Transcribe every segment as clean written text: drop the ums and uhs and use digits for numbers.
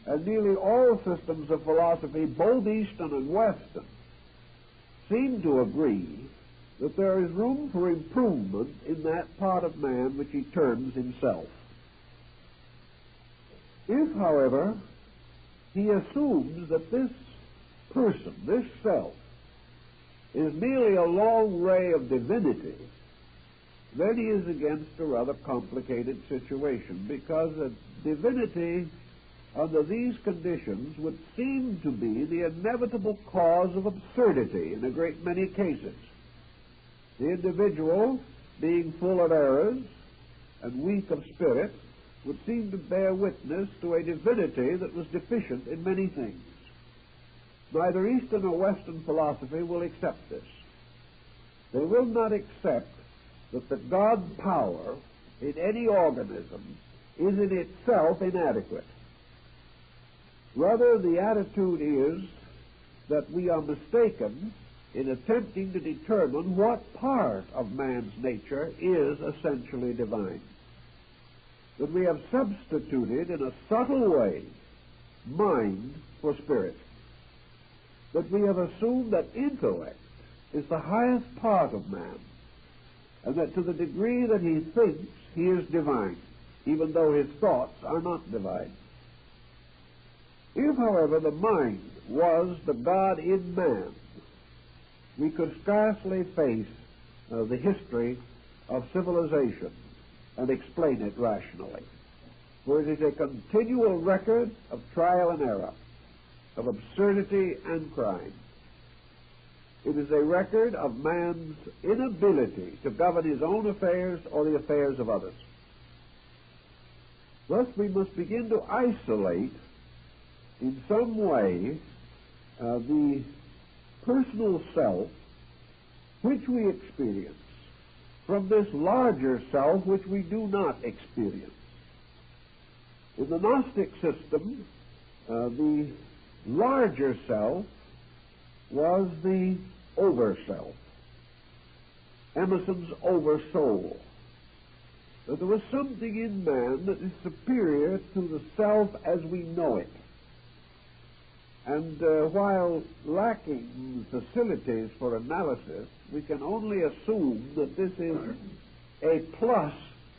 and nearly all systems of philosophy, both Eastern and Western, seem to agree that there is room for improvement in that part of man which he terms himself. If, however, he assumes that this person, this self, is merely a long ray of divinity, then he is against a rather complicated situation, because a divinity under these conditions would seem to be the inevitable cause of absurdity in a great many cases. The individual, being full of errors and weak of spirit, would seem to bear witness to a divinity that was deficient in many things. Neither Eastern nor Western philosophy will accept this. They will not accept that the God power in any organism is in itself inadequate. Rather, the attitude is that we are mistaken in attempting to determine what part of man's nature is essentially divine. That we have substituted in a subtle way mind for spirit. That we have assumed that intellect is the highest part of man, and that to the degree that he thinks, he is divine, even though his thoughts are not divine. If, however, the mind was the God in man, we could scarcely face the history of civilization and explain it rationally. For it is a continual record of trial and error, of absurdity and crime. It is a record of man's inability to govern his own affairs or the affairs of others. Thus we must begin to isolate in some way the personal self which we experience from this larger self which we do not experience. In the Gnostic system, the larger self was the over-self, Emerson's over-soul. That there was something in man that is superior to the self as we know it. And while lacking facilities for analysis, we can only assume that this is a plus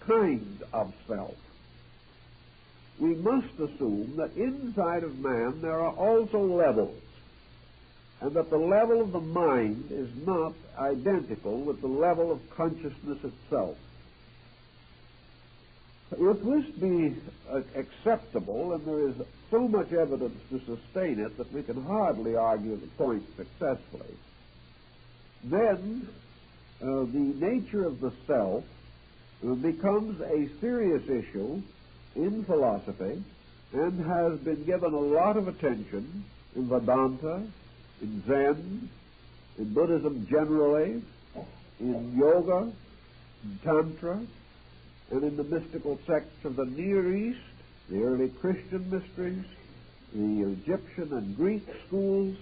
kind of self. We must assume that inside of man there are also levels, and that the level of the mind is not identical with the level of consciousness itself. If this be acceptable, and there is so much evidence to sustain it that we can hardly argue the point successfully, then the nature of the self becomes a serious issue in philosophy and has been given a lot of attention in Vedanta, in Zen, in Buddhism generally, in Yoga, in Tantra, and in the mystical sects of the Near East, the early Christian mysteries, the Egyptian and Greek schools,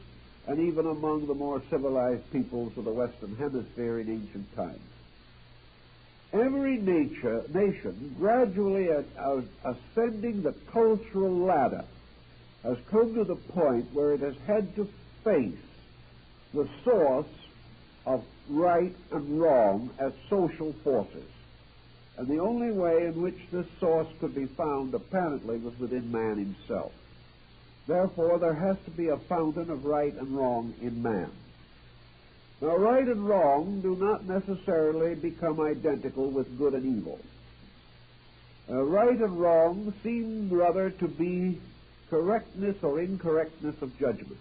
and even among the more civilized peoples of the Western Hemisphere in ancient times. Every nation gradually ascending the cultural ladder has come to the point where it has had to face the source of right and wrong as social forces. And the only way in which this source could be found, apparently, was within man himself. Therefore, there has to be a fountain of right and wrong in man. Now, right and wrong do not necessarily become identical with good and evil. Right and wrong seem rather to be correctness or incorrectness of judgment.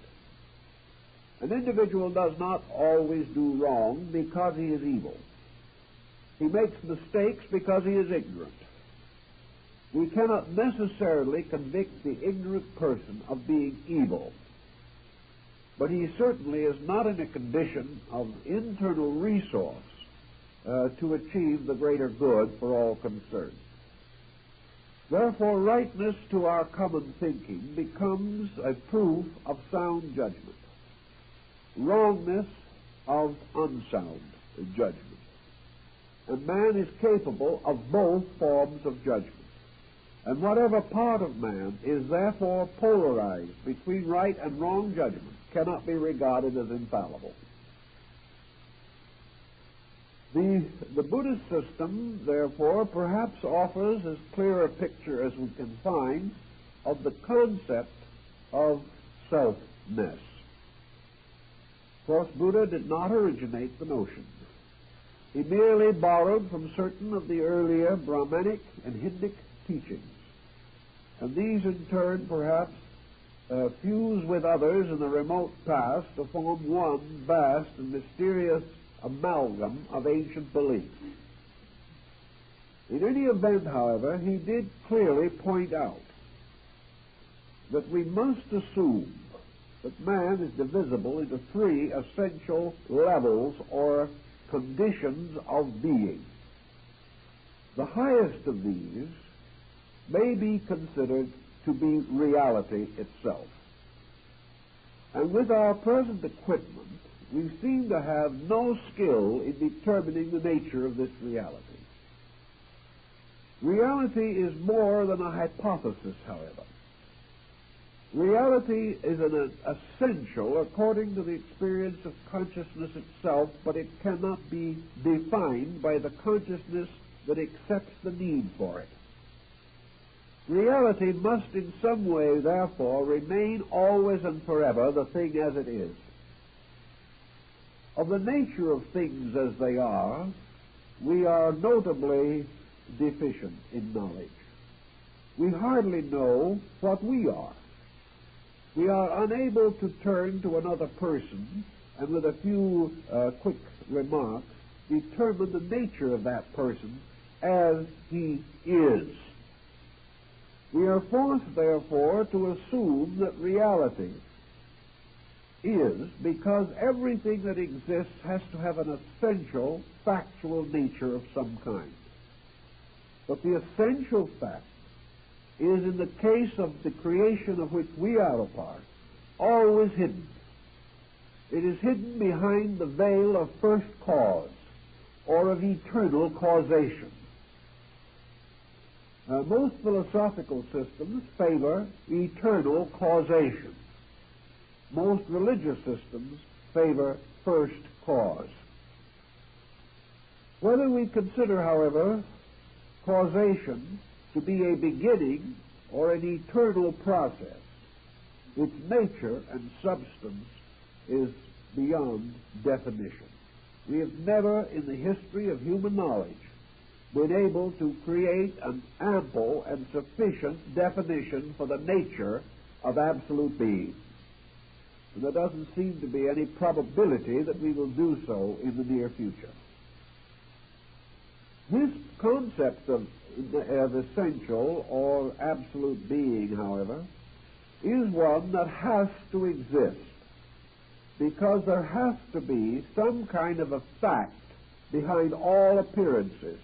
An individual does not always do wrong because he is evil. He makes mistakes because he is ignorant. We cannot necessarily convict the ignorant person of being evil, but he certainly is not in a condition of internal resource to achieve the greater good for all concerned. Therefore, rightness to our common thinking becomes a proof of sound judgment, wrongness of unsound judgment. And man is capable of both forms of judgment. and whatever part of man is therefore polarized between right and wrong judgment cannot be regarded as infallible. The Buddhist system, therefore, perhaps offers as clear a picture as we can find of the concept of selfness. Of course, Buddha did not originate the notion. He merely borrowed from certain of the earlier Brahmanic and Hindic teachings, and these in turn perhaps fuse with others in the remote past to form one vast and mysterious amalgam of ancient beliefs. In any event, however, he did clearly point out that we must assume that man is divisible into three essential levels or conditions of being. The highest of these may be considered to be reality itself. And with our present equipment, we seem to have no skill in determining the nature of this reality. Reality is more than a hypothesis, however. Reality is an essential according to the experience of consciousness itself, but it cannot be defined by the consciousness that accepts the need for it. Reality must in some way, therefore, remain always and forever the thing as it is. Of the nature of things as they are, we are notably deficient in knowledge. We hardly know what we are. We are unable to turn to another person and with a few quick remarks determine the nature of that person as he is. We are forced, therefore, to assume that reality is because everything that exists has to have an essential, factual nature of some kind. But the essential fact is, in the case of the creation of which we are a part, always hidden. It is hidden behind the veil of first cause or of eternal causation. Most philosophical systems favor eternal causation. Most religious systems favor first cause. Whether we consider, however, causation to be a beginning or an eternal process, its nature and substance is beyond definition. We have never in the history of human knowledge been able to create an ample and sufficient definition for the nature of absolute being. And there doesn't seem to be any probability that we will do so in the near future. This concept of essential or absolute being, however, is one that has to exist because there has to be some kind of a fact behind all appearances.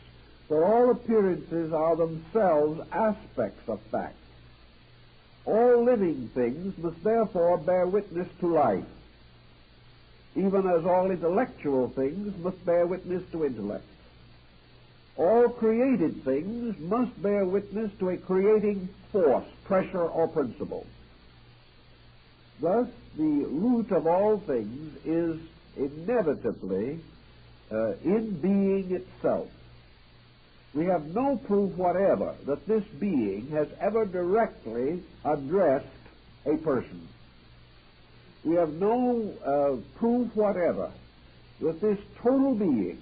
For all appearances are themselves aspects of fact. All living things must therefore bear witness to life, even as all intellectual things must bear witness to intellect. All created things must bear witness to a creating force, pressure, or principle. Thus, the root of all things is inevitably in being itself. We have no proof whatever that this being has ever directly addressed a person. We have no proof whatever that this total being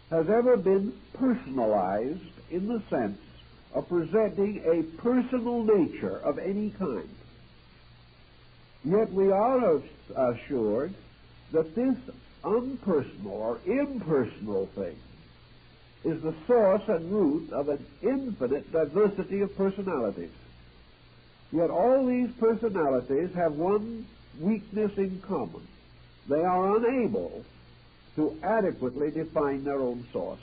has ever been personalized in the sense of presenting a personal nature of any kind. Yet we are assured that this unpersonal or impersonal thing is the source and root of an infinite diversity of personalities. Yet all these personalities have one weakness in common. They are unable to adequately define their own source.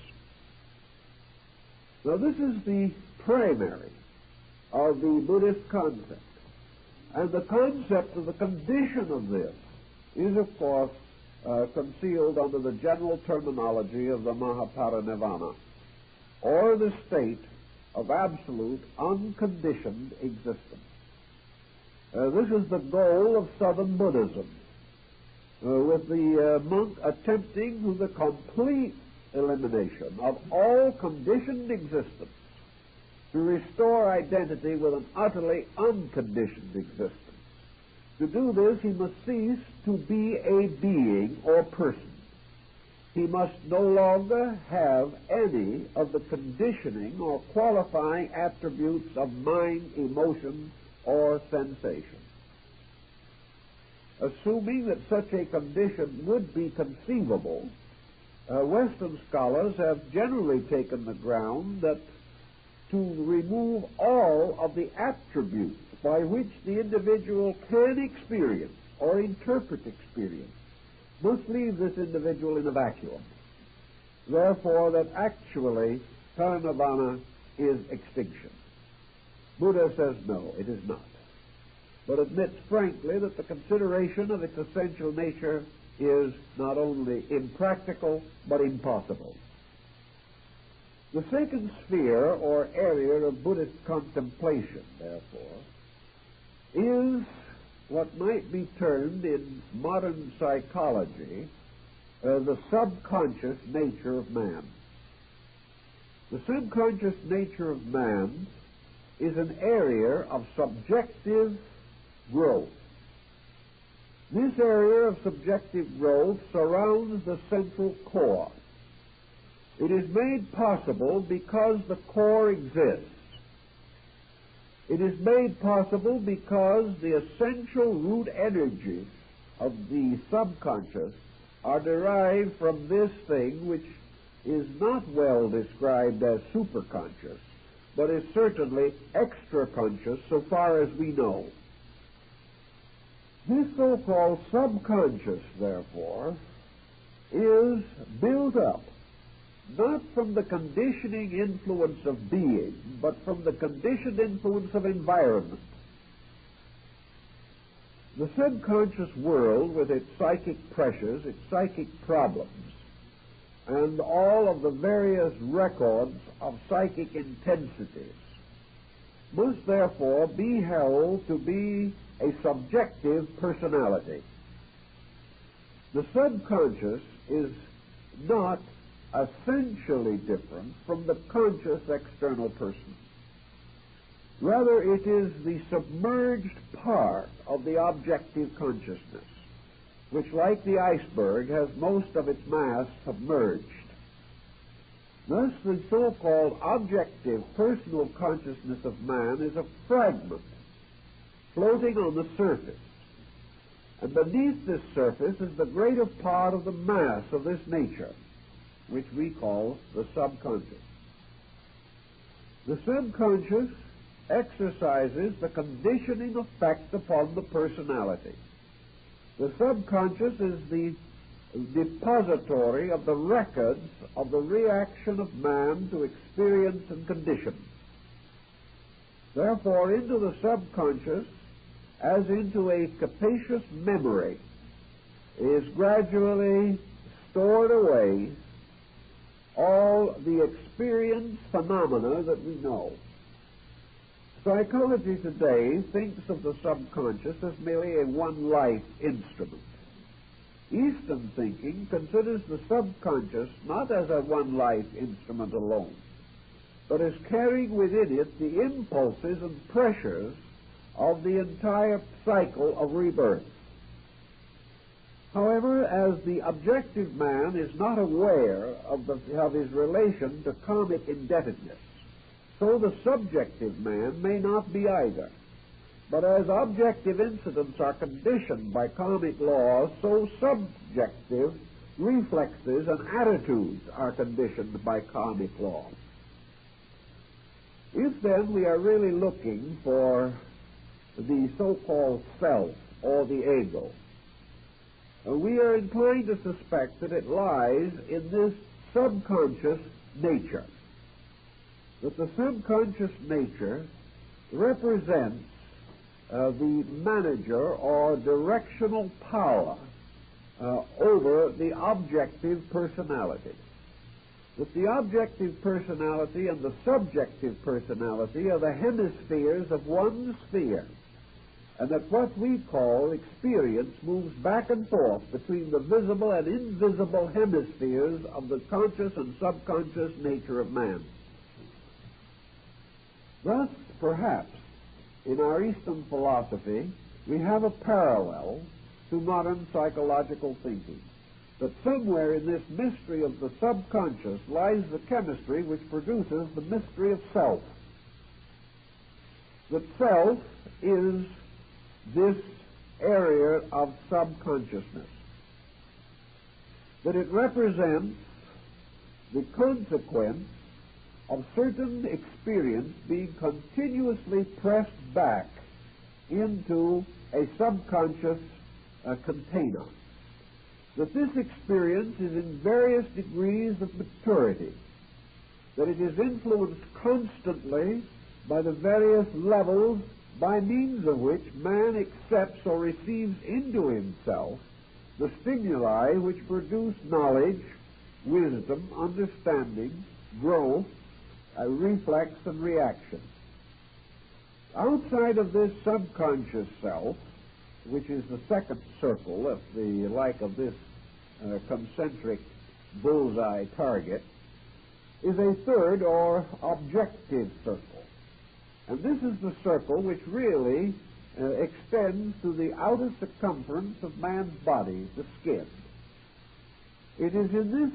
Now, this is the primary of the Buddhist concept. And the concept of the condition of this is, of course, concealed under the general terminology of the Mahaparinirvana, or the state of absolute, unconditioned existence. This is the goal of Southern Buddhism, with the monk attempting the complete elimination of all conditioned existence to restore identity with an utterly unconditioned existence. To do this, he must cease to be a being or person. He must no longer have any of the conditioning or qualifying attributes of mind, emotion, or sensation. Assuming that such a condition would be conceivable, Western scholars have generally taken the ground that to remove all of the attributes by which the individual can experience or interpret experience must leave this individual in a vacuum. Therefore, that actually parinirvana is extinction. Buddha says no, it is not, but admits frankly that the consideration of its essential nature is not only impractical but impossible. The second sphere or area of Buddhist contemplation, therefore, is what might be termed in modern psychology the subconscious nature of man. The subconscious nature of man is an area of subjective growth. This area of subjective growth surrounds the central core. It is made possible because the core exists. It is made possible because the essential root energies of the subconscious are derived from this thing which is not well described as superconscious, but is certainly extraconscious so far as we know. This so-called subconscious, therefore, is built up not from the conditioning influence of being, but from the conditioned influence of environment. The subconscious world, with its psychic pressures, its psychic problems, and all of the various records of psychic intensities, must therefore be held to be a subjective personality. The subconscious is not essentially different from the conscious external person. Rather, it is the submerged part of the objective consciousness, which, like the iceberg, has most of its mass submerged. Thus, the so-called objective personal consciousness of man is a fragment floating on the surface. And beneath this surface is the greater part of the mass of this nature, which we call the subconscious. The subconscious exercises the conditioning effect upon the personality. The subconscious is the depository of the records of the reaction of man to experience and condition. Therefore, into the subconscious, as into a capacious memory, is gradually stored away all the experience phenomena that we know. Psychology today thinks of the subconscious as merely a one-life instrument. Eastern thinking considers the subconscious not as a one-life instrument alone, but as carrying within it the impulses and pressures of the entire cycle of rebirth. However, as the objective man is not aware of his relation to karmic indebtedness, so the subjective man may not be either. But as objective incidents are conditioned by karmic laws, so subjective reflexes and attitudes are conditioned by karmic law. If then we are really looking for the so-called self or the ego, we are inclined to suspect that it lies in this subconscious nature. That the subconscious nature represents the manager or directional power over the objective personality. that the objective personality and the subjective personality are the hemispheres of one sphere, and that what we call experience moves back and forth between the visible and invisible hemispheres of the conscious and subconscious nature of man. Thus, perhaps, in our Eastern philosophy, we have a parallel to modern psychological thinking, that somewhere in this mystery of the subconscious lies the chemistry which produces the mystery of self. That self is this area of subconsciousness, that it represents the consequence of certain experience being continuously pressed back into a subconscious container. That this experience is in various degrees of maturity, that it is influenced constantly by the various levels by means of which man accepts or receives into himself the stimuli which produce knowledge, wisdom, understanding, growth, reflex, and reaction. Outside of this subconscious self, which is the second circle, of the like of this concentric bullseye target, is a third or objective circle. And this is the circle which really extends to the outer circumference of man's body, the skin. It is in this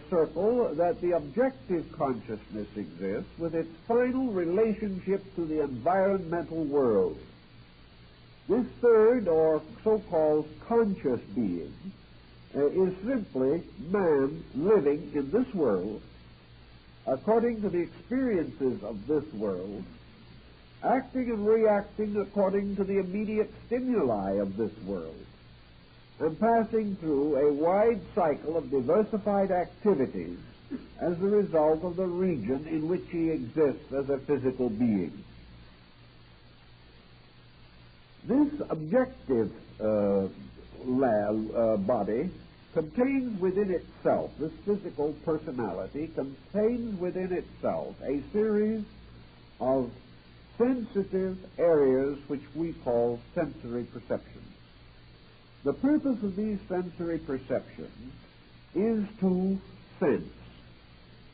circle that the objective consciousness exists with its final relationship to the environmental world. This third or so-called conscious being is simply man living in this world according to the experiences of this world, acting and reacting according to the immediate stimuli of this world, and passing through a wide cycle of diversified activities as a result of the region in which he exists as a physical being. This objective body contains within itself, this physical personality contains within itself a series of sensitive areas which we call sensory perceptions. The purpose of these sensory perceptions is to sense,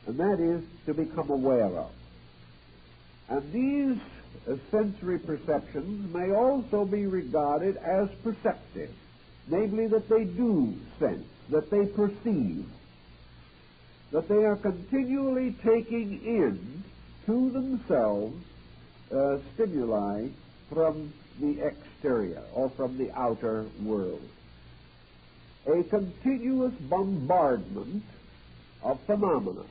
and that is to become aware of. And these sensory perceptions may also be regarded as perceptive, namely that they do sense, that they perceive, that they are continually taking in to themselves stimuli from the exterior or from the outer world. A continuous bombardment of phenomena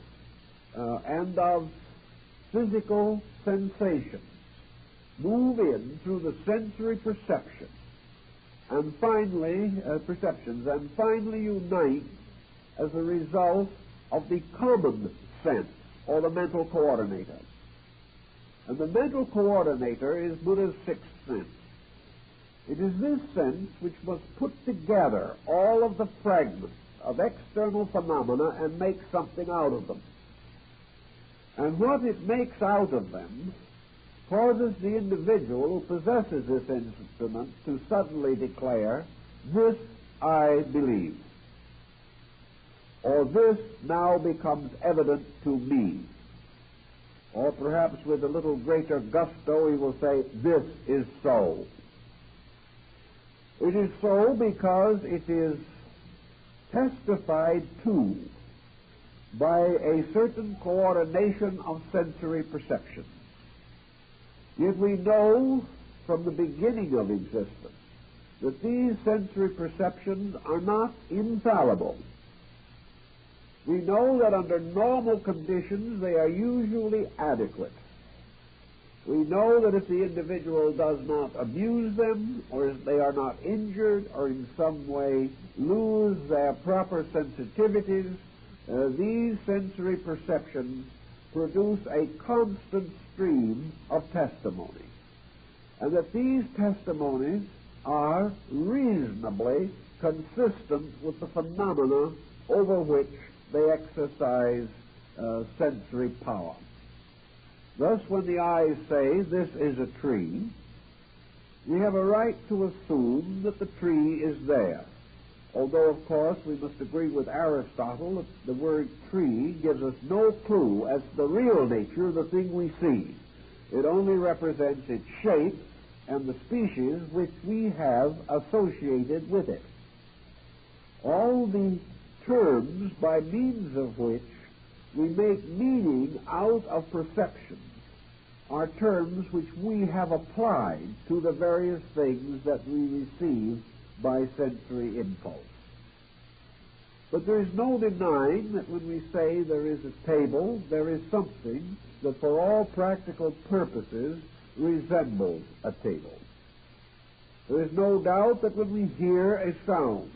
and of physical sensations move in through the sensory perception and finally unite as a result of the common sense or the mental coordinator. And the mental coordinator is Buddha's sixth sense. It is this sense which must put together all of the fragments of external phenomena and make something out of them. And what it makes out of them causes the individual who possesses this instrument to suddenly declare, "This I believe," or "This now becomes evident to me." Or perhaps with a little greater gusto he will say, "This is so." It is so because it is testified to by a certain coordination of sensory perceptions. Yet we know from the beginning of existence that these sensory perceptions are not infallible. We know that under normal conditions they are usually adequate. We know that if the individual does not abuse them, or if they are not injured, or in some way lose their proper sensitivities, these sensory perceptions produce a constant stream of testimony. And that these testimonies are reasonably consistent with the phenomena over which they exercise sensory power. Thus, when the eyes say, "This is a tree," we have a right to assume that the tree is there. Although, of course, we must agree with Aristotle that the word tree gives us no clue as to the real nature of the thing we see. It only represents its shape and the species which we have associated with it. All the terms by means of which we make meaning out of perception are terms which we have applied to the various things that we receive by sensory impulse. But there is no denying that when we say there is a table, there is something that for all practical purposes resembles a table. There is no doubt that when we hear a sound,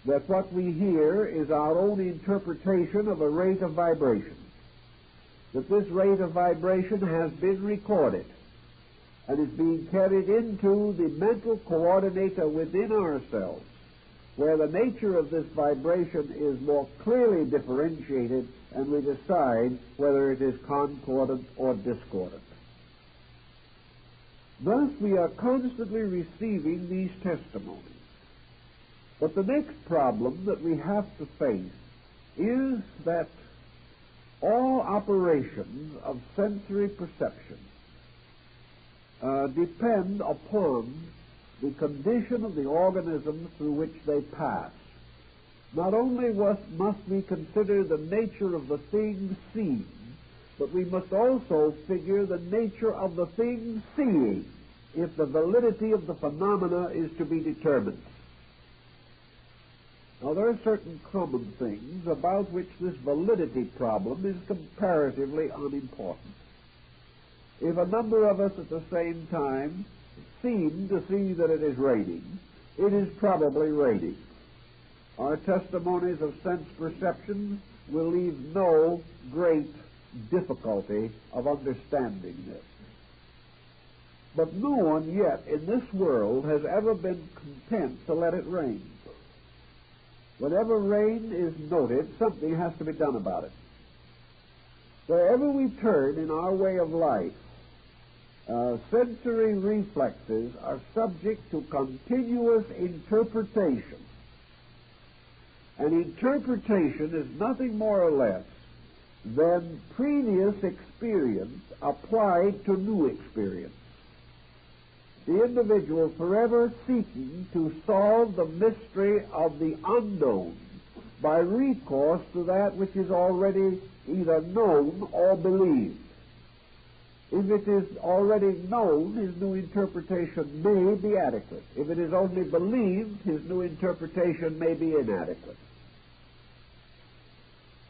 that what we hear is our own interpretation of a rate of vibration, that this rate of vibration has been recorded and is being carried into the mental coordinator within ourselves, where the nature of this vibration is more clearly differentiated, and we decide whether it is concordant or discordant. Thus, we are constantly receiving these testimonies. But the next problem that we have to face is that all operations of sensory perception depend upon the condition of the organism through which they pass. Not only must we consider the nature of the thing seen, but we must also figure the nature of the thing seeing, if the validity of the phenomena is to be determined. Now, there are certain common things about which this validity problem is comparatively unimportant. If a number of us at the same time seem to see that it is raining, it is probably raining. Our testimonies of sense perception will leave no great difficulty of understanding this. But no one yet in this world has ever been content to let it rain. Whenever rain is noted, something has to be done about it. Wherever we turn in our way of life, sensory reflexes are subject to continuous interpretation. And interpretation is nothing more or less than previous experience applied to new experience. The individual forever seeking to solve the mystery of the unknown by recourse to that which is already either known or believed. If it is already known, his new interpretation may be adequate. If it is only believed, his new interpretation may be inadequate.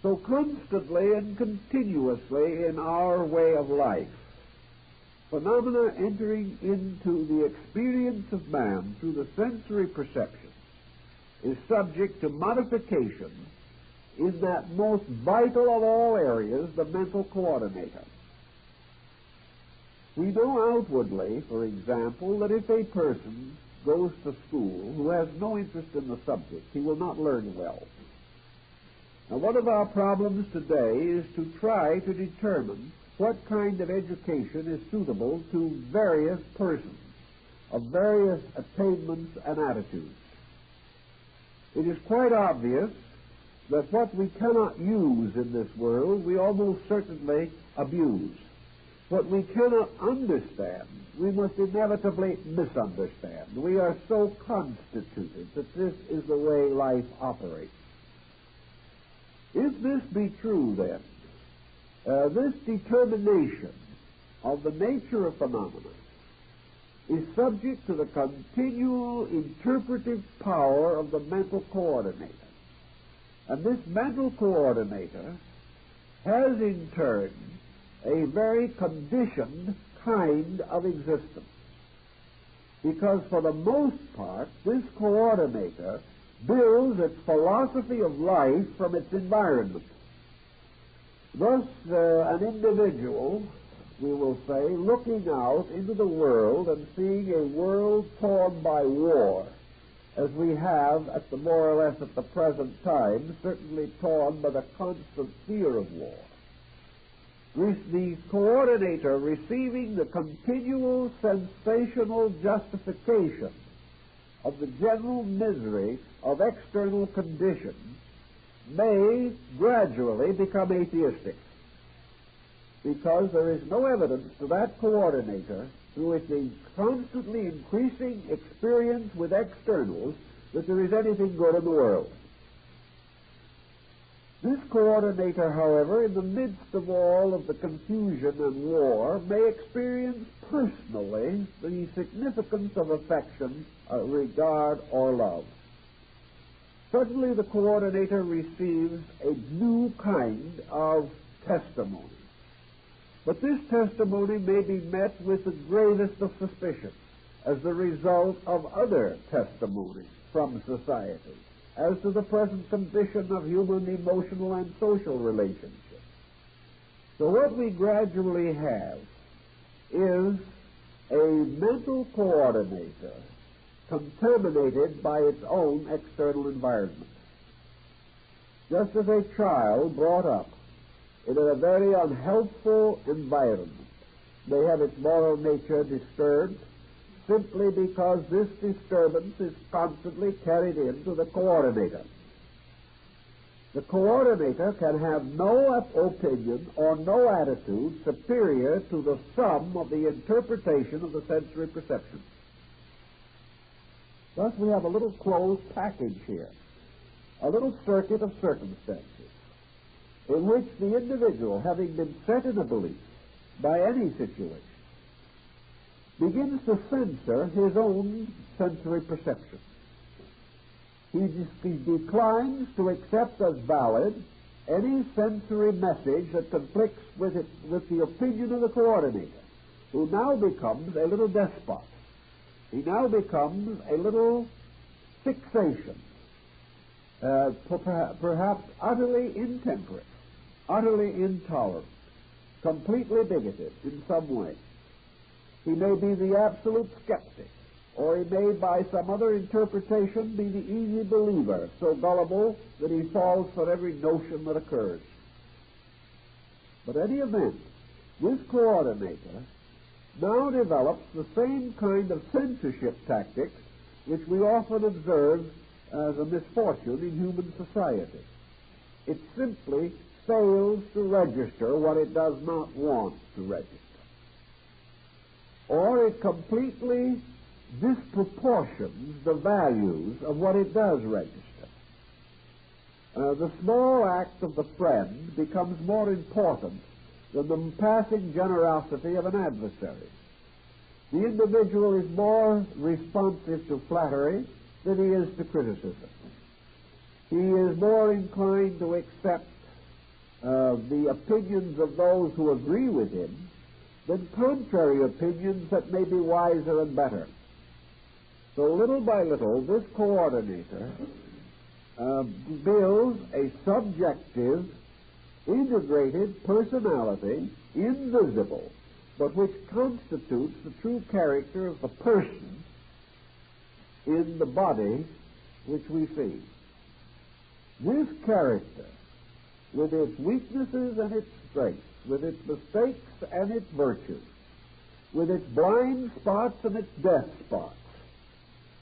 So constantly and continuously in our way of life, phenomena entering into the experience of man through the sensory perception is subject to modification in that most vital of all areas, the mental coordinator. We know outwardly, for example, that if a person goes to school who has no interest in the subject, he will not learn well. Now, one of our problems today is to try to determine what kind of education is suitable to various persons of various attainments and attitudes. It is quite obvious that what we cannot use in this world, we almost certainly abuse. What we cannot understand, we must inevitably misunderstand. We are so constituted that this is the way life operates. If this be true, then, this determination of the nature of phenomena is subject to the continual interpretive power of the mental coordinator. And this mental coordinator has in turn a very conditioned kind of existence. Because for the most part, this coordinator builds its philosophy of life from its environment. Thus, an individual, we will say, looking out into the world and seeing a world torn by war, as we have at the more or less at the present time, certainly torn by the constant fear of war. The coordinator receiving the continual sensational justification of the general misery of external conditions may gradually become atheistic, because there is no evidence to that coordinator through its constantly increasing experience with externals that there is anything good in the world. This coordinator, however, in the midst of all of the confusion and war, may experience personally the significance of affection, regard, or love. Suddenly the coordinator receives a new kind of testimony. But this testimony may be met with the gravest of suspicion as the result of other testimony from society as to the present condition of human emotional and social relationships. So what we gradually have is a mental coordinator contaminated by its own external environment. Just as a child brought up in a very unhelpful environment may have its moral nature disturbed simply because this disturbance is constantly carried into the coordinator. The coordinator can have no opinion or no attitude superior to the sum of the interpretation of the sensory perception. Thus we have a little closed package here, a little circuit of circumstances, in which the individual, having been set in a belief by any situation, begins to censor his own sensory perception. He declines to accept as valid any sensory message that conflicts with the opinion of the coordinator, who now becomes a little despot. He now becomes a little fixation, perhaps utterly intemperate, utterly intolerant, completely bigoted in some way. He may be the absolute skeptic, or he may, by some other interpretation, be the easy believer, so gullible that he falls for every notion that occurs. But in any event, this coordinator now develops the same kind of censorship tactics which we often observe as a misfortune in human society. It simply fails to register what it does not want to register. Or it completely disproportions the values of what it does register. The small act of the friend becomes more important than the passing generosity of an adversary. The individual is more responsive to flattery than he is to criticism. He is more inclined to accept the opinions of those who agree with him than contrary opinions that may be wiser and better. So little by little, this coordinator builds a subjective, integrated personality, invisible, but which constitutes the true character of the person in the body which we see. This character, with its weaknesses and its strengths, with its mistakes and its virtues, with its blind spots and its deaf spots,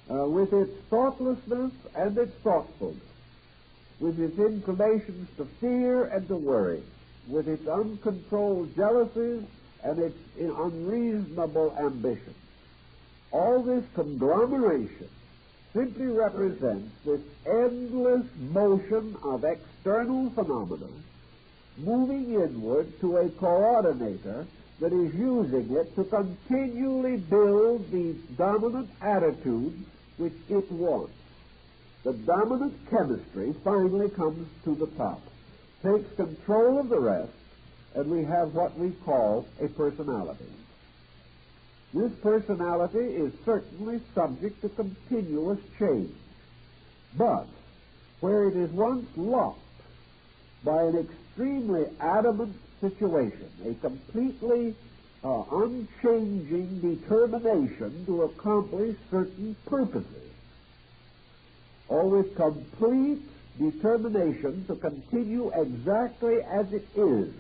with its thoughtlessness and its thoughtfulness, with its inclinations to fear and to worry, with its uncontrolled jealousies and its unreasonable ambition. All this conglomeration simply represents this endless motion of external phenomena moving inward to a coordinator that is using it to continually build the dominant attitudes which it wants. The dominant chemistry finally comes to the top, takes control of the rest, and we have what we call a personality. This personality is certainly subject to continuous change, but where it is once locked by an extremely adamant situation, a completely unchanging determination to accomplish certain purposes, or with complete determination to continue exactly as it is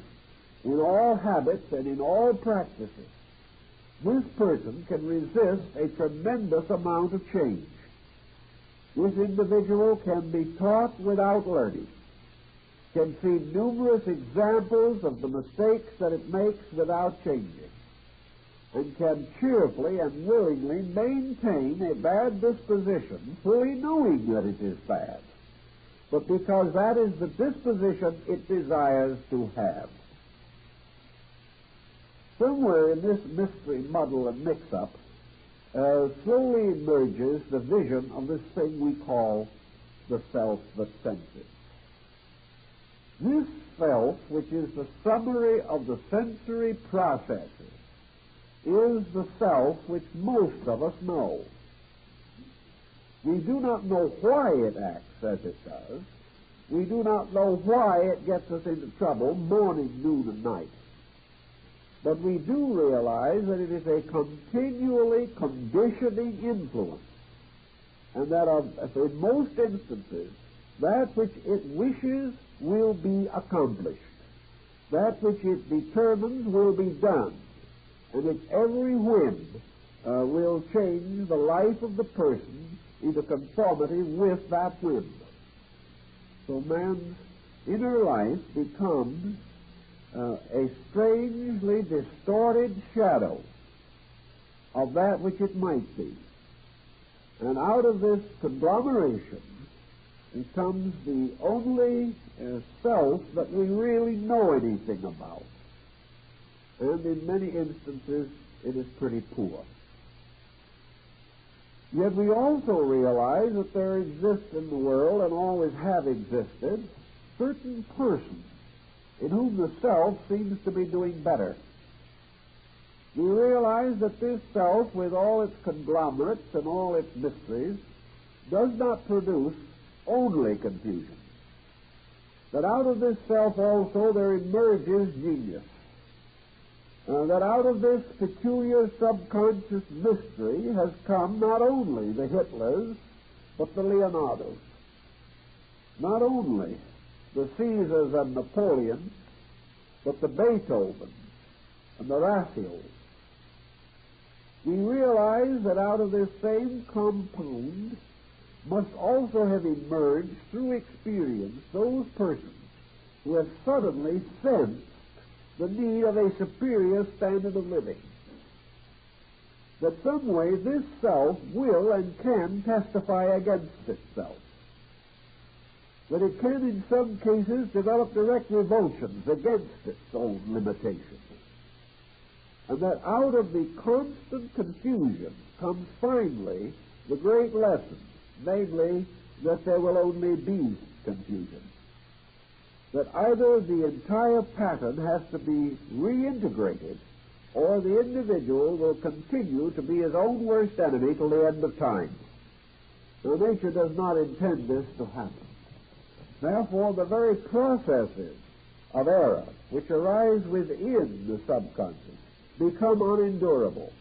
in all habits and in all practices, this person can resist a tremendous amount of change. This individual can be taught without learning, can see numerous examples of the mistakes that it makes without changing, and can cheerfully and willingly maintain a bad disposition, fully knowing that it is bad, but because that is the disposition it desires to have. Somewhere in this mystery, muddle, and mix-up, slowly emerges the vision of this thing we call the self that senses. This self, which is the summary of the sensory processes, is the self which most of us know. We do not know why it acts as it does. We do not know why it gets us into trouble morning, noon, and night. But we do realize that it is a continually conditioning influence, and that in most instances, that which it wishes will be accomplished. That which it determines will be done, and its every whim will change the life of the person into conformity with that whim. So man's inner life becomes a strangely distorted shadow of that which it might be. And out of this conglomeration becomes the only self that we really know anything about. And in many instances, it is pretty poor. Yet we also realize that there exists in the world, and always have existed, certain persons in whom the self seems to be doing better. We realize that this self, with all its conglomerates and all its mysteries, does not produce only confusion. That out of this self also there emerges genius. That out of this peculiar subconscious mystery has come not only the Hitlers, but the Leonardos. Not only the Caesars and Napoleons, but the Beethovens and the Raphaels. We realize that out of this same compound must also have emerged through experience those persons who have suddenly sensed the need of a superior standard of living. That some way this self will and can testify against itself. That it can in some cases develop direct revulsions against its own limitations. And that out of the constant confusion comes finally the great lesson, namely that there will only be confusion. That either the entire pattern has to be reintegrated, or the individual will continue to be his own worst enemy till the end of time. So nature does not intend this to happen. Therefore, the very processes of error which arise within the subconscious become unendurable.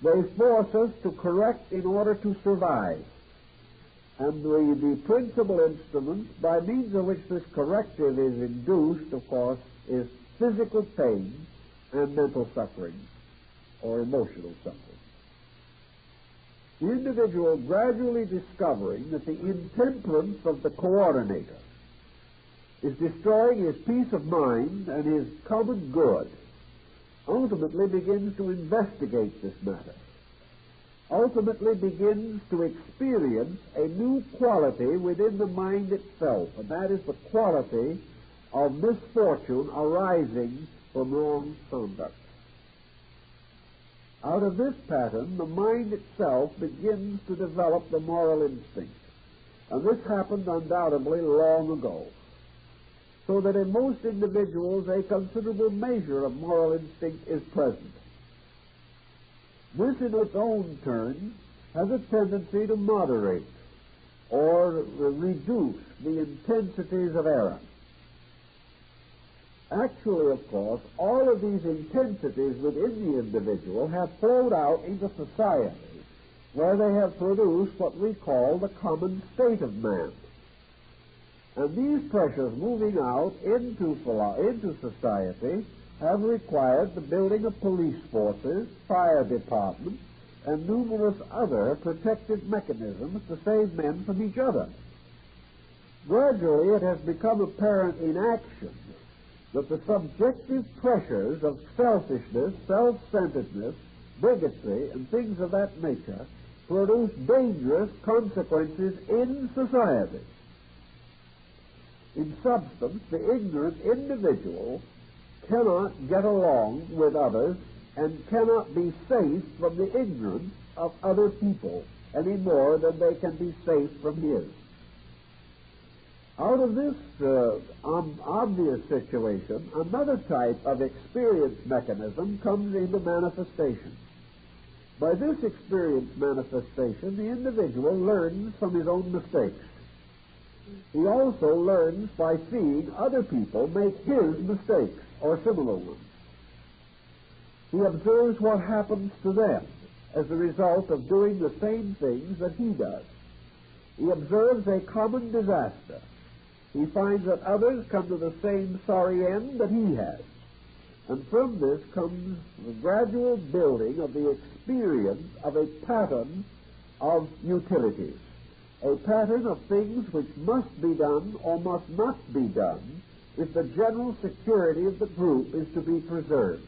They force us to correct in order to survive. And the principal instrument by means of which this corrective is induced, of course, is physical pain and mental suffering, or emotional suffering. The individual gradually discovering that the intemperance of the coordinator is destroying his peace of mind and his common good, ultimately begins to investigate this matter. Ultimately begins to experience a new quality within the mind itself, and that is the quality of misfortune arising from wrong conduct. Out of this pattern, the mind itself begins to develop the moral instinct, and this happened undoubtedly long ago, so that in most individuals a considerable measure of moral instinct is present. This, in its own turn, has a tendency to moderate or reduce the intensities of error. Actually, of course, all of these intensities within the individual have flowed out into society where they have produced what we call the common state of man. And these pressures moving out into society have required the building of police forces, fire departments, and numerous other protective mechanisms to save men from each other. Gradually, it has become apparent in action that the subjective pressures of selfishness, self-centeredness, bigotry, and things of that nature produce dangerous consequences in society. In substance, the ignorant individual cannot get along with others and cannot be safe from the ignorance of other people any more than they can be safe from his. Out of this obvious situation, another type of experience mechanism comes into manifestation. By this experience manifestation, the individual learns from his own mistakes. He also learns by seeing other people make his mistakes or similar ones. He observes what happens to them as a result of doing the same things that he does. He observes a common disaster. He finds that others come to the same sorry end that he has. And from this comes the gradual building of the experience of a pattern of utilities, a pattern of things which must be done or must not be done if the general security of the group is to be preserved.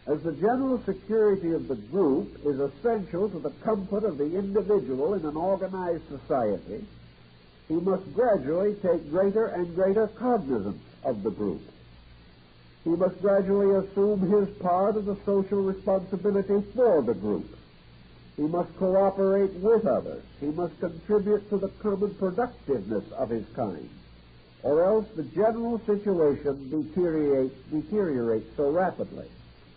As the general security of the group is essential to the comfort of the individual in an organized society, he must gradually take greater and greater cognizance of the group. He must gradually assume his part of the social responsibility for the group. He must cooperate with others. He must contribute to the common productiveness of his kind, or else the general situation deteriorates so rapidly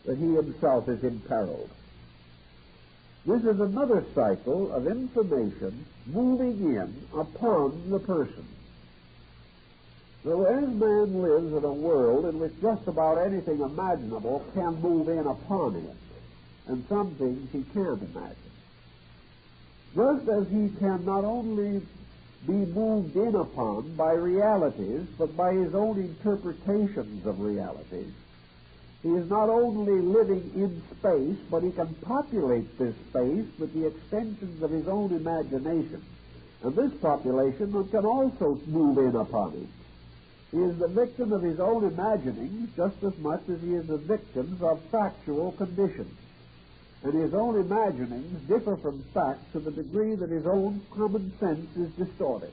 that he himself is imperiled. This is another cycle of information moving in upon the person. So as man lives in a world in which just about anything imaginable can move in upon him, and some things he can't imagine, just as he can not only be moved in upon by realities, but by his own interpretations of realities, he is not only living in space, but he can populate this space with the extensions of his own imagination. And this population can also move in upon him. He is the victim of his own imaginings just as much as he is the victim of factual conditions. And his own imaginings differ from fact to the degree that his own common sense is distorted.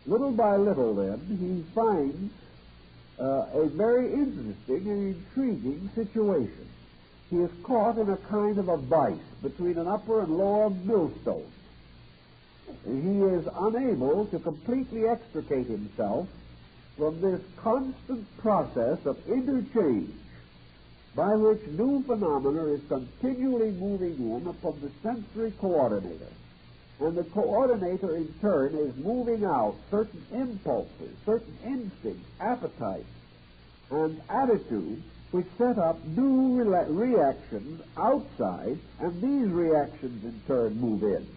Little by little, then, he finds a very interesting and intriguing situation. He is caught in a kind of a vice between an upper and lower millstone. He is unable to completely extricate himself from this constant process of interchange by which new phenomena is continually moving in upon the sensory coordinator. And the coordinator, in turn, is moving out certain impulses, certain instincts, appetites, and attitudes which set up new reactions outside, and these reactions, in turn, move in.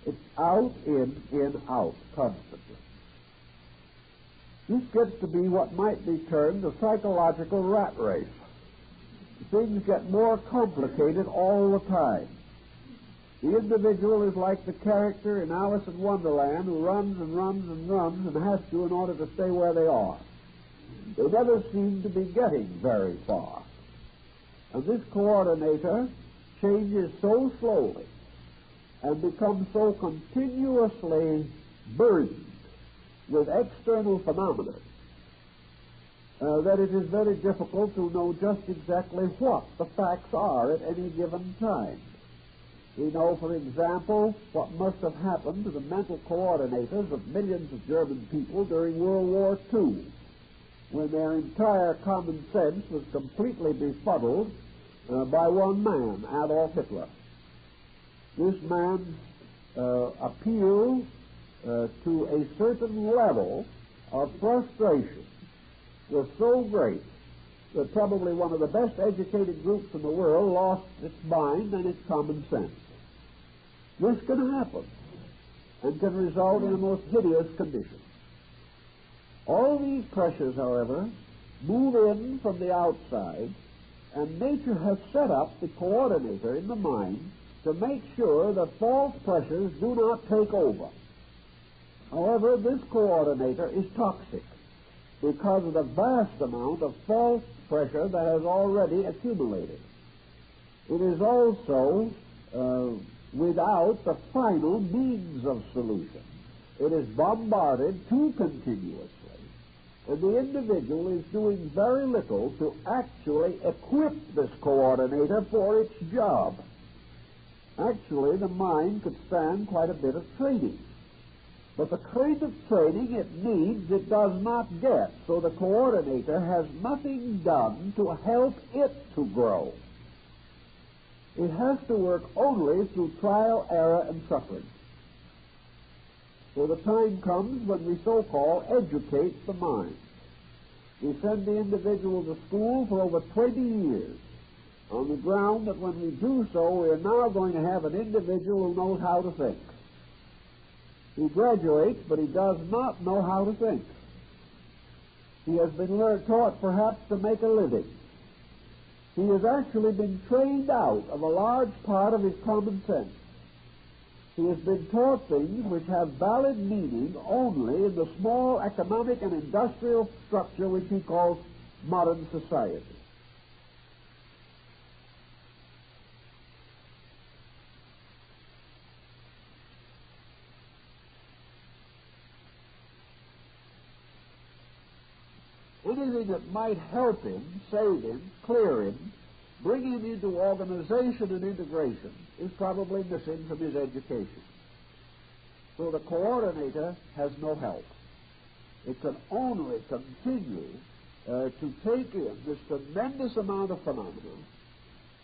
It's out, in, out, constantly. This gets to be what might be termed a psychological rat race. Things get more complicated all the time. The individual is like the character in Alice in Wonderland who runs and runs and runs and has to in order to stay where they are. They never seem to be getting very far. And this coordinator changes so slowly and becomes so continuously burdened with external phenomena that it is very difficult to know just exactly what the facts are at any given time. We know, for example, what must have happened to the mental coordinators of millions of German people during World War II, when their entire common sense was completely befuddled by one man, Adolf Hitler. This man's appeal to a certain level of frustration was so great probably one of the best educated groups in the world lost its mind and its common sense. This can happen and can result in a most hideous condition. All these pressures, however, move in from the outside, and nature has set up the coordinator in the mind to make sure that false pressures do not take over. However, this coordinator is toxic because of the vast amount of false pressure that has already accumulated. It is also without the final means of solution. It is bombarded too continuously, and the individual is doing very little to actually equip this coordinator for its job. Actually, the mind could stand quite a bit of training. But the kind of training it needs, it does not get. So the coordinator has nothing done to help it to grow. It has to work only through trial, error, and suffering. So the time comes when we so-called educate the mind. We send the individual to school for over 20 years on the ground that when we do so, we are now going to have an individual who knows how to think. He graduates, but he does not know how to think. He has been taught perhaps to make a living. He has actually been trained out of a large part of his common sense. He has been taught things which have valid meaning only in the small economic and industrial structure which he calls modern society. Anything that might help him, save him, clear him, bring him into organization and integration is probably missing from his education. So the coordinator has no help. It can only continue to take in this tremendous amount of phenomena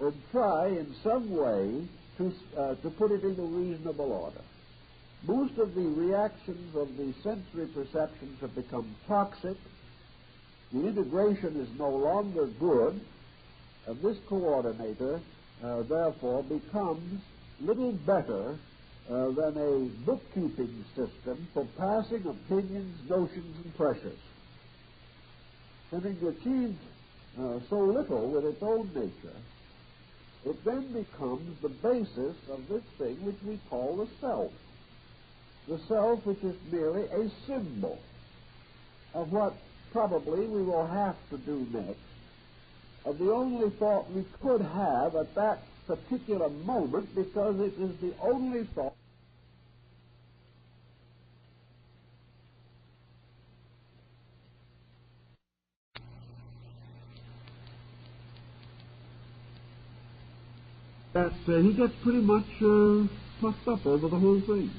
and try in some way to put it into reasonable order. Most of the reactions of the sensory perceptions have become toxic. The integration is no longer good, and this coordinator, therefore, becomes little better than a bookkeeping system for passing opinions, notions, and pressures. Having achieved so little with its own nature, it then becomes the basis of this thing which we call the self. The self which is merely a symbol of what probably we will have to do next, of the only thought we could have at that particular moment, because it is the only thought that he gets pretty much puffed up over the whole thing.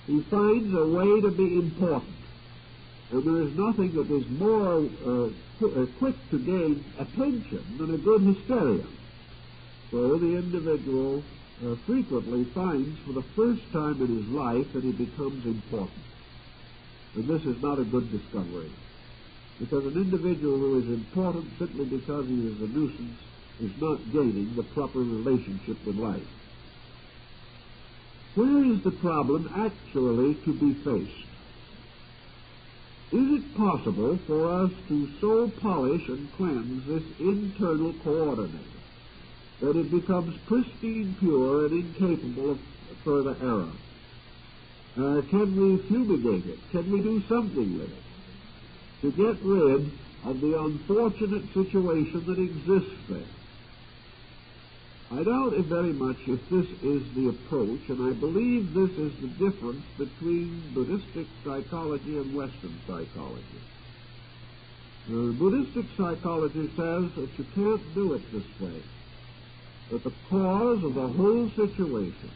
He finds a way to be important. And there is nothing that is more quick to gain attention than a good hysteria. So the individual frequently finds for the first time in his life that he becomes important. And this is not a good discovery. Because an individual who is important simply because he is a nuisance is not gaining the proper relationship with life. Where is the problem actually to be faced? Is it possible for us to so polish and cleanse this internal coordinator that it becomes pristine, pure, and incapable of further error? Can we fumigate it? Can we do something with it to get rid of the unfortunate situation that exists there? I doubt it very much if this is the approach, and I believe this is the difference between Buddhistic psychology and Western psychology. Buddhistic psychology says that you can't do it this way, that the cause of the whole situation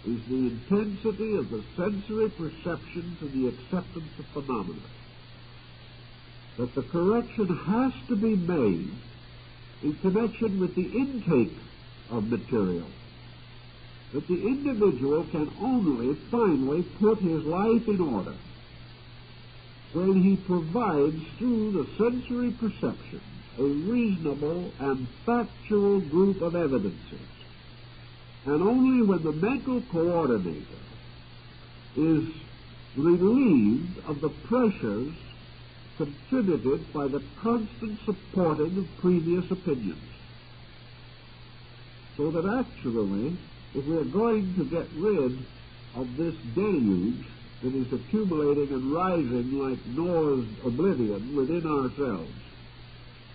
is the intensity of the sensory perceptions and the acceptance of phenomena, that the correction has to be made in connection with the intake of material, that the individual can only finally put his life in order when he provides through the sensory perceptions a reasonable and factual group of evidences. And only when the mental coordinator is relieved of the pressures contributed by the constant supporting of previous opinions. So that actually, if we are going to get rid of this deluge that is accumulating and rising like Noah's oblivion within ourselves,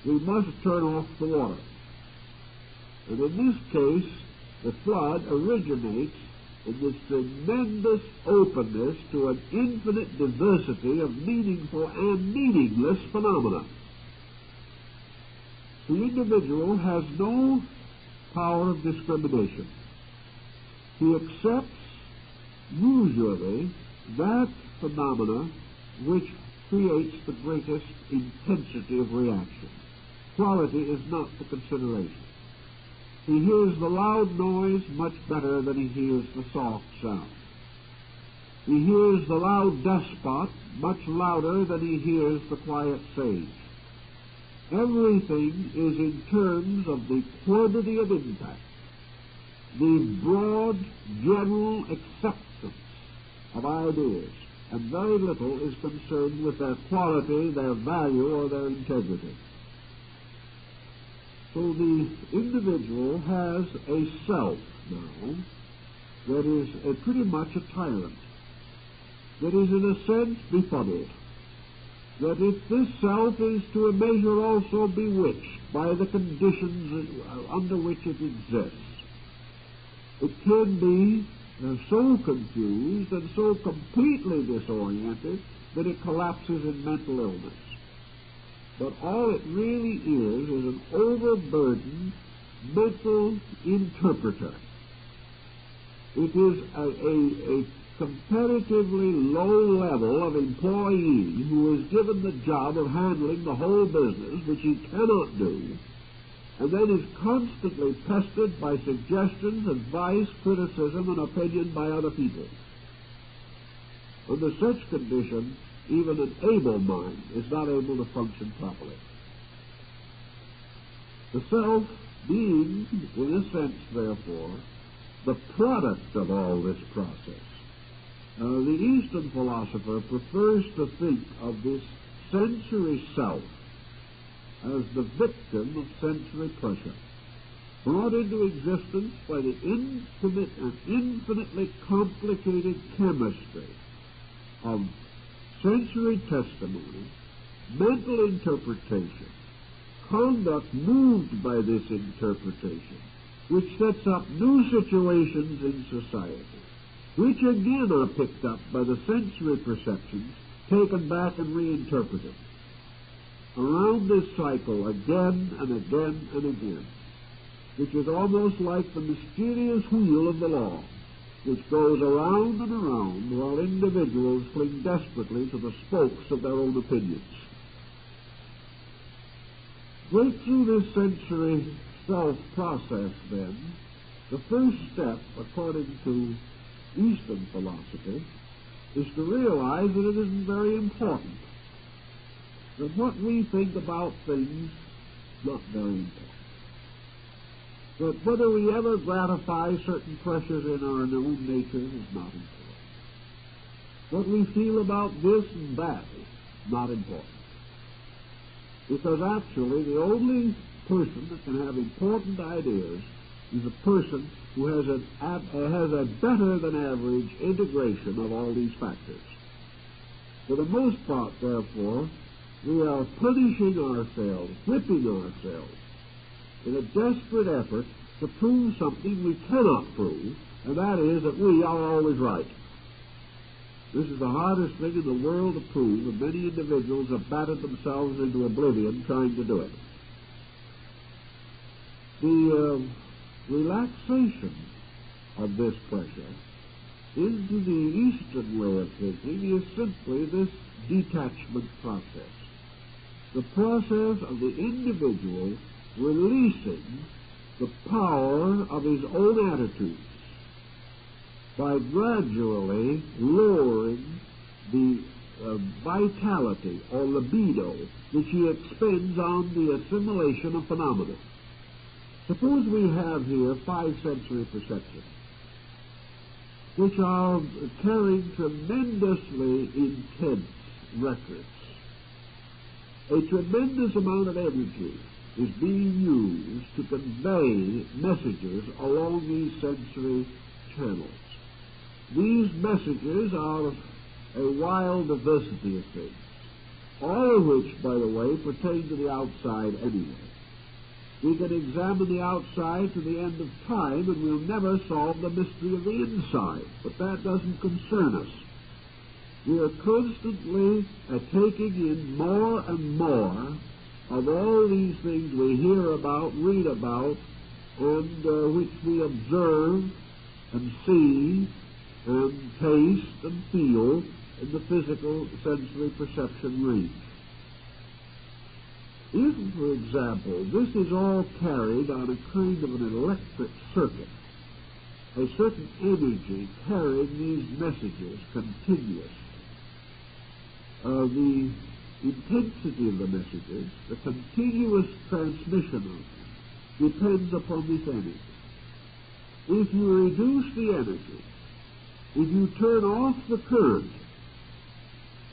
we must turn off the water. And in this case, the flood originates in this tremendous openness to an infinite diversity of meaningful and meaningless phenomena. The individual has no power of discrimination. He accepts usually that phenomena which creates the greatest intensity of reaction. Quality is not the consideration. He hears the loud noise much better than he hears the soft sound. He hears the loud despot much louder than he hears the quiet sage. Everything is in terms of the quantity of impact, the broad general acceptance of ideas, and very little is concerned with their quality, their value, or their integrity. So the individual has a self now that is pretty much a tyrant, that is in a sense befuddled, that if this self is to a measure also bewitched by the conditions under which it exists, it can be so confused and so completely disoriented that it collapses in mental illness. But all it really is an overburdened mental interpreter. It is a comparatively low level of employee who is given the job of handling the whole business, which he cannot do, and then is constantly pestered by suggestions, advice, criticism, and opinion by other people. Under such condition, even an able mind is not able to function properly. The self being, in a sense, therefore, the product of all this process. The Eastern philosopher prefers to think of this sensory self as the victim of sensory pressure, brought into existence by the intimate and infinitely complicated chemistry of sensory testimony, mental interpretation, conduct moved by this interpretation, which sets up new situations in society, which again are picked up by the sensory perceptions, taken back and reinterpreted. Around this cycle again and again and again, which is almost like the mysterious wheel of the law, which goes around and around while individuals cling desperately to the spokes of their own opinions. Right through this sensory self-process, then, the first step, according to Eastern philosophy, is to realize that it isn't very important, that what we think about things not very important, that whether we ever gratify certain pressures in our own nature is not important. What we feel about this and that is not important. Because actually the only person that can have important ideas is a person who has a better than average integration of all these factors. For the most part, therefore, we are punishing ourselves, whipping ourselves, in a desperate effort to prove something we cannot prove, and that is that we are always right. This is the hardest thing in the world to prove, and many individuals have battered themselves into oblivion trying to do it. The relaxation of this pressure into the Eastern way of thinking is simply this detachment process. The process of the individual releasing the power of his own attitudes by gradually lowering the vitality or libido which he expends on the assimilation of phenomena. Suppose we have here 5 sensory perceptions, which are carrying tremendously intense records. A tremendous amount of energy is being used to convey messages along these sensory channels. These messages are of a wild diversity of things, all of which, by the way, pertain to the outside anyway. We can examine the outside to the end of time, and we'll never solve the mystery of the inside, but that doesn't concern us. We are constantly taking in more and more of all these things we hear about, read about, and which we observe and see and taste and feel in the physical sensory perception range. If, for example, this is all carried on a kind of an electric circuit, a certain energy carrying these messages continuously, the intensity of the messages, the continuous transmission of them, depends upon this energy. If you reduce the energy, if you turn off the current,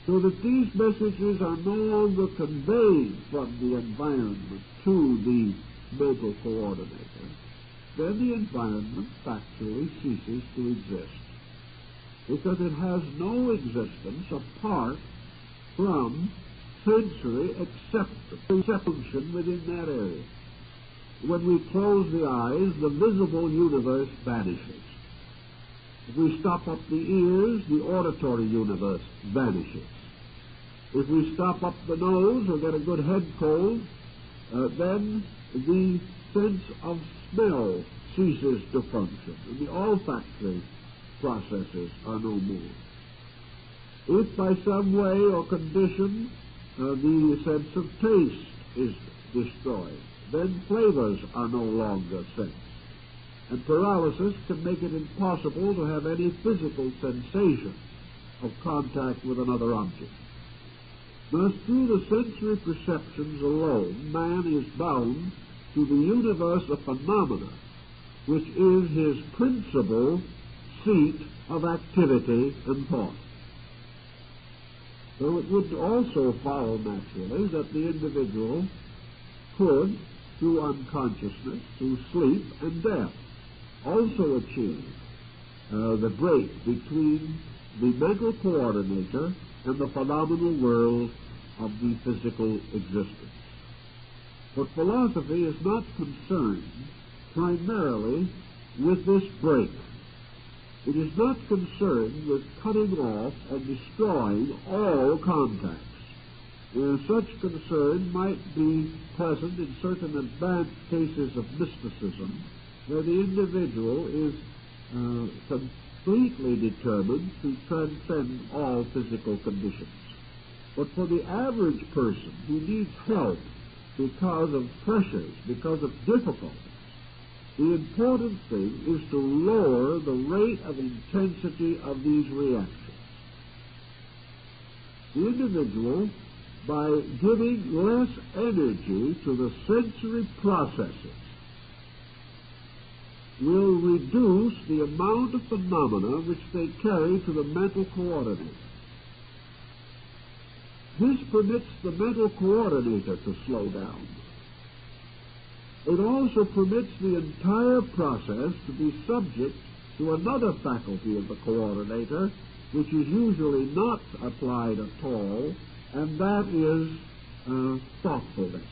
so that these messages are no longer conveyed from the environment to the mental coordinator, then the environment factually ceases to exist, because it has no existence apart from sensory acceptance within that area. When we close the eyes, the visible universe vanishes. If we stop up the ears, the auditory universe vanishes. If we stop up the nose or get a good head cold, then the sense of smell ceases to function, and the olfactory processes are no more. If by some way or condition the sense of taste is destroyed, then flavors are no longer sensed, and paralysis can make it impossible to have any physical sensation of contact with another object. Thus, through the sensory perceptions alone, man is bound to the universe of phenomena, which is his principal seat of activity and thought. So it would also follow naturally that the individual could, through unconsciousness, through sleep and death, also achieve the break between the mental coordinator and the phenomenal world of the physical existence. But philosophy is not concerned primarily with this break. It is not concerned with cutting off and destroying all contacts. Such concern might be present in certain advanced cases of mysticism, where the individual is completely determined to transcend all physical conditions. But for the average person who needs help because of pressures, because of difficulties, the important thing is to lower the rate of intensity of these reactions. The individual, by giving less energy to the sensory processes, will reduce the amount of phenomena which they carry to the mental coordinator. This permits the mental coordinator to slow down. It also permits the entire process to be subject to another faculty of the coordinator, which is usually not applied at all, and that is thoughtfulness.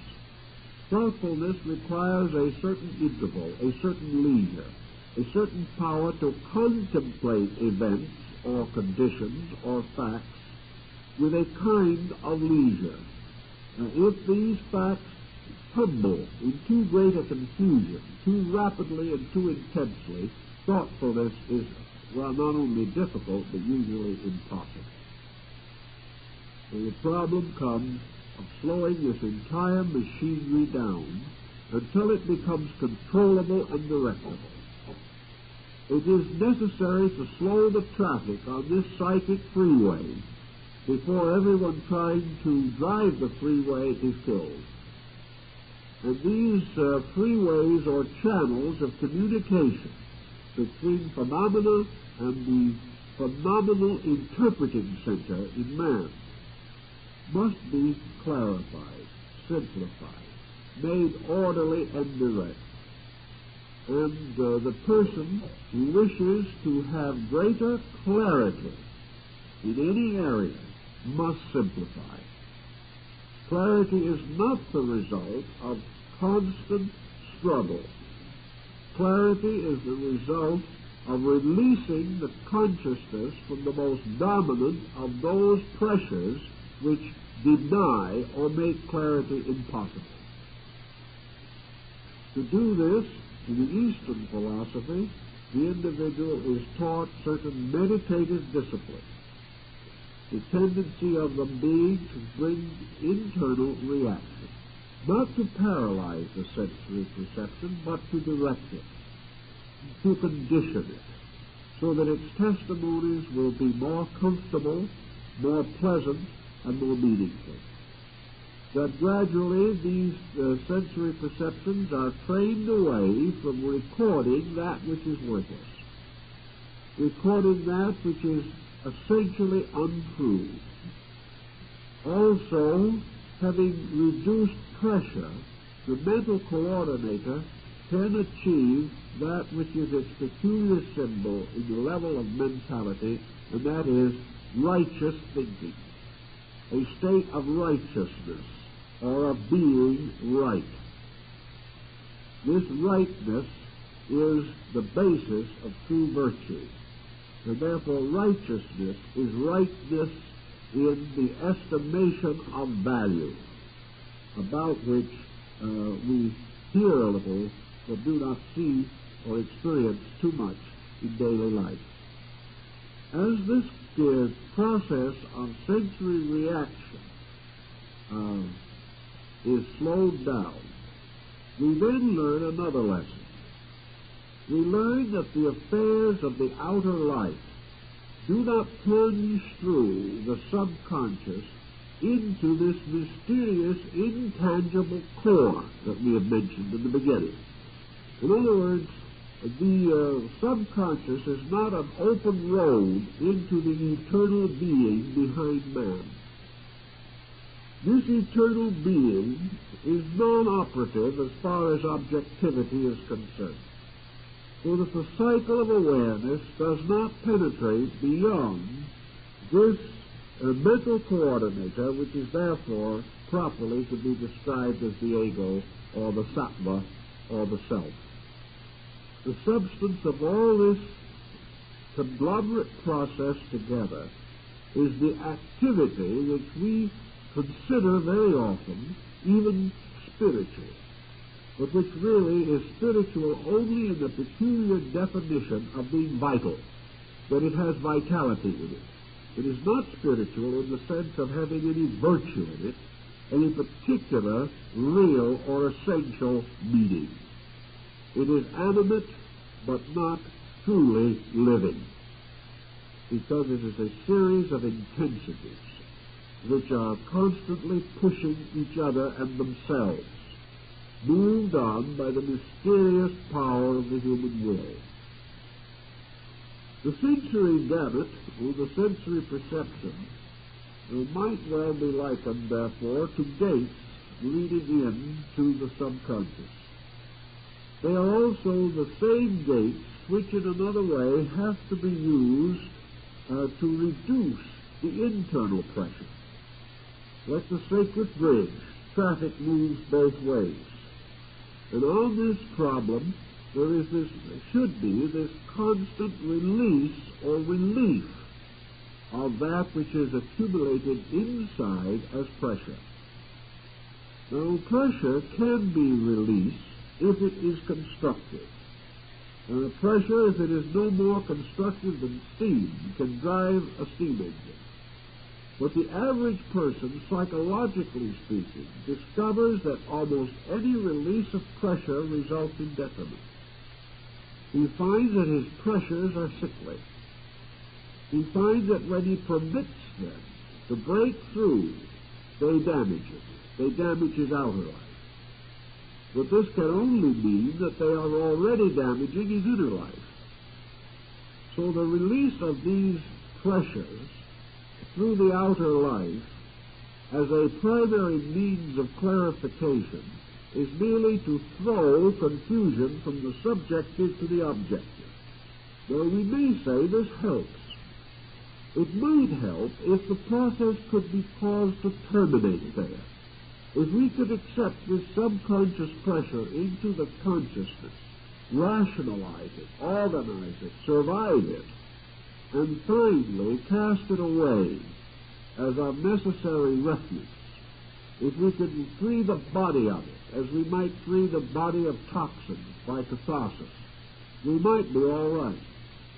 Thoughtfulness requires a certain interval, a certain leisure, a certain power to contemplate events or conditions or facts with a kind of leisure. If these facts tumble in too great a confusion, too rapidly and too intensely, thoughtfulness is, well, not only difficult, but usually impossible. So the problem comes of slowing this entire machinery down until it becomes controllable and directable. It is necessary to slow the traffic on this psychic freeway before everyone trying to drive the freeway is killed. And these freeways or channels of communication between phenomena and the phenomenal interpreting center in man must be clarified, simplified, made orderly and direct. And the person who wishes to have greater clarity in any area must simplify. Clarity is not the result of constant struggle. Clarity is the result of releasing the consciousness from the most dominant of those pressures which deny or make clarity impossible. To do this, in the Eastern philosophy, the individual is taught certain meditative disciplines, the tendency of them being to bring internal reaction, not to paralyze the sensory perception, but to direct it, to condition it, so that its testimonies will be more comfortable, more pleasant, and more meaningful. That gradually these sensory perceptions are trained away from recording that which is worthless, recording that which is essentially untrue. Also, having reduced pressure, the mental coordinator can achieve that which is its peculiar symbol in the level of mentality, and that is righteous thinking, a state of righteousness, or of being right. This rightness is the basis of true virtue, and therefore righteousness is rightness in the estimation of value, about which we hear a little but do not see or experience too much in daily life. As this process of sensory reaction is slowed down, we then learn another lesson. We learn that the affairs of the outer life do not plunge through the subconscious into this mysterious, intangible core that we have mentioned in the beginning. In other words, the subconscious is not an open road into the eternal being behind man. This eternal being is non-operative as far as objectivity is concerned, so that the cycle of awareness does not penetrate beyond this mental coordinator, which is therefore properly to be described as the ego, or the sattva, or the self. The substance of all this conglomerate process together is the activity which we consider very often even spiritual, but which really is spiritual only in the peculiar definition of being vital, that it has vitality in it. It is not spiritual in the sense of having any virtue in it, any particular real or essential meaning. It is animate, but not truly living, because it is a series of intensities which are constantly pushing each other and themselves, moved on by the mysterious power of the human will. The sensory gamut, or the sensory perception, might well be likened, therefore, to gates leading in to the subconscious. They are also the same gates which, in another way, have to be used to reduce the internal pressure. Like the sacred bridge, traffic moves both ways. And on this problem, should be this constant release or relief of that which is accumulated inside as pressure. Now, pressure can be released if it is constructive. And the pressure, if it is no more constructive than steam, can drive a steam engine. But the average person, psychologically speaking, discovers that almost any release of pressure results in detriment. He finds that his pressures are sickly. He finds that when he permits them to break through, they damage it. They damage his outer life. But this can only mean that they are already damaging his inner life. So the release of these pressures through the outer life as a primary means of clarification is merely to throw confusion from the subjective to the objective. Now, we may say this helps. It might help if the process could be caused to terminate there. If we could accept this subconscious pressure into the consciousness, rationalize it, organize it, survive it, and finally cast it away as unnecessary refuge. If we could free the body of it, as we might free the body of toxins by catharsis, we might be all right.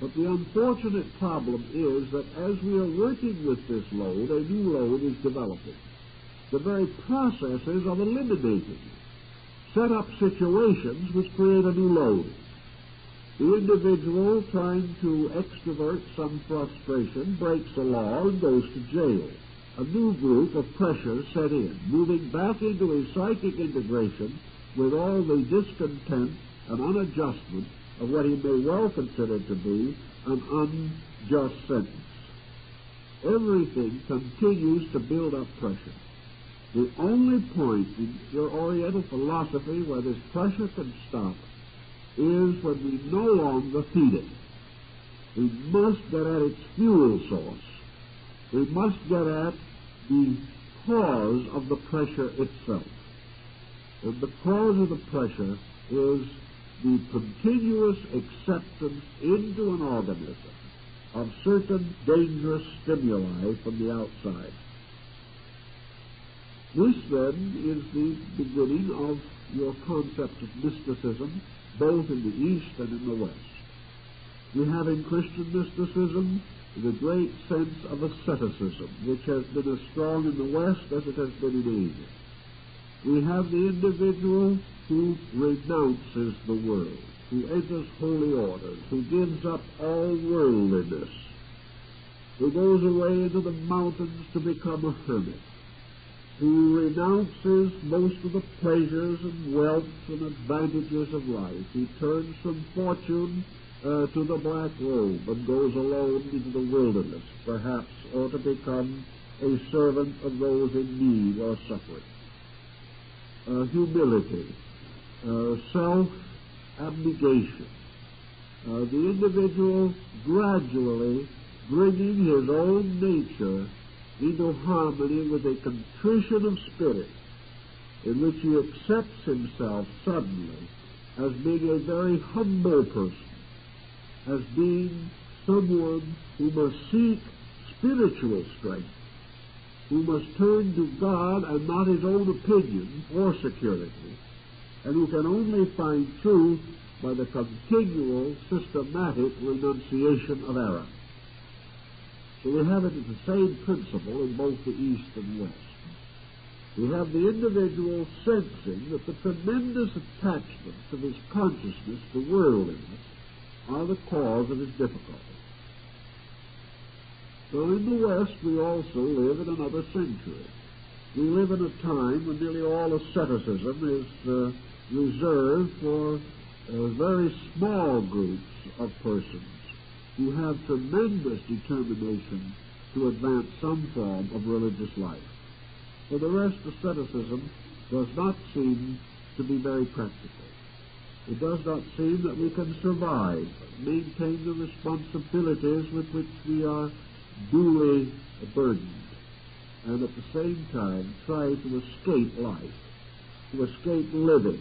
But the unfortunate problem is that as we are working with this load, a new load is developing. The very processes of eliminating set up situations which create a new load. The individual trying to extrovert some frustration breaks the law and goes to jail. A new group of pressures set in, moving back into a psychic integration with all the discontent and unadjustment of what he may well consider to be an unjust sentence. Everything continues to build up pressure. The only point in your Oriental philosophy where this pressure can stop is when we no longer feed it. We must get at its fuel source. We must get at the cause of the pressure itself. And the cause of the pressure is the continuous acceptance into an organism of certain dangerous stimuli from the outside. This, then, is the beginning of your concept of mysticism, both in the East and in the West. We have in Christian mysticism the great sense of asceticism, which has been as strong in the West as it has been in Asia. We have the individual who renounces the world, who enters holy orders, who gives up all worldliness, who goes away into the mountains to become a hermit, who renounces most of the pleasures and wealth and advantages of life. He turns from fortune to the black robe and goes alone into the wilderness, perhaps, or to become a servant of those in need or suffering. Humility, self-abnegation, the individual gradually bringing his own nature into harmony with a contrition of spirit in which he accepts himself suddenly as being a very humble person, as being someone who must seek spiritual strength, who must turn to God and not his own opinion or security, and who can only find truth by the continual, systematic renunciation of error. So we have it as the same principle in both the East and West. We have the individual sensing that the tremendous attachments of his consciousness to worldliness are the cause of his difficulty. So in the West, we also live in another century. We live in a time when nearly all asceticism is reserved for very small groups of persons who have tremendous determination to advance some form of religious life. For the rest, asceticism does not seem to be very practical. It does not seem that we can survive, maintain the responsibilities with which we are duly burdened, and at the same time try to escape life, to escape living,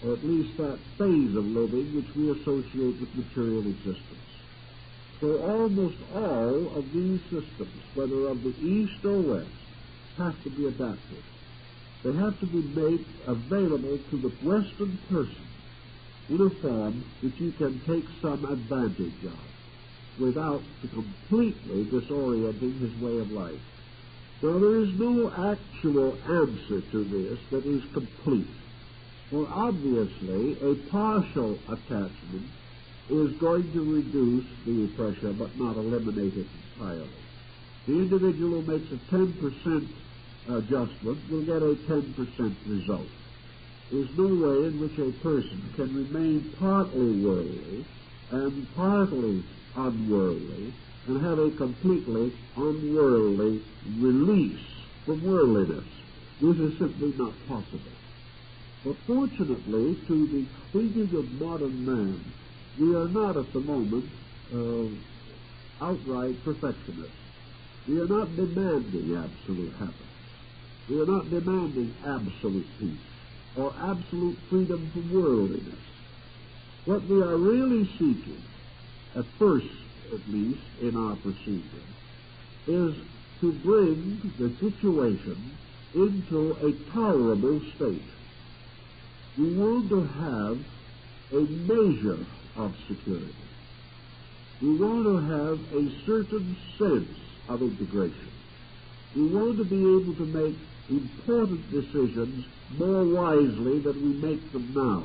or at least that phase of living which we associate with material existence. So almost all of these systems, whether of the East or West, have to be adapted. They have to be made available to the Western person in a form that you can take some advantage of, without completely disorienting his way of life. Now, there is no actual answer to this that is complete. For obviously, a partial attachment is going to reduce the pressure but not eliminate it entirely. The individual who makes a 10% adjustment will get a 10% result. There's no way in which a person can remain partly worldly and partly unworldly and have a completely unworldly release from worldliness. This is simply not possible. But fortunately, to the thinking of modern man, we are not at the moment outright perfectionists. We are not demanding absolute happiness. We are not demanding absolute peace or absolute freedom from worldliness. What we are really seeking, at first at least in our procedure, is to bring the situation into a tolerable state. We want to have a measure of security. We want to have a certain sense of integration. We want to be able to make important decisions more wisely than we make them now.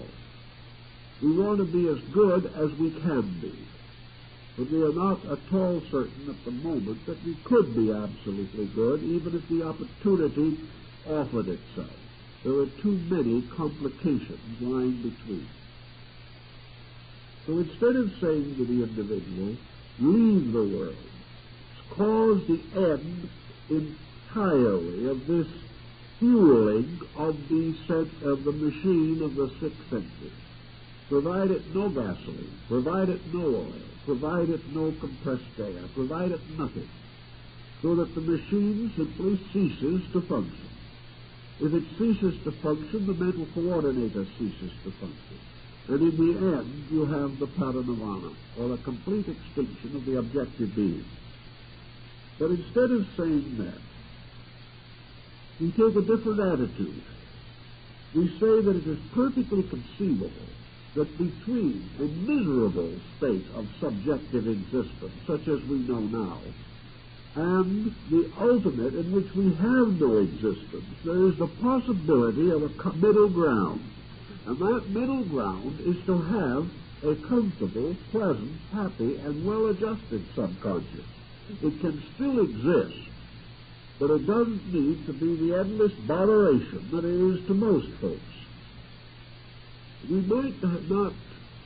We want to be as good as we can be. But we are not at all certain at the moment that we could be absolutely good, even if the opportunity offered itself. There are too many complications lying between. So instead of saying to the individual, leave the world, cause the end entirely of this fueling of the machine of the six senses. Provide it no gasoline, provide it no oil, provide it no compressed air, provide it nothing, so that the machine simply ceases to function. If it ceases to function, the mental coordinator ceases to function. And in the end, you have the paranirvana, or the complete extinction of the objective being. But instead of saying that, we take a different attitude. We say that it is perfectly conceivable that between a miserable state of subjective existence, such as we know now, and the ultimate in which we have no existence, there is the possibility of a middle ground. And that middle ground is to have a comfortable, pleasant, happy, and well-adjusted subconscious. It can still exist, but it doesn't need to be the endless botheration that it is to most folks. We might not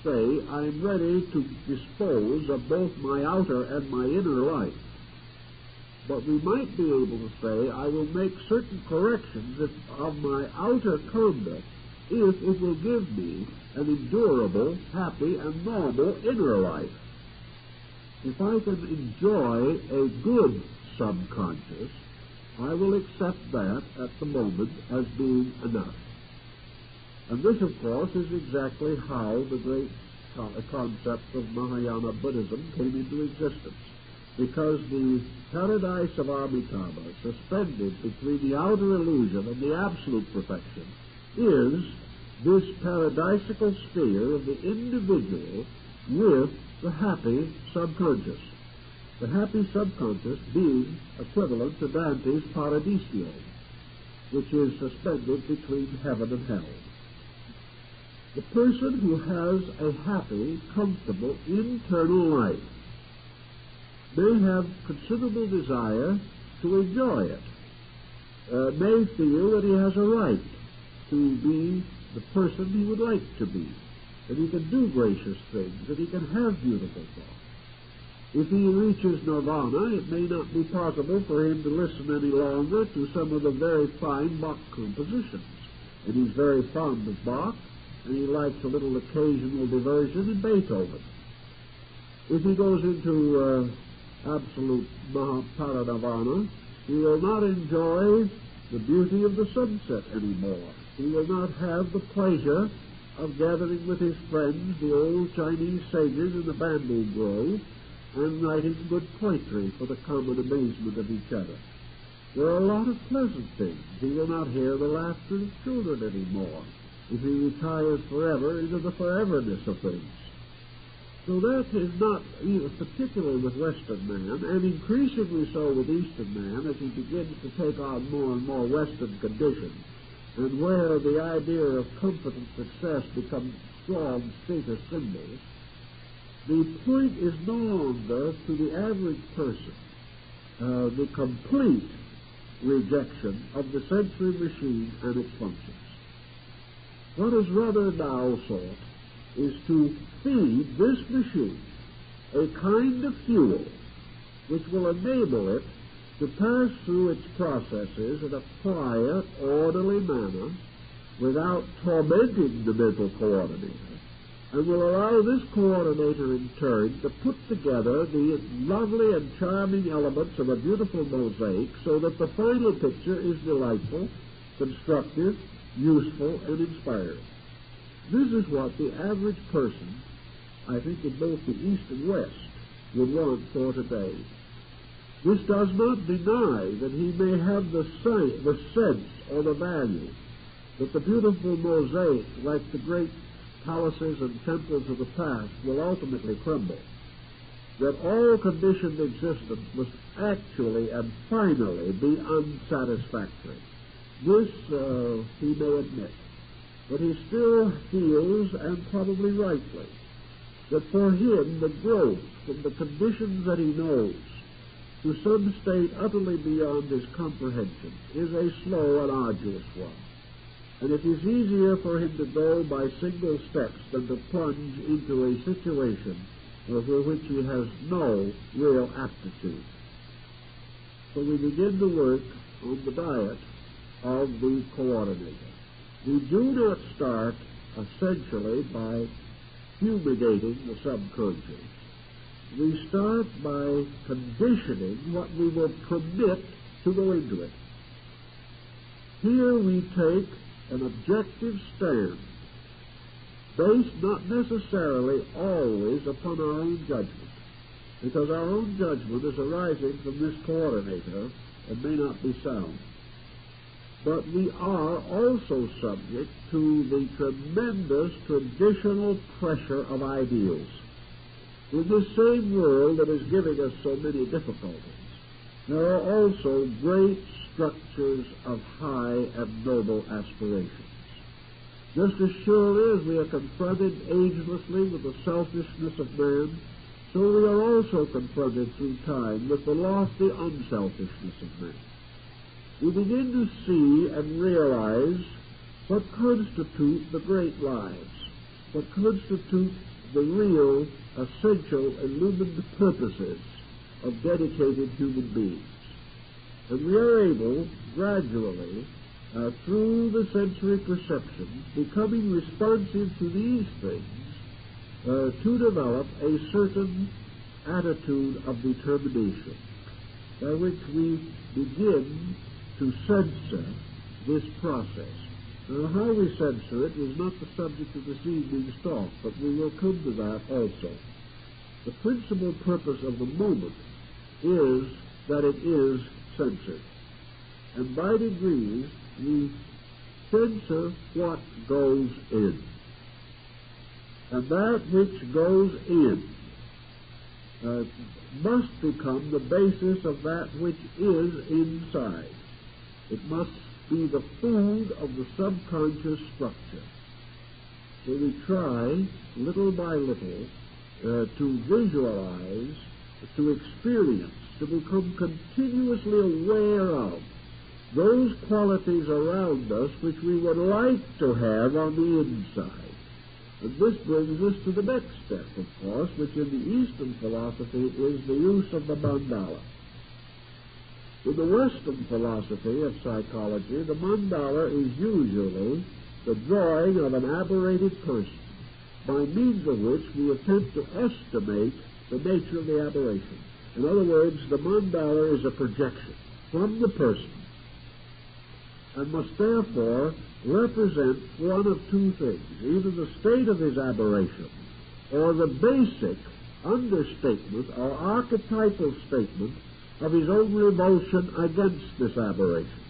say, I'm ready to dispose of both my outer and my inner life. But we might be able to say, I will make certain corrections of my outer conduct if it will give me an endurable, happy, and normal inner life. If I can enjoy a good subconscious, I will accept that at the moment as being enough. And this, of course, is exactly how the great concept of Mahayana Buddhism came into existence. Because the paradise of Amitabha, suspended between the outer illusion and the absolute perfection, is this paradisical sphere of the individual with the happy subconscious. The happy subconscious being equivalent to Dante's Paradiso, which is suspended between heaven and hell. The person who has a happy, comfortable, internal life may have considerable desire to enjoy it, may feel that he has a right to be the person he would like to be, that he can do gracious things, that he can have beautiful thoughts. If he reaches nirvana, it may not be possible for him to listen any longer to some of the very fine Bach compositions. And he's very fond of Bach, and he likes a little occasional diversion in Beethoven. If he goes into absolute paranirvana, he will not enjoy the beauty of the sunset anymore. He will not have the pleasure of gathering with his friends, the old Chinese sages in the bamboo grove, and writing good poetry for the common amazement of each other. There are a lot of pleasant things. He will not hear the laughter of children anymore if he retires forever into the foreverness of things. So that is not, particularly with Western man, and increasingly so with Eastern man, as he begins to take on more and more Western conditions, and where the idea of comfort and success becomes strong status symbols. The point is no longer to the average person the complete rejection of the sensory machine and its functions. What is rather now sought is to feed this machine a kind of fuel which will enable it to pass through its processes in a quiet, orderly manner without tormenting the mental coordinator, and will allow this coordinator in turn to put together the lovely and charming elements of a beautiful mosaic so that the final picture is delightful, constructive, useful, and inspiring. This is what the average person, I think in both the East and West, would want for today. This does not deny that he may have the sense or the value that the beautiful mosaic, like the great palaces and temples of the past, will ultimately crumble, that all conditioned existence must actually and finally be unsatisfactory. This he may admit, but he still feels, and probably rightly, that for him the growth from the conditions that he knows to some state utterly beyond his comprehension is a slow and arduous one. And it is easier for him to go by single steps than to plunge into a situation for which he has no real aptitude. So we begin to work on the diet of the coordinator. We do not start essentially by fumigating the subconscious. We start by conditioning what we will permit to go into it. Here we take an objective stand, based not necessarily always upon our own judgment, because our own judgment is arising from this coordinator and may not be sound. But we are also subject to the tremendous traditional pressure of ideals. In this same world that is giving us so many difficulties, there are also great structures of high and noble aspirations. Just as surely as we are confronted agelessly with the selfishness of man, so we are also confronted through time with the lofty unselfishness of man. We begin to see and realize what constitute the great lives, what constitute the real, essential, illumined purposes of dedicated human beings. And we are able, gradually, through the sensory perception, becoming responsive to these things, to develop a certain attitude of determination, by which we begin to censor this process. Now, how we censor it is not the subject of this evening's talk, but we will come to that also. The principal purpose of the moment is that it is censored. And by degrees, we censor what goes in. And that which goes in must become the basis of that which is inside. It must be the food of the subconscious structure. So we try, little by little, to visualize, to experience, to become continuously aware of those qualities around us which we would like to have on the inside. And this brings us to the next step, of course, which in the Eastern philosophy is the use of the mandala. In the Western philosophy of psychology, the mandala is usually the drawing of an aberrated person, by means of which we attempt to estimate the nature of the aberration. In other words, the mandala is a projection from the person, and must therefore represent one of two things: either the state of his aberration, or the basic understatement or archetypal statement of his own revulsion against this aberration,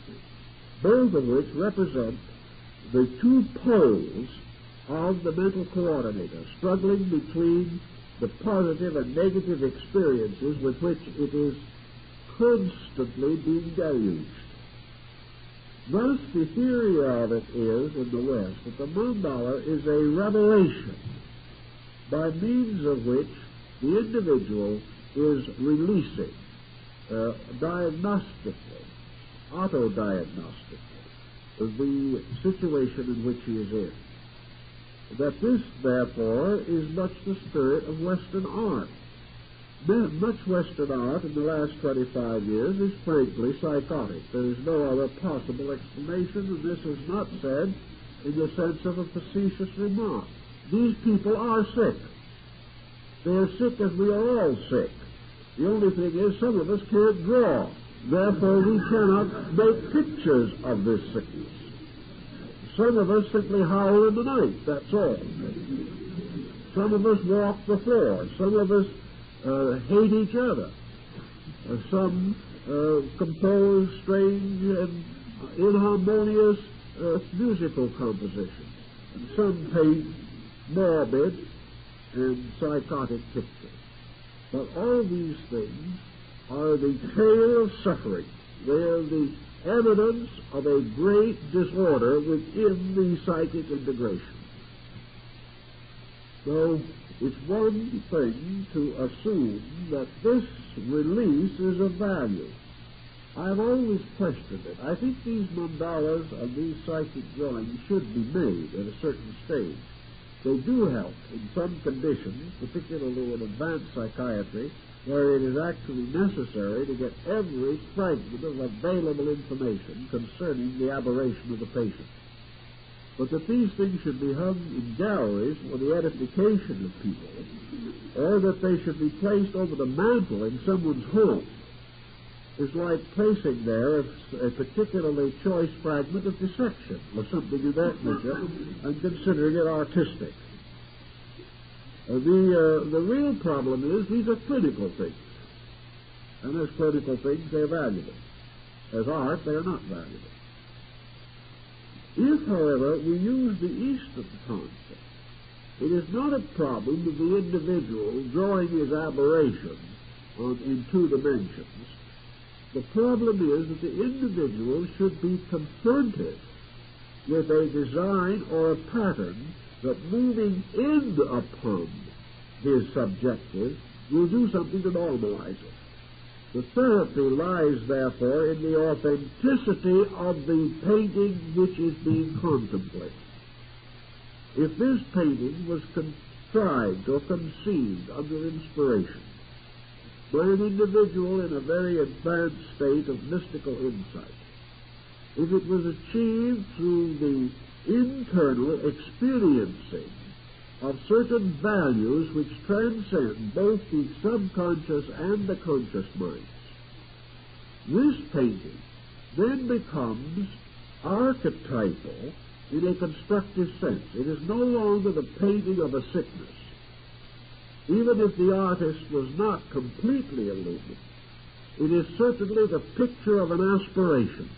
both of which represent the two poles of the mental coordinator, struggling between the positive and negative experiences with which it is constantly being deluged. Thus, the theory of it is, in the West, that the mandala is a revelation by means of which the individual is releasing diagnostically, autodiagnostically, the situation in which he is in. That this, therefore, is much the spirit of Western art. Much Western art in the last 25 years is frankly psychotic. There is no other possible explanation, and this is not said in the sense of a facetious remark. These people are sick. They are sick as we are all sick. The only thing is some of us can't draw. Therefore, we cannot make pictures of this sickness. Some of us simply howl in the night, that's all. Some of us walk the floor. Some of us hate each other. Some compose strange and inharmonious musical compositions. And some paint morbid and psychotic pictures. But all these things are the tale of suffering. They are the evidence of a great disorder within the psychic integration. So it's one thing to assume that this release is of value. I've always questioned it. I think these mandalas and these psychic drawings should be made at a certain stage. They do help in some conditions, particularly in advanced psychiatry, where it is actually necessary to get every fragment of available information concerning the aberration of the patient. But that these things should be hung in galleries for the edification of people, or that they should be placed over the mantel in someone's home, is like placing there a particularly choice fragment of dissection or something of that nature and considering it artistic. The real problem is these are clinical things, and as clinical things they're valuable. As art, they're not valuable. If, however, we use the Eastern concept, it is not a problem of the individual drawing his aberration in two dimensions. The problem is that the individual should be confronted with a design or a pattern that, moving in upon his subjective, will do something to normalize it. The therapy lies, therefore, in the authenticity of the painting which is being contemplated. If this painting was contrived or conceived under inspiration by an individual in a very advanced state of mystical insight, if it was achieved through the internal experiencing of certain values which transcend both the subconscious and the conscious minds, this painting then becomes archetypal in a constructive sense. It is no longer the painting of a sickness. Even if the artist was not completely illumined, it is certainly the picture of an aspiration.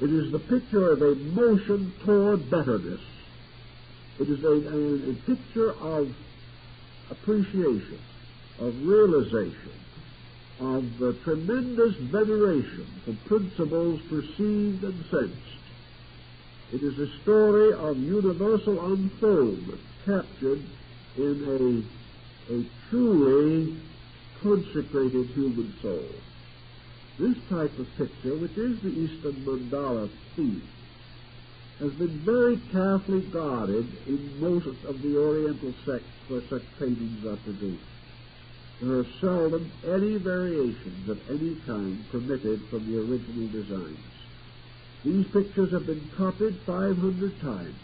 It is the picture of a motion toward betterness. It is a picture of appreciation, of realization, of tremendous veneration for principles perceived and sensed. It is a story of universal unfoldment captured in a truly consecrated human soul. This type of picture, which is the Eastern mandala theme, has been very carefully guarded in most of the Oriental sects where such paintings are produced. There are seldom any variations of any kind permitted from the original designs. These pictures have been copied 500 times,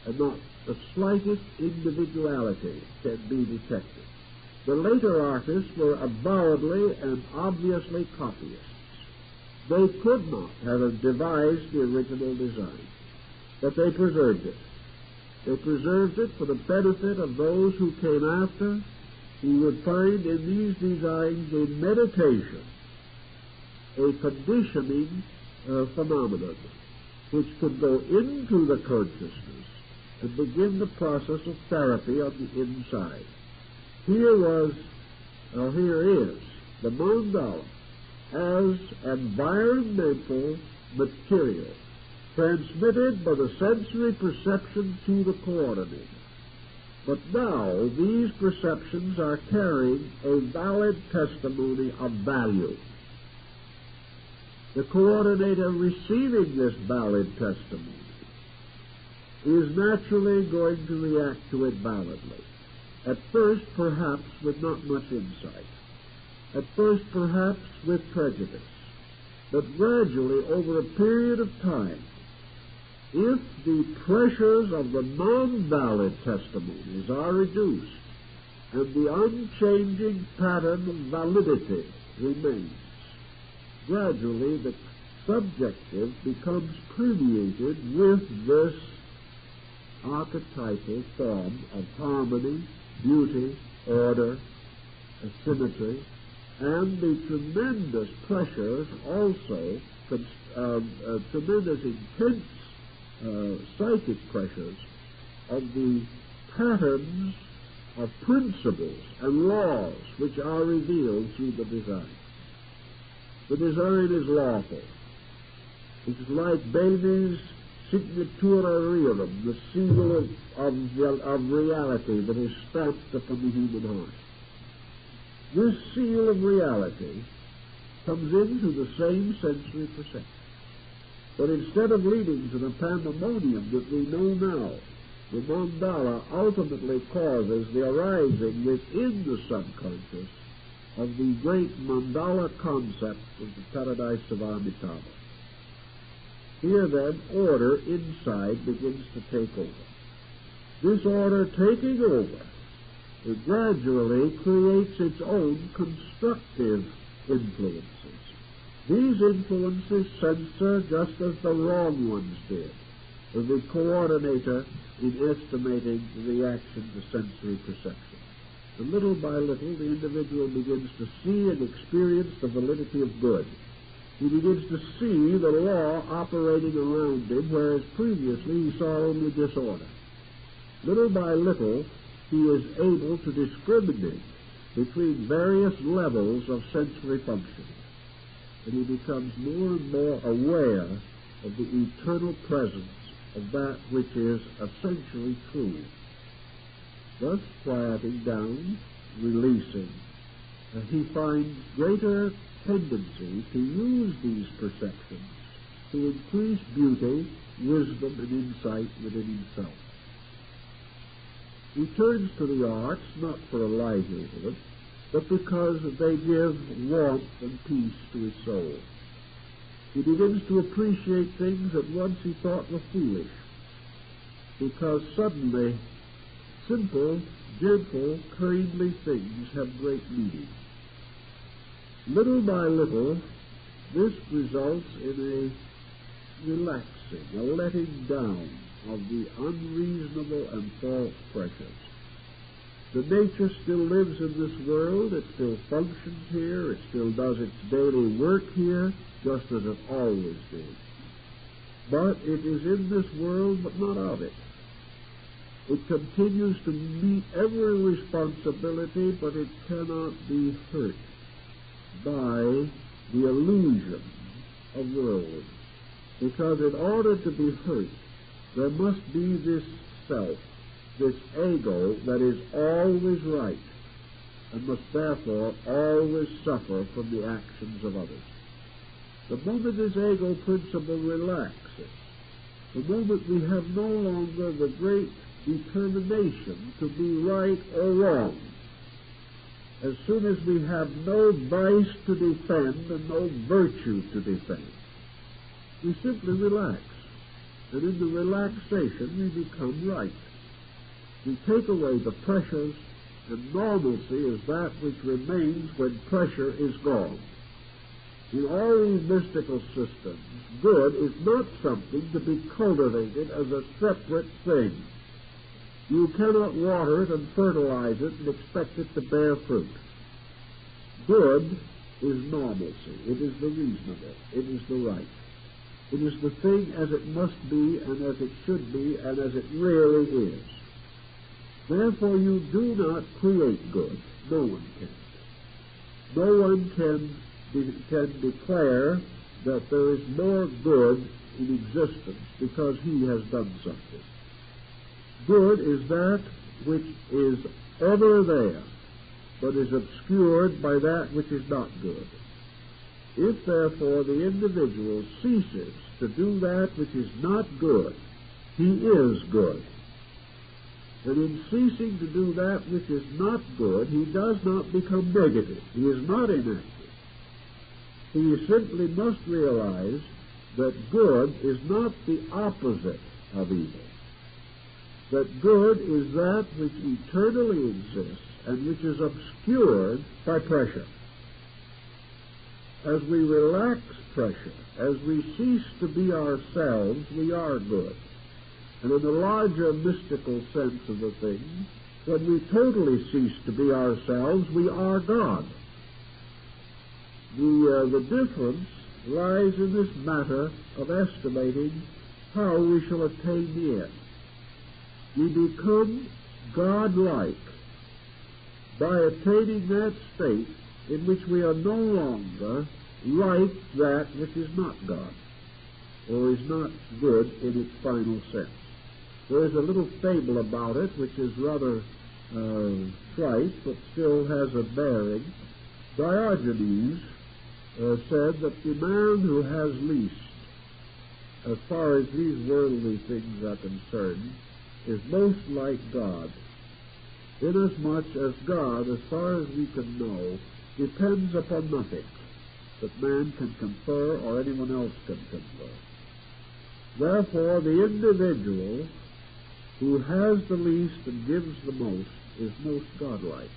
and not the slightest individuality can be detected. The later artists were avowedly and obviously copyists. They could not have devised the original design, but they preserved it. They preserved it for the benefit of those who came after, who would find in these designs a meditation, a conditioning phenomenon, which could go into the consciousness and begin the process of therapy on the inside. Here is the mandala as environmental material transmitted by the sensory perception to the coordinator. But now these perceptions are carrying a valid testimony of value. The coordinator receiving this valid testimony is naturally going to react to it validly. At first, perhaps, with not much insight. At first, perhaps, with prejudice. But gradually, over a period of time, if the pressures of the non-valid testimonies are reduced and the unchanging pattern of validity remains, gradually the subjective becomes permeated with this archetypal form of harmony, beauty, order, symmetry, and the tremendous pressures also, tremendous intense psychic pressures of the patterns of principles and laws which are revealed through the design. The design is lawful. It is like Bailey's signatura rerum, the seal of reality that is stamped upon the human heart. This seal of reality comes into the same sensory perception. But instead of leading to the pandemonium that we know now, the mandala ultimately causes the arising within the subconscious of the great mandala concept of the paradise of Amitabha. Here then, order inside begins to take over. This order taking over, it gradually creates its own constructive influences. These influences censor just as the wrong ones did, the coordinator in estimating the reaction to sensory perception. And little by little, the individual begins to see and experience the validity of good. He begins to see the law operating around him, whereas previously he saw only disorder. Little by little, he is able to discriminate between various levels of sensory function. And he becomes more and more aware of the eternal presence of that which is essentially true. Thus, quieting down, releasing, he finds greater tendency to use these perceptions to increase beauty, wisdom, and insight within himself. He turns to the arts not for a livelihood, but because they give warmth and peace to his soul. He begins to appreciate things that once he thought were foolish, because suddenly simple, gentle, kindly things have great meaning. Little by little, this results in a relaxing, a letting down of the unreasonable and false pressures. The nature still lives in this world, it still functions here, it still does its daily work here, just as it always did. But it is in this world, but not of it. It continues to meet every responsibility, but it cannot be hurt by the illusion of worldliness. Because in order to be hurt, there must be this self, this ego that is always right, and must therefore always suffer from the actions of others. The moment this ego principle relaxes, the moment we have no longer the great determination to be right or wrong, as soon as we have no vice to defend and no virtue to defend, we simply relax. And in the relaxation we become right. We take away the pressures, and normalcy is that which remains when pressure is gone. In all these mystical systems, good is not something to be cultivated as a separate thing. You cannot water it and fertilize it and expect it to bear fruit. Good is normalcy. It is the reasonable. It is the right. It is the thing as it must be and as it should be and as it really is. Therefore, you do not create good. No one can. No one can declare that there is more good in existence because he has done something. Good is that which is ever there, but is obscured by that which is not good. If, therefore, the individual ceases to do that which is not good, he is good. And in ceasing to do that which is not good, he does not become negative. He is not inactive. He simply must realize that good is not the opposite of evil. That good is that which eternally exists and which is obscured by pressure. As we relax pressure, as we cease to be ourselves, we are good. And in the larger mystical sense of the thing, when we totally cease to be ourselves, we are God. The difference lies in this matter of estimating how we shall attain it. We become God-like by attaining that state in which we are no longer like that which is not God, or is not good in its final sense. There is a little fable about it, which is rather trite, but still has a bearing. Diogenes said that the man who has least, as far as these worldly things are concerned, is most like God, inasmuch as God, as far as we can know, depends upon nothing that man can confer or anyone else can confer. Therefore, the individual who has the least and gives the most is most godlike.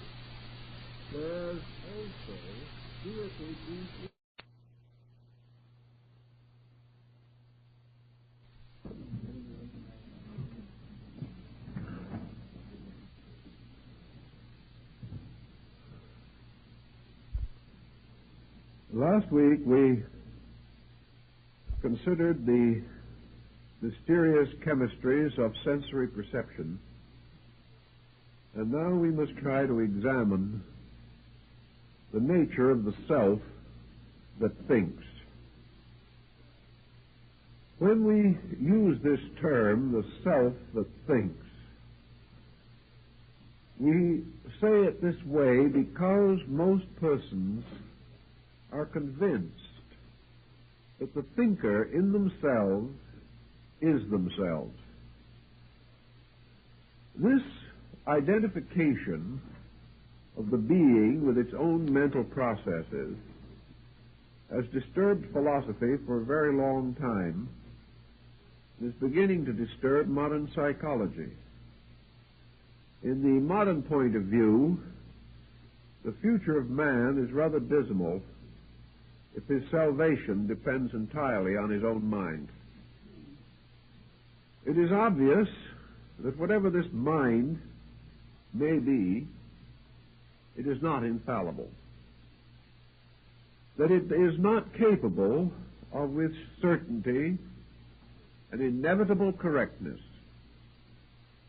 Whereas also deity is Last week we considered the mysterious chemistries of sensory perception, and now we must try to examine the nature of the self that thinks. When we use this term, the self that thinks, we say it this way because most persons are convinced that the thinker in themselves is themselves. This identification of the being with its own mental processes has disturbed philosophy for a very long time and is beginning to disturb modern psychology. In the modern point of view, the future of man is rather dismal if his salvation depends entirely on his own mind. It is obvious that whatever this mind may be, it is not infallible. That it is not capable of, with certainty and inevitable correctness,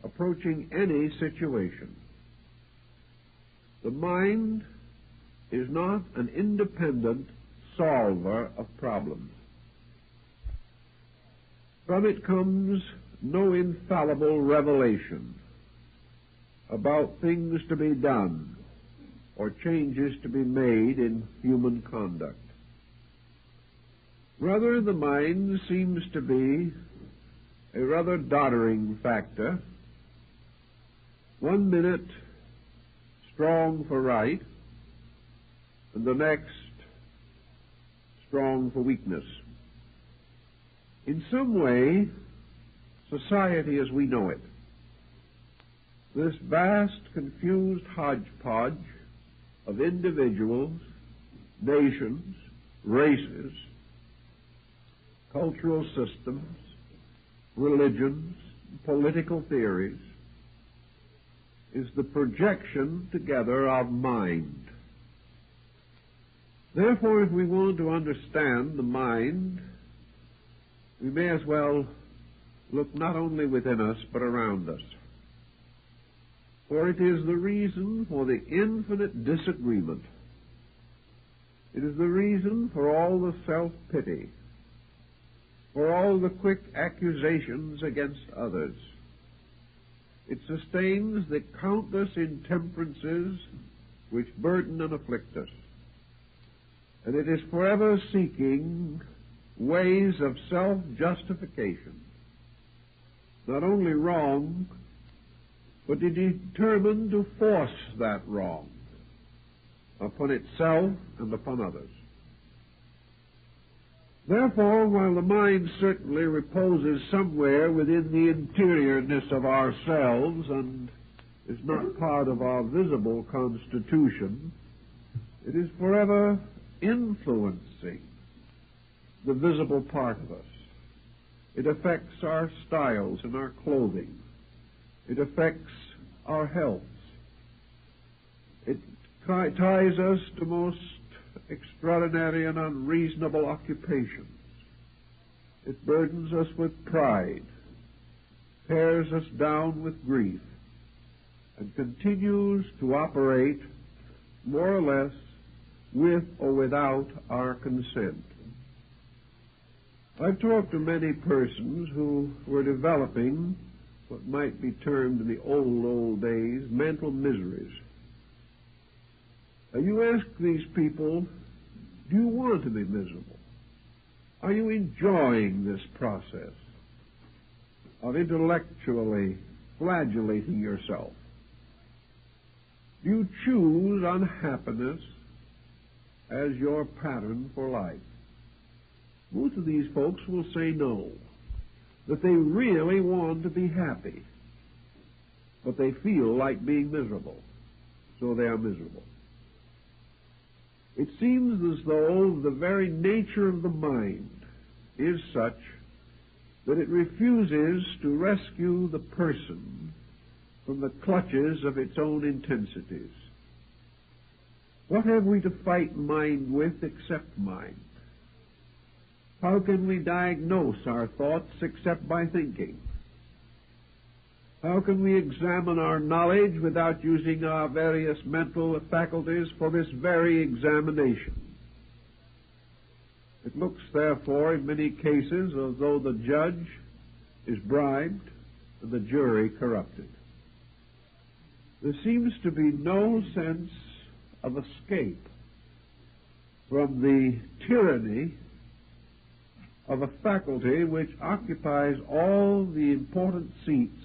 approaching any situation. The mind is not an independent solver of problems. From it comes no infallible revelation about things to be done or changes to be made in human conduct. Rather, the mind seems to be a rather doddering factor, one minute strong for right, and the next strong for weakness. In some way, society as we know it, this vast, confused hodgepodge of individuals, nations, races, cultural systems, religions, political theories, is the projection together of mind. Therefore, if we want to understand the mind, we may as well look not only within us, but around us. For it is the reason for the infinite disagreement. It is the reason for all the self-pity, for all the quick accusations against others. It sustains the countless intemperances which burden and afflict us. and it is forever seeking ways of self-justification. Not only wrong, but it is determined to force that wrong upon itself and upon others. Therefore, while the mind certainly reposes somewhere within the interiorness of ourselves and is not part of our visible constitution, it is forever influencing the visible part of us. It affects our styles and our clothing. It affects our health. It ties us to most extraordinary and unreasonable occupations. It burdens us with pride, tears us down with grief, and continues to operate more or less with or without our consent. I've talked to many persons who were developing what might be termed in the old days mental miseries. You ask these people, do you want to be miserable? Are you enjoying this process of intellectually flagellating yourself? Do you choose unhappiness as your pattern for life? Most of these folks will say no, that they really want to be happy, but they feel like being miserable, so they are miserable. It seems as though the very nature of the mind is such that it refuses to rescue the person from the clutches of its own intensities. What have we to fight mind with except mind? How can we diagnose our thoughts except by thinking? How can we examine our knowledge without using our various mental faculties for this very examination? It looks, therefore, in many cases as though the judge is bribed and the jury corrupted. There seems to be no sense of escape from the tyranny of a faculty which occupies all the important seats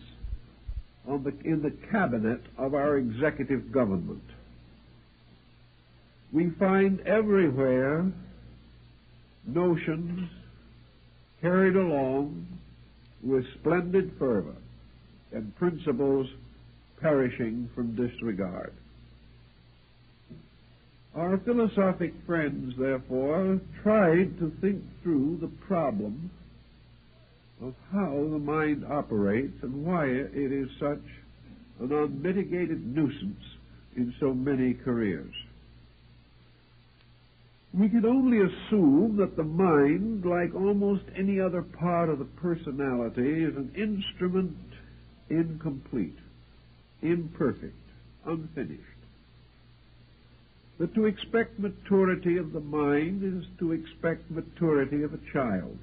in the cabinet of our executive government. We find everywhere notions carried along with splendid fervor and principles perishing from disregard. Our philosophic friends, therefore, tried to think through the problem of how the mind operates and why it is such an unmitigated nuisance in so many careers. We can only assume that the mind, like almost any other part of the personality, is an instrument incomplete, imperfect, unfinished. That to expect maturity of the mind is to expect maturity of a child.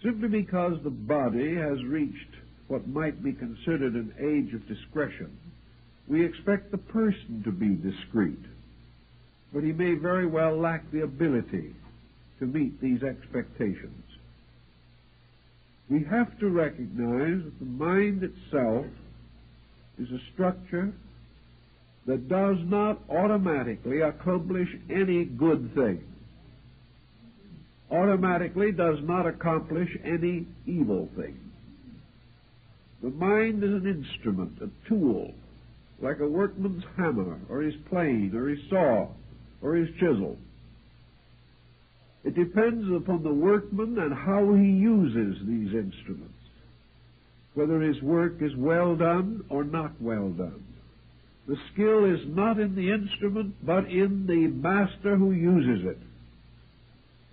Simply because the body has reached what might be considered an age of discretion, we expect the person to be discreet. But he may very well lack the ability to meet these expectations. We have to recognize that the mind itself is a structure that does not automatically accomplish any good thing. Automatically does not accomplish any evil thing. The mind is an instrument, a tool, like a workman's hammer, or his plane, or his saw, or his chisel. It depends upon the workman and how he uses these instruments, whether his work is well done or not well done. The skill is not in the instrument, but in the master who uses it.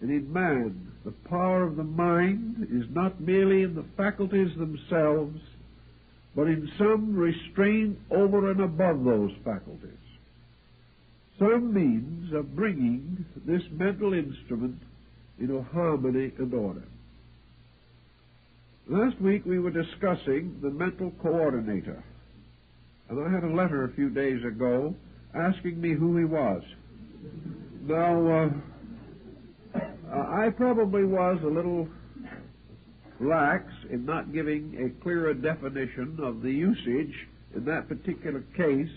And in man, the power of the mind is not merely in the faculties themselves, but in some restraint over and above those faculties. Some means of bringing this mental instrument into harmony and order. Last week we were discussing the mental coordinator, and I had a letter a few days ago asking me who he was. Now, I probably was a little lax in not giving a clearer definition of the usage in that particular case,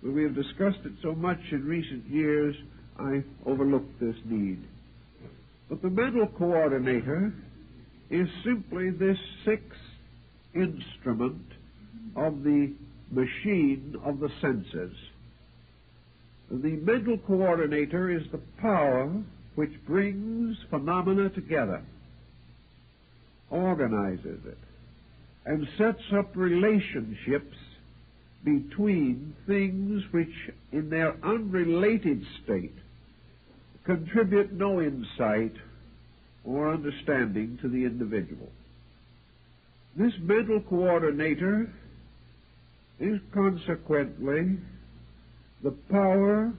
but we have discussed it so much in recent years, I overlooked this need. But the mental coordinator is simply this sixth instrument of the machine of the senses. The mental coordinator is the power which brings phenomena together, organizes it, and sets up relationships between things which, in their unrelated state, contribute no insight or understanding to the individual. This mental coordinator is consequently the power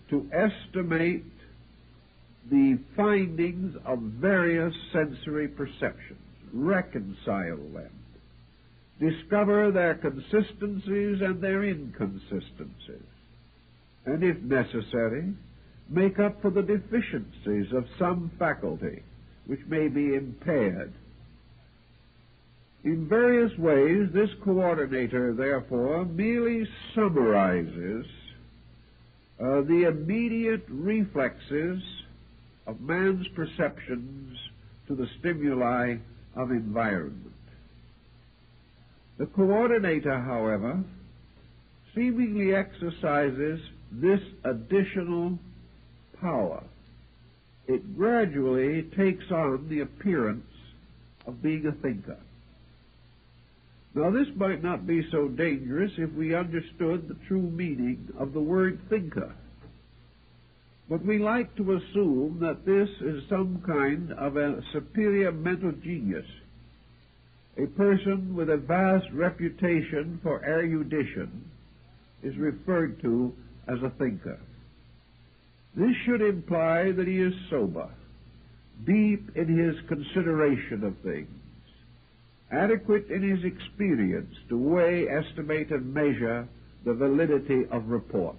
to estimate the findings of various sensory perceptions, reconcile them, discover their consistencies and their inconsistencies, and if necessary, make up for the deficiencies of some faculty which may be impaired. In various ways, this coordinator, therefore, merely summarizes the immediate reflexes of man's perceptions to the stimuli of environment. The coordinator, however, seemingly exercises this additional power. It gradually takes on the appearance of being a thinker. Now, this might not be so dangerous if we understood the true meaning of the word thinker. But we like to assume that this is some kind of a superior mental genius, a person with a vast reputation for erudition is referred to as a thinker. This should imply that he is sober, deep in his consideration of things, adequate in his experience to weigh, estimate, and measure the validity of report.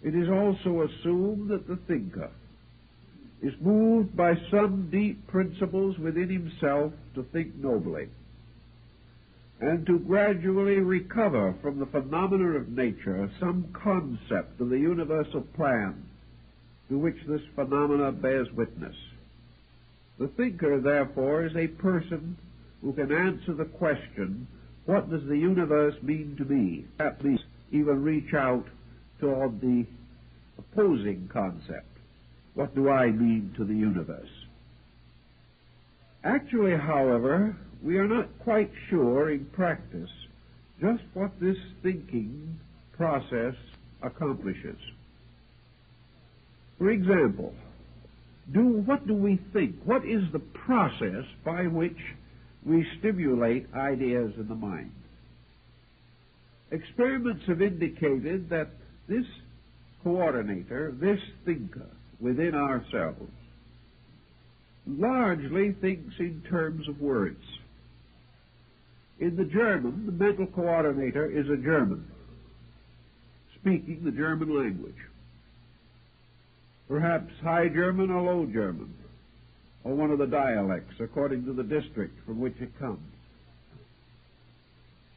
It is also assumed that the thinker is moved by some deep principles within himself to think nobly, and to gradually recover from the phenomena of nature some concept of the universal plan to which this phenomena bears witness. The thinker, therefore, is a person who can answer the question, what does the universe mean to me? At least even reach out toward the opposing concept. What do I mean to the universe? Actually, however, we are not quite sure in practice just what this thinking process accomplishes. For example, what do we think? What is the process by which we stimulate ideas in the mind? Experiments have indicated that this coordinator, this thinker within ourselves, largely thinks in terms of words. In the German, the mental coordinator is a German, speaking the German language. Perhaps High German or Low German, or one of the dialects, according to the district from which it comes.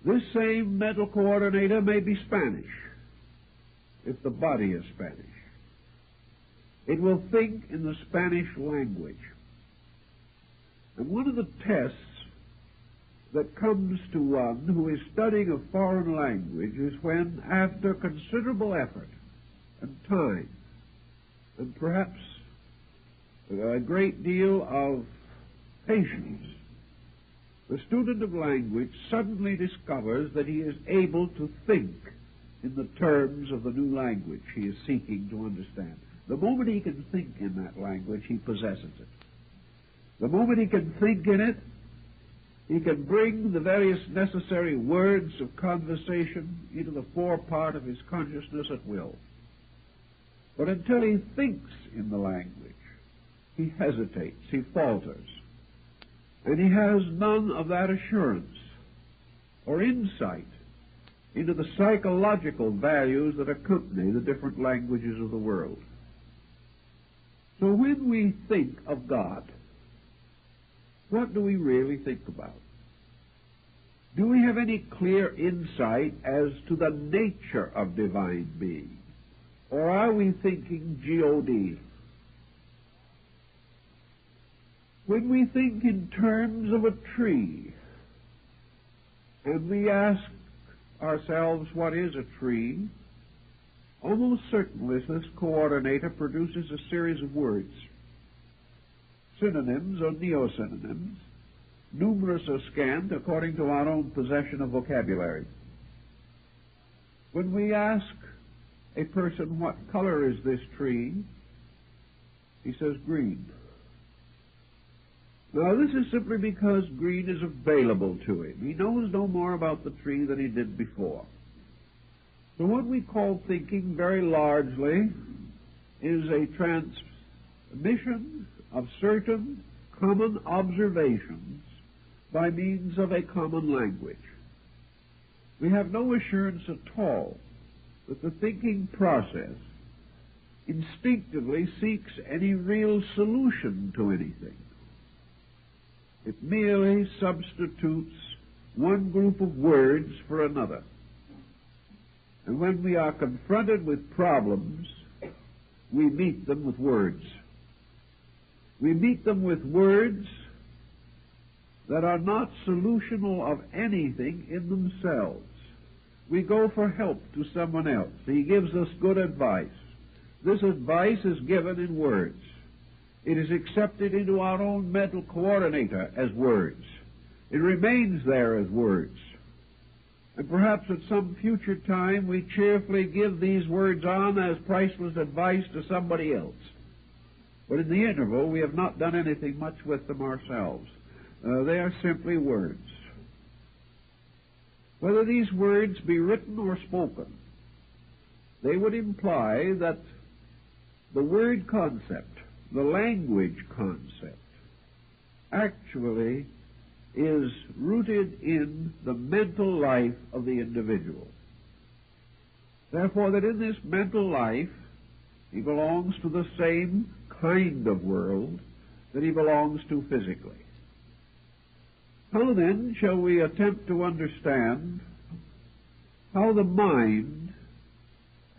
This same mental coordinator may be Spanish, if the body is Spanish. It will think in the Spanish language. And one of the tests that comes to one who is studying a foreign language is when, after considerable effort and time, and perhaps a great deal of patience, the student of language suddenly discovers that he is able to think in the terms of the new language he is seeking to understand. The moment he can think in that language, he possesses it. The moment he can think in it, he can bring the various necessary words of conversation into the forepart of his consciousness at will. But until he thinks in the language, he hesitates, he falters, and he has none of that assurance or insight into the psychological values that accompany the different languages of the world. So when we think of God, what do we really think about? Do we have any clear insight as to the nature of divine being? Or are we thinking G-O-D? When we think in terms of a tree, and we ask ourselves, what is a tree? Almost certainly this coordinator produces a series of words, synonyms or neo-synonyms, numerous or scant according to our own possession of vocabulary. When we ask a person, what color is this tree? He says green. Now, this is simply because green is available to him. He knows no more about the tree than he did before. So what we call thinking very largely is a transmission of certain common observations by means of a common language. We have no assurance at all that the thinking process instinctively seeks any real solution to anything. It merely substitutes one group of words for another. And when we are confronted with problems, we meet them with words. We meet them with words that are not solutional of anything in themselves. We go for help to someone else. He gives us good advice. This advice is given in words. It is accepted into our own mental coordinator as words. It remains there as words. And perhaps at some future time we cheerfully give these words on as priceless advice to somebody else. But in the interval we have not done anything much with them ourselves. They are simply words. Whether these words be written or spoken, they would imply that the word concept, the language concept, actually is rooted in the mental life of the individual. Therefore, that in this mental life, he belongs to the same kind of world that he belongs to physically. How then shall we attempt to understand how the mind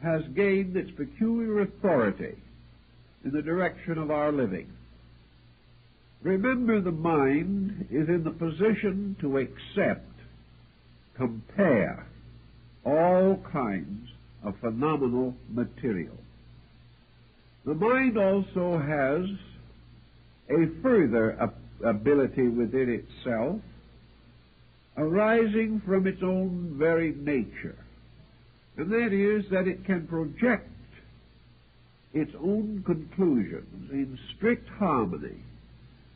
has gained its peculiar authority in the direction of our living? Remember, the mind is in the position to accept, compare all kinds of phenomenal material. The mind also has a further ability within itself arising from its own very nature, and that is that it can project its own conclusions in strict harmony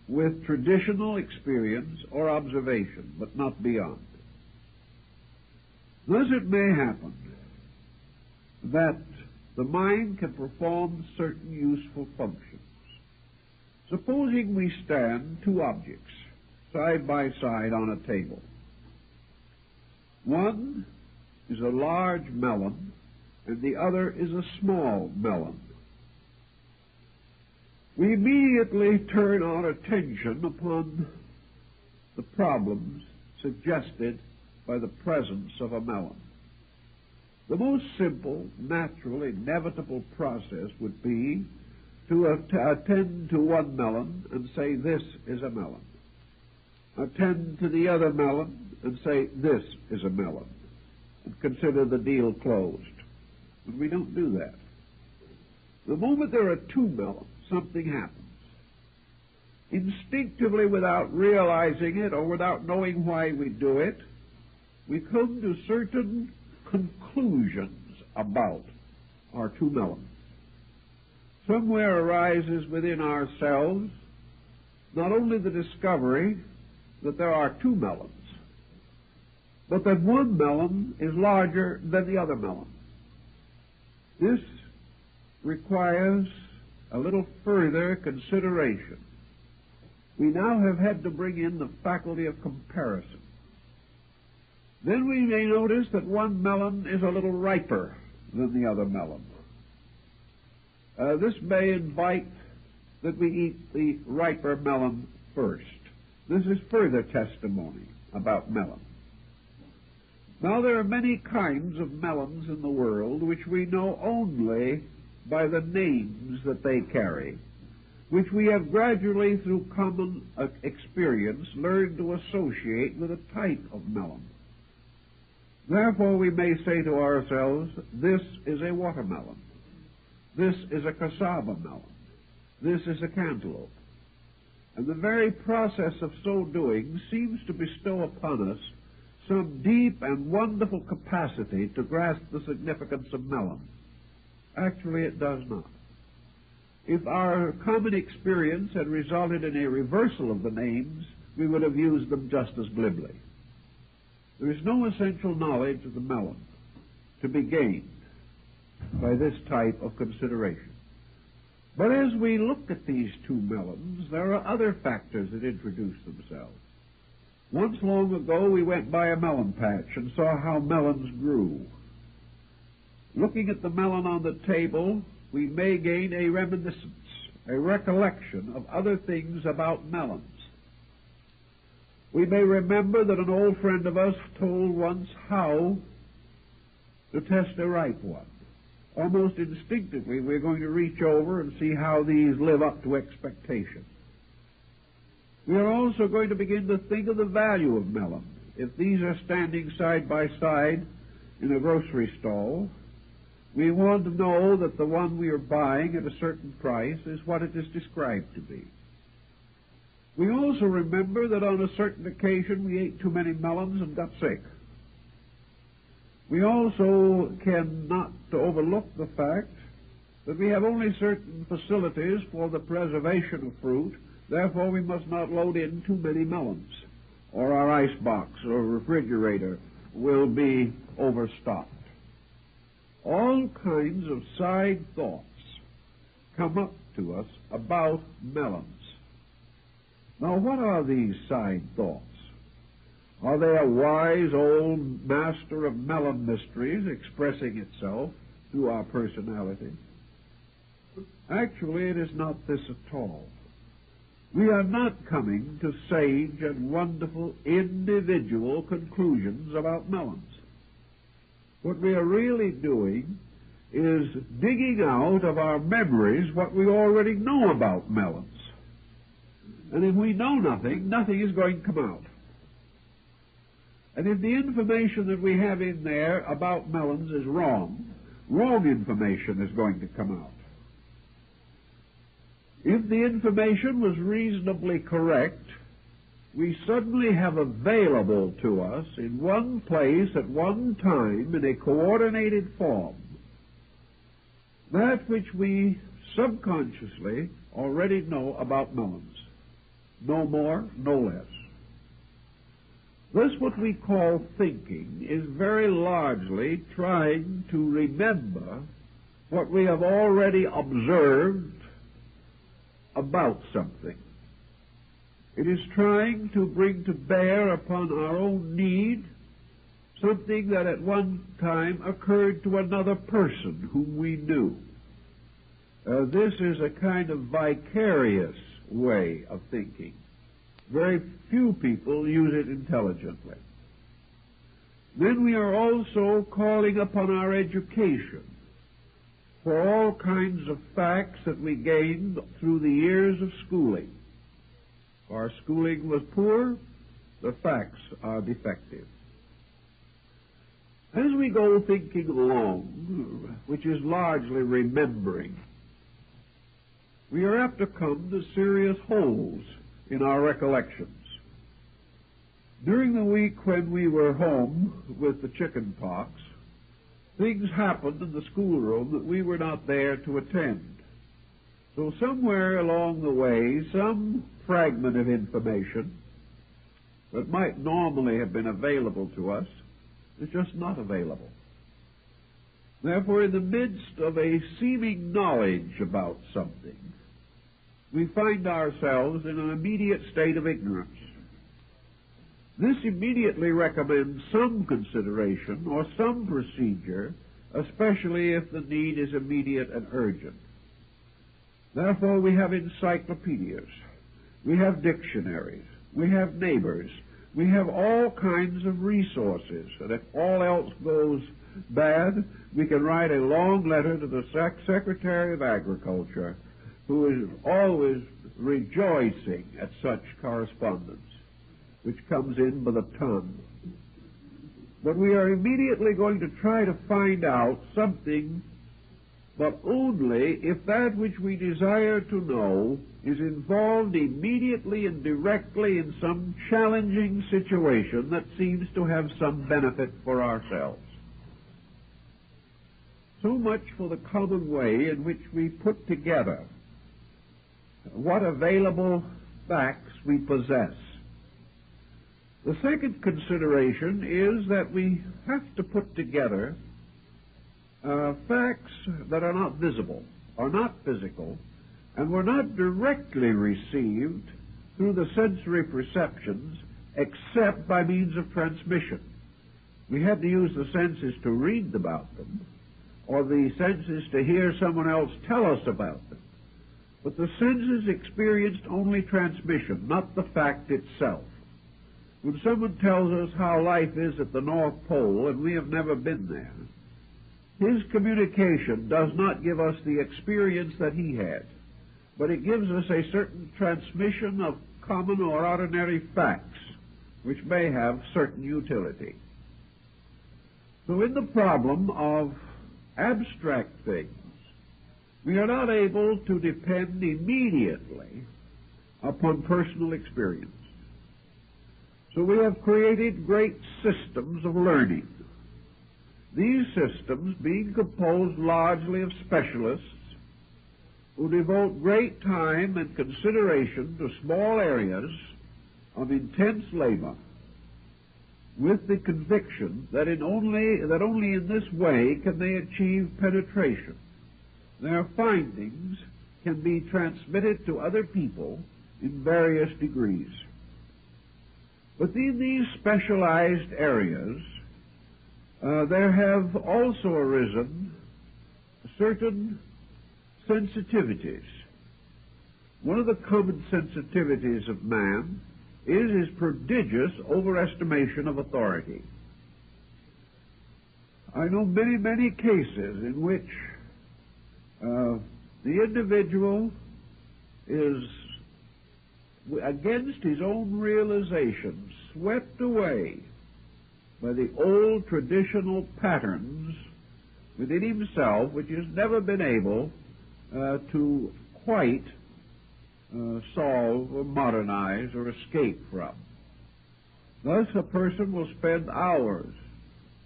with traditional experience or observation, but not beyond. Thus it may happen that the mind can perform certain useful functions. Supposing we stand two objects side by side on a table. One is a large melon, and the other is a small melon. We immediately turn our attention upon the problems suggested by the presence of a melon. The most simple, natural, inevitable process would be to attend to one melon and say, this is a melon. Attend to the other melon and say, this is a melon. And consider the deal closed. But we don't do that. The moment there are two melons, something happens. Instinctively, without realizing it or without knowing why we do it, we come to certain conclusions about our two melons. Somewhere arises within ourselves not only the discovery that there are two melons, but that one melon is larger than the other melon. This requires a little further consideration. We now have had to bring in the faculty of comparison. Then we may notice that one melon is a little riper than the other melon. This may invite that we eat the riper melon first. This is further testimony about melon. Now, there are many kinds of melons in the world which we know only by the names that they carry, which we have gradually, through common experience, learned to associate with a type of melon. Therefore, we may say to ourselves, this is a watermelon, this is a cassava melon, this is a cantaloupe. And the very process of so doing seems to bestow upon us some deep and wonderful capacity to grasp the significance of melon. Actually, it does not. If our common experience had resulted in a reversal of the names, we would have used them just as glibly. There is no essential knowledge of the melon to be gained by this type of consideration. But as we look at these two melons, there are other factors that introduce themselves. Once long ago, we went by a melon patch and saw how melons grew. Looking at the melon on the table, we may gain a reminiscence, a recollection of other things about melons. We may remember that an old friend of us told once how to test a ripe one. Almost instinctively, we're going to reach over and see how these live up to expectation. We are also going to begin to think of the value of melon. If these are standing side by side in a grocery stall, we want to know that the one we are buying at a certain price is what it is described to be. We also remember that on a certain occasion we ate too many melons and got sick. We also cannot overlook the fact that we have only certain facilities for the preservation of fruit. Therefore, we must not load in too many melons, or our ice box or refrigerator will be overstocked. All kinds of side thoughts come up to us about melons. Now, what are these side thoughts? Are they a wise old master of melon mysteries expressing itself through our personality? Actually, it is not this at all. We are not coming to sage and wonderful individual conclusions about melons. What we are really doing is digging out of our memories what we already know about melons. And if we know nothing, nothing is going to come out. And if the information that we have in there about melons is wrong, wrong information is going to come out. If the information was reasonably correct, we suddenly have available to us in one place at one time in a coordinated form that which we subconsciously already know about melons. No more, no less. This, what we call thinking, is very largely trying to remember what we have already observed about something. It is trying to bring to bear upon our own need something that at one time occurred to another person whom we knew. This is a kind of vicarious way of thinking. Very few people use it intelligently. Then we are also calling upon our education for all kinds of facts that we gained through the years of schooling. Our schooling was poor, the facts are defective. As we go thinking along, which is largely remembering, we are apt to come to serious holes in our recollections. During the week when we were home with the chicken pox, things happened in the schoolroom that we were not there to attend. So somewhere along the way, some fragment of information that might normally have been available to us is just not available. Therefore, in the midst of a seeming knowledge about something, we find ourselves in an immediate state of ignorance. This immediately recommends some consideration or some procedure, especially if the need is immediate and urgent. Therefore, we have encyclopedias, we have dictionaries, we have neighbors, we have all kinds of resources, and if all else goes bad, we can write a long letter to the Secretary of Agriculture, who is always rejoicing at such correspondence, which comes in by the ton. But we are immediately going to try to find out something, but only if that which we desire to know is involved immediately and directly in some challenging situation that seems to have some benefit for ourselves. So much for the common way in which we put together what available facts we possess. The second consideration is that we have to put together facts that are not visible, are not physical, and were not directly received through the sensory perceptions except by means of transmission. We had to use the senses to read about them, or the senses to hear someone else tell us about them. But the senses experienced only transmission, not the fact itself. When someone tells us how life is at the North Pole, and we have never been there, his communication does not give us the experience that he had, but it gives us a certain transmission of common or ordinary facts, which may have certain utility. So in the problem of abstract things, we are not able to depend immediately upon personal experience. So we have created great systems of learning. These systems being composed largely of specialists who devote great time and consideration to small areas of intense labor, with the conviction that only in this way can they achieve penetration. Their findings can be transmitted to other people in various degrees. But in these specialized areas, there have also arisen certain sensitivities. One of the common sensitivities of man is his prodigious overestimation of authority. I know many, many cases in which the individual is, against his own realization, swept away by the old traditional patterns within himself, which has never been able to quite solve or modernize or escape from. Thus, a person will spend hours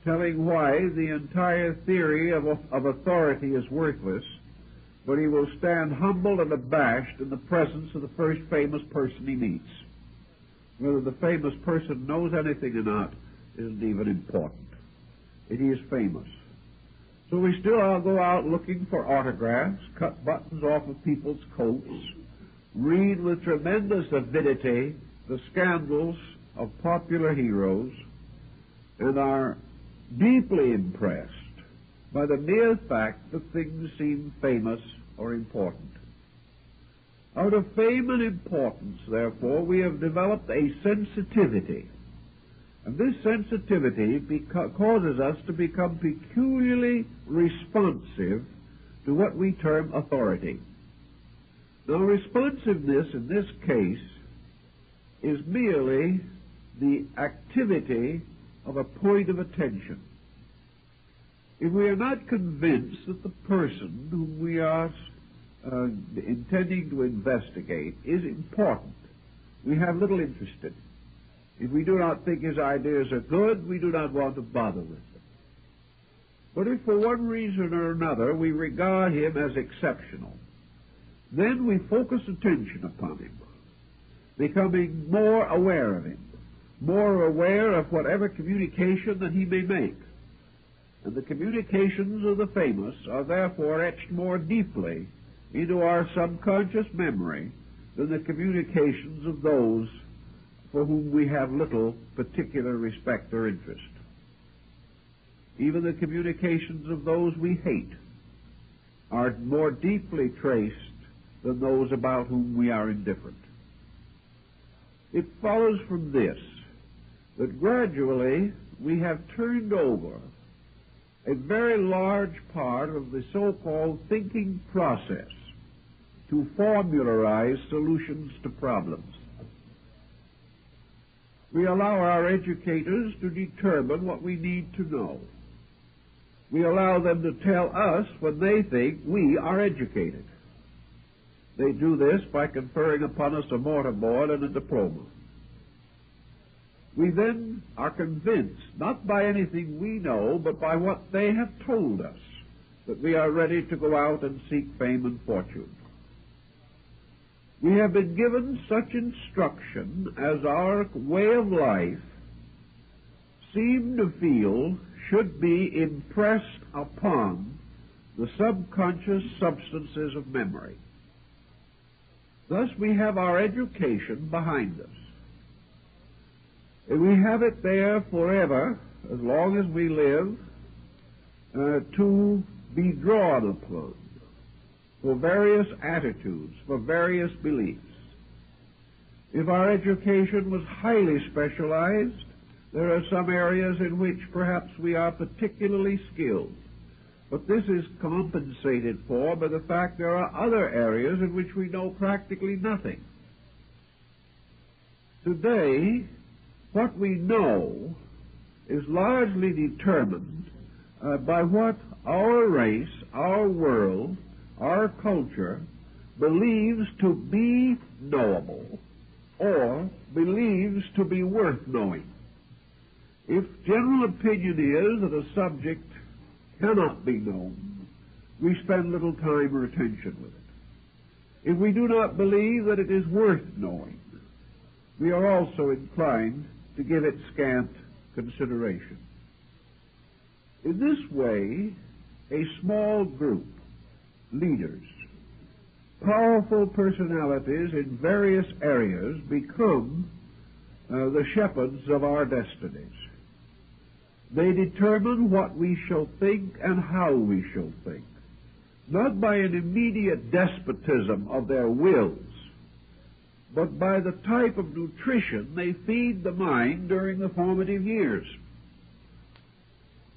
telling why the entire theory of authority is worthless, but he will stand humbled and abashed in the presence of the first famous person he meets. Whether the famous person knows anything or not isn't even important. He is famous. So we still all go out looking for autographs, cut buttons off of people's coats, read with tremendous avidity the scandals of popular heroes, and are deeply impressed by the mere fact that things seem famous or important. Out of fame and importance, therefore, we have developed a sensitivity. And this sensitivity causes us to become peculiarly responsive to what we term authority. Now, responsiveness in this case is merely the activity of a point of attention. If we are not convinced that the person whom we are intending to investigate is important, we have little interest in it. If we do not think his ideas are good, we do not want to bother with them. But if for one reason or another we regard him as exceptional, then we focus attention upon him, becoming more aware of him, more aware of whatever communication that he may make. And the communications of the famous are therefore etched more deeply into our subconscious memory than the communications of those for whom we have little particular respect or interest. Even the communications of those we hate are more deeply traced than those about whom we are indifferent. It follows from this that gradually we have turned over a very large part of the so-called thinking process to formularize solutions to problems. We allow our educators to determine what we need to know. We allow them to tell us when they think we are educated. They do this by conferring upon us a mortarboard and a diploma. We then are convinced, not by anything we know, but by what they have told us, that we are ready to go out and seek fame and fortune. We have been given such instruction as our way of life seem to feel should be impressed upon the subconscious substances of memory. Thus we have our education behind us. And we have it there forever, as long as we live, to be drawn upon for various attitudes, for various beliefs. If our education was highly specialized, there are some areas in which perhaps we are particularly skilled. But this is compensated for by the fact there are other areas in which we know practically nothing. Today, what we know is largely determined by what our race, our world, our culture believes to be knowable or believes to be worth knowing. If general opinion is that a subject cannot be known, we spend little time or attention with it. If we do not believe that it is worth knowing, we are also inclined to give it scant consideration. In this way, a small group, leaders, powerful personalities in various areas become the shepherds of our destinies. They determine what we shall think and how we shall think, not by an immediate despotism of their wills, but by the type of nutrition they feed the mind during the formative years.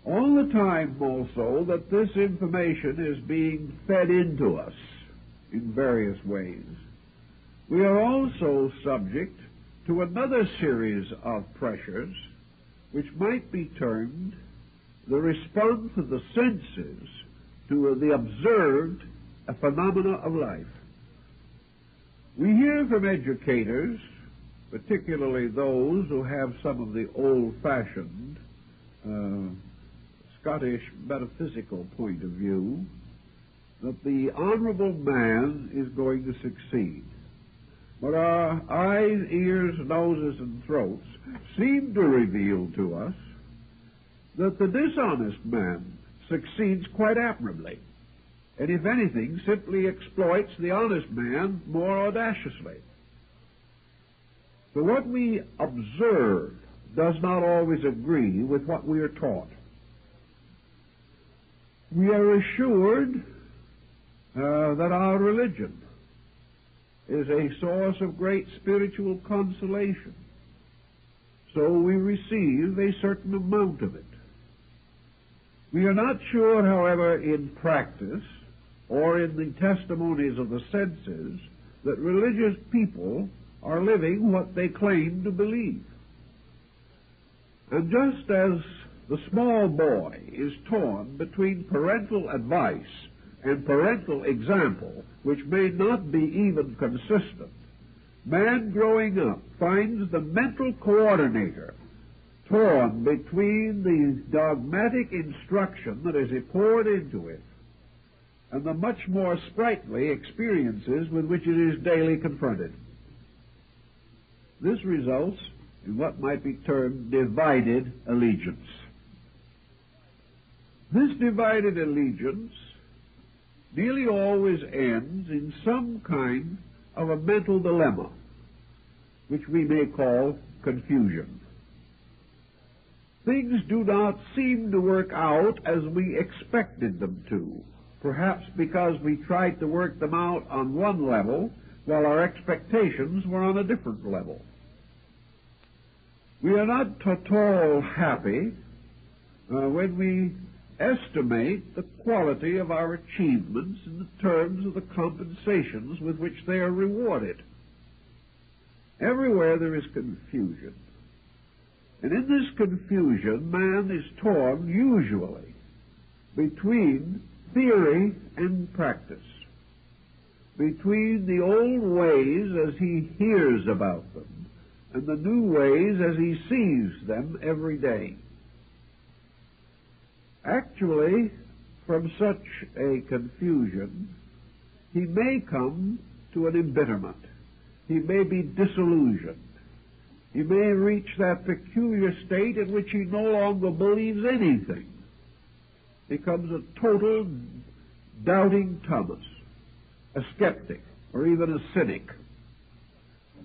All the time, also, that this information is being fed into us in various ways, we are also subject to another series of pressures which might be termed the response of the senses to the observed phenomena of life. We hear from educators, particularly those who have some of the old-fashioned Scottish metaphysical point of view, that the honorable man is going to succeed. But our eyes, ears, noses, and throats seem to reveal to us that the dishonest man succeeds quite admirably, and if anything, simply exploits the honest man more audaciously. So what we observe does not always agree with what we are taught. We are assured that our religion is a source of great spiritual consolation, so we receive a certain amount of it. We are not sure, however, in practice or in the testimonies of the senses that religious people are living what they claim to believe. And just as the small boy is torn between parental advice and parental example, which may not be even consistent, man growing up finds the mental coordinator torn between the dogmatic instruction that is poured into it and the much more sprightly experiences with which it is daily confronted. This results in what might be termed divided allegiance. This divided allegiance nearly always ends in some kind of a mental dilemma, which we may call confusion. Things do not seem to work out as we expected them to. perhaps because we tried to work them out on one level while our expectations were on a different level. We are not at all happy when we estimate the quality of our achievements in the terms of the compensations with which they are rewarded. Everywhere there is confusion. And in this confusion, man is torn usually between theory and practice, between the old ways as he hears about them and the new ways as he sees them every day. Actually, from such a confusion, he may come to an embitterment. He may be disillusioned. He may reach that peculiar state in which he no longer believes anything. Becomes a total doubting Thomas, a skeptic, or even a cynic.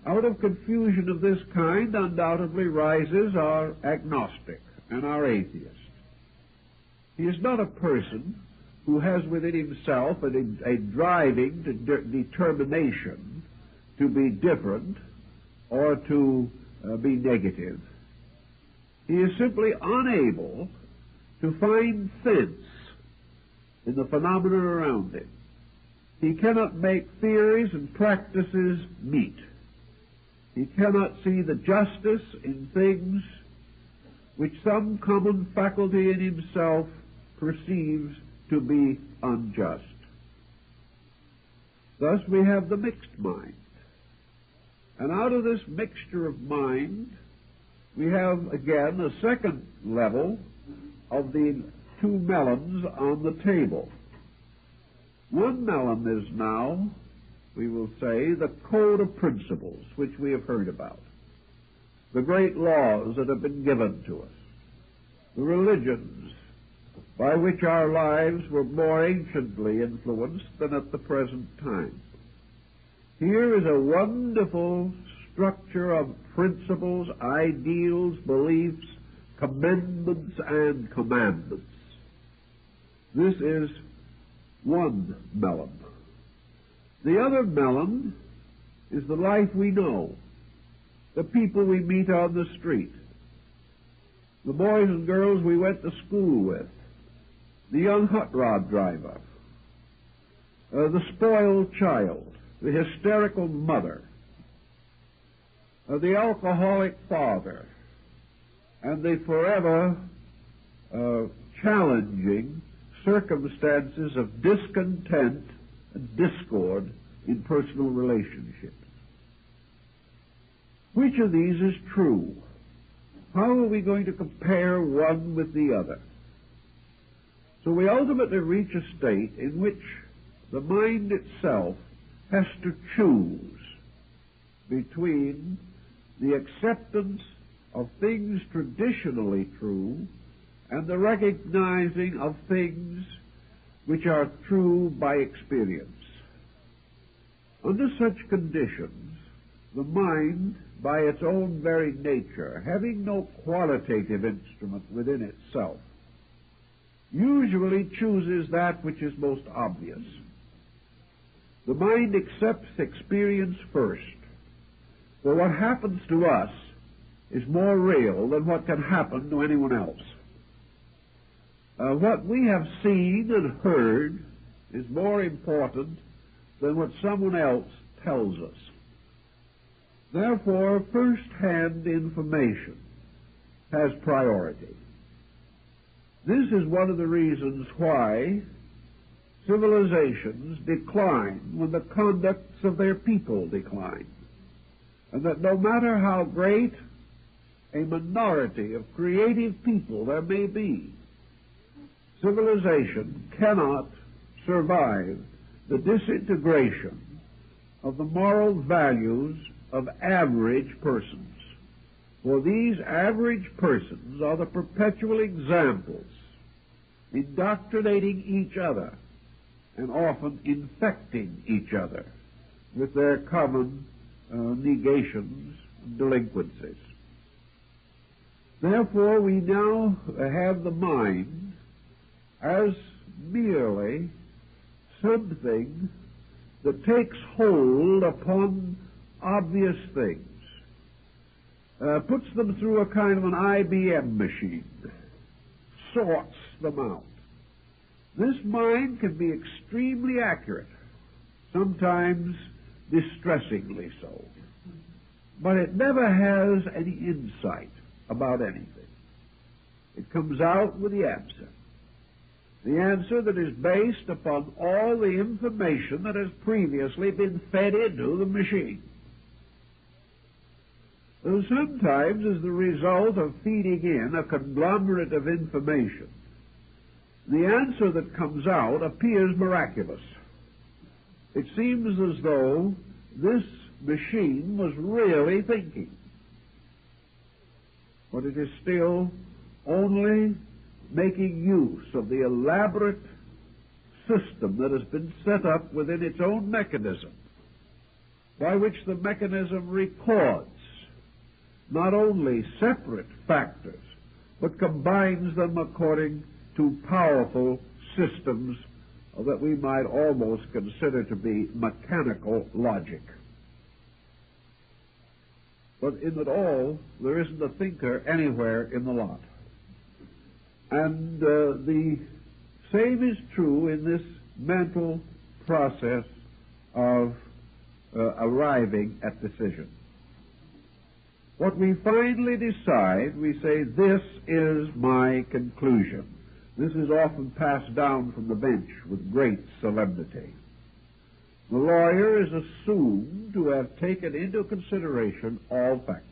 Out of confusion of this kind undoubtedly rises our agnostic and our atheist. He is not a person who has within himself a driving determination to be different or to be negative. He is simply unable to find sense in the phenomena around him. He cannot make theories and practices meet. He cannot see the justice in things which some common faculty in himself perceives to be unjust. Thus we have the mixed mind. And out of this mixture of mind, we have again a second level of the two melons on the table. One melon is now, we will say, the code of principles which we have heard about, the great laws that have been given to us, the religions by which our lives were more anciently influenced than at the present time. Here is a wonderful structure of principles, ideals, beliefs, commendments, and commandments. This is one melon. The other melon is the life we know, the people we meet on the street, the boys and girls we went to school with, the young hot rod driver, the spoiled child, the hysterical mother, the alcoholic father, and the forever challenging circumstances of discontent and discord in personal relationships. Which of these is true? How are we going to compare one with the other? So we ultimately reach a state in which the mind itself has to choose between the acceptance of things traditionally true and the recognizing of things which are true by experience. Under such conditions, the mind, by its own very nature, having no qualitative instrument within itself, usually chooses that which is most obvious. The mind accepts experience first, for what happens to us is more real than what can happen to anyone else. What we have seen and heard is more important than what someone else tells us. Therefore, first-hand information has priority. This is one of the reasons why civilizations decline when the conducts of their people decline, and that no matter how great a minority of creative people there may be, civilization cannot survive the disintegration of the moral values of average persons. For these average persons are the perpetual examples, indoctrinating each other and often infecting each other with their common negations and delinquencies. Therefore, we now have the mind as merely something that takes hold upon obvious things, puts them through a kind of an IBM machine, sorts them out. This mind can be extremely accurate, sometimes distressingly so, but it never has any insight about anything. It comes out with the answer that is based upon all the information that has previously been fed into the machine. So sometimes, as the result of feeding in a conglomerate of information, the answer that comes out appears miraculous. It seems as though this machine was really thinking, but it is still only making use of the elaborate system that has been set up within its own mechanism, by which the mechanism records not only separate factors, but combines them according to powerful systems that we might almost consider to be mechanical logic. But in it all, there isn't a thinker anywhere in the lot. And the same is true in this mental process of arriving at decision. What we finally decide, we say, this is my conclusion. This is often passed down from the bench with great solemnity. The lawyer is assumed to have taken into consideration all factors.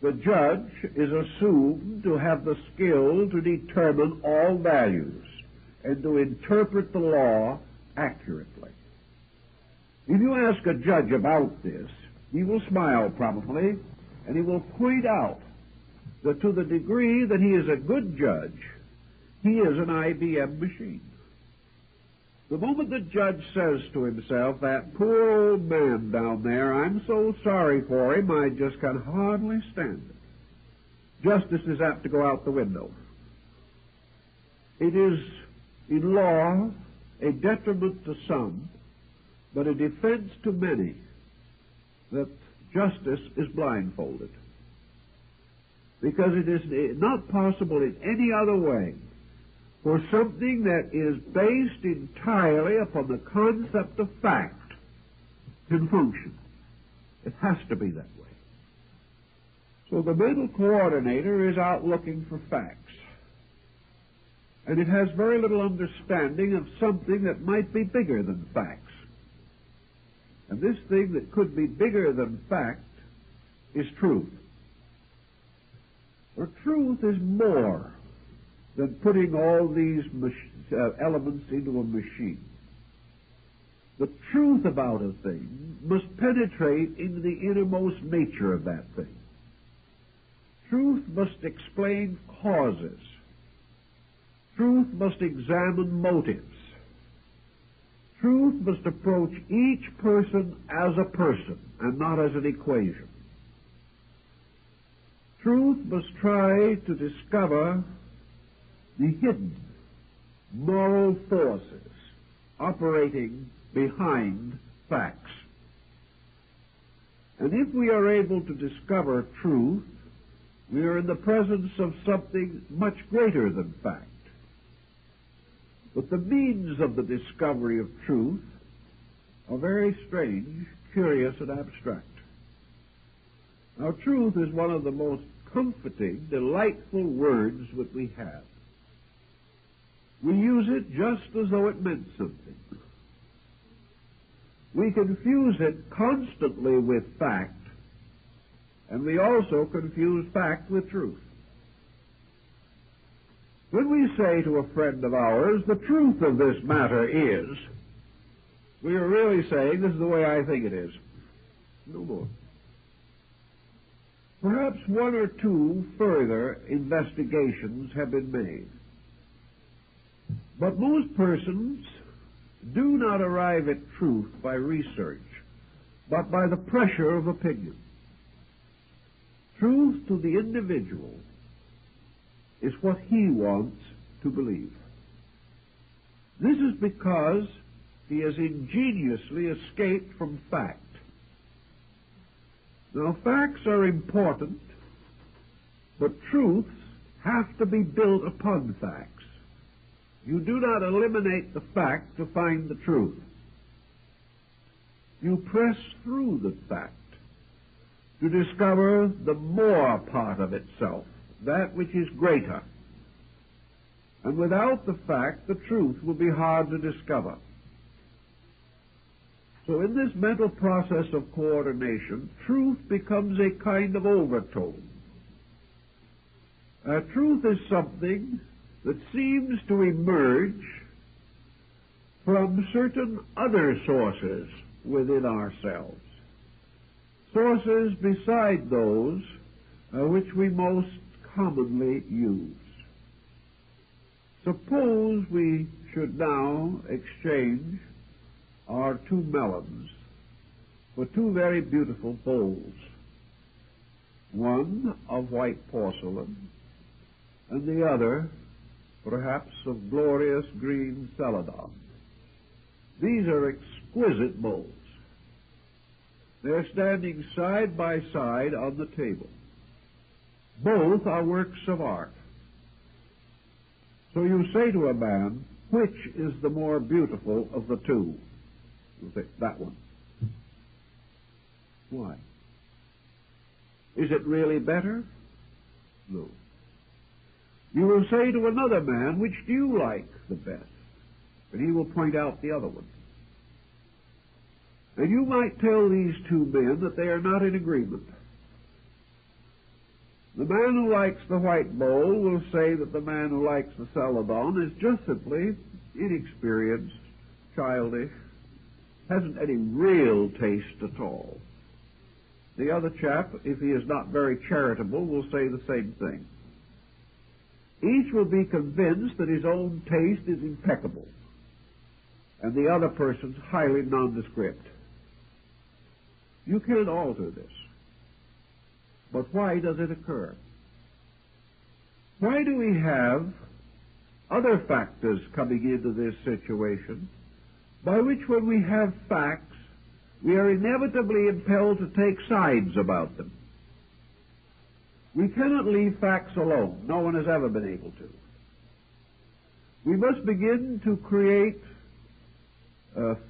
The judge is assumed to have the skill to determine all values and to interpret the law accurately. If you ask a judge about this, he will smile probably, and he will point out that to the degree that he is a good judge, he is an IBM machine. The moment the judge says to himself, that poor old man down there, I'm so sorry for him, I just can hardly stand it, justice is apt to go out the window. It is, in law, a detriment to some, but a defense to many, that justice is blindfolded. Because it is not possible in any other way for something that is based entirely upon the concept of fact can function. It has to be that way. So the mental coordinator is out looking for facts. And it has very little understanding of something that might be bigger than facts. And this thing that could be bigger than fact is truth. For truth is more than putting all these elements into a machine. The truth about a thing must penetrate into the innermost nature of that thing. Truth must explain causes. Truth must examine motives. Truth must approach each person as a person and not as an equation. Truth must try to discover the hidden moral forces operating behind facts. And if we are able to discover truth, we are in the presence of something much greater than fact. But the means of the discovery of truth are very strange, curious, and abstract. Now, truth is one of the most comforting, delightful words that we have. We use it just as though it meant something. We confuse it constantly with fact, and we also confuse fact with truth. When we say to a friend of ours, the truth of this matter is, we are really saying, this is the way I think it is. No more. Perhaps one or two further investigations have been made. But most persons do not arrive at truth by research, but by the pressure of opinion. Truth to the individual is what he wants to believe. This is because he has ingeniously escaped from fact. Now, facts are important, but truths have to be built upon facts. You do not eliminate the fact to find the truth. You press through the fact to discover the more part of itself, that which is greater. And without the fact, the truth will be hard to discover. So in this mental process of coordination, truth becomes a kind of overtone. Truth is something that seems to emerge from certain other sources within ourselves, sources beside those which we most commonly use. Suppose we should now exchange our two melons for two very beautiful bowls, one of white porcelain and the other perhaps of glorious green celadon. These are exquisite bowls. They're standing side by side on the table. Both are works of art. So you say to a man, which is the more beautiful of the two? You say, that one. Why? Is it really better? No. You will say to another man, which do you like the best? And he will point out the other one. And you might tell these two men that they are not in agreement. The man who likes the white bowl will say that the man who likes the celadon is just simply inexperienced, childish, hasn't any real taste at all. The other chap, if he is not very charitable, will say the same thing. Each will be convinced that his own taste is impeccable, and the other person's highly nondescript. You can't alter this. But why does it occur? Why do we have other factors coming into this situation by which, when we have facts, we are inevitably impelled to take sides about them? We cannot leave facts alone. No one has ever been able to. We must begin to create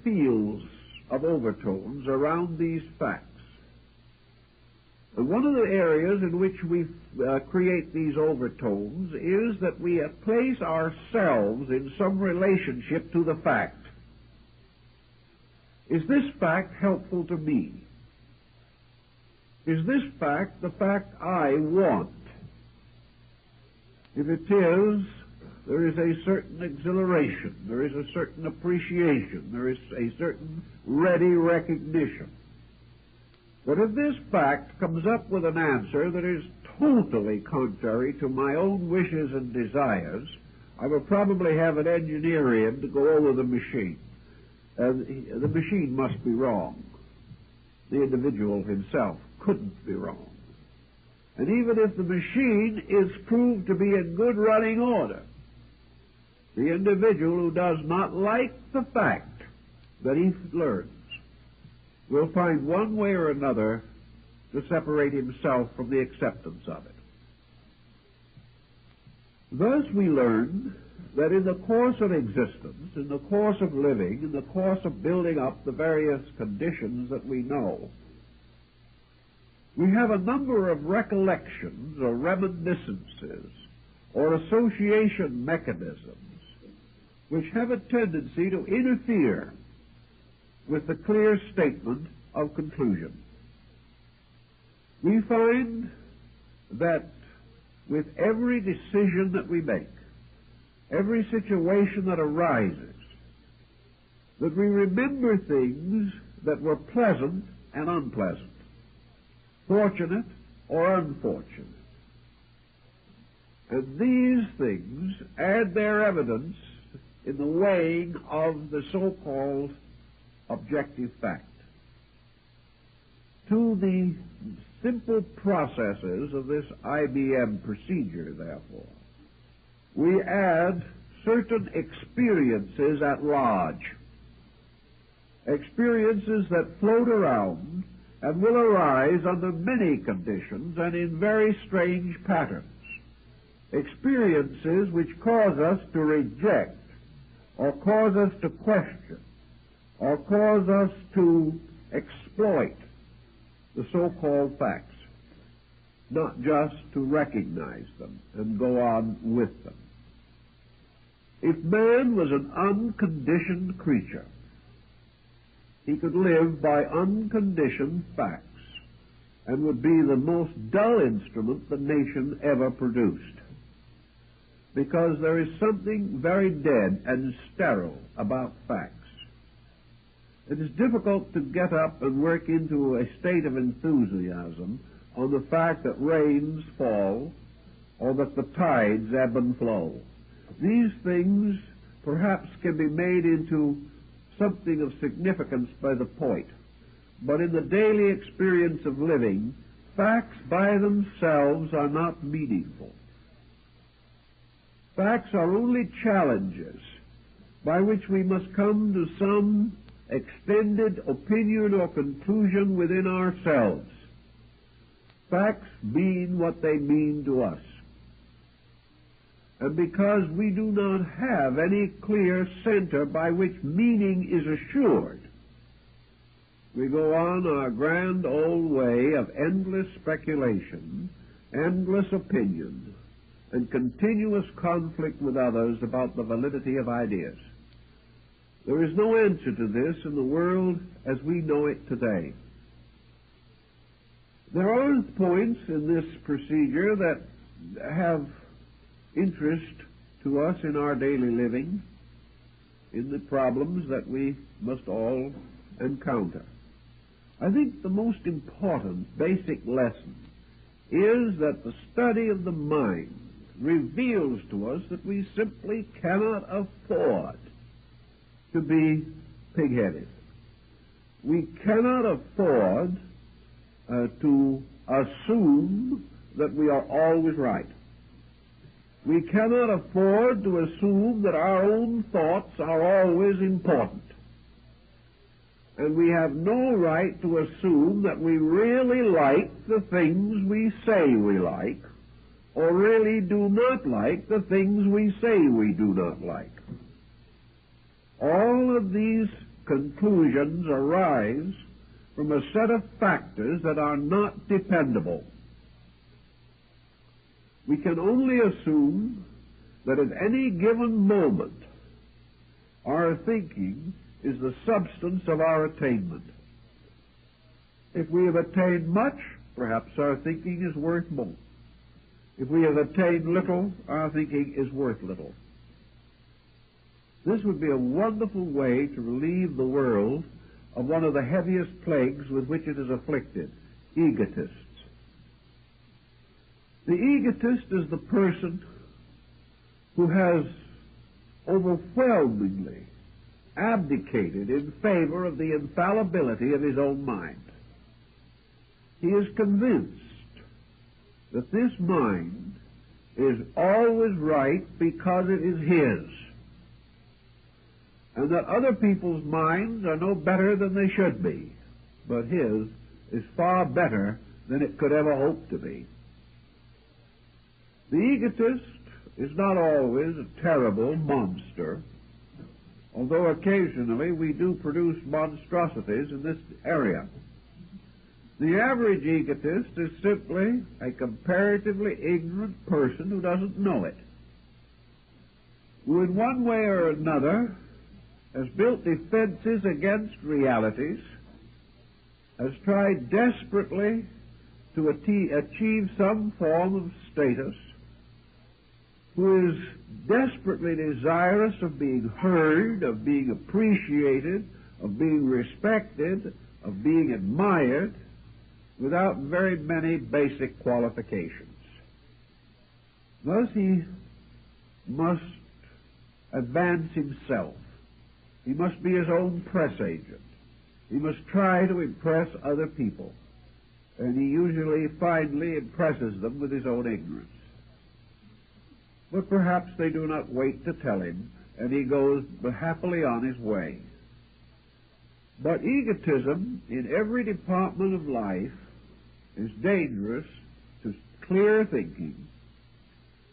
fields of overtones around these facts. And one of the areas in which we create these overtones is that we place ourselves in some relationship to the fact. Is this fact helpful to me? Is this fact the fact I want? If it is, there is a certain exhilaration, there is a certain appreciation, there is a certain ready recognition. But if this fact comes up with an answer that is totally contrary to my own wishes and desires, I will probably have an engineer in to go over the machine. The machine must be wrong. The individual himself couldn't be wrong. And even if the machine is proved to be in good running order, the individual who does not like the fact that he learns will find one way or another to separate himself from the acceptance of it. Thus we learn that in the course of existence, in the course of living, in the course of building up the various conditions that we know, we have a number of recollections or reminiscences or association mechanisms which have a tendency to interfere with the clear statement of conclusion. We find that with every decision that we make, every situation that arises, that we remember things that were pleasant and unpleasant, fortunate or unfortunate. And these things add their evidence in the weighing of the so-called objective fact. To the simple processes of this IBM procedure, therefore, we add certain experiences at large. experiences that float around and will arise under many conditions and in very strange patterns, experiences which cause us to reject or cause us to question or cause us to exploit the so-called facts, not just to recognize them and go on with them. If man was an unconditioned creature, he could live by unconditioned facts and would be the most dull instrument the nation ever produced. Because there is something very dead and sterile about facts. It is difficult to get up and work into a state of enthusiasm on the fact that rains fall or that the tides ebb and flow. These things perhaps can be made into something of significance by the poet, but in the daily experience of living, facts by themselves are not meaningful. Facts are only challenges by which we must come to some extended opinion or conclusion within ourselves. Facts mean what they mean to us. And because we do not have any clear center by which meaning is assured, we go on our grand old way of endless speculation, endless opinion, and continuous conflict with others about the validity of ideas. There is no answer to this in the world as we know it today. There are points in this procedure that have interest to us in our daily living, in the problems that we must all encounter. I think the most important basic lesson is that the study of the mind reveals to us that we simply cannot afford to be pig-headed. We cannot afford to assume that we are always right. We cannot afford to assume that our own thoughts are always important. And we have no right to assume that we really like the things we say we like, or really do not like the things we say we do not like. All of these conclusions arise from a set of factors that are not dependable. We can only assume that at any given moment our thinking is the substance of our attainment. If we have attained much, perhaps our thinking is worth more. If we have attained little, our thinking is worth little. This would be a wonderful way to relieve the world of one of the heaviest plagues with which it is afflicted, egotists. The egotist is the person who has overwhelmingly abdicated in favor of the infallibility of his own mind. He is convinced that this mind is always right because it is his, and that other people's minds are no better than they should be, but his is far better than it could ever hope to be. The egotist is not always a terrible monster, although occasionally we do produce monstrosities in this area. The average egotist is simply a comparatively ignorant person who doesn't know it, who in one way or another has built defenses against realities, has tried desperately to achieve some form of status, who is desperately desirous of being heard, of being appreciated, of being respected, of being admired, without very many basic qualifications. Thus he must advance himself. He must be his own press agent. He must try to impress other people. And he usually finally impresses them with his own ignorance. But perhaps they do not wait to tell him, and he goes happily on his way. But egotism in every department of life is dangerous to clear thinking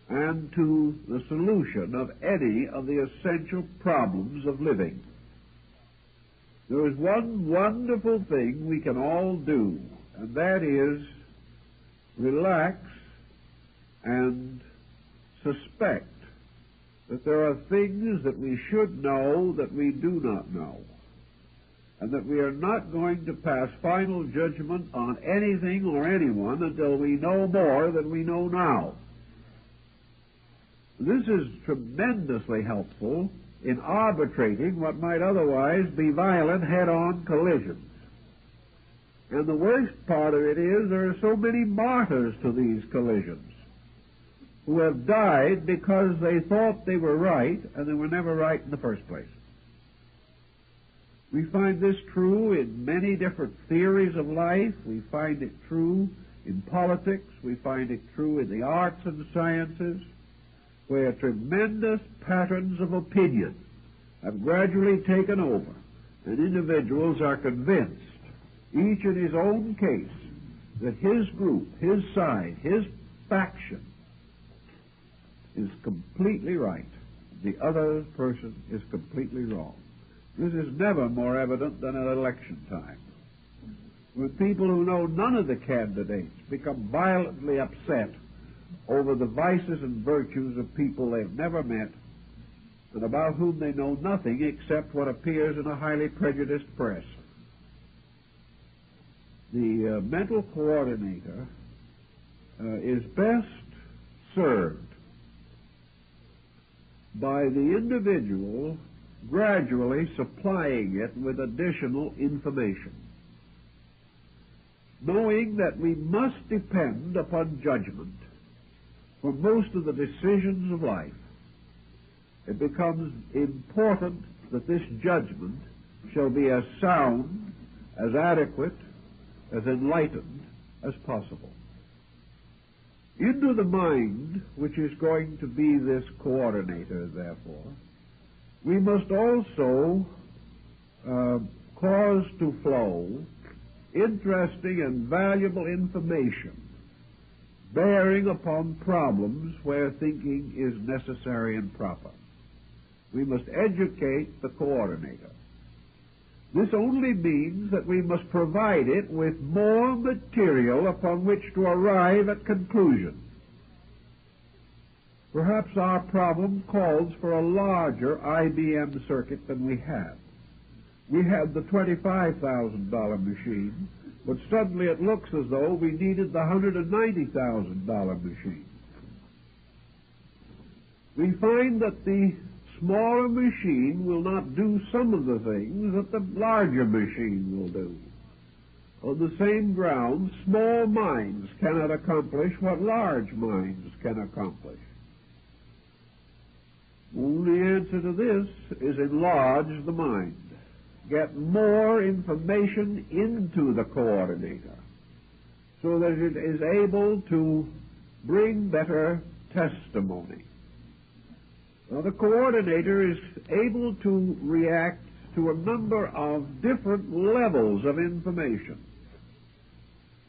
and to the solution of any of the essential problems of living. There is one wonderful thing we can all do, and that is relax and suspect that there are things that we should know that we do not know, and that we are not going to pass final judgment on anything or anyone until we know more than we know now. This is tremendously helpful in arbitrating what might otherwise be violent head-on collisions. And the worst part of it is there are so many martyrs to these collisions who have died because they thought they were right and they were never right in the first place. We find this true in many different theories of life. We find it true in politics. We find it true in the arts and sciences, where tremendous patterns of opinion have gradually taken over, and individuals are convinced, each in his own case, that his group, his side, his faction is completely right. The other person is completely wrong. This is never more evident than at election time, when people who know none of the candidates become violently upset over the vices and virtues of people they've never met and about whom they know nothing except what appears in a highly prejudiced press. The mental coordinator is best served by the individual gradually supplying it with additional information, knowing that we must depend upon judgment for most of the decisions of life. It becomes important that this judgment shall be as sound, as adequate, as enlightened as possible. Into the mind, which is going to be this coordinator, therefore, we must also cause to flow interesting and valuable information bearing upon problems where thinking is necessary and proper. We must educate the coordinator. This only means that we must provide it with more material upon which to arrive at conclusions. Perhaps our problem calls for a larger IBM circuit than we have. We had the $25,000 machine, but suddenly it looks as though we needed the $190,000 machine. We find that the smaller machine will not do some of the things that the larger machine will do. On the same ground, small minds cannot accomplish what large minds can accomplish. The only answer to this is enlarge the mind. Get more information into the coordinator so that it is able to bring better testimony. Now, the coordinator is able to react to a number of different levels of information.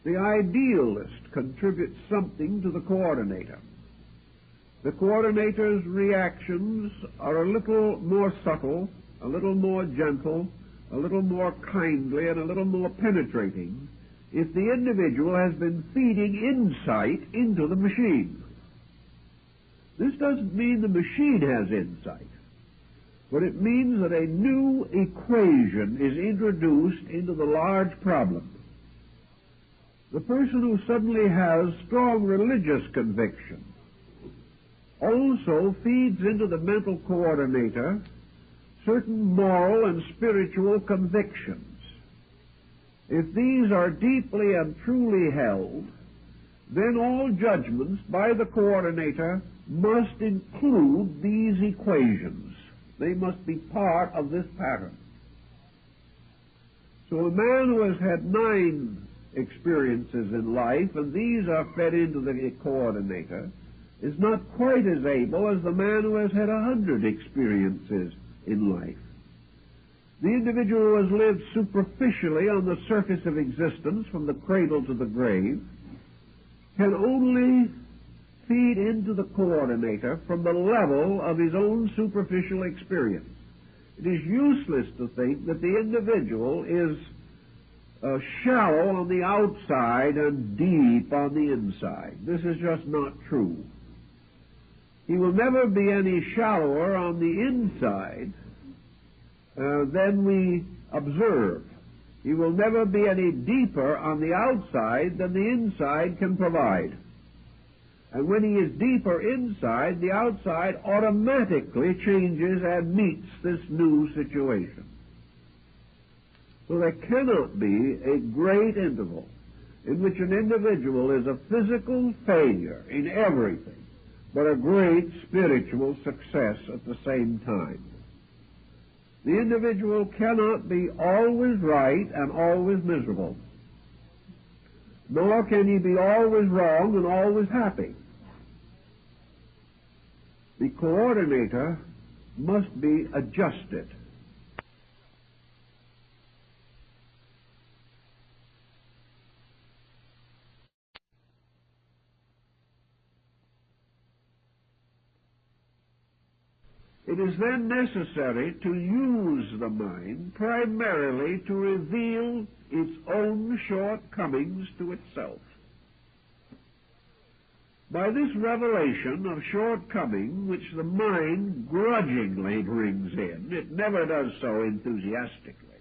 The idealist contributes something to the coordinator. The coordinator's reactions are a little more subtle, a little more gentle, a little more kindly, and a little more penetrating if the individual has been feeding insight into the machine. This doesn't mean the machine has insight, but it means that a new equation is introduced into the large problem. The person who suddenly has strong religious conviction also feeds into the mental coordinator certain moral and spiritual convictions. If these are deeply and truly held, then all judgments by the coordinator must include these equations. They must be part of this pattern. So a man who has had 9 experiences in life, and these are fed into the coordinator, is not quite as able as the man who has had 100 experiences in life. The individual who has lived superficially on the surface of existence from the cradle to the grave can only feed into the coordinator from the level of his own superficial experience. It is useless to think that the individual is shallow on the outside and deep on the inside. This is just not true. He will never be any shallower on the inside than we observe. He will never be any deeper on the outside than the inside can provide. And when he is deeper inside, the outside automatically changes and meets this new situation. So there cannot be a great interval in which an individual is a physical failure in everything, but a great spiritual success at the same time. The individual cannot be always right and always miserable, nor can he be always wrong and always happy. The coordinator must be adjusted. It is then necessary to use the mind primarily to reveal its own shortcomings to itself. By this revelation of shortcoming, which the mind grudgingly brings in, it never does so enthusiastically.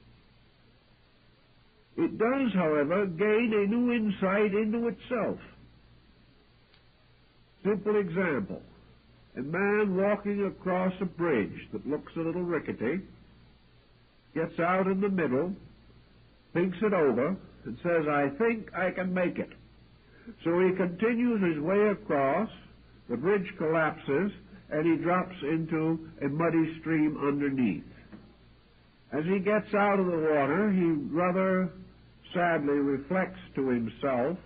It does, however, gain a new insight into itself. Simple example. A man walking across a bridge that looks a little rickety gets out in the middle, thinks it over, and says, "I think I can make it." So he continues his way across, the bridge collapses, and he drops into a muddy stream underneath. As he gets out of the water, he rather sadly reflects to himself,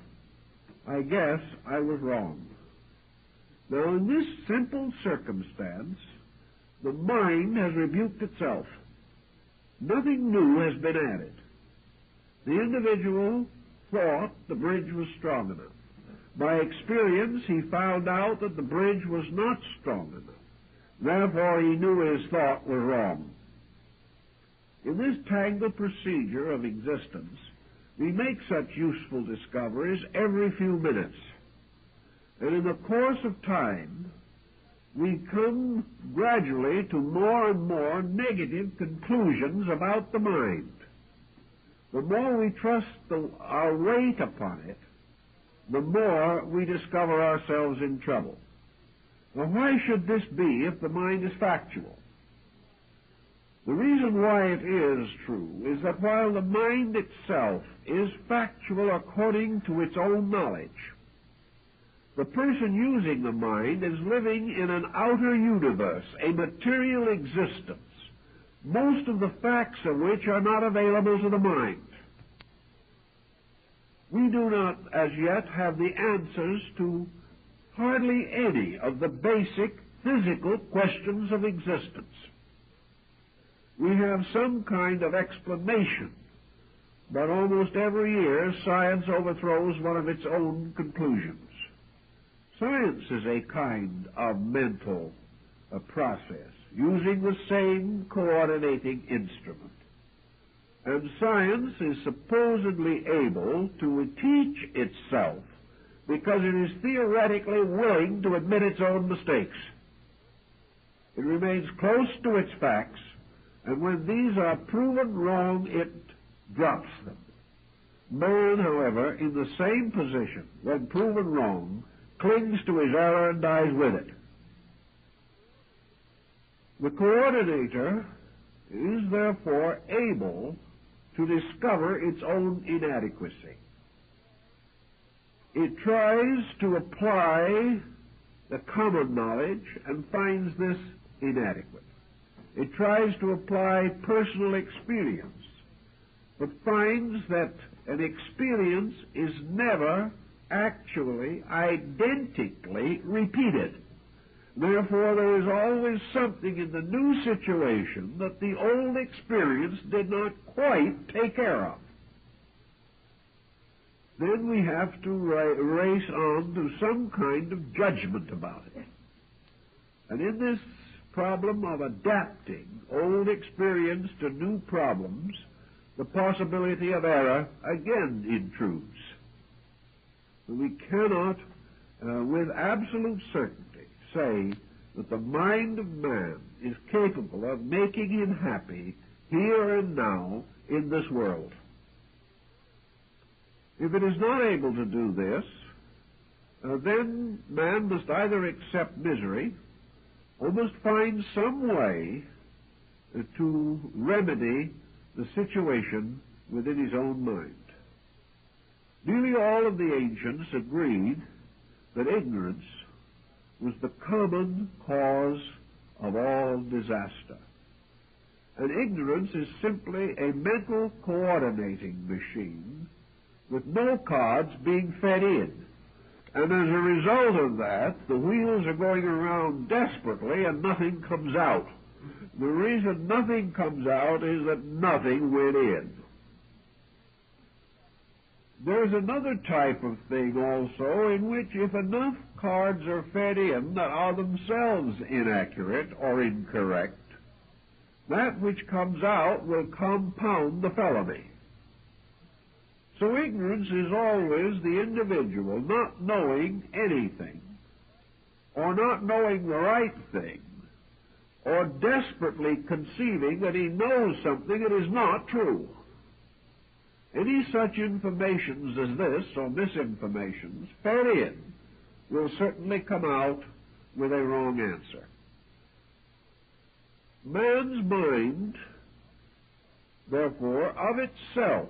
"I guess I was wrong." Now, in this simple circumstance, the mind has rebuked itself. Nothing new has been added. The individual thought the bridge was strong enough. By experience, he found out that the bridge was not strong enough. Therefore, he knew his thought was wrong. In this tangled procedure of existence, we make such useful discoveries every few minutes. And in the course of time, we come gradually to more and more negative conclusions about the mind. The more we trust our weight upon it, the more we discover ourselves in trouble. Now, why should this be if the mind is factual? The reason why it is true is that while the mind itself is factual according to its own knowledge, the person using the mind is living in an outer universe, a material existence, most of the facts of which are not available to the mind. We do not, as yet, have the answers to hardly any of the basic physical questions of existence. We have some kind of explanation, but almost every year science overthrows one of its own conclusions. Science is a kind of mental process, using the same coordinating instrument. And science is supposedly able to teach itself because it is theoretically willing to admit its own mistakes. It remains close to its facts, and when these are proven wrong, it drops them. Man, however, in the same position, when proven wrong, clings to his error and dies with it. The coordinator is therefore able to discover its own inadequacy. It tries to apply the common knowledge and finds this inadequate. It tries to apply personal experience, but finds that an experience is never actually identically repeated. Therefore, there is always something in the new situation that the old experience did not quite take care of. Then we have to race on to some kind of judgment about it. And in this problem of adapting old experience to new problems, the possibility of error again intrudes. We cannot, with absolute certainty, say that the mind of man is capable of making him happy here and now in this world. If it is not able to do this, then man must either accept misery or must find some way to remedy the situation within his own mind. Nearly all of the ancients agreed that ignorance was the common cause of all disaster. And ignorance is simply a mental coordinating machine with no cards being fed in. And as a result of that, the wheels are going around desperately and nothing comes out. The reason nothing comes out is that nothing went in. There's another type of thing also in which if enough cards are fed in that are themselves inaccurate or incorrect, that which comes out will compound the felony. So ignorance is always the individual not knowing anything, or not knowing the right thing, or desperately conceiving that he knows something that is not true. Any such informations as this, or misinformations, fed in, will certainly come out with a wrong answer. Man's mind, therefore, of itself,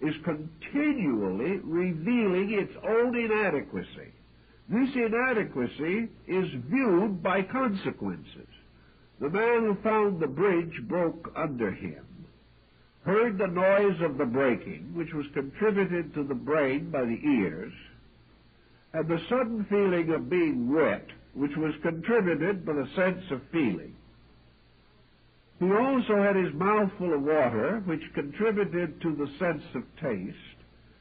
is continually revealing its own inadequacy. This inadequacy is viewed by consequences. The man who found the bridge broke under him heard the noise of the breaking, which was contributed to the brain by the ears, and the sudden feeling of being wet, which was contributed by the sense of feeling. He also had his mouth full of water, which contributed to the sense of taste.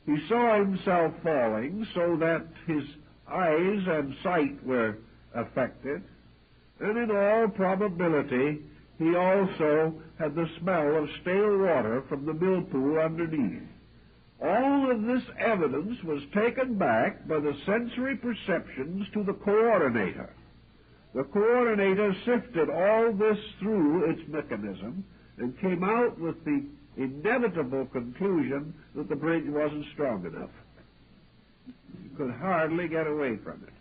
He saw himself falling, so that his eyes and sight were affected, and in all probability he also had the smell of stale water from the mill pool underneath. All of this evidence was taken back by the sensory perceptions to the coordinator. The coordinator sifted all this through its mechanism and came out with the inevitable conclusion that the bridge wasn't strong enough. You could hardly get away from it.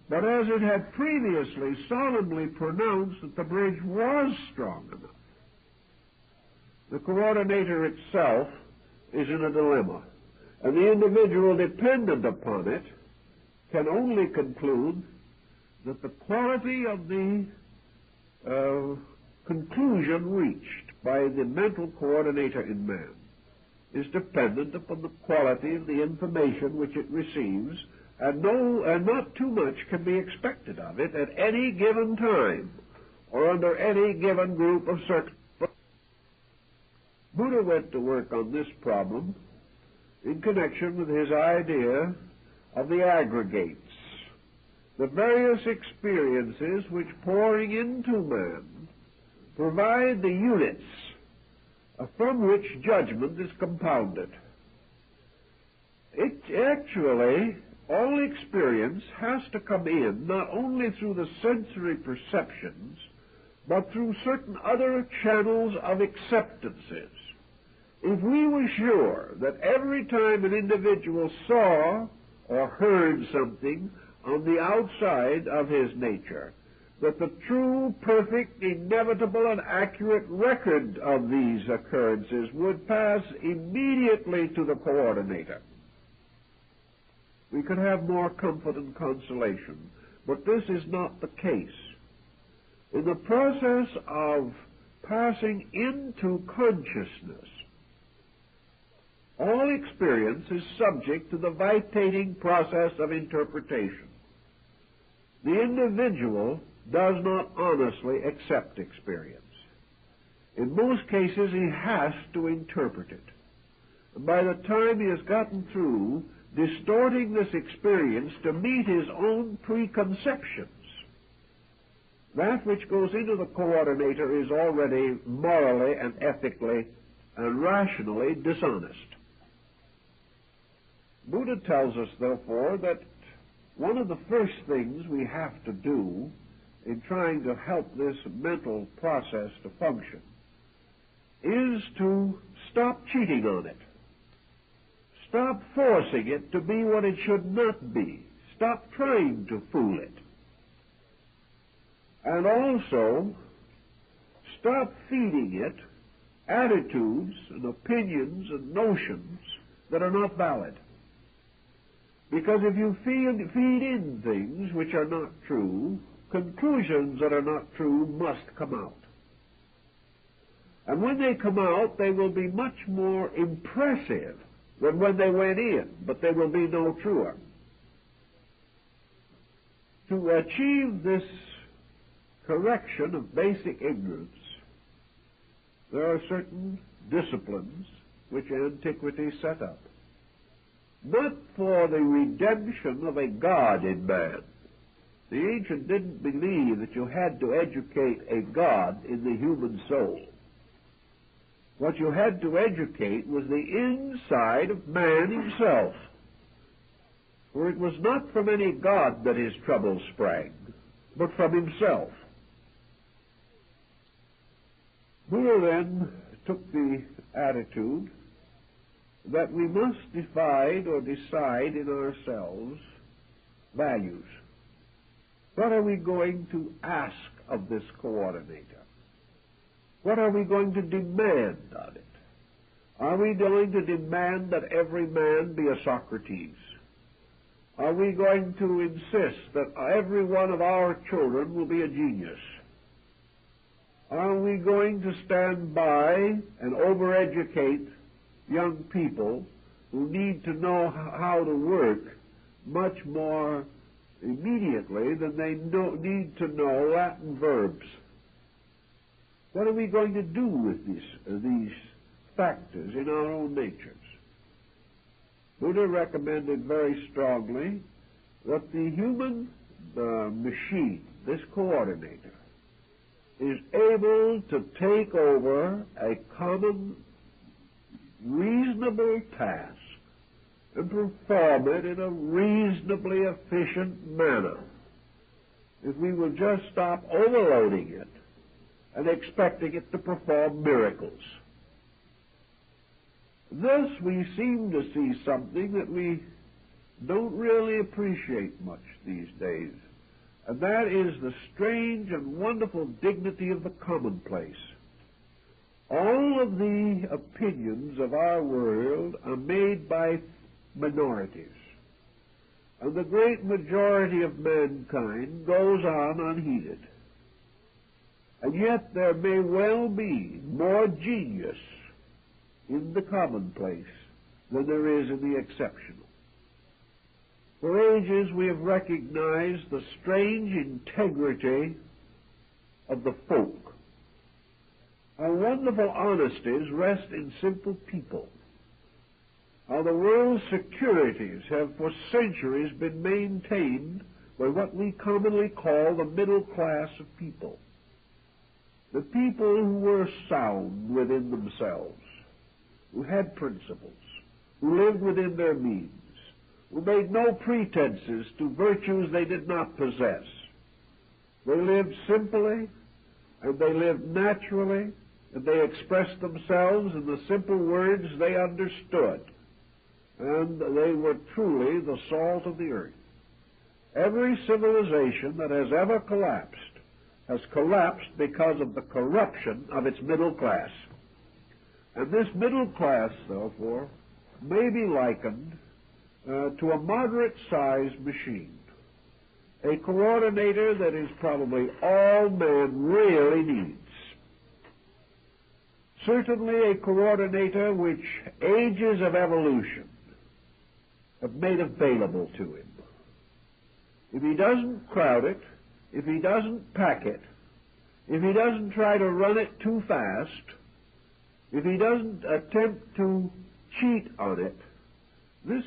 But as it had previously solemnly pronounced that the bridge was strong enough, the coordinator itself is in a dilemma, and the individual dependent upon it can only conclude that the quality of the conclusion reached by the mental coordinator in man is dependent upon the quality of the information which it receives, and not too much can be expected of it at any given time or under any given group of circumstances. Buddha went to work on this problem in connection with his idea of the aggregates, the various experiences which, pouring into man, provide the units from which judgment is compounded. Actually, all experience has to come in not only through the sensory perceptions, but through certain other channels of acceptances. If we were sure that every time an individual saw or heard something on the outside of his nature, that the true, perfect, inevitable, and accurate record of these occurrences would pass immediately to the coordinator, we could have more comfort and consolation. But this is not the case. In the process of passing into consciousness, all experience is subject to the vitating process of interpretation. The individual does not honestly accept experience. In most cases, he has to interpret it. And by the time he has gotten through distorting this experience to meet his own preconceptions, that which goes into the coordinator is already morally and ethically and rationally dishonest. Buddha tells us, therefore, that one of the first things we have to do in trying to help this mental process to function is to stop cheating on it. Stop forcing it to be what it should not be. Stop trying to fool it. And also, stop feeding it attitudes and opinions and notions that are not valid. Because if you feed in things which are not true, conclusions that are not true must come out. And when they come out, they will be much more impressive than when they went in, but they will be no truer. To achieve this correction of basic ignorance, there are certain disciplines which antiquity set up, not for the redemption of a God in man. The ancient didn't believe that you had to educate a God in the human soul. What you had to educate was the inside of man himself. For it was not from any God that his troubles sprang, but from himself. Buddha then took the attitude that we must decide in ourselves values. What are we going to ask of this coordinator? What are we going to demand of it? Are we going to demand that every man be a Socrates? Are we going to insist that every one of our children will be a genius? Are we going to stand by and overeducate young people who need to know how to work much more immediately than they need to know Latin verbs? What are we going to do with these factors in our own natures? Buddha recommended very strongly that the human machine, this coordinator, is able to take over a common, reasonable task and perform it in a reasonably efficient manner if we will just stop overloading it and expecting it to perform miracles. Thus, we seem to see something that we don't really appreciate much these days, and that is the strange and wonderful dignity of the commonplace. All of the opinions of our world are made by minorities, and the great majority of mankind goes on unheeded. And yet there may well be more genius in the commonplace than there is in the exceptional. For ages we have recognized the strange integrity of the folk. How wonderful honesties rest in simple people. How the world's securities have for centuries been maintained by what we commonly call the middle class of people. The people who were sound within themselves, who had principles, who lived within their means, who made no pretenses to virtues they did not possess. They lived simply, and they lived naturally, and they expressed themselves in the simple words they understood, and they were truly the salt of the earth. Every civilization that has ever collapsed has collapsed because of the corruption of its middle class. And this middle class, therefore, may be likened to a moderate-sized machine, a coordinator that is probably all man really needs. Certainly a coordinator which ages of evolution have made available to him. if he doesn't crowd it, if he doesn't pack it, if he doesn't try to run it too fast, if he doesn't attempt to cheat on it, this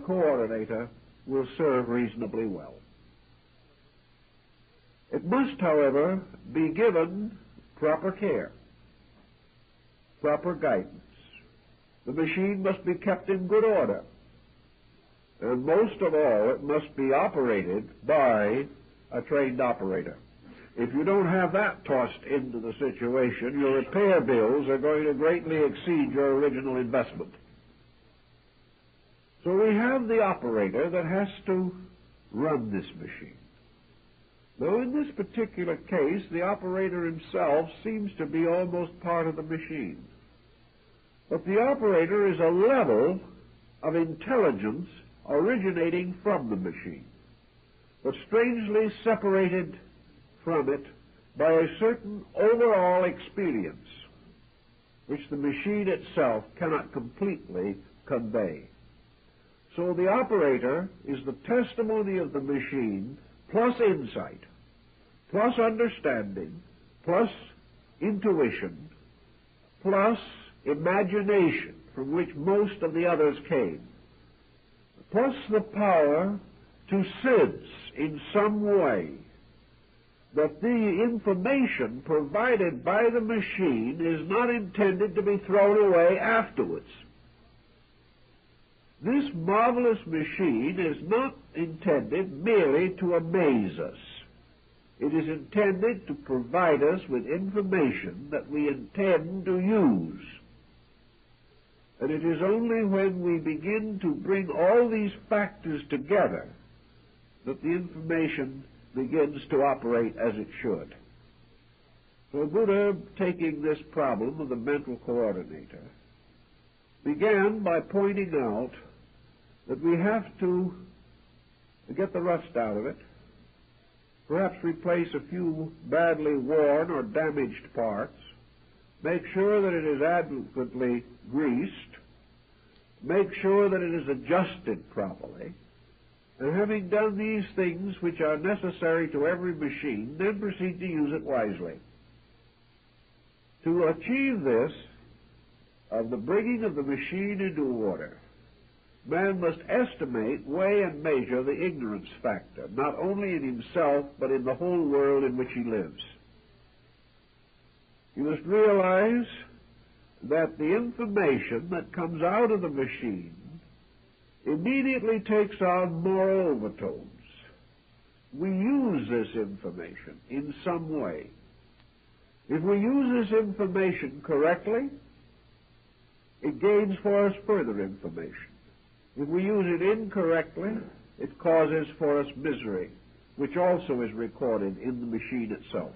coordinator will serve reasonably well. It must, however, be given proper care, proper guidance. The machine must be kept in good order. And most of all, it must be operated by a trained operator. If you don't have that tossed into the situation, your repair bills are going to greatly exceed your original investment. So we have the operator that has to run this machine. Though in this particular case, the operator himself seems to be almost part of the machine. But the operator is a level of intelligence originating from the machine, but strangely separated from it by a certain overall experience, which the machine itself cannot completely convey. So the operator is the testimony of the machine, plus insight, plus understanding, plus intuition, plus imagination, from which most of the others came, plus the power to sense in some way that the information provided by the machine is not intended to be thrown away afterwards. This marvelous machine is not intended merely to amaze us. It is intended to provide us with information that we intend to use. And it is only when we begin to bring all these factors together that the information begins to operate as it should. So Buddha, taking this problem of the mental coordinator, began by pointing out that we have to get the rust out of it, perhaps replace a few badly worn or damaged parts, make sure that it is adequately greased, make sure that it is adjusted properly, and having done these things which are necessary to every machine, then proceed to use it wisely. To achieve this, of the bringing of the machine into order, man must estimate, weigh, and measure the ignorance factor, not only in himself, but in the whole world in which he lives. You must realize that the information that comes out of the machine immediately takes on moral overtones. We use this information in some way. If we use this information correctly, it gains for us further information. If we use it incorrectly, it causes for us misery, which also is recorded in the machine itself.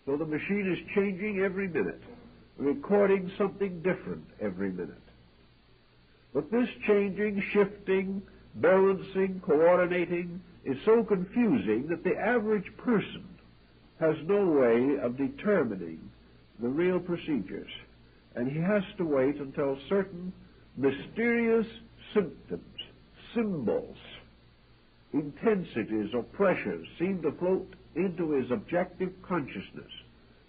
So the machine is changing every minute, recording something different every minute. But this changing, shifting, balancing, coordinating is so confusing that the average person has no way of determining the real procedures, and he has to wait until certain mysterious symptoms, symbols, intensities or pressures seem to float into his objective consciousness,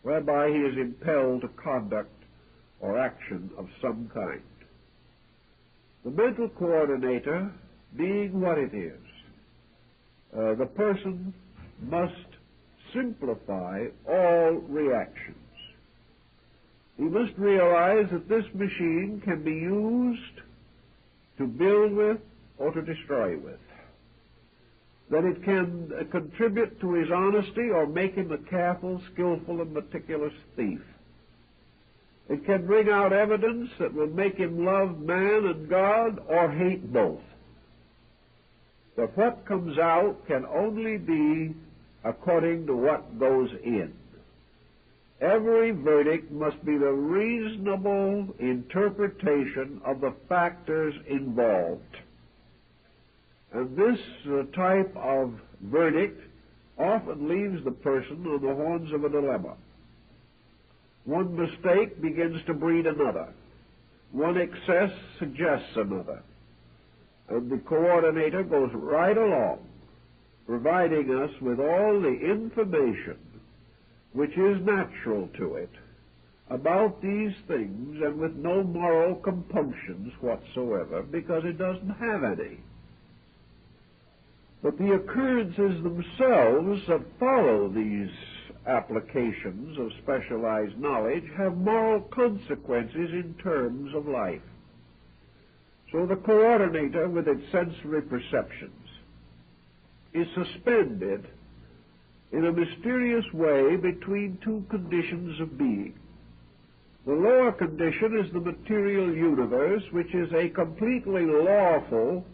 whereby he is impelled to conduct or action of some kind. The mental coordinator being what it is, the person must simplify all reactions. He must realize that this machine can be used to build with or to destroy with, that it can contribute to his honesty or make him a careful, skillful, and meticulous thief. It can bring out evidence that will make him love man and God or hate both. But what comes out can only be according to what goes in. Every verdict must be the reasonable interpretation of the factors involved. And this type of verdict often leaves the person on the horns of a dilemma. One mistake begins to breed another. One excess suggests another. And the coordinator goes right along, providing us with all the information which is natural to it about these things, and with no moral compunctions whatsoever, because it doesn't have any. But the occurrences themselves that follow these applications of specialized knowledge have moral consequences in terms of life. So the coordinator, with its sensory perceptions, is suspended in a mysterious way between two conditions of being. The lower condition is the material universe, which is a completely lawful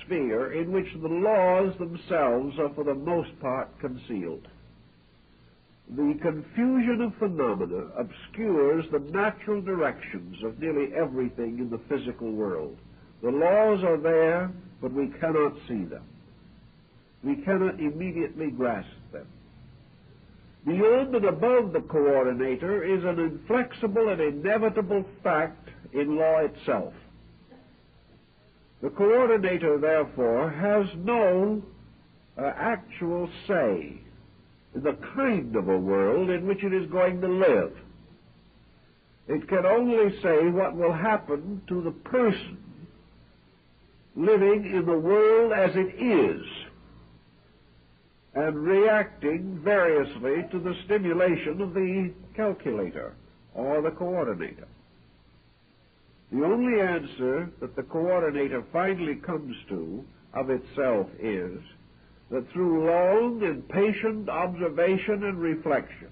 sphere in which the laws themselves are for the most part concealed. The confusion of phenomena obscures the natural directions of nearly everything in the physical world. The laws are there, but we cannot see them. We cannot immediately grasp them. Beyond and above the coordinator is an inflexible and inevitable fact in law itself. The coordinator, therefore, has no actual say in the kind of a world in which it is going to live. It can only say what will happen to the person living in the world as it is, and reacting variously to the stimulation of the calculator or the coordinator. The only answer that the coordinator finally comes to of itself is that through long and patient observation and reflection,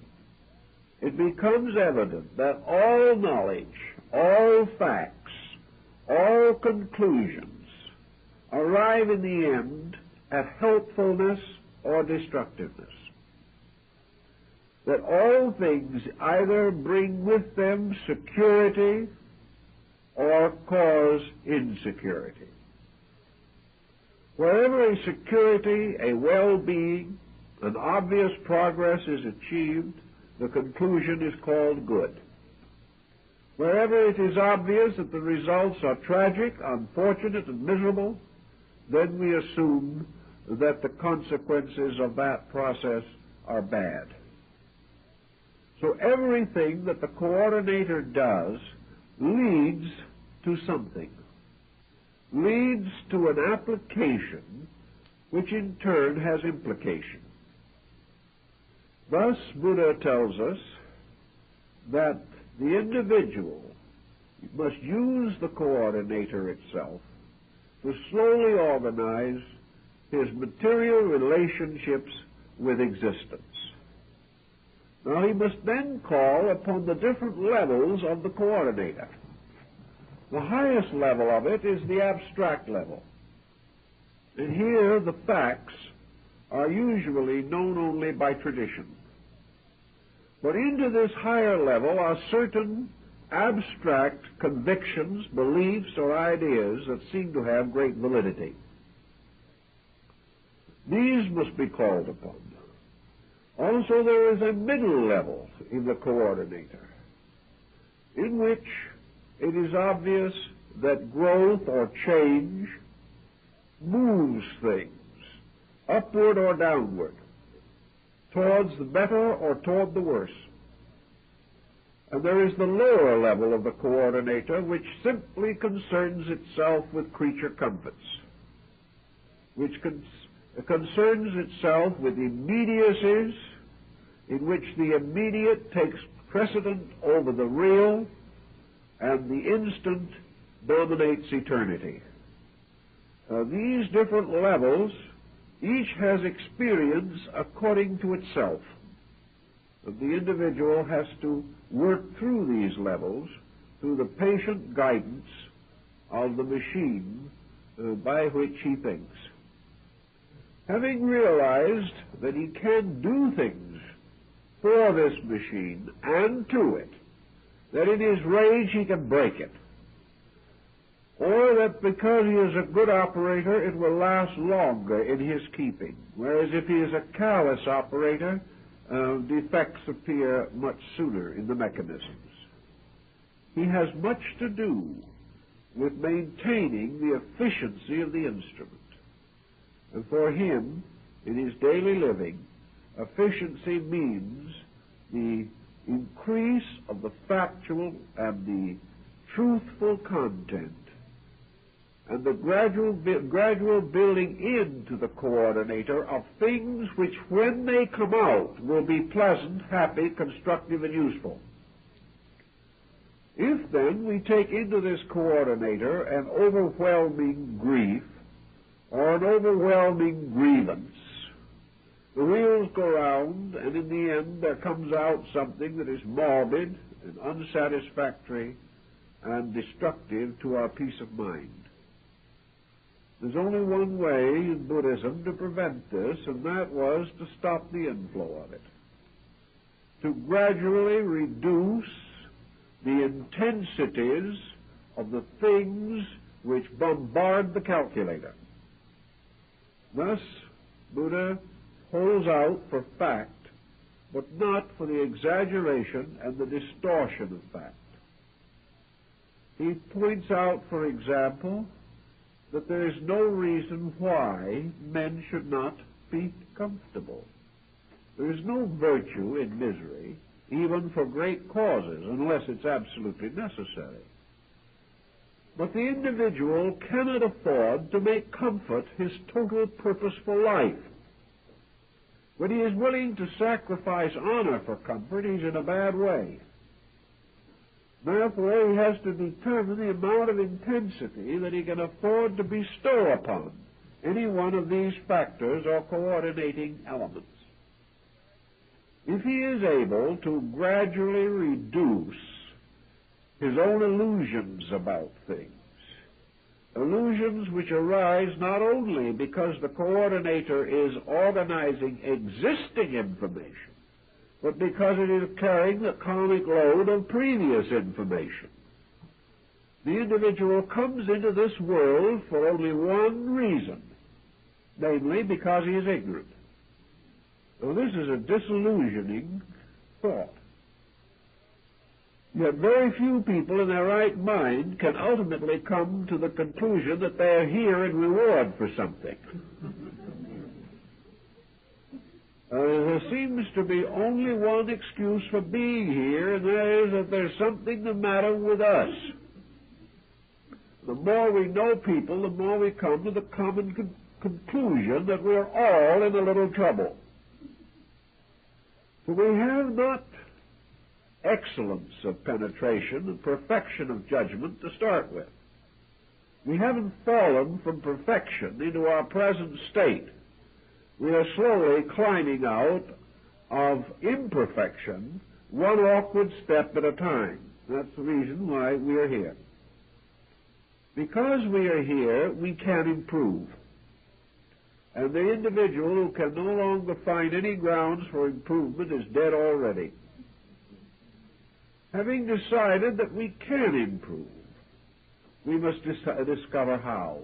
it becomes evident that all knowledge, all facts, all conclusions arrive in the end at helpfulness or destructiveness. That all things either bring with them security or cause insecurity. Wherever a security, a well-being, an obvious progress is achieved, the conclusion is called good. Wherever it is obvious that the results are tragic, unfortunate, and miserable, then we assume that the consequences of that process are bad. So everything that the coordinator does leads to something, leads to an application which in turn has implication. Thus, Buddha tells us that the individual must use the coordinator itself to slowly organize his material relationships with existence. Now he must then call upon the different levels of the coordinator. The highest level of it is the abstract level. And here the facts are usually known only by tradition. But into this higher level are certain abstract convictions, beliefs, or ideas that seem to have great validity. These must be called upon. Also, there is a middle level in the coordinator, in which it is obvious that growth or change moves things upward or downward, towards the better or toward the worse. And there is the lower level of the coordinator, which simply concerns itself with creature comforts, which concerns itself with immediacies in which the immediate takes precedent over the real, and the instant dominates eternity. These different levels, each has experience according to itself. And the individual has to work through these levels through the patient guidance of the machine by which he thinks. Having realized that he can do things for this machine and to it, that in his rage he can break it, or that because he is a good operator it will last longer in his keeping, whereas if he is a careless operator, defects appear much sooner in the mechanisms. He has much to do with maintaining the efficiency of the instrument. And for him, in his daily living, efficiency means the increase of the factual and the truthful content, and the gradual building into the coordinator of things which, when they come out, will be pleasant, happy, constructive, and useful. If, then, we take into this coordinator an overwhelming grief or an overwhelming grievance, the wheels go round, and in the end there comes out something that is morbid and unsatisfactory and destructive to our peace of mind. There's only one way in Buddhism to prevent this, and that was to stop the inflow of it, to gradually reduce the intensities of the things which bombard the calculator. Thus, Buddha holds out for fact, but not for the exaggeration and the distortion of fact. He points out, for example, that there is no reason why men should not be comfortable. There is no virtue in misery, even for great causes, unless it's absolutely necessary. But the individual cannot afford to make comfort his total purpose for life. When he is willing to sacrifice honor for comfort, he's in a bad way. Therefore, he has to determine the amount of intensity that he can afford to bestow upon any one of these factors or coordinating elements. If he is able to gradually reduce his own illusions about things, illusions which arise not only because the coordinator is organizing existing information, but because it is carrying the karmic load of previous information. The individual comes into this world for only one reason, namely because he is ignorant. Now, this is a disillusioning thought. Yet very few people in their right mind can ultimately come to the conclusion that they are here in reward for something. There seems to be only one excuse for being here, and that is that there's something the matter with us. The more we know people, the more we come to the common conclusion that we're all in a little trouble. For we have not excellence of penetration and perfection of judgment to start with. We haven't fallen from perfection into our present state. We are slowly climbing out of imperfection, one awkward step at a time. That's the reason why we are here. Because we are here, we can improve. And the individual who can no longer find any grounds for improvement is dead already. Having decided that we can improve, we must discover how,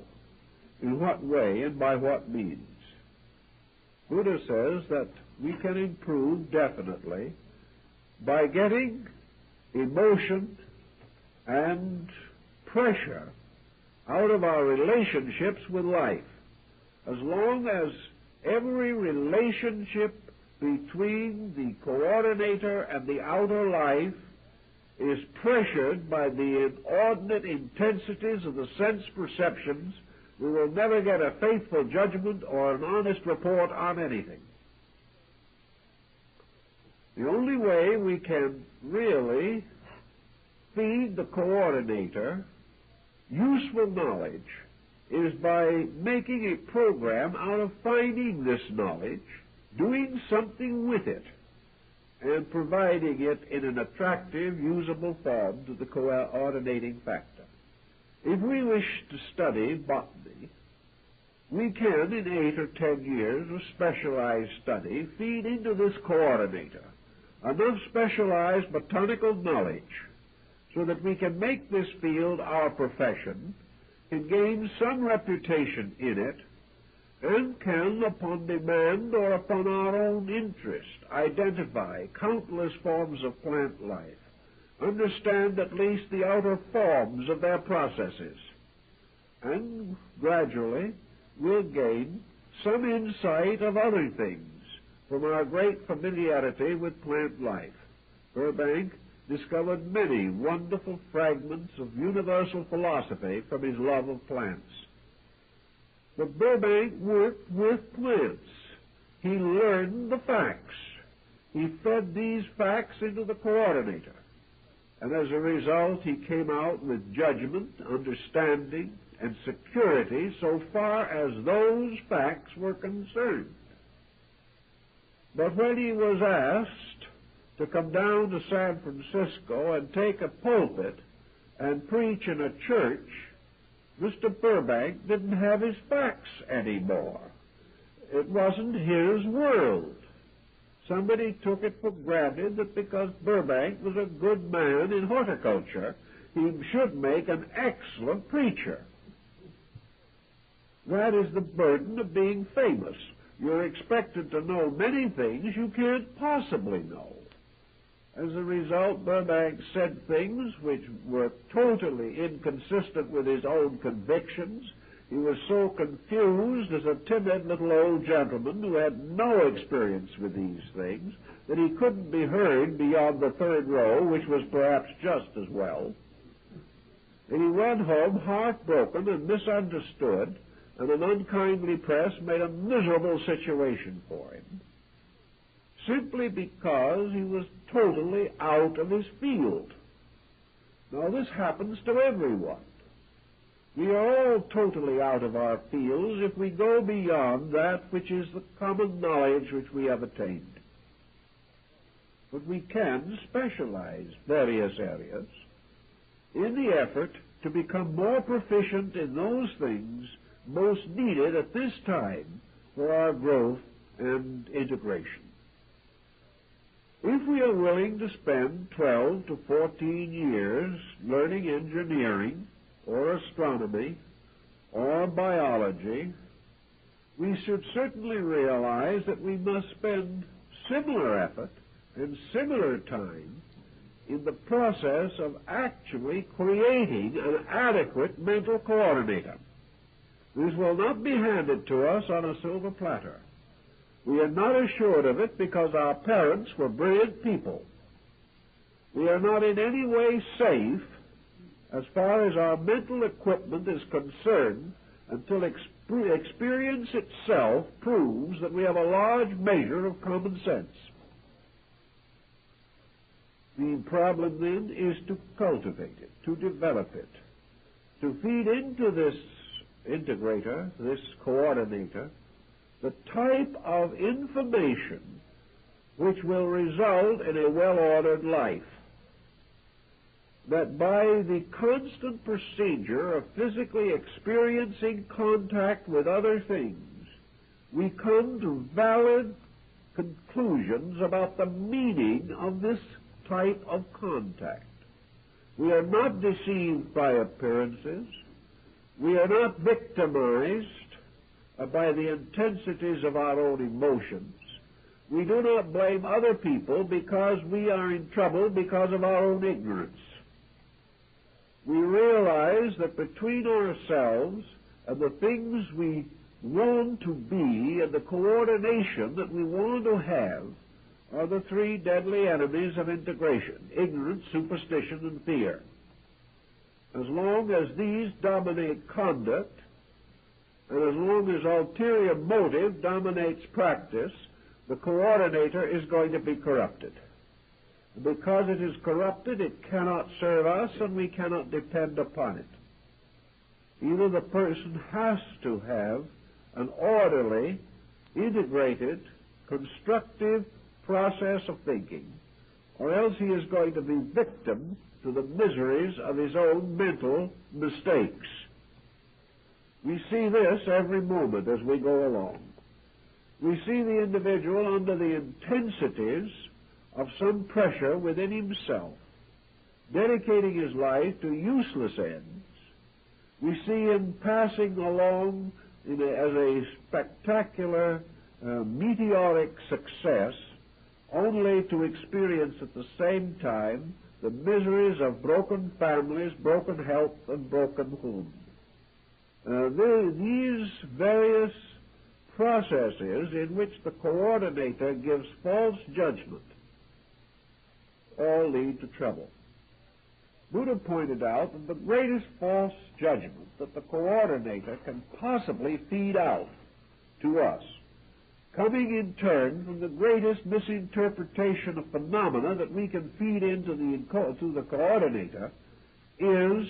in what way, and by what means. Buddha says that we can improve definitely by getting emotion and pressure out of our relationships with life. As long as every relationship between the coordinator and the outer life is pressured by the inordinate intensities of the sense perceptions, we will never get a faithful judgment or an honest report on anything. The only way we can really feed the coordinator useful knowledge is by making a program out of finding this knowledge, doing something with it, and providing it in an attractive, usable form to the coordinating factor. If we wish to study botany, we can, in 8 or 10 years of specialized study, feed into this coordinator enough specialized botanical knowledge so that we can make this field our profession, can gain some reputation in it, and can, upon demand or upon our own interest, identify countless forms of plant life, understand at least the outer forms of their processes, and gradually we'll gain some insight of other things from our great familiarity with plant life. Burbank discovered many wonderful fragments of universal philosophy from his love of plants. But Burbank worked with plants. He learned the facts. He fed these facts into the coordinator. And as a result, he came out with judgment, understanding, and security so far as those facts were concerned. But when he was asked to come down to San Francisco and take a pulpit and preach in a church, Mr. Burbank didn't have his facts anymore. It wasn't his world. Somebody took it for granted that because Burbank was a good man in horticulture, he should make an excellent preacher. That is the burden of being famous. You're expected to know many things you can't possibly know. As a result, Burbank said things which were totally inconsistent with his own convictions. He was so confused as a timid little old gentleman who had no experience with these things that he couldn't be heard beyond the third row, which was perhaps just as well. And he went home heartbroken and misunderstood, and an unkindly press made a miserable situation for him, simply because he was totally out of his field. Now, this happens to everyone. We are all totally out of our fields if we go beyond that which is the common knowledge which we have attained. But we can specialize various areas in the effort to become more proficient in those things most needed at this time for our growth and integration. If we are willing to spend 12 to 14 years learning engineering or astronomy or biology, we should certainly realize that we must spend similar effort and similar time in the process of actually creating an adequate mental coordinator. This will not be handed to us on a silver platter. We are not assured of it because our parents were brilliant people. We are not in any way safe as far as our mental equipment is concerned until experience itself proves that we have a large measure of common sense. The problem then is to cultivate it, to develop it, to feed into this integrator, this coordinator, the type of information which will result in a well-ordered life. That by the constant procedure of physically experiencing contact with other things, we come to valid conclusions about the meaning of this type of contact. We are not deceived by appearances. We are not victimized by the intensities of our own emotions. We do not blame other people because we are in trouble because of our own ignorance. We realize that between ourselves and the things we want to be and the coordination that we want to have are the three deadly enemies of integration: ignorance, superstition, and fear. As long as these dominate conduct, and as long as ulterior motive dominates practice, the coordinator is going to be corrupted. Because it is corrupted, it cannot serve us, and we cannot depend upon it. Either the person has to have an orderly, integrated, constructive process of thinking, or else he is going to be victim to the miseries of his own mental mistakes. We see this every moment as we go along. We see the individual under the intensities of some pressure within himself, dedicating his life to useless ends. We see him passing along as a spectacular, meteoric success, only to experience at the same time the miseries of broken families, broken health, and broken homes. These various processes in which the coordinator gives false judgment all lead to trouble. Buddha pointed out that the greatest false judgment that the coordinator can possibly feed out to us, coming in turn from the greatest misinterpretation of phenomena that we can feed into the coordinator, is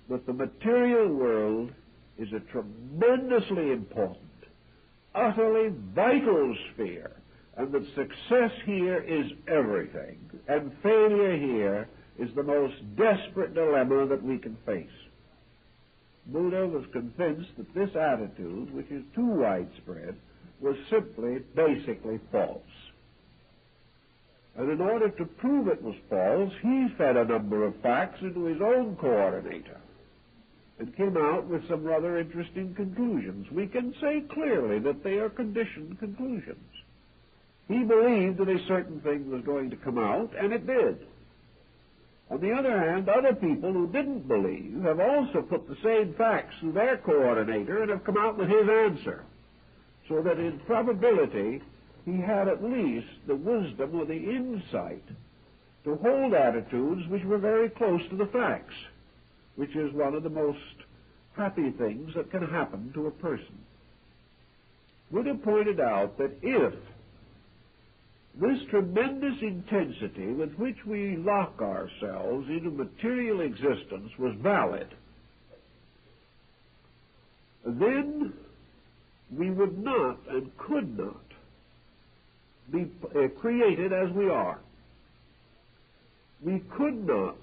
that the material world is a tremendously important, utterly vital sphere, and that success here is everything, and failure here is the most desperate dilemma that we can face. Buddha was convinced that this attitude, which is too widespread, was simply, basically false. And in order to prove it was false, he fed a number of facts into his own coordinator and came out with some rather interesting conclusions. We can say clearly that they are conditioned conclusions. He believed that a certain thing was going to come out, and it did. On the other hand, other people who didn't believe have also put the same facts to their coordinator and have come out with his answer, so that in probability he had at least the wisdom or the insight to hold attitudes which were very close to the facts, which is one of the most happy things that can happen to a person. Buddha pointed out that if this tremendous intensity with which we lock ourselves into material existence was valid, then we would not and could not be created as we are. We could not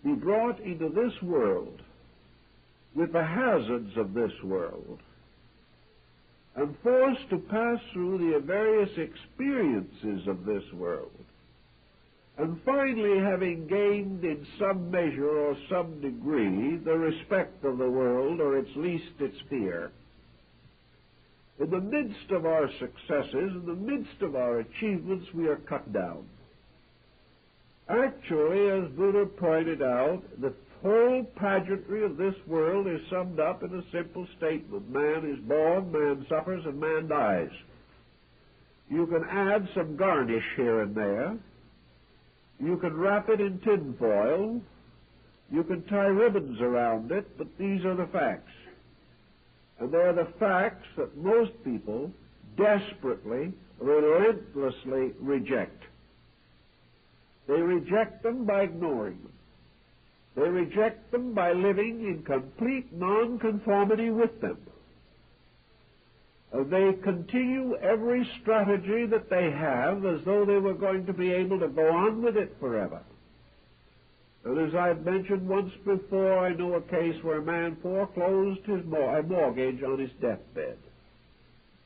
be brought into this world with the hazards of this world and forced to pass through the various experiences of this world, and finally, having gained in some measure or some degree the respect of the world, or at least its fear, in the midst of our successes, in the midst of our achievements, we are cut down. Actually, as Buddha pointed out, the whole pageantry of this world is summed up in a simple statement. Man is born, man suffers, and man dies. You can add some garnish here and there. You can wrap it in tin foil. You can tie ribbons around it, but these are the facts. And they're the facts that most people desperately, relentlessly reject. They reject them by ignoring them. They reject them by living in complete nonconformity with them. They continue every strategy that they have as though they were going to be able to go on with it forever. And as I've mentioned once before, I know a case where a man foreclosed his mortgage on his deathbed.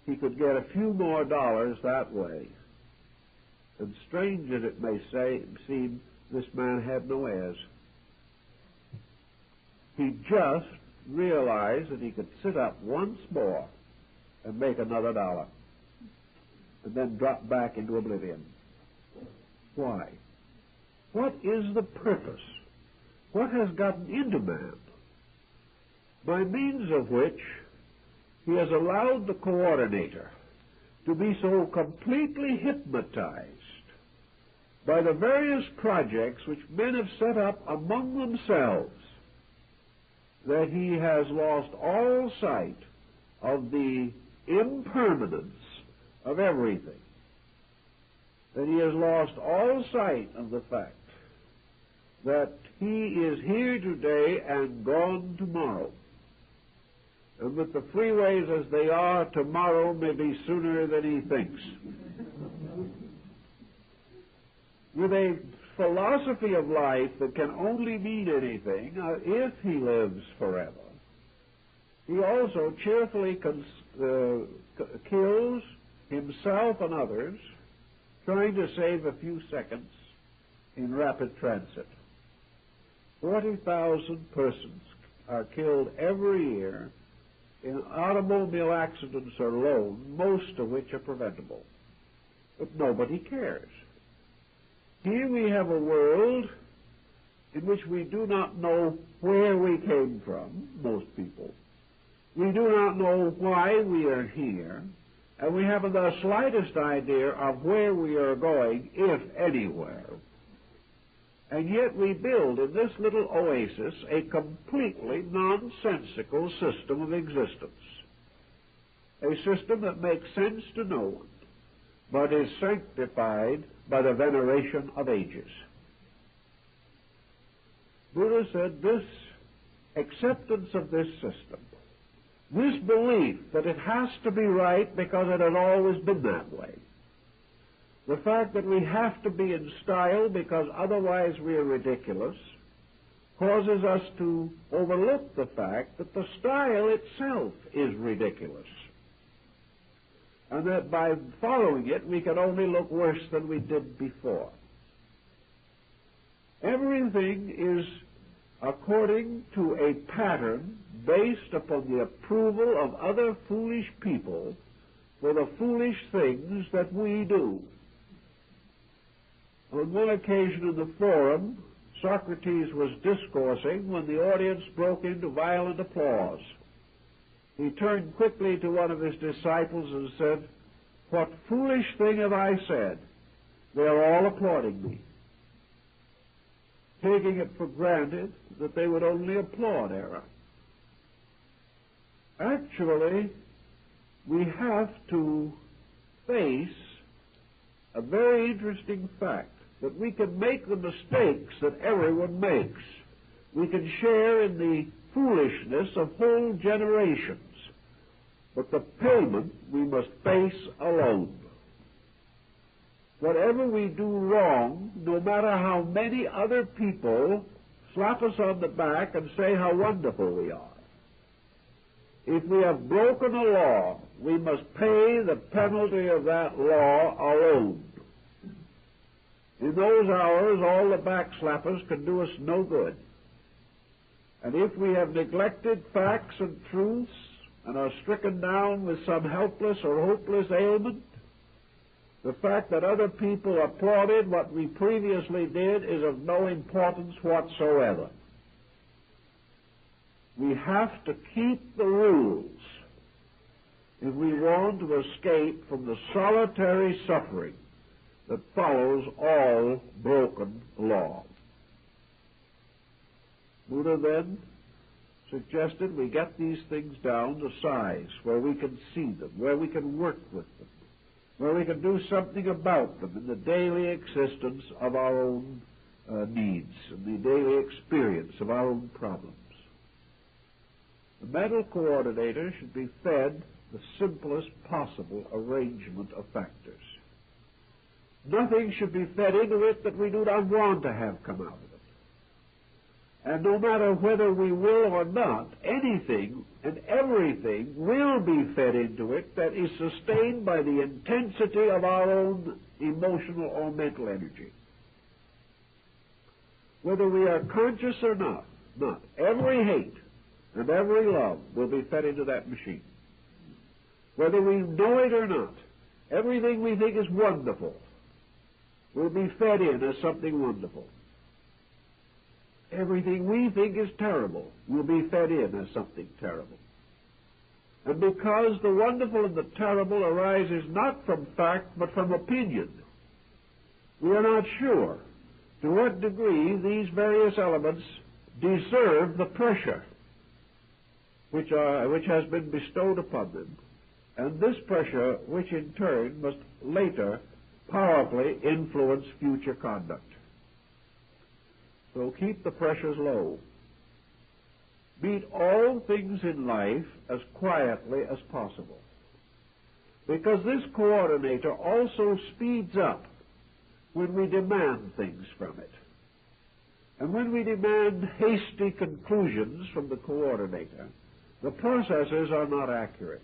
He could get a few more dollars that way. And strange as it may seem, this man had no heirs. He just realized that he could sit up once more and make another dollar, and then drop back into oblivion. Why? What is the purpose? What has gotten into man, by means of which he has allowed the coordinator to be so completely hypnotized by the various projects which men have set up among themselves, that he has lost all sight of the impermanence of everything, that he has lost all sight of the fact that he is here today and gone tomorrow, and that the freeways as they are tomorrow may be sooner than he thinks. With a philosophy of life that can only mean anything if he lives forever, he also cheerfully kills himself and others, trying to save a few seconds in rapid transit. 40,000 persons are killed every year in automobile accidents alone, most of which are preventable. But nobody cares. Here we have a world in which we do not know where we came from, most people. We do not know why we are here, and we haven't the slightest idea of where we are going, if anywhere. And yet we build in this little oasis a completely nonsensical system of existence, a system that makes sense to no one, but is sanctified by the veneration of ages. Buddha said this acceptance of this system, this belief that it has to be right because it has always been that way, the fact that we have to be in style because otherwise we are ridiculous, causes us to overlook the fact that the style itself is ridiculous, and that by following it we can only look worse than we did before. Everything is according to a pattern based upon the approval of other foolish people for the foolish things that we do. On one occasion in the forum, Socrates was discoursing when the audience broke into violent applause. He turned quickly to one of his disciples and said, "What foolish thing have I said? They are all applauding me," taking it for granted that they would only applaud error. Actually, we have to face a very interesting fact, that we can make the mistakes that everyone makes. We can share in the foolishness of whole generations, but the payment we must face alone. Whatever we do wrong, no matter how many other people slap us on the back and say how wonderful we are, if we have broken a law, we must pay the penalty of that law alone. In those hours, all the backslappers can do us no good. And if we have neglected facts and truths and are stricken down with some helpless or hopeless ailment, the fact that other people applauded what we previously did is of no importance whatsoever. We have to keep the rules if we want to escape from the solitary suffering that follows all broken law. Buddha then suggested we get these things down to size, where we can see them, where we can work with them, where we can do something about them in the daily existence of our own needs, and the daily experience of our own problems. The mental coordinator should be fed the simplest possible arrangement of factors. Nothing should be fed into it that we do not want to have come out of it. And no matter whether we will or not, anything and everything will be fed into it that is sustained by the intensity of our own emotional or mental energy. Whether we are conscious or not, every hate and every love will be fed into that machine. Whether we know it or not, everything we think is wonderful will be fed in as something wonderful. Everything we think is terrible will be fed in as something terrible. And because the wonderful and the terrible arises not from fact but from opinion, we are not sure to what degree these various elements deserve the pressure which has been bestowed upon them, and this pressure which in turn must later powerfully influence future conduct. So keep the pressures low. Meet all things in life as quietly as possible, because this coordinator also speeds up when we demand things from it. And when we demand hasty conclusions from the coordinator, the processes are not accurate.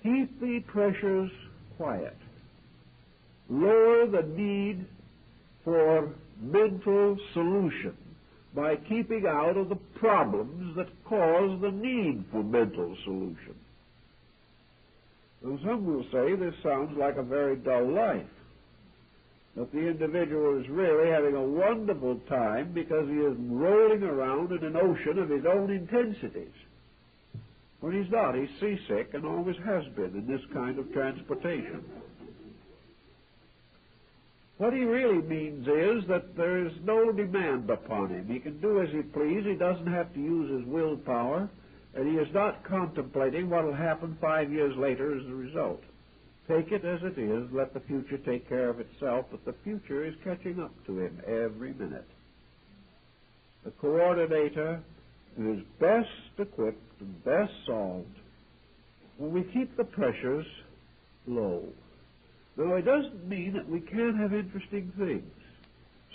Keep the pressures quiet. Lower the need for mental solution by keeping out of the problems that cause the need for mental solution. And some will say this sounds like a very dull life. that the individual is really having a wonderful time because he is rolling around in an ocean of his own intensities. When he's not, he's seasick and always has been in this kind of transportation. What he really means is that there is no demand upon him. He can do as he pleases. He doesn't have to use his willpower, and he is not contemplating what will happen 5 years later as a result. Take it as it is. Let the future take care of itself, but the future is catching up to him every minute. The coordinator is best equipped and best solved when we keep the pressures low. Now, it doesn't mean that we can't have interesting things.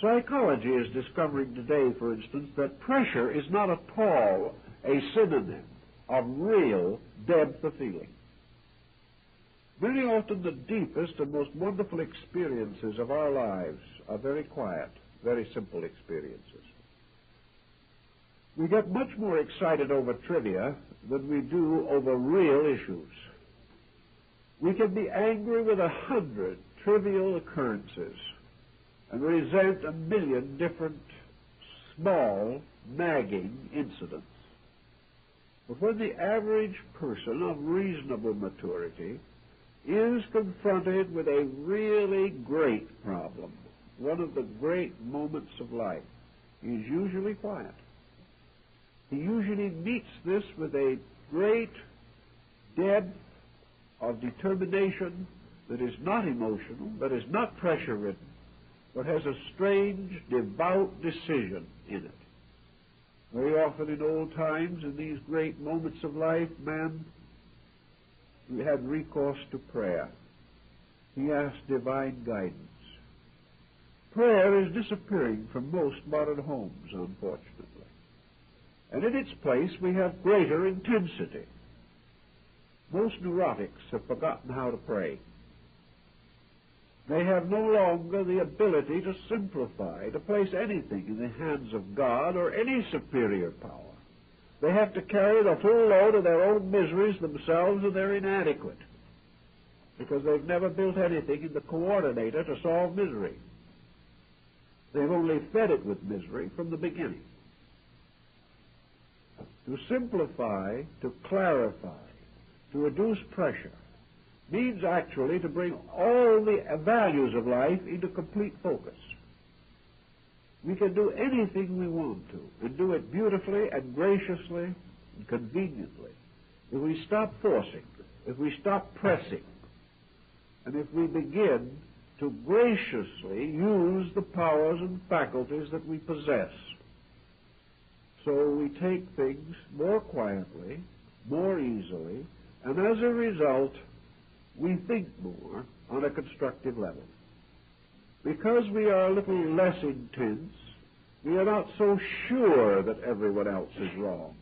Psychology is discovering today, for instance, that pressure is not at all a synonym of real depth of feeling. Very often the deepest and most wonderful experiences of our lives are very quiet, very simple experiences. We get much more excited over trivia than we do over real issues. We can be angry with 100 trivial occurrences and resent 1,000,000 different small, nagging incidents. But when the average person of reasonable maturity is confronted with a really great problem, one of the great moments of life, he is usually quiet. He usually meets this with a great depth of determination that is not emotional, that is not pressure-ridden, but has a strange, devout decision in it. Very often in old times, in these great moments of life, man had recourse to prayer. He asked divine guidance. Prayer is disappearing from most modern homes, unfortunately. And in its place, we have greater intensity. Most neurotics have forgotten how to pray. They have no longer the ability to simplify, to place anything in the hands of God or any superior power. They have to carry the full load of their own miseries themselves, and they're inadequate because they've never built anything in the coordinator to solve misery. They've only fed it with misery from the beginning. To simplify, to clarify, to reduce pressure means actually to bring all the values of life into complete focus. We can do anything we want to, and do it beautifully and graciously and conveniently, if we stop forcing, if we stop pressing, and if we begin to graciously use the powers and faculties that we possess. So we take things more quietly, more easily, and as a result, we think more on a constructive level. Because we are a little less intense, we are not so sure that everyone else is wrong.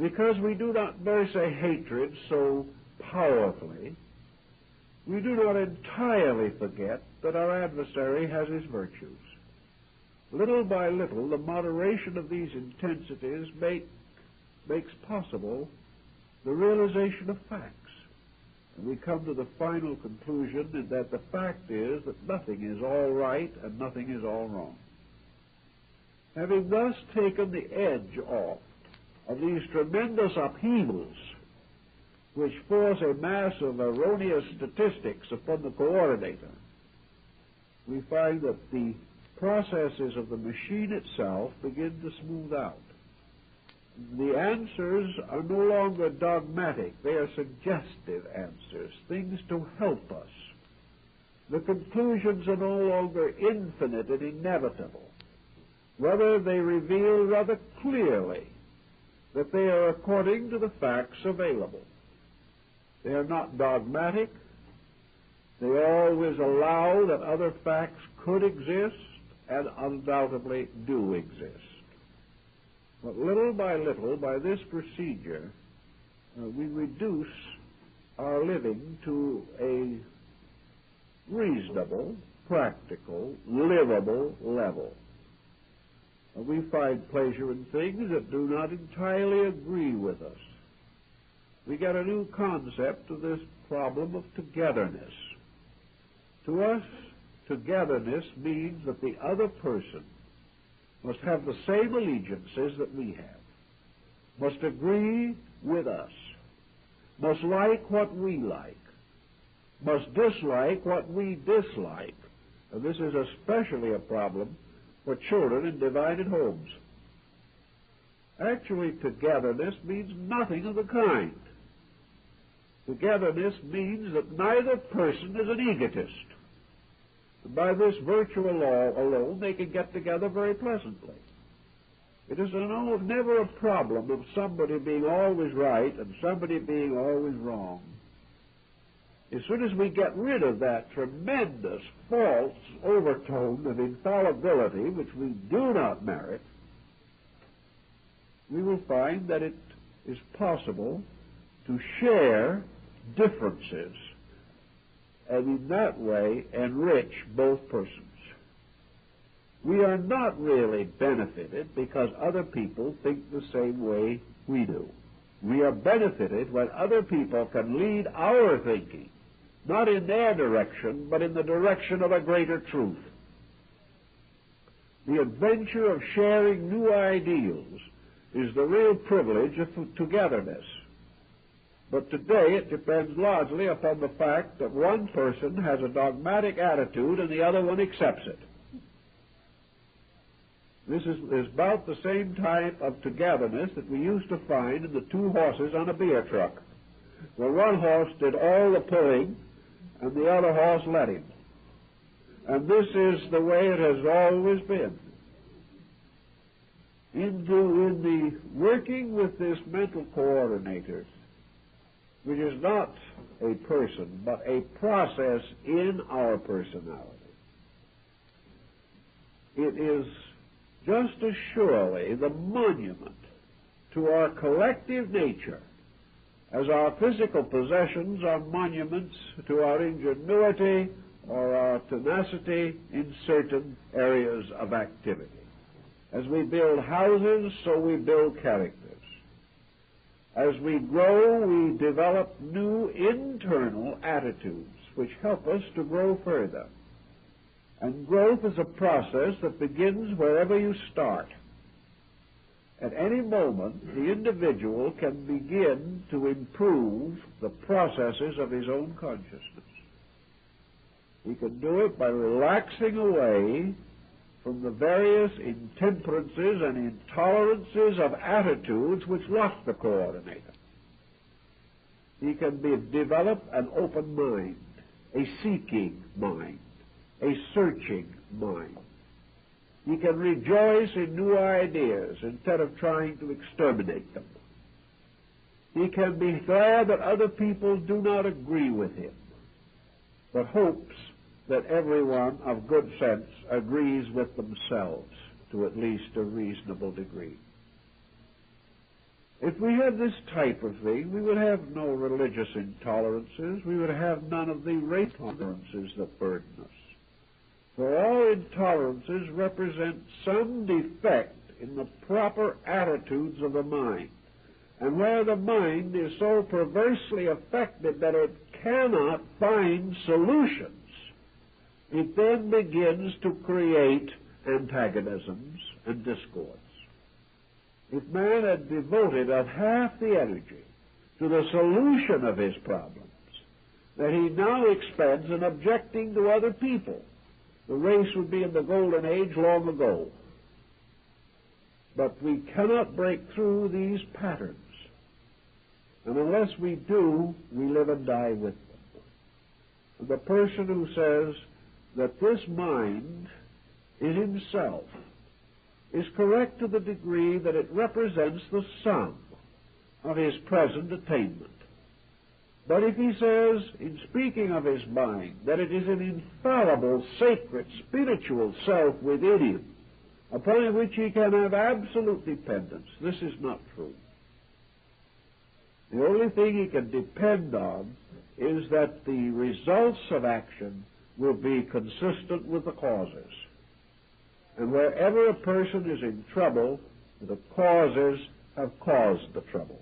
Because we do not nurse a hatred so powerfully, we do not entirely forget that our adversary has his virtues. Little by little, the moderation of these intensities makes possible the realization of facts. And we come to the final conclusion that the fact is that nothing is all right and nothing is all wrong. Having thus taken the edge off of these tremendous upheavals which force a mass of erroneous statistics upon the coordinator, we find that the processes of the machine itself begin to smooth out. The answers are no longer dogmatic. They are suggestive answers, things to help us. The conclusions are no longer infinite and inevitable. Rather, they reveal rather clearly that they are according to the facts available. They are not dogmatic. They always allow that other facts could exist and undoubtedly do exist. But little by little, by this procedure, we reduce our living to a reasonable, practical, livable level. We find pleasure in things that do not entirely agree with us. We get a new concept of this problem of togetherness. To us, togetherness means that the other person must have the same allegiances that we have, must agree with us, must like what we like, must dislike what we dislike. And this is especially a problem for children in divided homes. Actually, togetherness means nothing of the kind. Togetherness means that neither person is an egotist. And by this virtual law alone, they can get together very pleasantly. It is never a problem of somebody being always right and somebody being always wrong. As soon as we get rid of that tremendous false overtone of infallibility, which we do not merit, we will find that it is possible to share differences and in that way enrich both persons. We are not really benefited because other people think the same way we do. We are benefited when other people can lead our thinking, not in their direction, but in the direction of a greater truth. The adventure of sharing new ideals is the real privilege of togetherness. But today it depends largely upon the fact that one person has a dogmatic attitude and the other one accepts it. This is about the same type of togetherness that we used to find in the two horses on a beer truck, where one horse did all the pulling and the other horse led him. And this is the way it has always been. In the working with this mental coordinator, which is not a person, but a process in our personality, it is just as surely the monument to our collective nature as our physical possessions are monuments to our ingenuity or our tenacity in certain areas of activity. As we build houses, so we build characters. As we grow, we develop new internal attitudes which help us to grow further. And growth is a process that begins wherever you start. At any moment, the individual can begin to improve the processes of his own consciousness. He can do it by relaxing away from the various intemperances and intolerances of attitudes which lock the coordinator. He can develop an open mind, a seeking mind, a searching mind. He can rejoice in new ideas instead of trying to exterminate them. He can be glad that other people do not agree with him, but hopes that everyone of good sense agrees with themselves to at least a reasonable degree. If we had this type of thing, we would have no religious intolerances. We would have none of the race intolerances that burden us. For all intolerances represent some defect in the proper attitudes of the mind. And where the mind is so perversely affected that it cannot find solutions, it then begins to create antagonisms and discords. If man had devoted of half the energy to the solution of his problems that he now expends in objecting to other people, the race would be in the golden age long ago. But we cannot break through these patterns. And unless we do, we live and die with them. And the person who says that this mind is himself is correct to the degree that it represents the sum of his present attainment. But if he says, in speaking of his mind, that it is an infallible, sacred, spiritual self within him, upon which he can have absolute dependence, this is not true. The only thing he can depend on is that the results of action will be consistent with the causes. And wherever a person is in trouble, the causes have caused the trouble.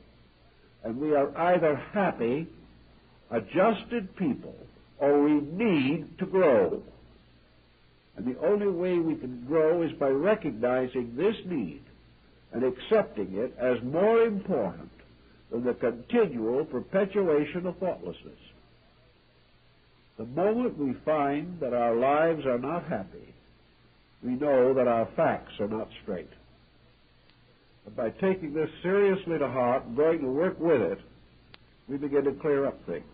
And we are either happy, adjusted people, or we need to grow. And the only way we can grow is by recognizing this need and accepting it as more important than the continual perpetuation of thoughtlessness. The moment we find that our lives are not happy, we know that our facts are not straight. But by taking this seriously to heart and going to work with it, we begin to clear up things.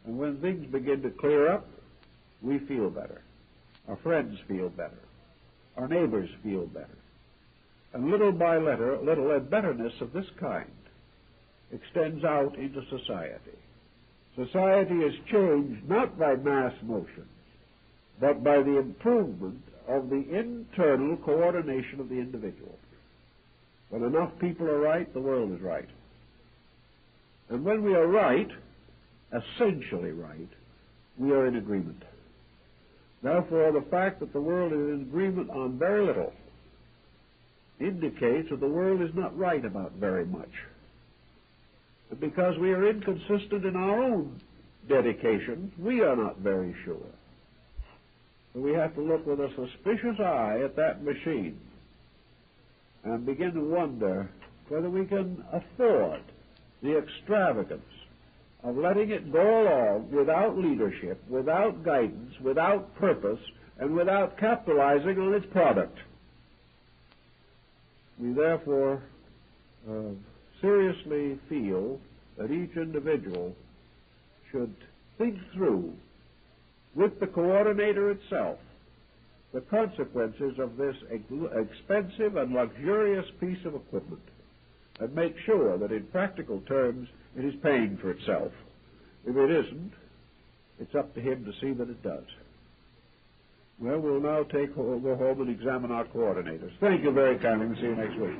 And when things begin to clear up, we feel better. Our friends feel better. Our neighbors feel better. And little by little, a betterness of this kind extends out into society. Society is changed not by mass motions, but by the improvement of the internal coordination of the individual. When enough people are right, the world is right. And when we are right, essentially right, we are in agreement. Therefore, the fact that the world is in agreement on very little indicates that the world is not right about very much. But because we are inconsistent in our own dedication, we are not very sure. So we have to look with a suspicious eye at that machine and begin to wonder whether we can afford the extravagance of letting it go along without leadership, without guidance, without purpose, and without capitalizing on its product. We therefore seriously feel that each individual should think through, with the coordinator itself, the consequences of this expensive and luxurious piece of equipment, and make sure that in practical terms it is paying for itself. If it isn't, it's up to him to see that it does. Well, we'll now go home and examine our coordinators. Thank you very kindly, and see you next week.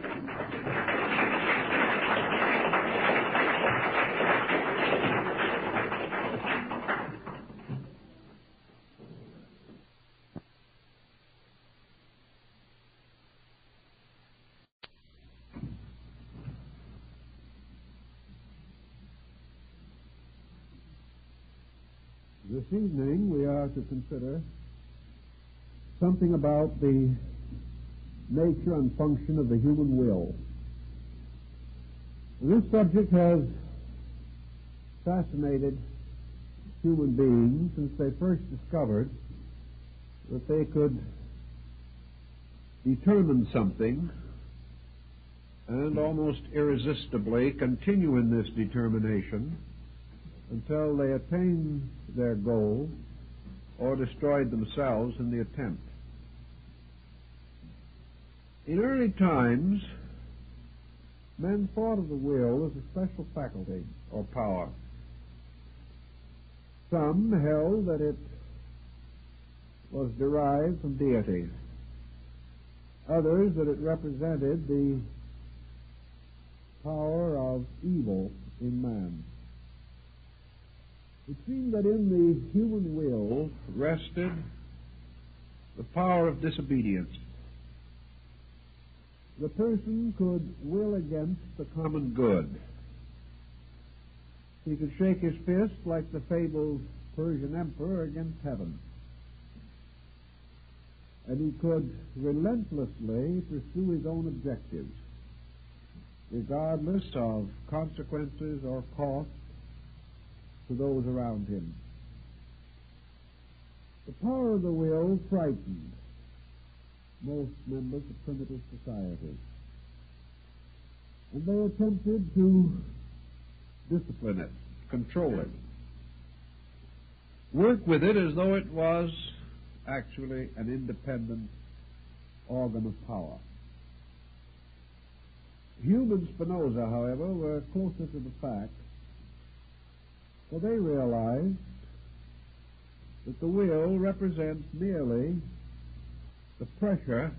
This evening we are to consider something about the nature and function of the human will. This subject has fascinated human beings since they first discovered that they could determine something and almost irresistibly continue in this determination until they attained their goal or destroyed themselves in the attempt. In early times, men thought of the will as a special faculty or power. Some held that it was derived from deity. Others that it represented the power of evil in man. It seemed that in the human will rested the power of disobedience. The person could will against the common good. He could shake his fist like the fabled Persian emperor against heaven. And he could relentlessly pursue his own objectives, regardless of consequences or cost to those around him. The power of the will frightened most members of primitive society, and they attempted to discipline it, control it, work with it as though it was actually an independent organ of power. Hume and Spinoza, however, were closer to the fact, for they realized that the will represents merely the pressure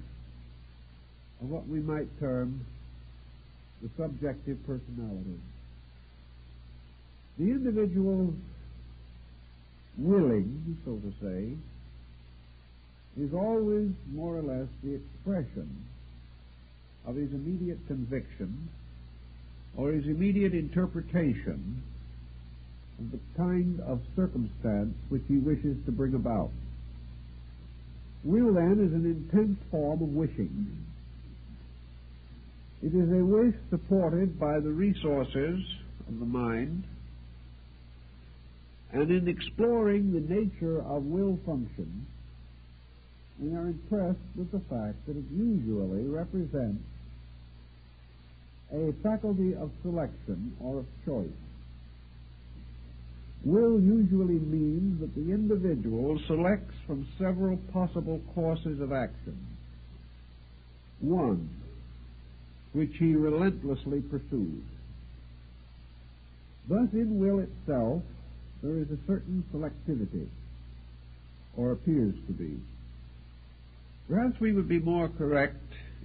of what we might term the subjective personality. The individual's willing, so to say, is always more or less the expression of his immediate conviction or his immediate interpretation of the kind of circumstance which he wishes to bring about. Will, then, is an intense form of wishing. It is a wish supported by the resources of the mind, and in exploring the nature of will function, we are impressed with the fact that it usually represents a faculty of selection or of choice. Will usually means that the individual selects from several possible courses of action, one which he relentlessly pursues. Thus, in will itself, there is a certain selectivity, or appears to be. Perhaps we would be more correct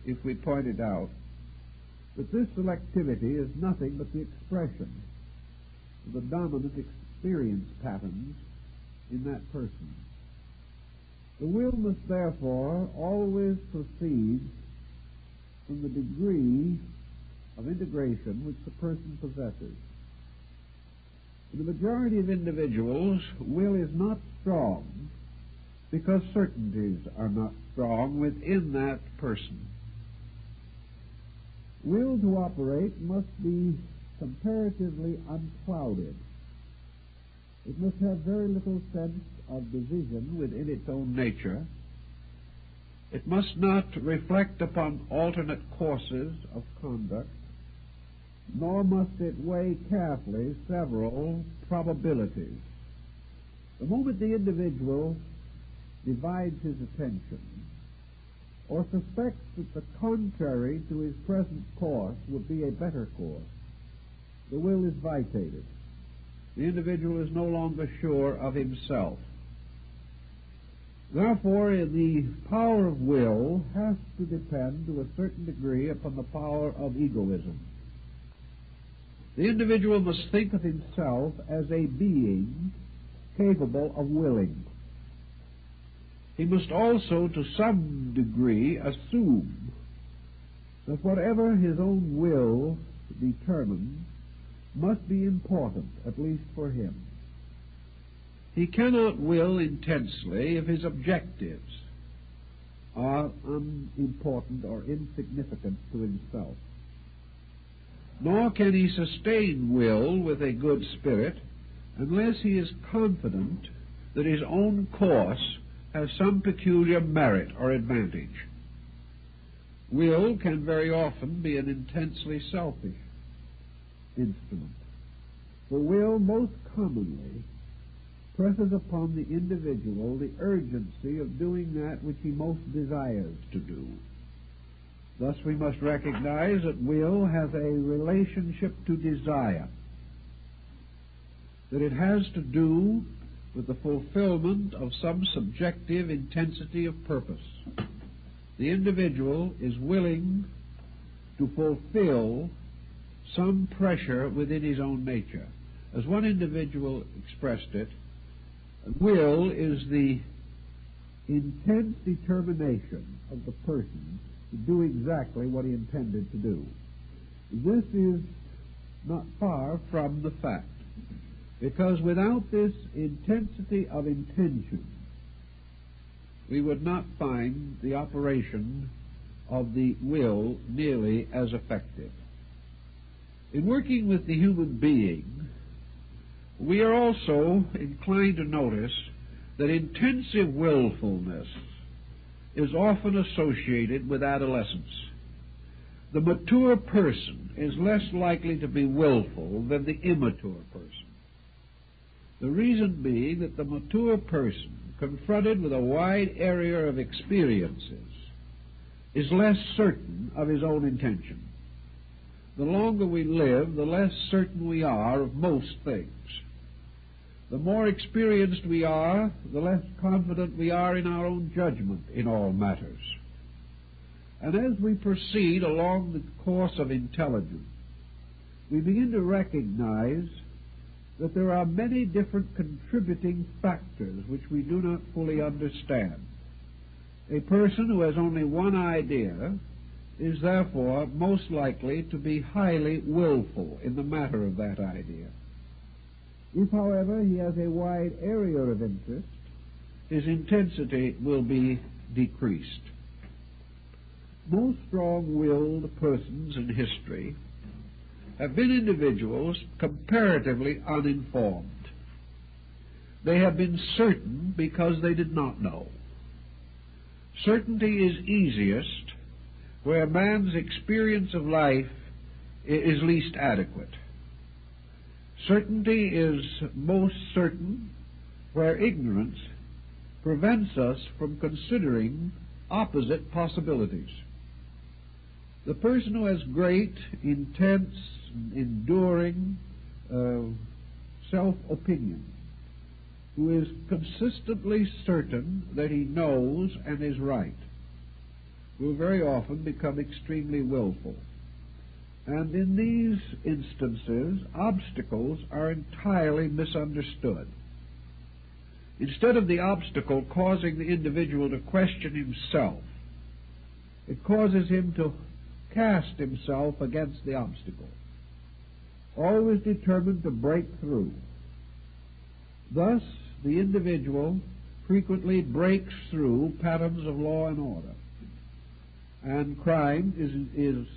if we pointed out that this selectivity is nothing but the expression of the dominant experience patterns in that person. The will must therefore always proceed from the degree of integration which the person possesses. In the majority of individuals, will is not strong because certainties are not strong within that person. Will to operate must be comparatively unclouded. It must have very little sense of division within its own nature. It must not reflect upon alternate courses of conduct, nor must it weigh carefully several probabilities. The moment the individual divides his attention, or suspects that the contrary to his present course would be a better course, the will is vitiated. The individual is no longer sure of himself. Therefore, the power of will has to depend to a certain degree upon the power of egoism. The individual must think of himself as a being capable of willing. He must also, to some degree, assume that whatever his own will determines must be important, at least for him. He cannot will intensely if his objectives are unimportant or insignificant to himself. Nor can he sustain will with a good spirit unless he is confident that his own course has some peculiar merit or advantage. Will can very often be an intensely selfish instrument. For will most commonly presses upon the individual the urgency of doing that which he most desires to do. Thus we must recognize that will has a relationship to desire, that it has to do with the fulfillment of some subjective intensity of purpose. The individual is willing to fulfill some pressure within his own nature. As one individual expressed it, will is the intense determination of the person to do exactly what he intended to do. This is not far from the fact, because without this intensity of intention, we would not find the operation of the will nearly as effective. In working with the human being, we are also inclined to notice that intensive willfulness is often associated with adolescence. The mature person is less likely to be willful than the immature person. The reason being that the mature person, confronted with a wide area of experiences, is less certain of his own intention. The longer we live, the less certain we are of most things. The more experienced we are, the less confident we are in our own judgment in all matters. And as we proceed along the course of intelligence, we begin to recognize that there are many different contributing factors which we do not fully understand. A person who has only one idea is therefore most likely to be highly willful in the matter of that idea. If, however, he has a wide area of interest, his intensity will be decreased. Most strong-willed persons in history have been individuals comparatively uninformed. They have been certain because they did not know. Certainty is easiest where man's experience of life is least adequate. Certainty is most certain where ignorance prevents us from considering opposite possibilities. The person who has great, intense, enduring self-opinion, who is consistently certain that he knows and is right, will very often become extremely willful. And in these instances, obstacles are entirely misunderstood. Instead of the obstacle causing the individual to question himself, it causes him to cast himself against the obstacle, always determined to break through. Thus, the individual frequently breaks through patterns of law and order, and crime is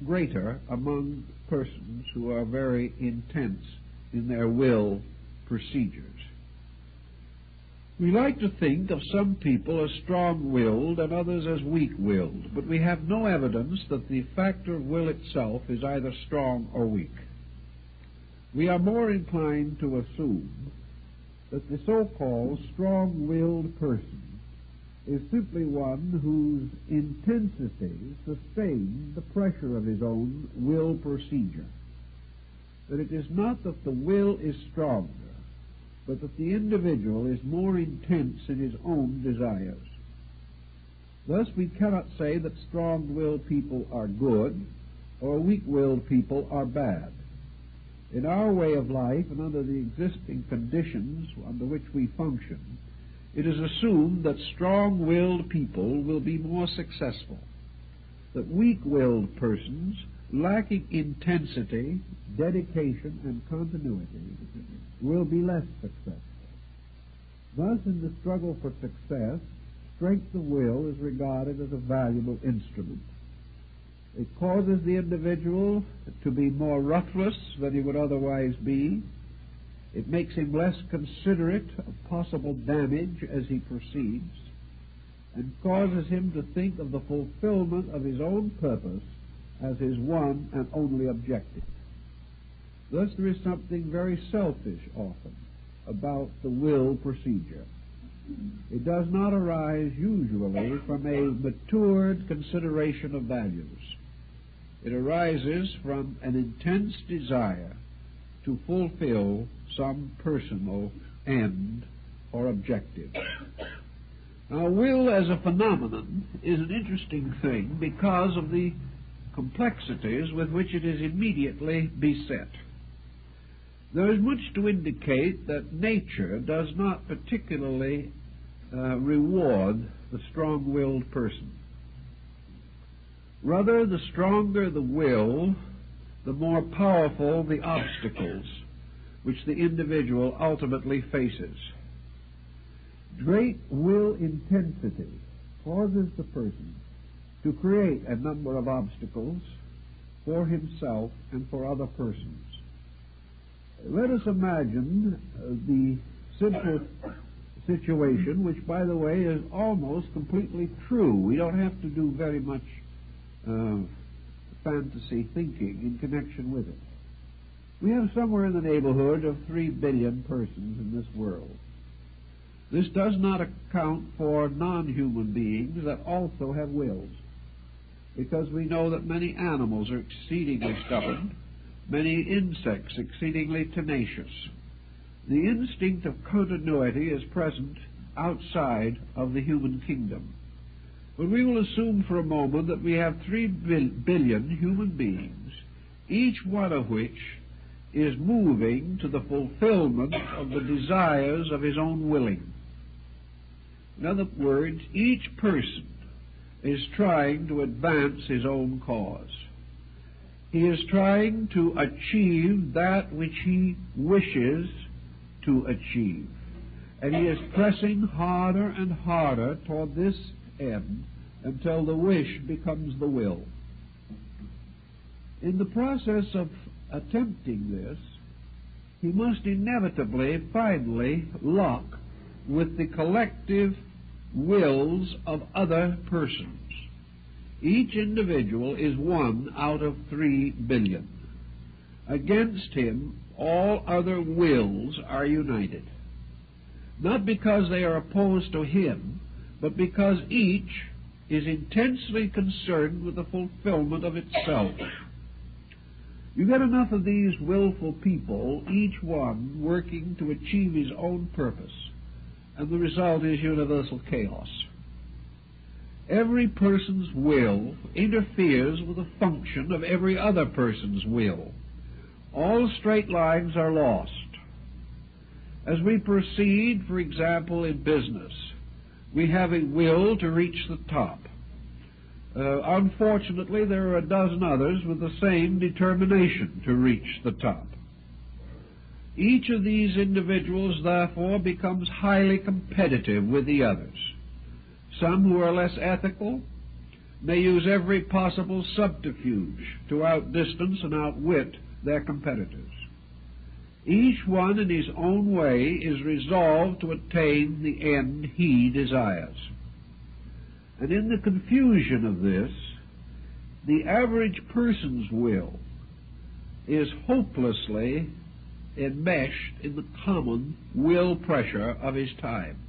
greater among persons who are very intense in their will procedures. We like to think of some people as strong-willed and others as weak-willed, but we have no evidence that the factor of will itself is either strong or weak. We are more inclined to assume that the so-called strong-willed person is simply one whose intensity sustains the pressure of his own will procedure. That it is not that the will is stronger, but that the individual is more intense in his own desires. Thus, we cannot say that strong-willed people are good or weak-willed people are bad. In our way of life and under the existing conditions under which we function, it is assumed that strong-willed people will be more successful, that weak-willed persons, lacking intensity, dedication, and continuity, will be less successful. Thus, in the struggle for success, strength of will is regarded as a valuable instrument. It causes the individual to be more ruthless than he would otherwise be. It makes him less considerate of possible damage as he proceeds, and causes him to think of the fulfillment of his own purpose as his one and only objective. Thus, there is something very selfish often about the will procedure. It does not arise usually from a matured consideration of values. It arises from an intense desire to fulfill some personal end or objective. Now, will as a phenomenon is an interesting thing because of the complexities with which it is immediately beset. There is much to indicate that nature does not particularly reward the strong-willed person. Rather, the stronger the will, the more powerful the obstacles which the individual ultimately faces. Great will intensity causes the person to create a number of obstacles for himself and for other persons. Let us imagine the simple situation, which, by the way, is almost completely true. We don't have to do very much fantasy thinking in connection with it. We have somewhere in the neighborhood of 3 billion persons in this world. This does not account for non-human beings that also have wills, because we know that many animals are exceedingly stubborn, many insects exceedingly tenacious. The instinct of continuity is present outside of the human kingdom. But we will assume for a moment that we have 3 billion human beings, each one of which is moving to the fulfillment of the desires of his own willing. In other words, each person is trying to advance his own cause. He is trying to achieve that which he wishes to achieve. and he is pressing harder and harder toward this end until the wish becomes the will. In the process of attempting this, he must inevitably, finally, lock with the collective wills of other persons. Each individual is 1 out of 3 billion. Against him, all other wills are united. Not because they are opposed to him, but because each is intensely concerned with the fulfillment of itself. You get enough of these willful people, each one working to achieve his own purpose, and the result is universal chaos. Every person's will interferes with the function of every other person's will. All straight lines are lost. As we proceed, for example, in business, we have a will to reach the top. Unfortunately, there are a dozen others with the same determination to reach the top. Each of these individuals, therefore, becomes highly competitive with the others. Some who are less ethical may use every possible subterfuge to outdistance and outwit their competitors. Each one in his own way is resolved to attain the end he desires. And in the confusion of this, the average person's will is hopelessly enmeshed in the common will pressure of his time.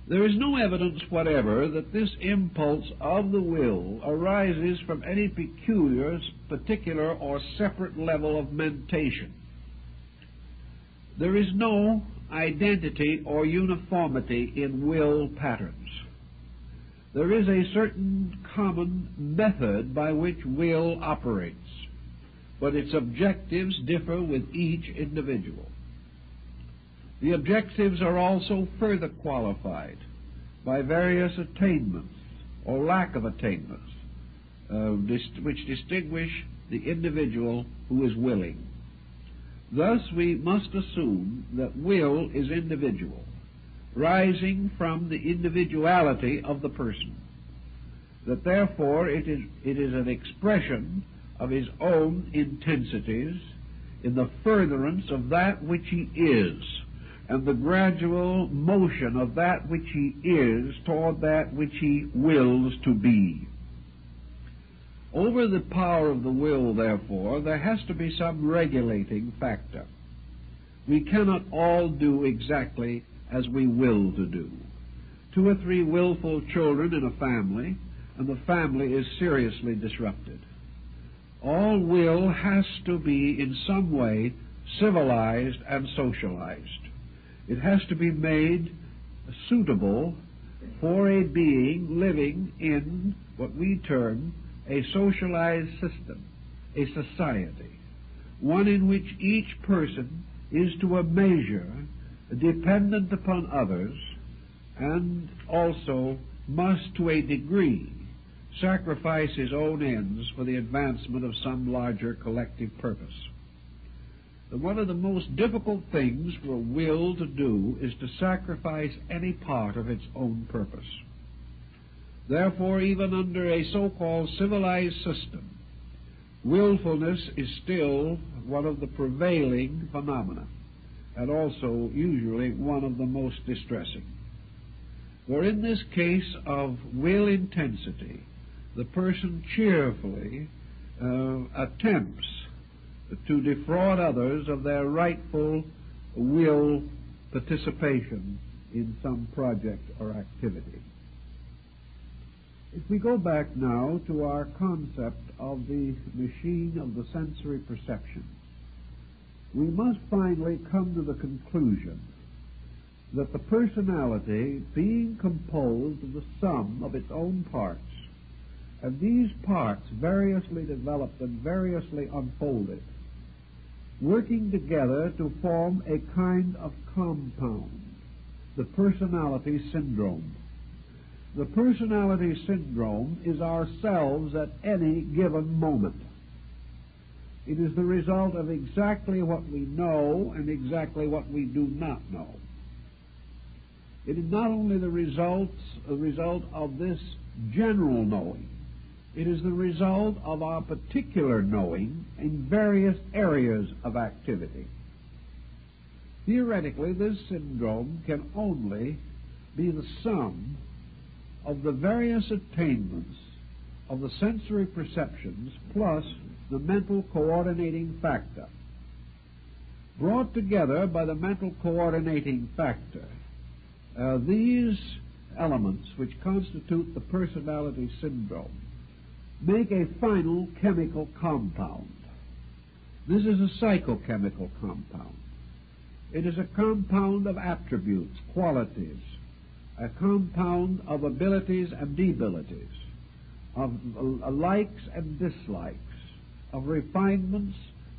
There is no evidence whatever that this impulse of the will arises from any peculiar, particular, or separate level of mentation. There is no identity or uniformity in will patterns. There is a certain common method by which will operates, but its objectives differ with each individual. The objectives are also further qualified by various attainments or lack of attainments, which distinguish the individual who is willing. Thus, we must assume that will is individual, rising from the individuality of the person, that therefore it is an expression of his own intensities in the furtherance of that which he is, and the gradual motion of that which he is toward that which he wills to be. Over the power of the will, therefore, there has to be some regulating factor. We cannot all do exactly as we will to do. 2 or 3 willful children in a family, and the family is seriously disrupted. All will has to be in some way civilized and socialized. It has to be made suitable for a being living in what we term a socialized system, a society, one in which each person is to a measure dependent upon others, and also must to a degree sacrifice his own ends for the advancement of some larger collective purpose. One of the most difficult things for a will to do is to sacrifice any part of its own purpose. Therefore, even under a so-called civilized system, willfulness is still one of the prevailing phenomena, and also usually one of the most distressing. For in this case of will intensity, the person cheerfully attempts to defraud others of their rightful will participation in some project or activity. If we go back now to our concept of the machine of the sensory perception, we must finally come to the conclusion that the personality, being composed of the sum of its own parts, and these parts variously developed and variously unfolded, working together to form a kind of compound, the personality syndrome. The personality syndrome is ourselves at any given moment. It is the result of exactly what we know and exactly what we do not know. It is not only the result of this general knowing, it is the result of our particular knowing in various areas of activity. Theoretically, this syndrome can only be the sum of the various attainments of the sensory perceptions plus the mental coordinating factor. Brought together by the mental coordinating factor, these elements which constitute the personality syndrome make a final chemical compound. This is a psychochemical compound. It is a compound of attributes, qualities, a compound of abilities and debilities, of likes and dislikes, of refinements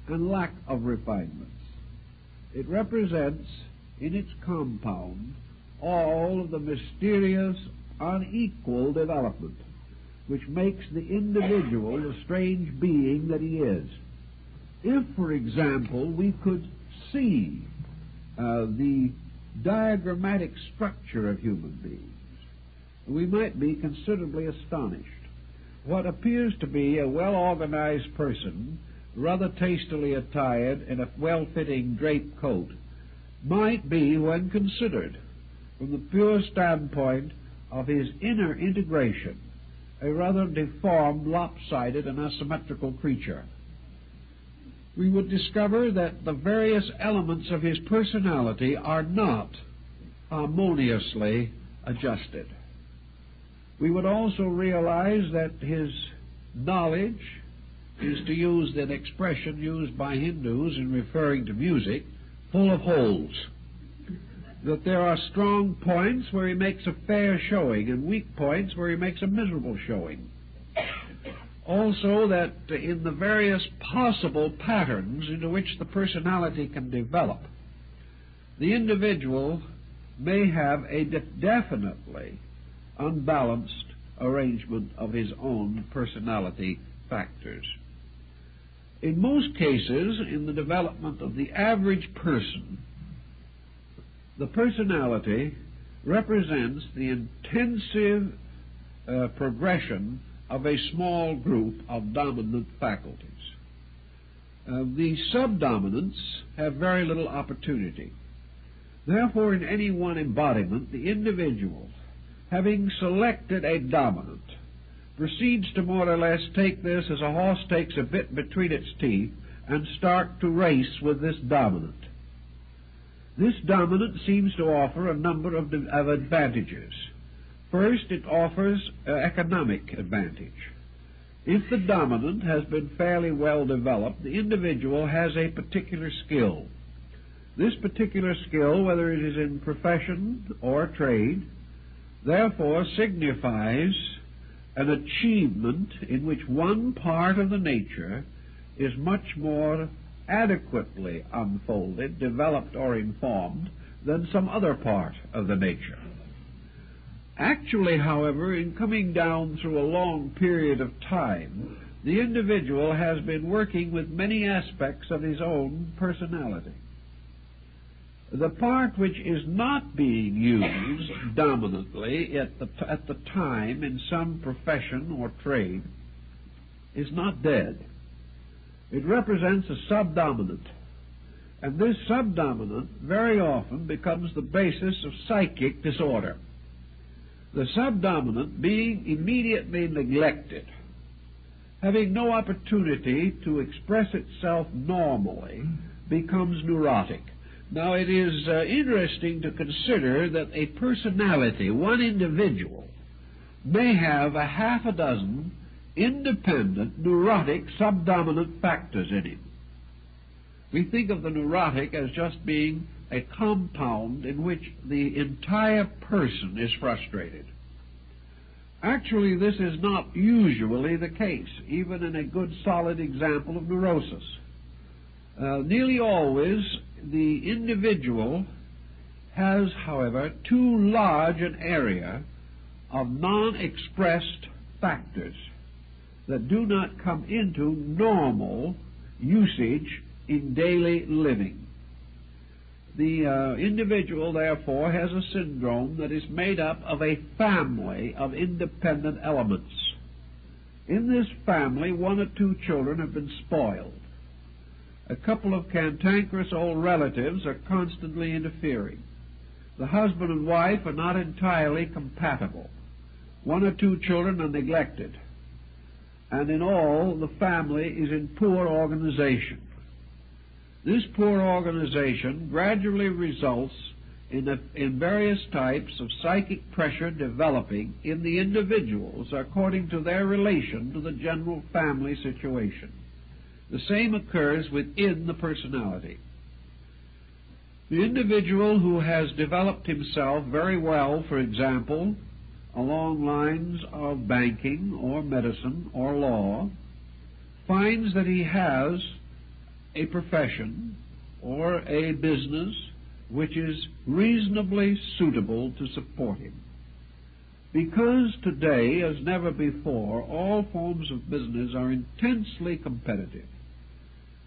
and lack of refinements. It represents in its compound all of the mysterious, unequal development which makes the individual the strange being that he is. If, for example, we could see the diagrammatic structure of human beings, we might be considerably astonished. What appears to be a well-organized person, rather tastily attired in a well-fitting draped coat, might be, when considered from the pure standpoint of his inner integration, a rather deformed, lopsided, and asymmetrical creature. We would discover that the various elements of his personality are not harmoniously adjusted. We would also realize that his knowledge is, to use an expression used by Hindus in referring to music, full of holes. That there are strong points where he makes a fair showing and weak points where he makes a miserable showing. Also that in the various possible patterns into which the personality can develop, the individual may have a definitely unbalanced arrangement of his own personality factors. In most cases, in the development of the average person, the personality represents the intensive progression of a small group of dominant faculties. The subdominants have very little opportunity. Therefore, in any one embodiment, the individual, having selected a dominant, proceeds to more or less take this as a horse takes a bit between its teeth and start to race with this dominant. This dominant seems to offer a number of advantages. First, it offers economic advantage. If the dominant has been fairly well developed, the individual has a particular skill. This particular skill, whether it is in profession or trade, therefore signifies an achievement in which one part of the nature is much more adequately unfolded, developed, or informed than some other part of the nature. Actually, however, in coming down through a long period of time, the individual has been working with many aspects of his own personality. The part which is not being used dominantly at the time in some profession or trade is not dead. It represents a subdominant, and this subdominant very often becomes the basis of psychic disorder. The subdominant, being immediately neglected, having no opportunity to express itself normally, becomes neurotic. Now, it is interesting to consider that a personality, one individual, may have a half a dozen independent, neurotic, subdominant factors in him. We think of the neurotic as just being a compound in which the entire person is frustrated. Actually, this is not usually the case, even in a good, solid example of neurosis. Nearly always, the individual has, however, too large an area of non-expressed factors that do not come into normal usage in daily living. The individual, therefore, has a syndrome that is made up of a family of independent elements. In this family, one or two children have been spoiled. A couple of cantankerous old relatives are constantly interfering. The husband and wife are not entirely compatible. One or two children are neglected. And in all, the family is in poor organization. This poor organization gradually results in various types of psychic pressure developing in the individuals according to their relation to the general family situation. The same occurs within the personality. The individual who has developed himself very well, for example, along lines of banking or medicine or law, finds that he has a profession or a business which is reasonably suitable to support him. Because today, as never before, all forms of business are intensely competitive,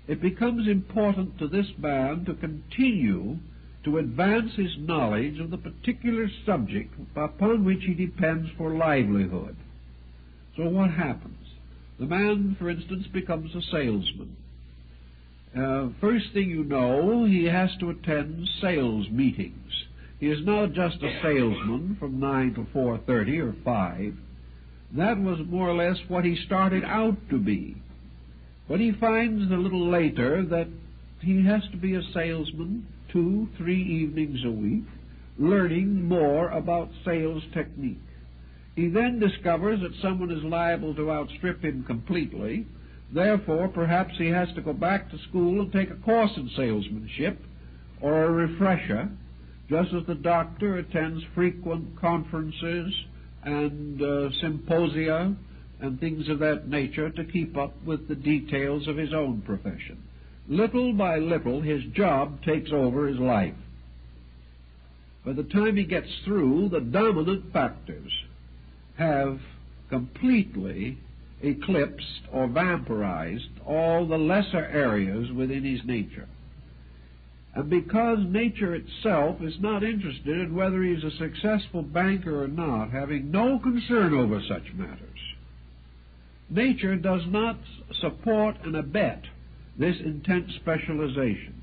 it becomes important to this man to continue to advance his knowledge of the particular subject upon which he depends for livelihood. So what happens? The man, for instance, becomes a salesman. First thing you know, he has to attend sales meetings. He is not just a salesman from 9 to 4:30 or 5. That was more or less what he started out to be. But he finds a little later that he has to be a salesman 2-3 evenings a week, learning more about sales technique. He then discovers that someone is liable to outstrip him completely. Therefore, perhaps he has to go back to school and take a course in salesmanship or a refresher, just as the doctor attends frequent conferences and symposia and things of that nature to keep up with the details of his own profession. Little by little, his job takes over his life. By the time he gets through, the dominant factors have completely eclipsed or vampirized all the lesser areas within his nature. And because nature itself is not interested in whether he is a successful banker or not, having no concern over such matters, nature does not support and abet this intense specialization.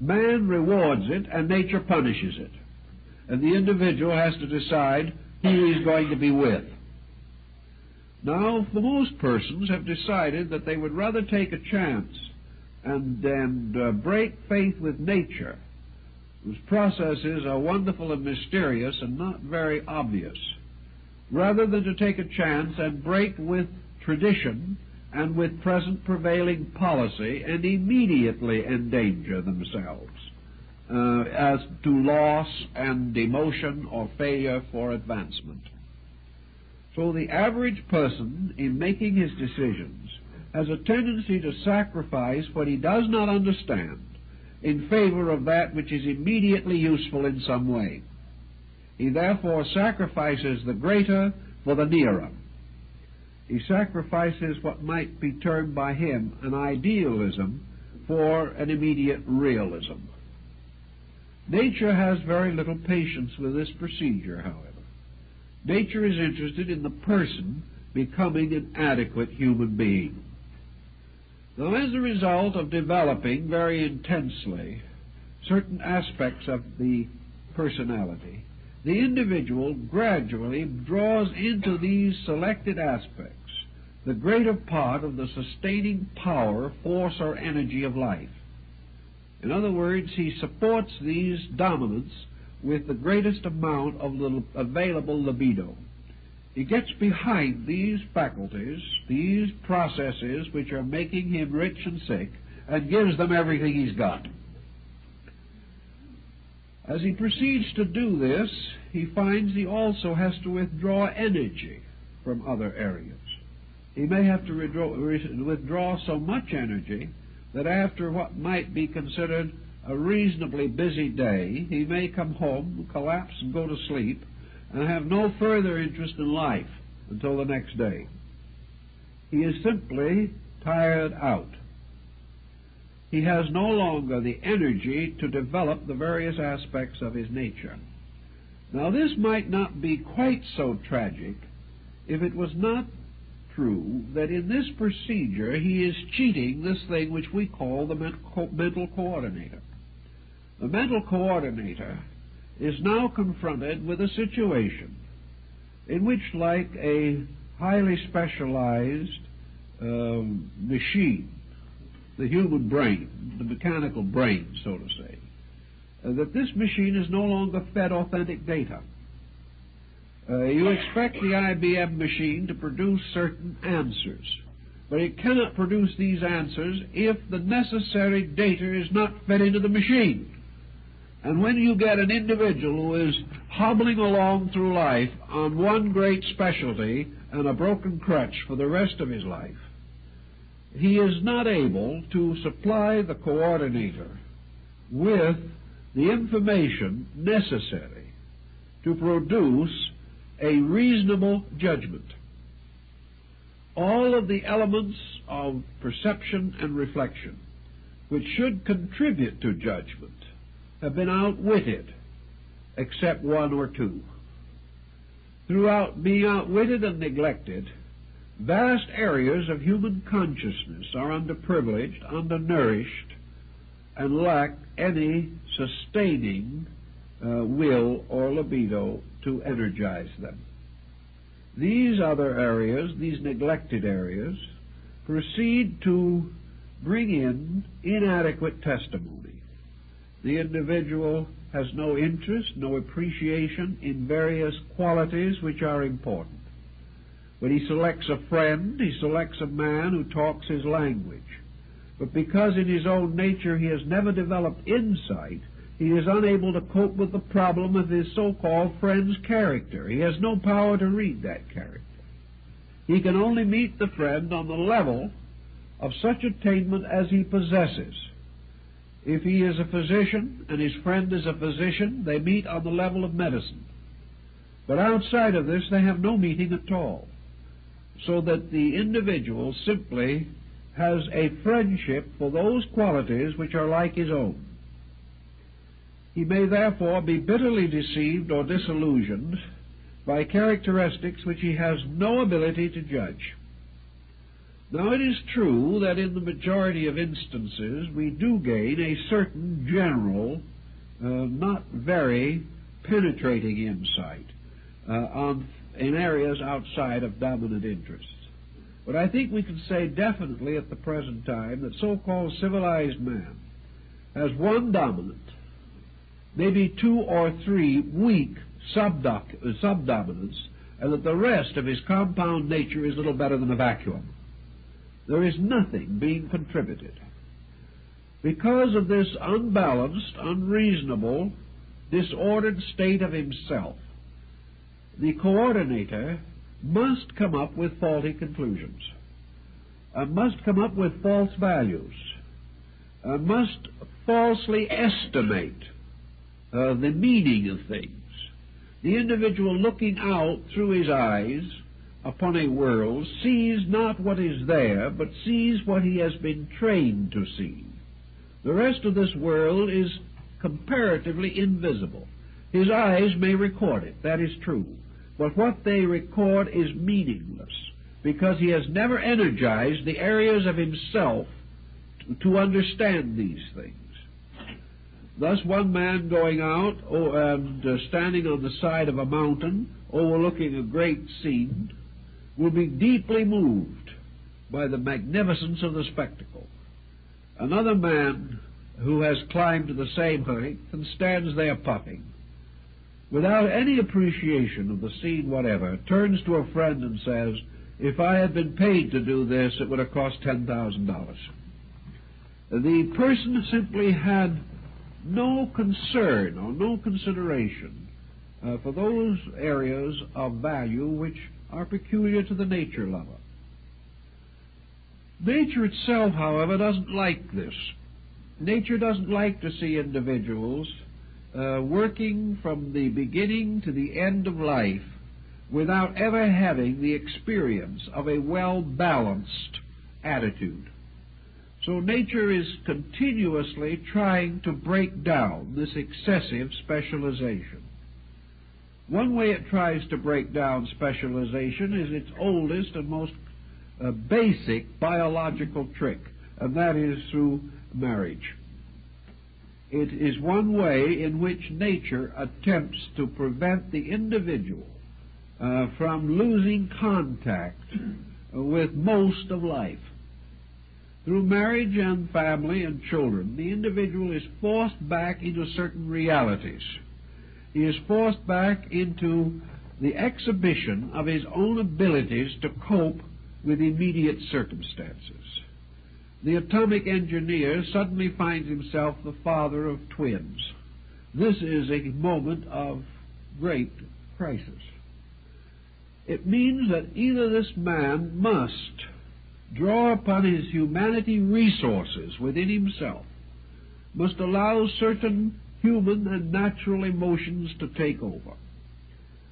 Man rewards it and nature punishes it. And the individual has to decide who he's going to be with. Now, the most persons have decided that they would rather take a chance and break faith with nature, whose processes are wonderful and mysterious and not very obvious, rather than to take a chance and break with tradition and with present prevailing policy and immediately endanger themselves as to loss and demotion or failure for advancement. So the average person, in making his decisions, has a tendency to sacrifice what he does not understand in favor of that which is immediately useful in some way. He therefore sacrifices the greater for the nearer. He sacrifices what might be termed by him an idealism for an immediate realism. Nature has very little patience with this procedure, however. Nature is interested in the person becoming an adequate human being. Now, as a result of developing very intensely certain aspects of the personality, the individual gradually draws into these selected aspects the greater part of the sustaining power, force, or energy of life. In other words, he supports these dominants with the greatest amount of the available libido. He gets behind these faculties, these processes which are making him rich and sick, and gives them everything he's got. As he proceeds to do this, he finds he also has to withdraw energy from other areas. He may have to withdraw so much energy that after what might be considered a reasonably busy day, he may come home, collapse, and go to sleep, and have no further interest in life until the next day. He is simply tired out. he has no longer the energy to develop the various aspects of his nature. Now, this might not be quite so tragic if it was not true that in this procedure he is cheating this thing which we call the mental coordinator. The mental coordinator is now confronted with a situation in which, like a highly specialized machine, the human brain, the mechanical brain, so to say, that this machine is no longer fed authentic data. You expect the IBM machine to produce certain answers, but it cannot produce these answers if the necessary data is not fed into the machine. And when you get an individual who is hobbling along through life on one great specialty and a broken crutch for the rest of his life, he is not able to supply the coordinator with the information necessary to produce a reasonable judgment. All of the elements of perception and reflection which should contribute to judgment have been outwitted, except one or two. Throughout being outwitted and neglected, vast areas of human consciousness are underprivileged, undernourished, and lack any sustaining will or libido to energize them. These other areas, these neglected areas, proceed to bring in inadequate testimony. The individual has no interest, no appreciation in various qualities which are important. When he selects a friend, he selects a man who talks his language. But because in his own nature he has never developed insight, he is unable to cope with the problem of his so-called friend's character. He has no power to read that character. He can only meet the friend on the level of such attainment as he possesses. If he is a physician and his friend is a physician, they meet on the level of medicine. But outside of this, they have no meeting at all. So that the individual simply has a friendship for those qualities which are like his own. He may therefore be bitterly deceived or disillusioned by characteristics which he has no ability to judge. Now, it is true that in the majority of instances we do gain a certain general, not very penetrating insight in areas outside of dominant interests. But I think we can say definitely at the present time that so-called civilized man has one dominant, maybe two or three weak subdominants, and that the rest of his compound nature is little better than a vacuum. There is nothing being contributed. Because of this unbalanced, unreasonable, disordered state of himself, the coordinator must come up with faulty conclusions, must come up with false values, must falsely estimate the meaning of things. The individual looking out through his eyes upon a world sees not what is there, but sees what he has been trained to see. The rest of this world is comparatively invisible. His eyes may record it, that is true, but what they record is meaningless, because he has never energized the areas of himself to understand these things. Thus, one man going out and standing on the side of a mountain overlooking a great scene will be deeply moved by the magnificence of the spectacle. Another man who has climbed to the same height and stands there puffing, without any appreciation of the scene whatever, turns to a friend and says, "If I had been paid to do this, it would have cost $10,000. The person simply had no concern or no consideration for those areas of value which are peculiar to the nature lover. Nature itself, however, doesn't like this. Nature doesn't like to see individuals working from the beginning to the end of life without ever having the experience of a well-balanced attitude. So nature is continuously trying to break down this excessive specialization. One way it tries to break down specialization is its oldest and most basic biological trick, and that is through marriage. It is one way in which nature attempts to prevent the individual from losing contact with most of life. Through marriage and family and children, the individual is forced back into certain realities. He is forced back into the exhibition of his own abilities to cope with immediate circumstances. The atomic engineer suddenly finds himself the father of twins. This is a moment of great crisis. It means that either this man must draw upon his humanity resources within himself, must allow certain human and natural emotions to take over,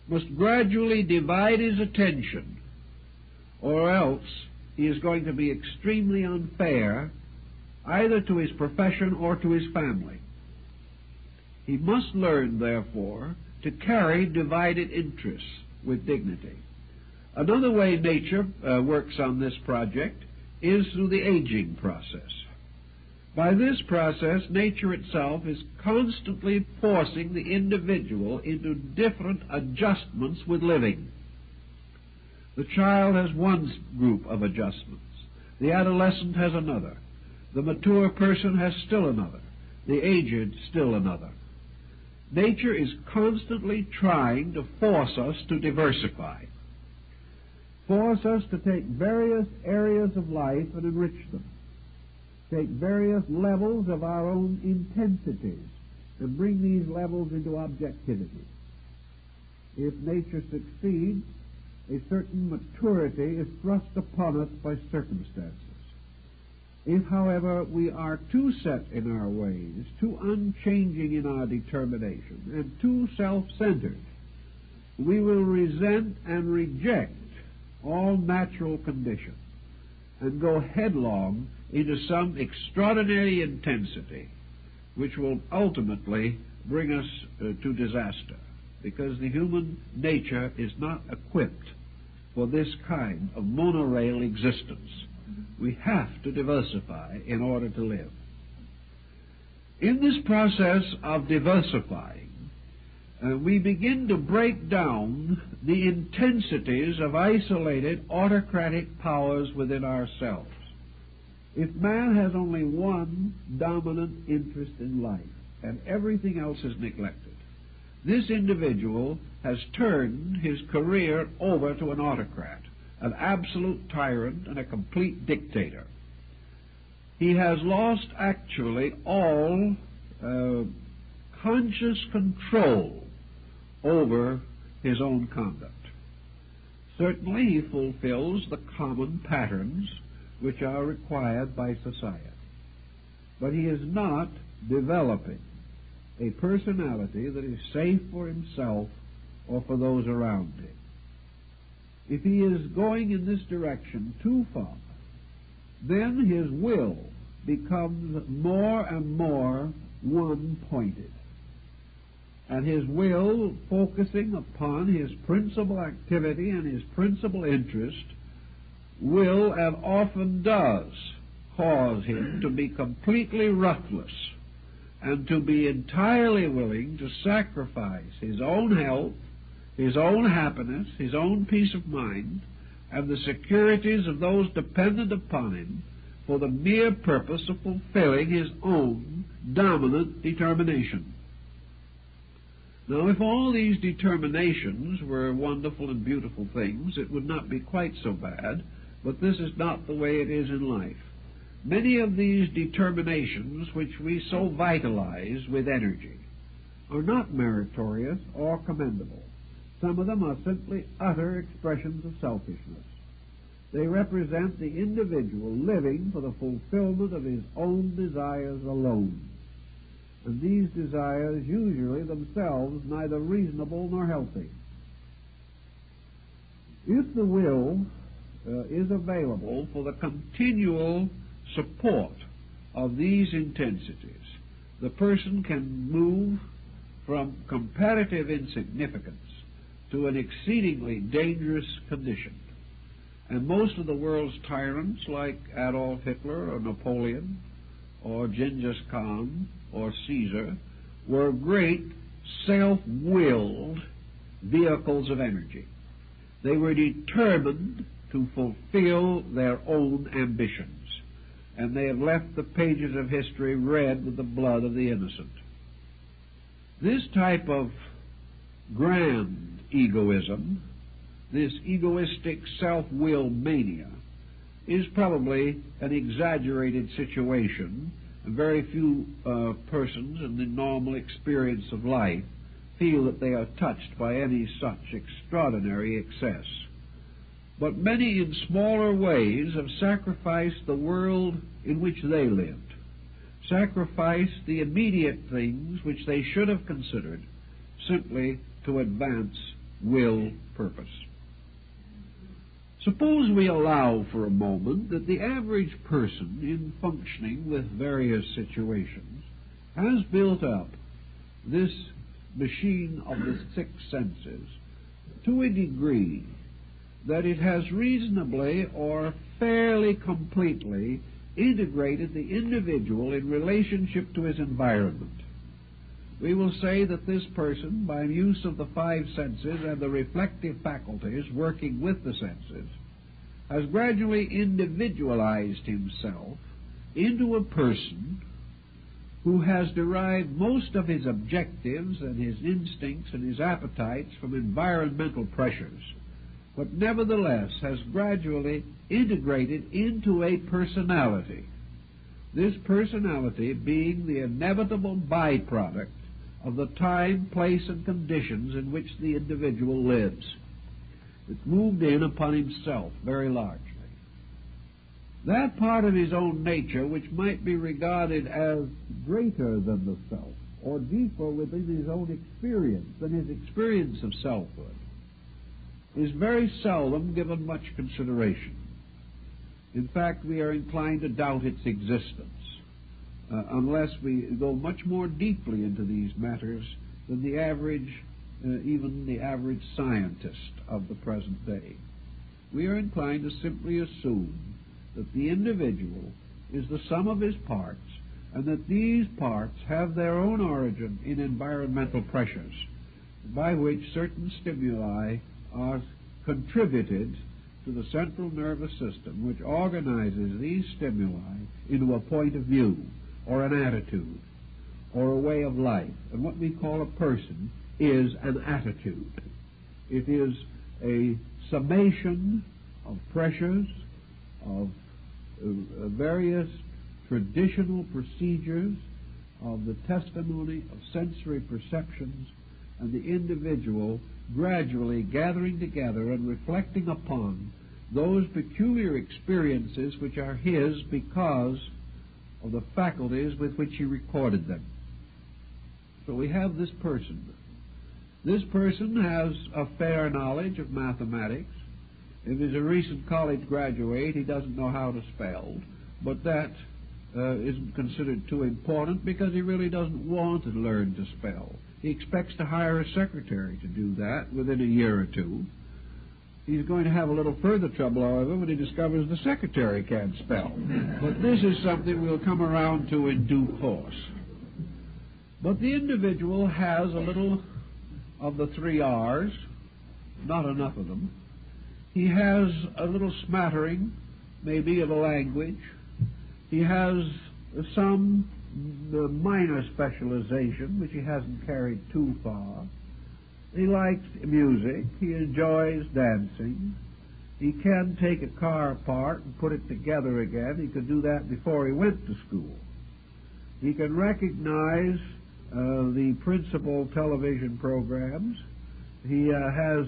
must gradually divide his attention, or else he is going to be extremely unfair either to his profession or to his family. He must learn, therefore, to carry divided interests with dignity. Another way nature works on this project is through the aging process. By this process, nature itself is constantly forcing the individual into different adjustments with living. The child has one group of adjustments. The adolescent has another. The mature person has still another. The aged still another. Nature is constantly trying to force us to diversify, force us to take various areas of life and enrich them, take various levels of our own intensities and bring these levels into objectivity. If nature succeeds, a certain maturity is thrust upon us by circumstances. If, however, we are too set in our ways, too unchanging in our determination, and too self-centered, we will resent and reject all natural conditions and go headlong into some extraordinary intensity which will ultimately bring us to disaster, because the human nature is not equipped for this kind of monorail existence. We have to diversify in order to live. In this process of diversifying, we begin to break down the intensities of isolated autocratic powers within ourselves. If man has only one dominant interest in life and everything else is neglected, this individual has turned his career over to an autocrat, an absolute tyrant and a complete dictator. He has lost actually all conscious control over his own conduct. Certainly he fulfills the common patterns which are required by society, but he is not developing a personality that is safe for himself or for those around him. If he is going in this direction too far, then his will becomes more and more one-pointed, and his will, focusing upon his principal activity and his principal interest, will and often does cause him to be completely ruthless and to be entirely willing to sacrifice his own health, his own happiness, his own peace of mind, and the securities of those dependent upon him for the mere purpose of fulfilling his own dominant determination. Now, if all these determinations were wonderful and beautiful things, it would not be quite so bad, but this is not the way it is in life. Many of these determinations, which we so vitalize with energy, are not meritorious or commendable. Some of them are simply utter expressions of selfishness. They represent the individual living for the fulfillment of his own desires alone, and these desires usually themselves neither reasonable nor healthy. If the will is available for the continual support of these intensities, the person can move from comparative insignificance to an exceedingly dangerous condition. And most of the world's tyrants, like Adolf Hitler or Napoleon or Genghis Khan or Caesar, were great self-willed vehicles of energy. They were determined to fulfill their own ambitions, and they have left the pages of history red with the blood of the innocent. This type of grand egoism, this egoistic self-will mania, is probably an exaggerated situation. Very few persons in the normal experience of life feel that they are touched by any such extraordinary excess. But many in smaller ways have sacrificed the world in which they lived, sacrificed the immediate things which they should have considered simply to advance will purpose. Suppose we allow for a moment that the average person in functioning with various situations has built up this machine of the six senses to a degree that it has reasonably or fairly completely integrated the individual in relationship to his environment. We will say that this person, by use of the five senses and the reflective faculties working with the senses, has gradually individualized himself into a person who has derived most of his objectives and his instincts and his appetites from environmental pressures, but nevertheless has gradually integrated into a personality, this personality being the inevitable byproduct of the time, place, and conditions in which the individual lives. It's moved in upon himself very largely. That part of his own nature which might be regarded as greater than the self, or deeper within his own experience than his experience of selfhood, is very seldom given much consideration. In fact, we are inclined to doubt its existence, unless we go much more deeply into these matters than the average, even the average scientist of the present day. We are inclined to simply assume that the individual is the sum of his parts, and that these parts have their own origin in environmental pressures, by which certain stimuli are contributed to the central nervous system, which organizes these stimuli into a point of view, or an attitude, or a way of life. And what we call a person is an attitude. It is a summation of pressures, of various traditional procedures, of the testimony of sensory perceptions, and the individual gradually gathering together and reflecting upon those peculiar experiences which are his because of the faculties with which he recorded them. So we have this person. This person has a fair knowledge of mathematics. If he's a recent college graduate, he doesn't know how to spell, but that isn't considered too important because he really doesn't want to learn to spell. He expects to hire a secretary to do that within a year or two. He's going to have a little further trouble, however, when he discovers the secretary can't spell. But this is something we'll come around to in due course. But the individual has a little of the 3 R's, not enough of them. He has a little smattering, maybe, of a language. He has some minor specialization, which he hasn't carried too far. He likes music. He enjoys dancing. He can take a car apart and put it together again. He could do that before he went to school. He can recognize the principal television programs. He has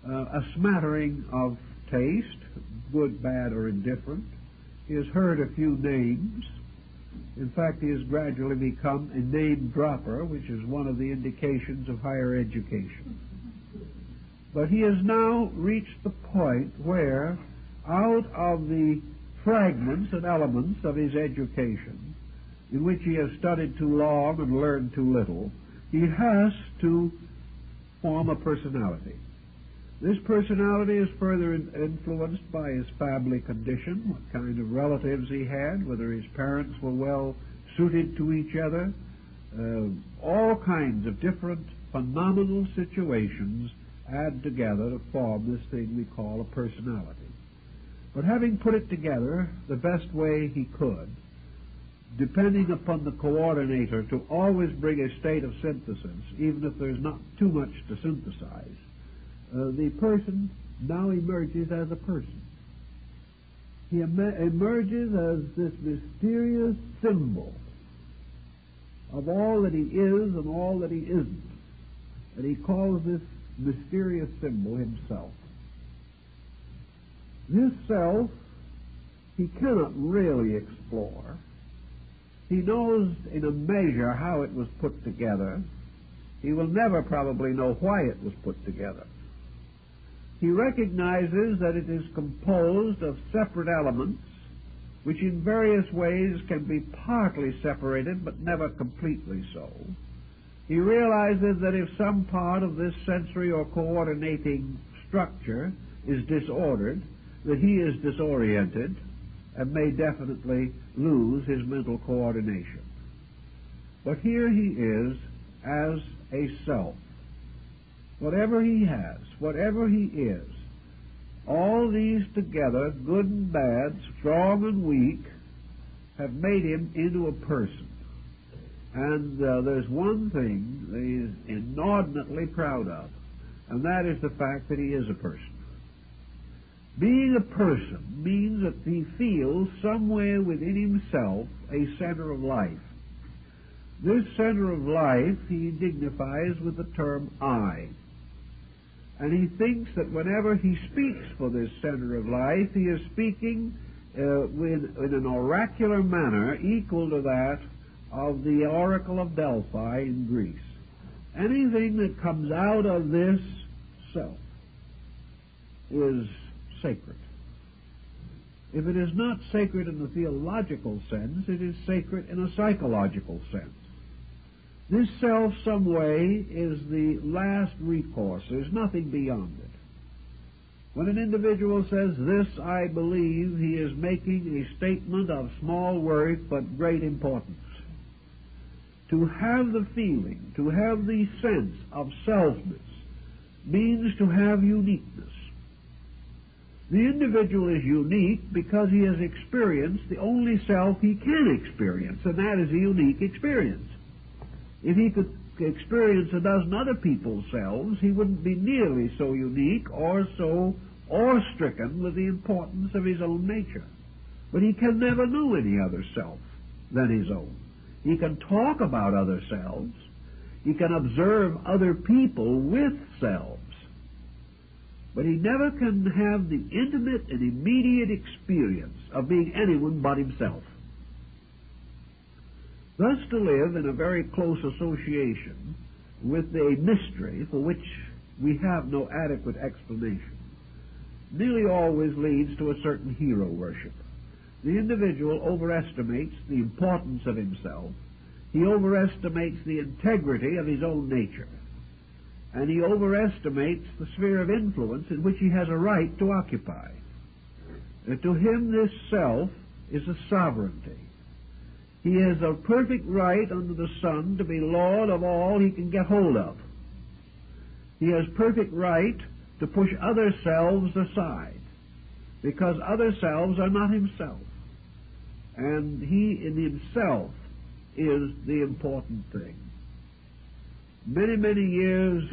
a smattering of taste, good, bad, or indifferent. He has heard a few names. In fact, he has gradually become a name dropper, which is one of the indications of higher education. But he has now reached the point where, out of the fragments and elements of his education, in which he has studied too long and learned too little, he has to form a personality. This personality is further influenced by his family condition, what kind of relatives he had, whether his parents were well suited to each other, all kinds of different phenomenal situations add together to form this thing we call a personality. But having put it together the best way he could, depending upon the coordinator to always bring a state of synthesis, even if there's not too much to synthesize, the person now emerges as a person. He emerges as this mysterious symbol of all that he is and all that he isn't. And he calls this mysterious symbol himself. This self he cannot really explore. He knows in a measure how it was put together. He will never probably know why it was put together. He recognizes that it is composed of separate elements which in various ways can be partly separated but never completely so. He realizes that if some part of this sensory or coordinating structure is disordered, that he is disoriented and may definitely lose his mental coordination. But here he is as a self. Whatever he has, whatever he is, all these together, good and bad, strong and weak, have made him into a person. And there's one thing that he is inordinately proud of, and that is the fact that he is a person. Being a person means that he feels somewhere within himself a center of life. This center of life he dignifies with the term I. And he thinks that whenever he speaks for this center of life, he is speaking in an oracular manner equal to that of the Oracle of Delphi in Greece. Anything that comes out of this self is sacred. If it is not sacred in the theological sense, it is sacred in a psychological sense. This self, some way, is the last recourse. There's nothing beyond it. When an individual says, "This I believe," he is making a statement of small worth but great importance. To have the feeling, to have the sense of selfness, means to have uniqueness. The individual is unique because he has experienced the only self he can experience, and that is a unique experience. If he could experience a dozen other people's selves, he wouldn't be nearly so unique or so awe-stricken with the importance of his own nature. But he can never know any other self than his own. He can talk about other selves. He can observe other people with selves. But he never can have the intimate and immediate experience of being anyone but himself. Thus, to live in a very close association with a mystery for which we have no adequate explanation nearly always leads to a certain hero worship. The individual overestimates the importance of himself. He overestimates the integrity of his own nature. And he overestimates the sphere of influence in which he has a right to occupy. To him, this self is a sovereignty. He has a perfect right under the sun to be lord of all he can get hold of. He has perfect right to push other selves aside, because other selves are not himself. And he in himself is the important thing. Many, many years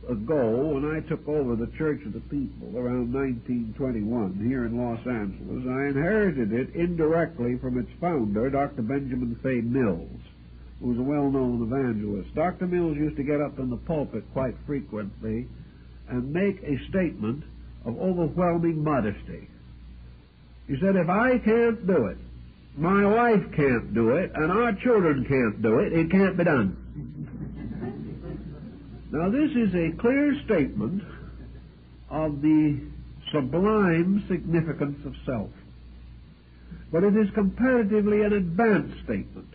ago, when I took over the Church of the People around 1921 here in Los Angeles, I inherited it indirectly from its founder, Dr. Benjamin Fay Mills, who was a well-known evangelist. Dr. Mills used to get up in the pulpit quite frequently and make a statement of overwhelming modesty. He said, "If I can't do it, my wife can't do it, and our children can't do it, it can't be done." Now, this is a clear statement of the sublime significance of self. but it is comparatively an advanced statement,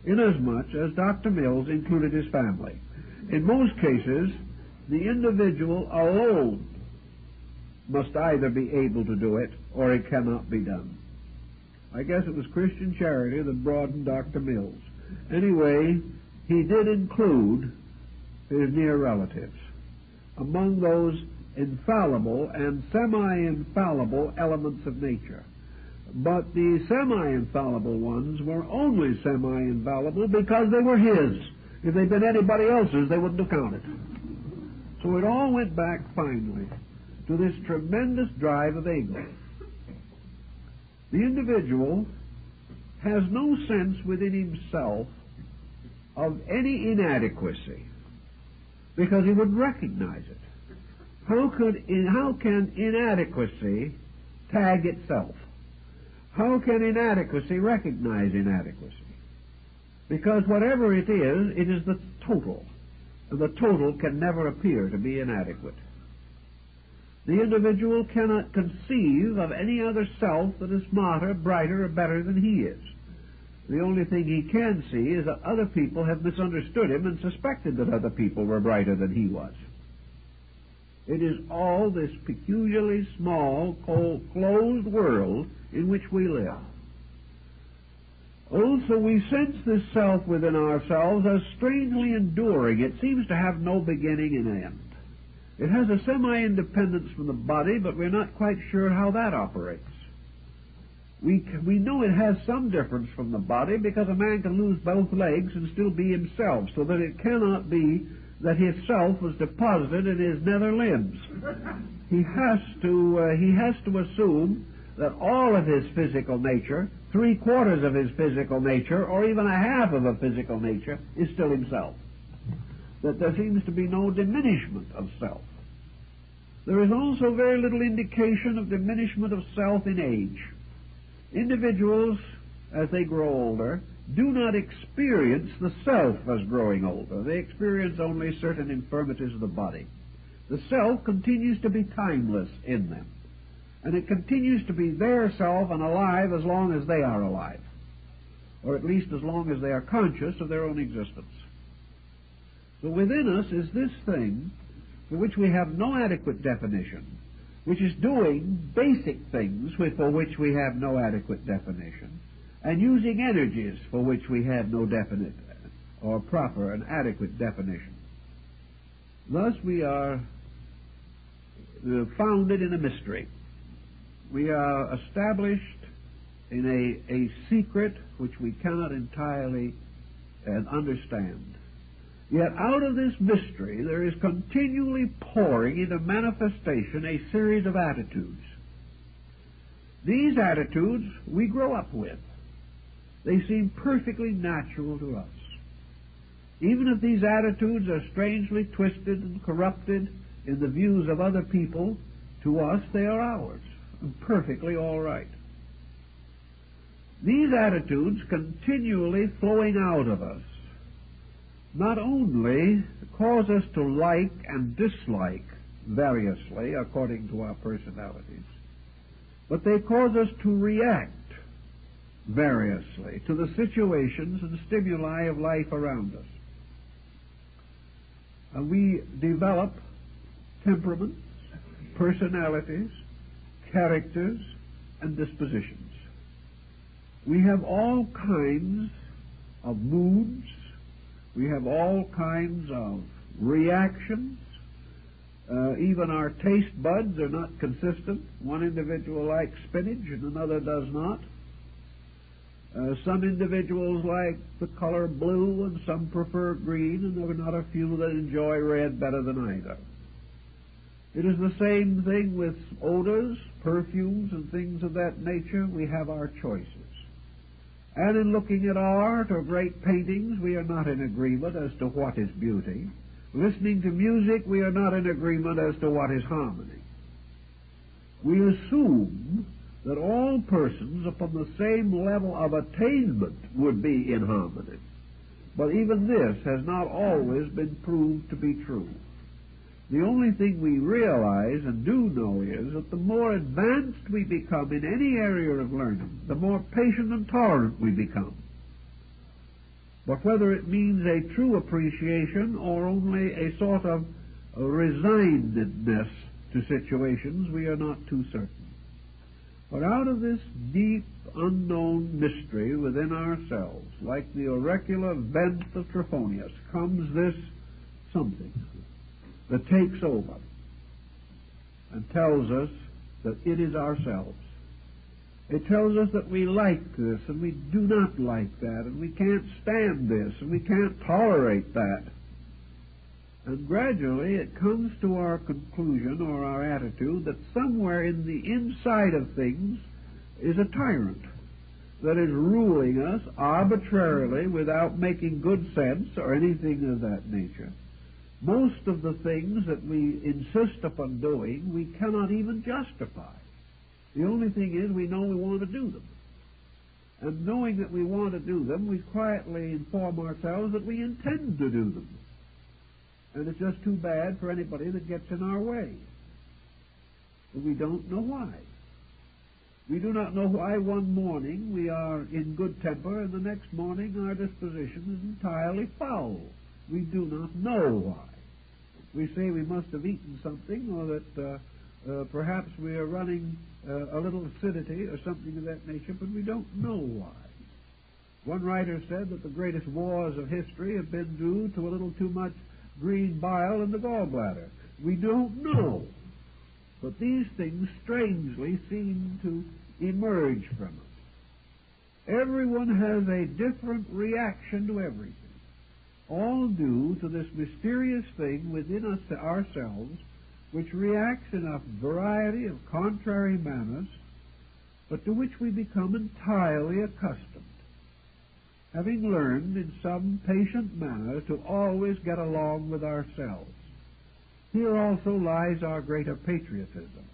inasmuch as Dr. Mills included his family. In most cases, the individual alone must either be able to do it or it cannot be done. I guess it was Christian charity that broadened Dr. Mills. Anyway, he did include his near relatives among those infallible and semi-infallible elements of nature. But the semi-infallible ones were only semi-infallible because they were his. If they'd been anybody else's, they wouldn't have counted. So it all went back finally to this tremendous drive of ego. The individual has no sense within himself of any inadequacy because he would recognize it. How can inadequacy tag itself? How can inadequacy recognize inadequacy? Because whatever it is the total. And the total can never appear to be inadequate. The individual cannot conceive of any other self that is smarter, brighter, or better than he is. The only thing he can see is that other people have misunderstood him and suspected that other people were brighter than he was. It is all this peculiarly small, closed world in which we live. Also, we sense this self within ourselves as strangely enduring. It seems to have no beginning and end. It has a semi-independence from the body, but we're not quite sure how that operates. We know it has some difference from the body because a man can lose both legs and still be himself, so that it cannot be that his self was deposited in his nether limbs. He has to assume that all of his physical nature, 3/4 of his physical nature, or even a half of a physical nature, is still himself. That there seems to be no diminishment of self. There is also very little indication of diminishment of self in age. Individuals, as they grow older, do not experience the self as growing older. They experience only certain infirmities of the body. The self continues to be timeless in them, and it continues to be their self and alive as long as they are alive, or at least as long as they are conscious of their own existence. So within us is this thing for which we have no adequate definition, which is doing basic things for which we have no adequate definition, and using energies for which we have no definite or proper and adequate definition. Thus we are founded in a mystery. We are established in a secret which we cannot entirely understand. Yet out of this mystery there is continually pouring into manifestation a series of attitudes. These attitudes we grow up with. They seem perfectly natural to us. Even if these attitudes are strangely twisted and corrupted in the views of other people, to us they are ours, and perfectly all right. These attitudes continually flowing out of us not only cause us to like and dislike variously according to our personalities, but they cause us to react variously to the situations and stimuli of life around us. And we develop temperaments, personalities, characters, and dispositions. We have all kinds of moods. We have all kinds of reactions. Even our taste buds are not consistent. One individual likes spinach and another does not. Some individuals like the color blue and some prefer green, and there are not a few that enjoy red better than either. It is the same thing with odors, perfumes, and things of that nature. We have our choices. And in looking at art or great paintings, we are not in agreement as to what is beauty. Listening to music, we are not in agreement as to what is harmony. We assume that all persons upon the same level of attainment would be in harmony. But even this has not always been proved to be true. The only thing we realize and do know is that the more advanced we become in any area of learning, the more patient and tolerant we become. But whether it means a true appreciation or only a sort of resignedness to situations, we are not too certain. But out of this deep, unknown mystery within ourselves, like the auricular vent of Trophonius, comes this something that takes over and tells us that it is ourselves. It tells us that we like this and we do not like that, and we can't stand this and we can't tolerate that. And gradually it comes to our conclusion or our attitude that somewhere in the inside of things is a tyrant that is ruling us arbitrarily without making good sense or anything of that nature. Most of the things that we insist upon doing, we cannot even justify. The only thing is we know we want to do them. And knowing that we want to do them, we quietly inform ourselves that we intend to do them. And it's just too bad for anybody that gets in our way. But we don't know why. We do not know why one morning we are in good temper and the next morning our disposition is entirely foul. We do not know why. We say we must have eaten something, or that perhaps we are running a little acidity or something of that nature, but we don't know why. One writer said that the greatest wars of history have been due to a little too much green bile in the gallbladder. We don't know. But these things strangely seem to emerge from us. Everyone has a different reaction to everything, all due to this mysterious thing within us ourselves, which reacts in a variety of contrary manners, but to which we become entirely accustomed, having learned in some patient manner to always get along with ourselves. Here also lies our greater patriotism,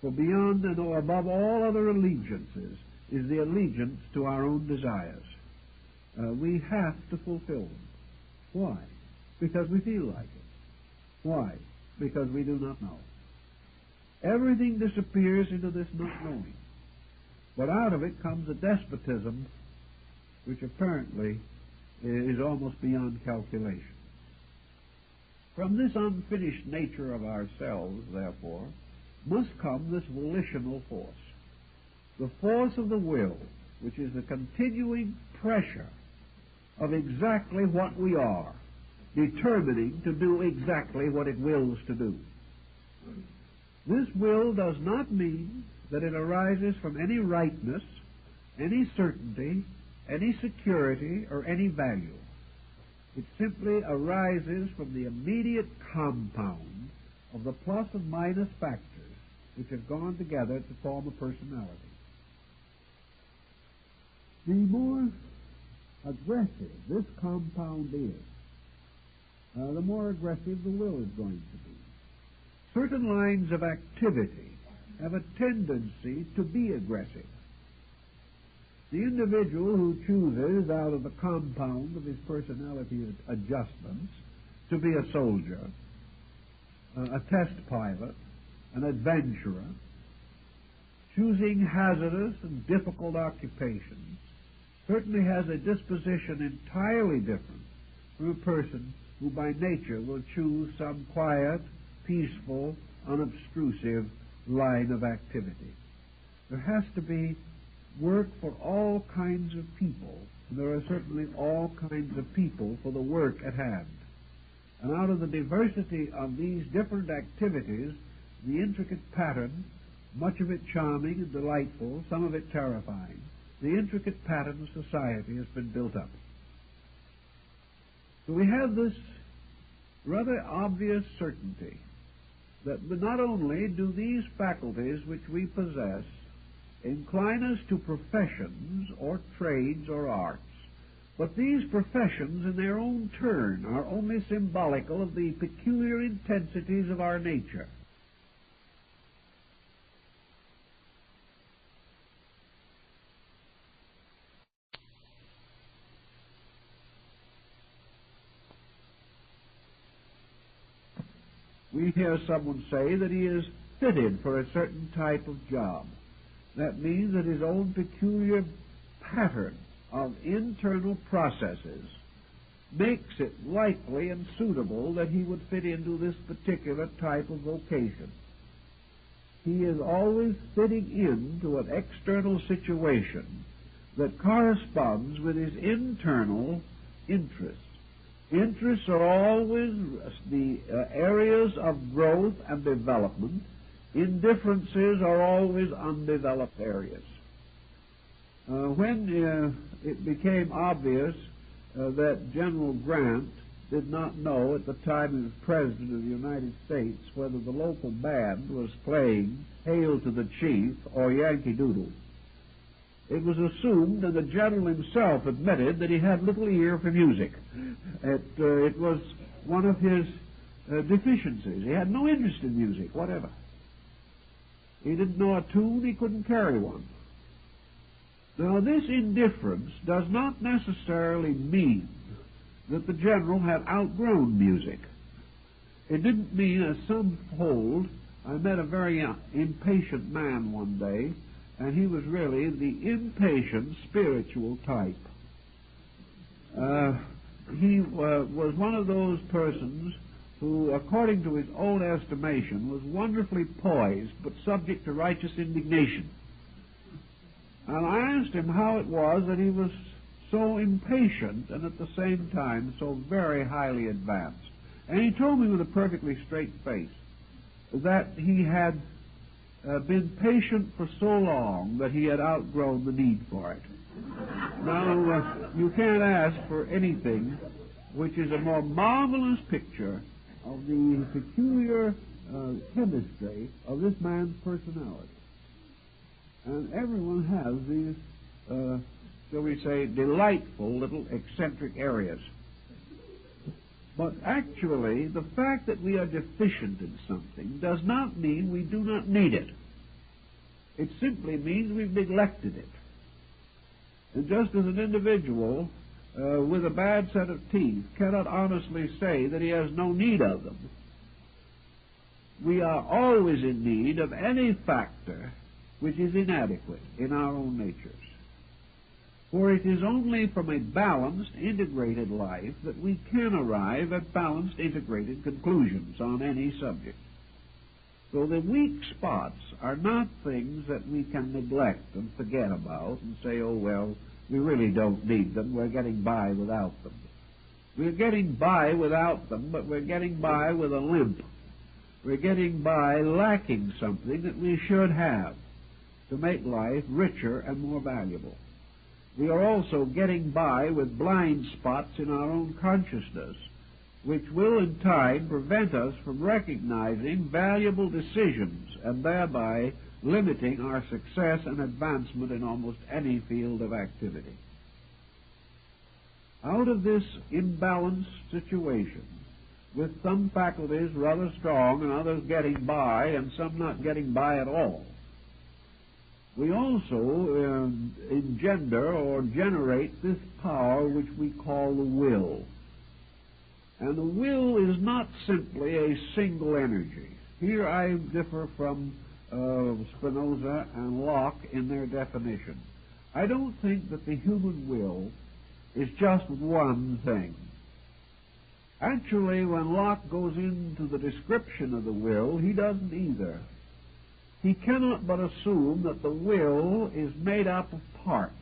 for beyond and above all other allegiances is the allegiance to our own desires. We have to fulfill them. Why? Because we feel like it. Why? Because we do not know. Everything disappears into this not knowing. But out of it comes a despotism which apparently is almost beyond calculation. From this unfinished nature of ourselves, therefore, must come this volitional force, the force of the will, which is the continuing pressure of exactly what we are, determining to do exactly what it wills to do. This will does not mean that it arises from any rightness, any certainty, any security, or any value. It simply arises from the immediate compound of the plus and minus factors which have gone together to form a personality. The more aggressive this compound is, the more aggressive the will is going to be. Certain lines of activity have a tendency to be aggressive. The individual who chooses out of the compound of his personality adjustments to be a soldier, a test pilot, an adventurer, choosing hazardous and difficult occupations, certainly has a disposition entirely different from a person who by nature will choose some quiet, peaceful, unobtrusive line of activity. There has to be work for all kinds of people. There are certainly all kinds of people for the work at hand. And out of the diversity of these different activities, the intricate pattern, much of it charming and delightful, some of it terrifying, the intricate pattern of society has been built up. So we have this rather obvious certainty that not only do these faculties which we possess incline us to professions or trades or arts, but these professions in their own turn are only symbolical of the peculiar intensities of our nature. We hear someone say that he is fitted for a certain type of job. That means that his own peculiar pattern of internal processes makes it likely and suitable that he would fit into this particular type of vocation. He is always fitting into an external situation that corresponds with his internal interests. Interests are always the areas of growth and development. Indifferences are always undeveloped areas. When it became obvious that General Grant did not know at the time he was President of the United States whether the local band was playing Hail to the Chief or Yankee Doodle, it was assumed, and the General himself admitted, that he had little ear for music. It was one of his deficiencies. He had no interest in music, whatever. He didn't know a tune, he couldn't carry one. Now, this indifference does not necessarily mean that the General had outgrown music. It didn't mean, as some hold, I met a very impatient man one day, and he was really the impatient spiritual type. He was one of those persons who, according to his own estimation, was wonderfully poised but subject to righteous indignation. And I asked him how it was that he was so impatient and at the same time so very highly advanced. And he told me with a perfectly straight face that he had been patient for so long that he had outgrown the need for it. Now, you can't ask for anything which is a more marvelous picture of the peculiar chemistry of this man's personality. And everyone has these, shall we say, delightful little eccentric areas. But actually, the fact that we are deficient in something does not mean we do not need it. It simply means we've neglected it. And just as an individual with a bad set of teeth cannot honestly say that he has no need of them, we are always in need of any factor which is inadequate in our own natures. For it is only from a balanced, integrated life that we can arrive at balanced, integrated conclusions on any subject. So the weak spots are not things that we can neglect and forget about and say, oh, well, we really don't need them. We're getting by without them. We're getting by without them, but we're getting by with a limp. We're getting by lacking something that we should have to make life richer and more valuable. We are also getting by with blind spots in our own consciousness, which will in time prevent us from recognizing valuable decisions and thereby limiting our success and advancement in almost any field of activity. Out of this imbalanced situation, with some faculties rather strong and others getting by and some not getting by at all, we also engender or generate this power which we call the will. And the will is not simply a single energy. Here I differ from Spinoza and Locke in their definition. I don't think that the human will is just one thing. Actually, when Locke goes into the description of the will, he doesn't either. He cannot but assume that the will is made up of parts.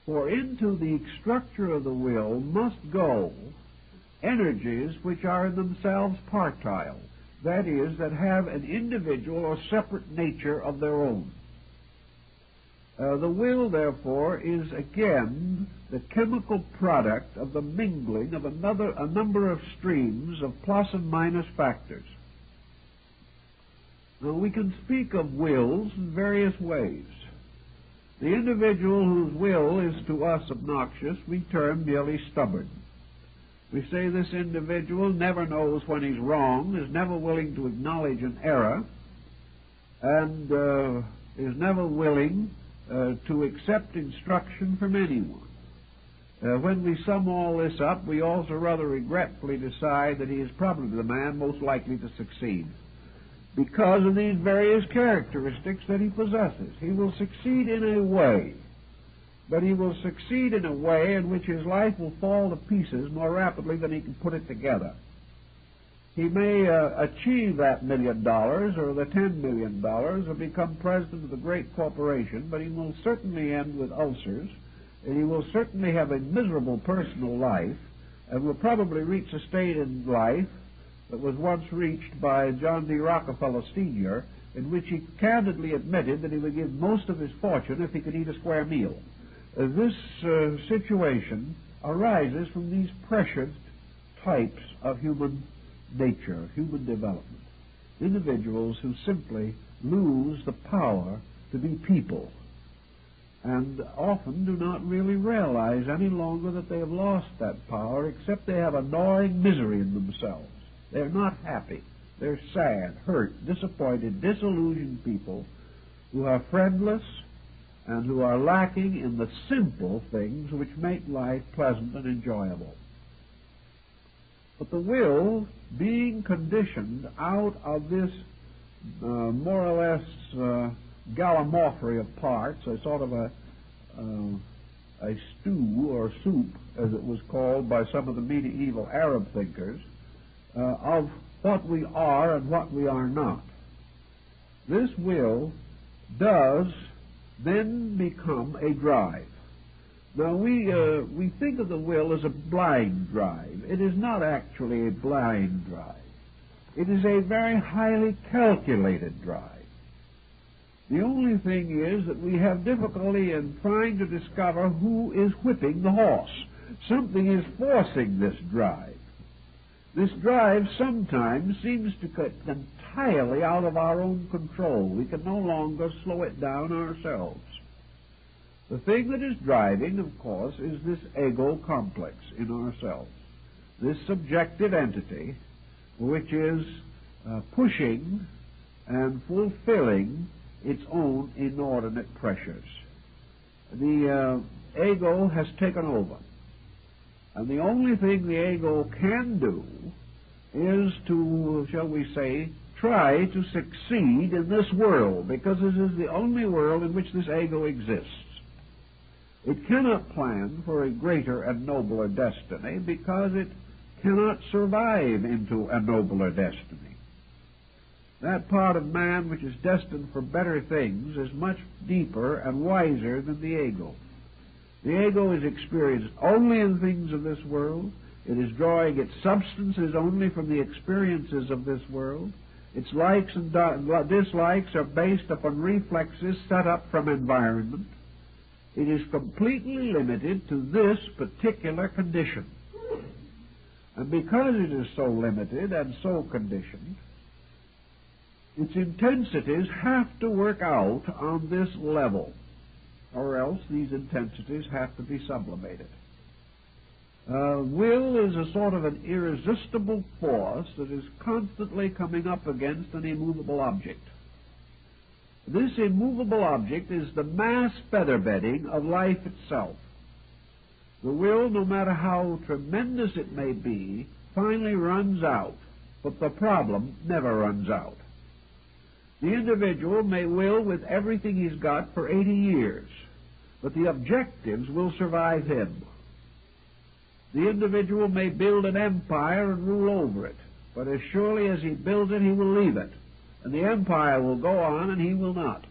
For into the structure of the will must go energies which are in themselves partile, that is, that have an individual or separate nature of their own. The will, therefore, is again the chemical product of the mingling of a number of streams of plus and minus factors. Now, we can speak of wills in various ways. The individual whose will is to us obnoxious we term merely stubborn. We say this individual never knows when he's wrong, is never willing to acknowledge an error, and is never willing to accept instruction from anyone. When we sum all this up, we also rather regretfully decide that he is probably the man most likely to succeed because of these various characteristics that he possesses. He will succeed in a way, but he will succeed in a way in which his life will fall to pieces more rapidly than he can put it together. He may achieve that $1 million or the $10 million or become president of a great corporation, but he will certainly end with ulcers, and he will certainly have a miserable personal life, and will probably reach a state in life that was once reached by John D. Rockefeller Sr., in which he candidly admitted that he would give most of his fortune if he could eat a square meal. This situation arises from these pressured types of human nature, human development. Individuals who simply lose the power to be people and often do not really realize any longer that they have lost that power, except they have a gnawing misery in themselves. They're not happy. They're sad, hurt, disappointed, disillusioned people who are friendless and who are lacking in the simple things which make life pleasant and enjoyable. But the will, being conditioned out of this more or less gallimaufry of parts, a sort of a stew or soup, as it was called by some of the medieval Arab thinkers, of what we are and what we are not. This will does then become a drive. Now, we think of the will as a blind drive. It is not actually a blind drive. It is a very highly calculated drive. The only thing is that we have difficulty in trying to discover who is whipping the horse. Something is forcing this drive. This drive sometimes seems to get entirely out of our own control. We can no longer slow it down ourselves. The thing that is driving, of course, is this ego complex in ourselves, this subjective entity which is pushing and fulfilling its own inordinate pressures. The ego has taken over. And the only thing the ego can do is to, shall we say, try to succeed in this world, because this is the only world in which this ego exists. It cannot plan for a greater and nobler destiny because it cannot survive into a nobler destiny. That part of man which is destined for better things is much deeper and wiser than the ego. The ego is experienced only in things of this world. It is drawing its substances only from the experiences of this world. Its likes and dislikes are based upon reflexes set up from environment. It is completely limited to this particular condition. And because it is so limited and so conditioned, its intensities have to work out on this level, or else these intensities have to be sublimated. Will is a sort of an irresistible force that is constantly coming up against an immovable object. This immovable object is the mass featherbedding of life itself. The will, no matter how tremendous it may be, finally runs out, but the problem never runs out. The individual may will with everything he's got for 80 years, but the objectives will survive him. The individual may build an empire and rule over it, but as surely as he builds it, he will leave it, and the empire will go on and he will not.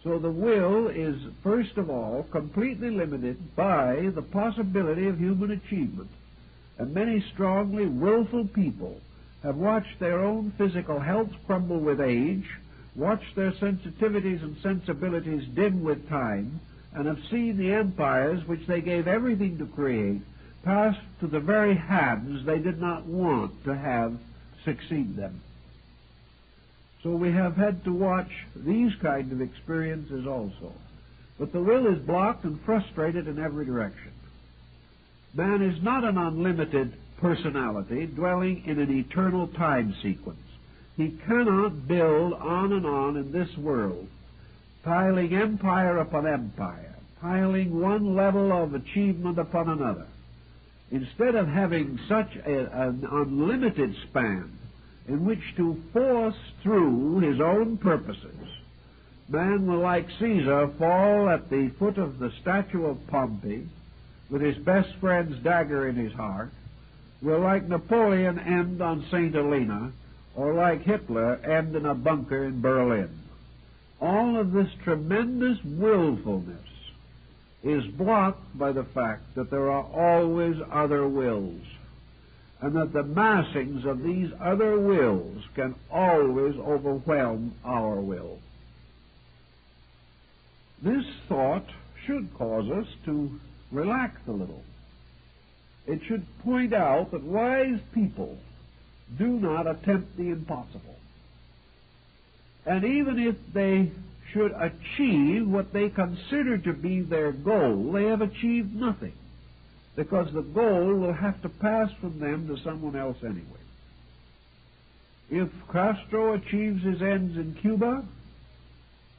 So the will is, first of all, completely limited by the possibility of human achievement, and many strongly willful people have watched their own physical health crumble with age, watched their sensitivities and sensibilities dim with time, and have seen the empires which they gave everything to create pass to the very hands they did not want to have succeed them. So we have had to watch these kind of experiences also. But the will is blocked and frustrated in every direction. Man is not an unlimited personality dwelling in an eternal time sequence. He cannot build on and on in this world, piling empire upon empire, piling one level of achievement upon another. Instead of having such an unlimited span in which to force through his own purposes, man will, like Caesar, fall at the foot of the statue of Pompey with his best friend's dagger in his heart, will, like Napoleon, end on St. Helena, or like Hitler, end in a bunker in Berlin. All of this tremendous willfulness is blocked by the fact that there are always other wills, and that the massings of these other wills can always overwhelm our will. This thought should cause us to relax a little. It should point out that wise people do not attempt the impossible. And even if they should achieve what they consider to be their goal, they have achieved nothing, because the goal will have to pass from them to someone else anyway. If Castro achieves his ends in Cuba,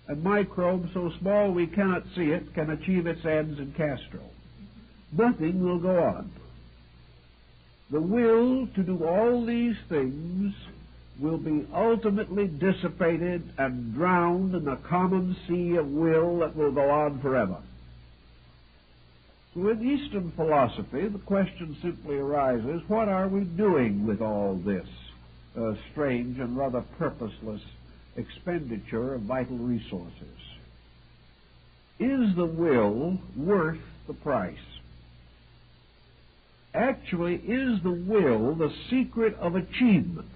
a microbe so small we cannot see it can achieve its ends in Castro, nothing will go on. The will to do all these things will be ultimately dissipated and drowned in the common sea of will that will go on forever. So in Eastern philosophy, the question simply arises, what are we doing with all this strange and rather purposeless expenditure of vital resources? Is the will worth the price? Actually, is the will the secret of achievement?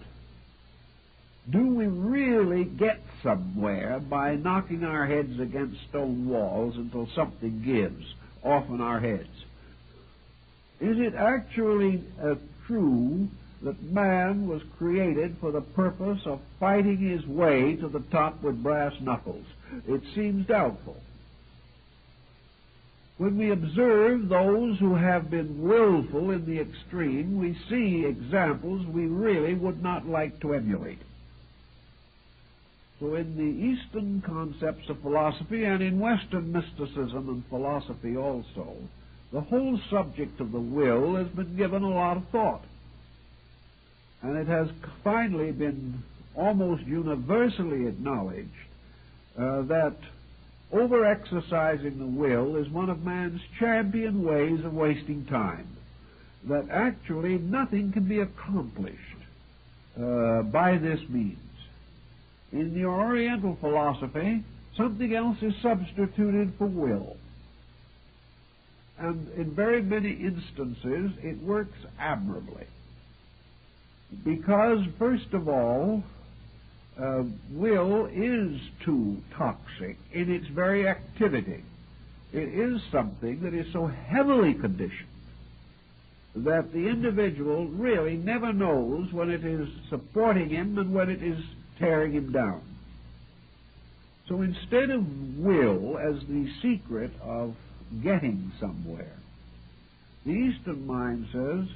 Do we really get somewhere by knocking our heads against stone walls until something gives off in our heads? Is it actually true that man was created for the purpose of fighting his way to the top with brass knuckles? It seems doubtful. When we observe those who have been willful in the extreme, we see examples we really would not like to emulate. So in the Eastern concepts of philosophy, and in Western mysticism and philosophy also, the whole subject of the will has been given a lot of thought. And it has finally been almost universally acknowledged that over-exercising the will is one of man's champion ways of wasting time, that actually nothing can be accomplished by this means. In the Oriental philosophy, something else is substituted for will. And in very many instances, it works admirably. Because, first of all, will is too toxic in its very activity. It is something that is so heavily conditioned that the individual really never knows when it is supporting him and when it is tearing him down. So instead of will as the secret of getting somewhere, the Eastern mind says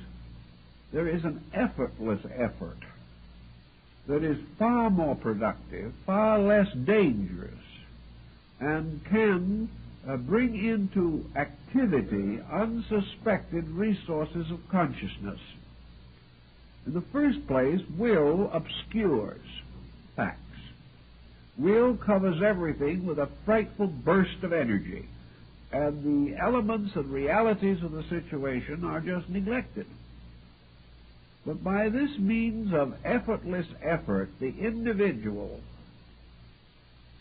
there is an effortless effort that is far more productive, far less dangerous, and can bring into activity unsuspected resources of consciousness. In the first place, will obscures facts. Will covers everything with a frightful burst of energy, and the elements and realities of the situation are just neglected. But by this means of effortless effort, the individual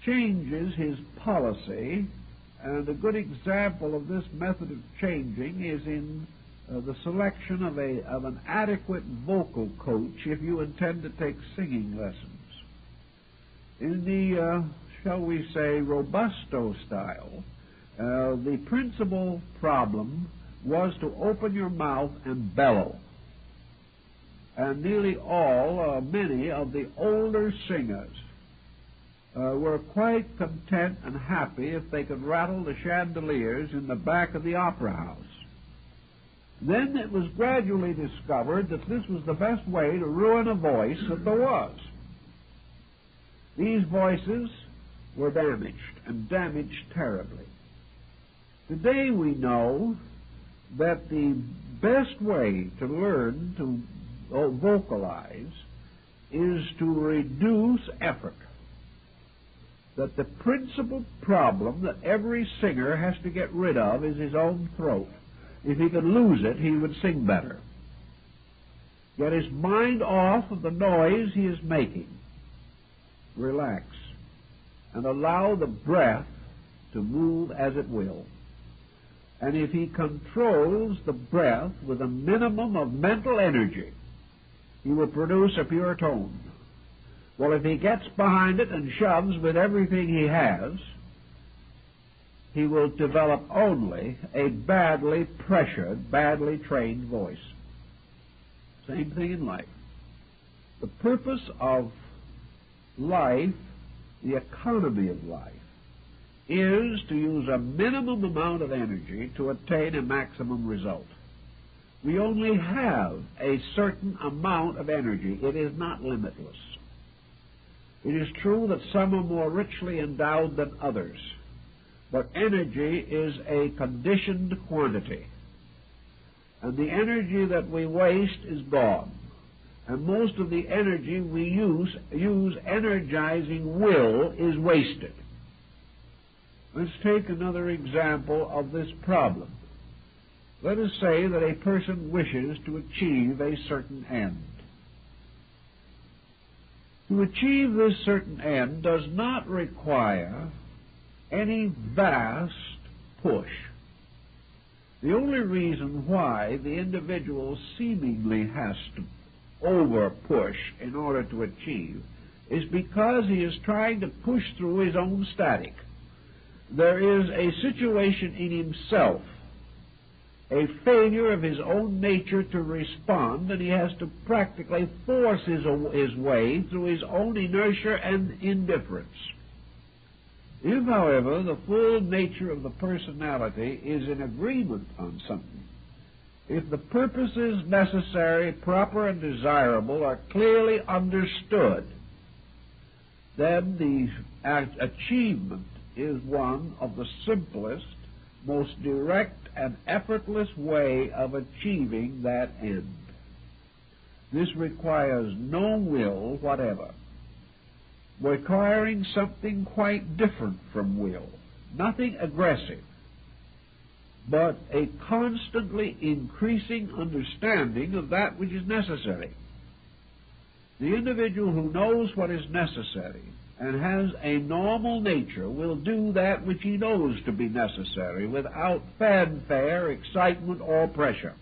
changes his policy, and a good example of this method of changing is in the selection of an adequate vocal coach if you intend to take singing lessons. In the, shall we say, Robusto style, the principal problem was to open your mouth and bellow. And nearly many of the older singers were quite content and happy if they could rattle the chandeliers in the back of the opera house. Then it was gradually discovered that this was the best way to ruin a voice that there was. These voices were damaged, and damaged terribly. Today we know that the best way to learn to vocalize is to reduce effort. That the principal problem that every singer has to get rid of is his own throat. If he could lose it, he would sing better. Get his mind off of the noise he is making. Relax and allow the breath to move as it will. And if he controls the breath with a minimum of mental energy, he will produce a pure tone. Well, if he gets behind it and shoves with everything he has, he will develop only a badly pressured, badly trained voice. Same thing in life. The purpose of life, the economy of life, is to use a minimum amount of energy to attain a maximum result. We only have a certain amount of energy. It is not limitless. It is true that some are more richly endowed than others, but energy is a conditioned quantity. And the energy that we waste is gone. And most of the energy we use energizing will is wasted. Let's take another example of this problem. Let us say that a person wishes to achieve a certain end. To achieve this certain end does not require any vast push. The only reason why the individual seemingly has to over-push in order to achieve is because he is trying to push through his own static. There is a situation in himself, a failure of his own nature to respond, and he has to practically force his way through his own inertia and indifference. If, however, the full nature of the personality is in agreement on something, if the purposes necessary, proper, and desirable are clearly understood, then the achievement is one of the simplest, most direct, and effortless way of achieving that end. This requires no will whatever, requiring something quite different from will, nothing aggressive, but a constantly increasing understanding of that which is necessary. The individual who knows what is necessary and has a normal nature will do that which he knows to be necessary without fanfare, excitement, or pressure.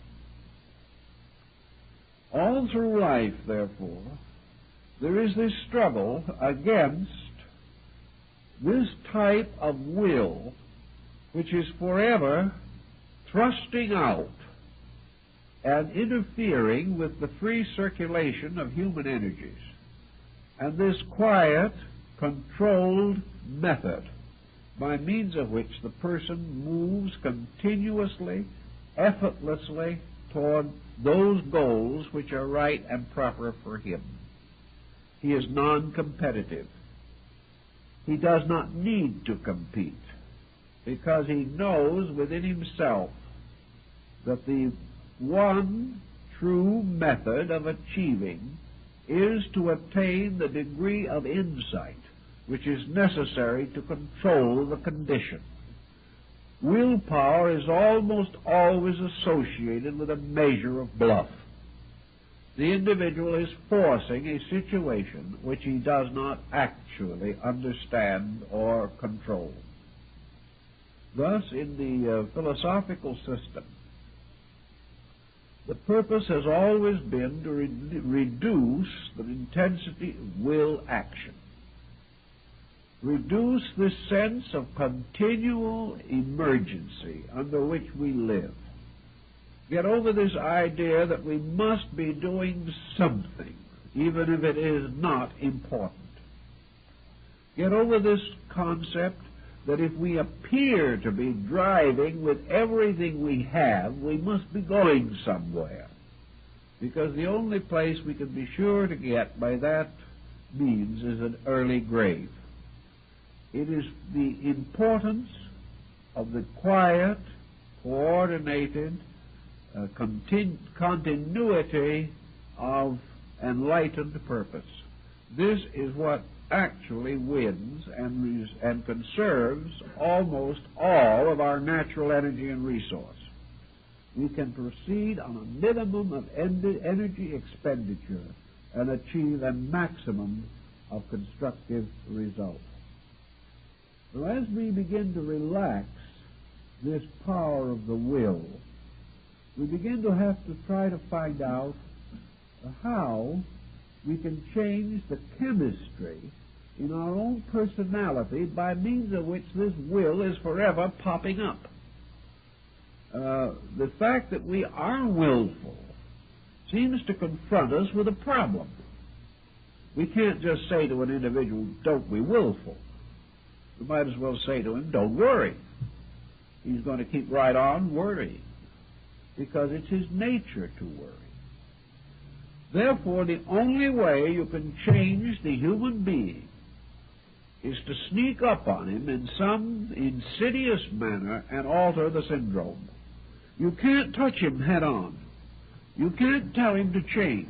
All through life, therefore, there is this struggle against this type of will which is forever thrusting out and interfering with the free circulation of human energies. And this quiet, controlled method by means of which the person moves continuously, effortlessly toward those goals which are right and proper for him. He is non-competitive. He does not need to compete because he knows within himself that the one true method of achieving is to attain the degree of insight which is necessary to control the condition. Willpower is almost always associated with a measure of bluff. The individual is forcing a situation which he does not actually understand or control. Thus, in the philosophical system, the purpose has always been to reduce the intensity of will action. Reduce this sense of continual emergency under which we live. Get over this idea that we must be doing something, even if it is not important. Get over this concept that if we appear to be driving with everything we have, we must be going somewhere. Because the only place we can be sure to get by that means is an early grave. It is the importance of the quiet, coordinated continuity of enlightened purpose. This is what actually wins and conserves almost all of our natural energy and resource. We can proceed on a minimum of energy expenditure and achieve a maximum of constructive results. So as we begin to relax this power of the will, we begin to have to try to find out how we can change the chemistry in our own personality by means of which this will is forever popping up. The fact that we are willful seems to confront us with a problem. We can't just say to an individual, don't be willful. We might as well say to him, don't worry. He's going to keep right on worrying because it's his nature to worry. Therefore, the only way you can change the human being is to sneak up on him in some insidious manner and alter the syndrome. You can't touch him head on. You can't tell him to change.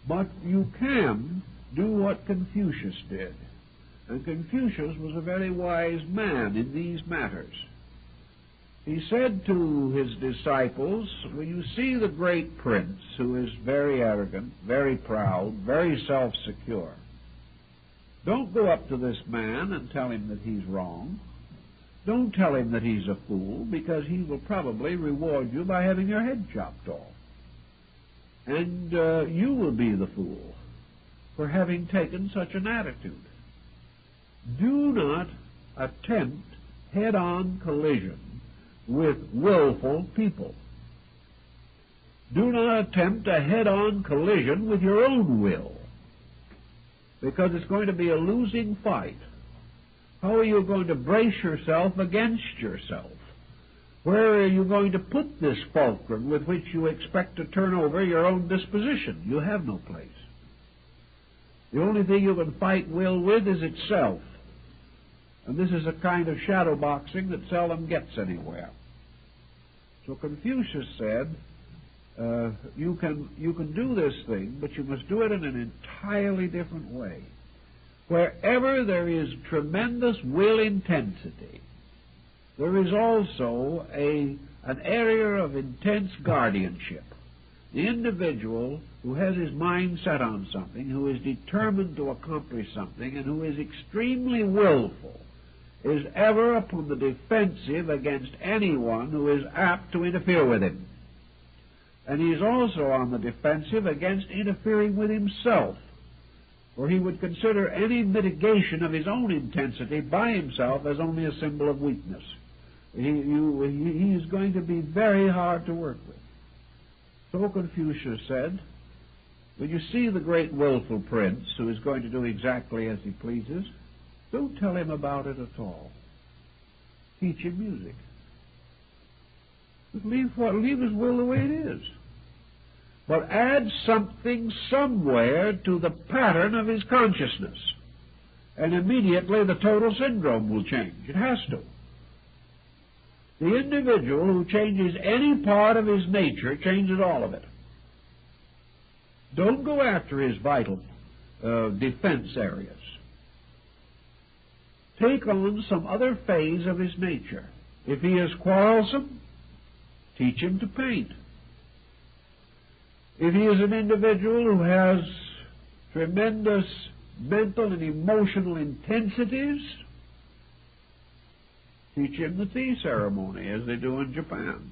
But you can do what Confucius did. And Confucius was a very wise man in these matters. He said to his disciples, when you see the great prince who is very arrogant, very proud, very self-secure, don't go up to this man and tell him that he's wrong. Don't tell him that he's a fool, because he will probably reward you by having your head chopped off. And you will be the fool for having taken such an attitude. Do not attempt head-on collision with willful people. Do not attempt a head-on collision with your own will, because it's going to be a losing fight. How are you going to brace yourself against yourself? Where are you going to put this fulcrum with which you expect to turn over your own disposition? You have no place. The only thing you can fight will with is itself. And this is a kind of shadow boxing that seldom gets anywhere. So Confucius said, you can do this thing, but you must do it in an entirely different way. Wherever there is tremendous will intensity, there is also an area of intense guardianship. The individual who has his mind set on something, who is determined to accomplish something, and who is extremely willful, is ever upon the defensive against anyone who is apt to interfere with him. And he is also on the defensive against interfering with himself, for he would consider any mitigation of his own intensity by himself as only a symbol of weakness. He is going to be very hard to work with. So Confucius said, when you see the great willful prince who is going to do exactly as he pleases, don't tell him about it at all. Teach him music. Just leave his will the way it is. But add something somewhere to the pattern of his consciousness. And immediately the total syndrome will change. It has to. The individual who changes any part of his nature changes all of it. Don't go after his vital defense areas. Take on some other phase of his nature. If he is quarrelsome, teach him to paint. If he is an individual who has tremendous mental and emotional intensities, teach him the tea ceremony, as they do in Japan.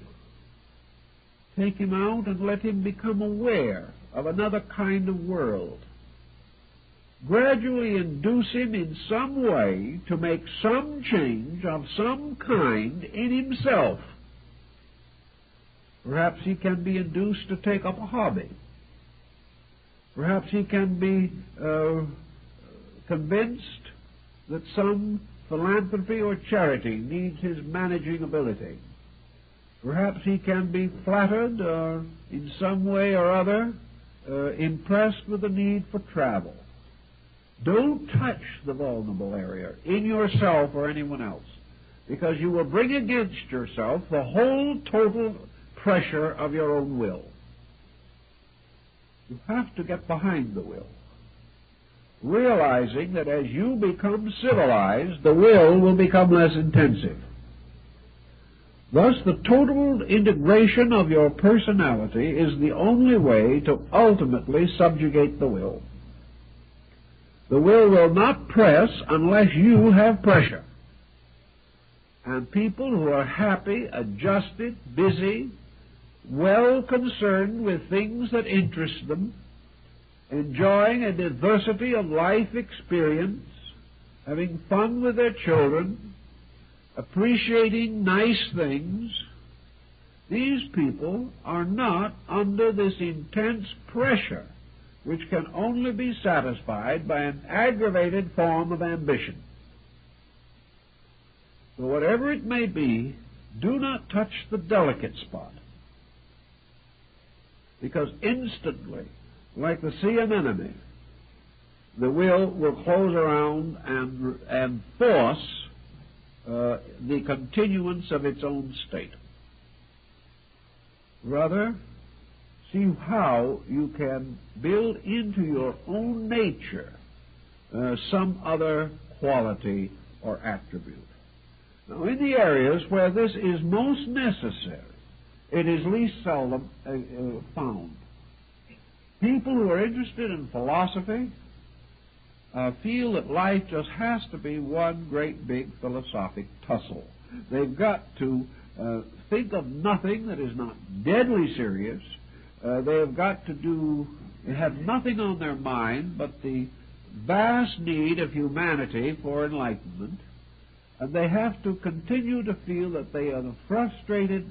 Take him out and let him become aware of another kind of world. Gradually induce him in some way to make some change of some kind in himself. Perhaps he can be induced to take up a hobby. Perhaps he can be convinced that some philanthropy or charity needs his managing ability. Perhaps he can be flattered or in some way or other impressed with the need for travel. Don't touch the vulnerable area in yourself or anyone else. because you will bring against yourself the whole total pressure of your own will. You have to get behind the will, realizing that as you become civilized, the will become less intensive. Thus, the total integration of your personality is the only way to ultimately subjugate the will. The will not press unless you have pressure. And people who are happy, adjusted, busy, well concerned with things that interest them, enjoying a diversity of life experience, having fun with their children, appreciating nice things, these people are not under this intense pressure which can only be satisfied by an aggravated form of ambition. So whatever it may be, do not touch the delicate spot, because instantly, like the sea anemone, the will close around and force the continuance of its own state. Rather, see how you can build into your own nature some other quality or attribute. Now, in the areas where this is most necessary, it is least seldom found. People who are interested in philosophy feel that life just has to be one great big philosophic tussle. They've got to think of nothing that is not deadly serious. They have got to have nothing on their mind but the vast need of humanity for enlightenment, and they have to continue to feel that they are the frustrated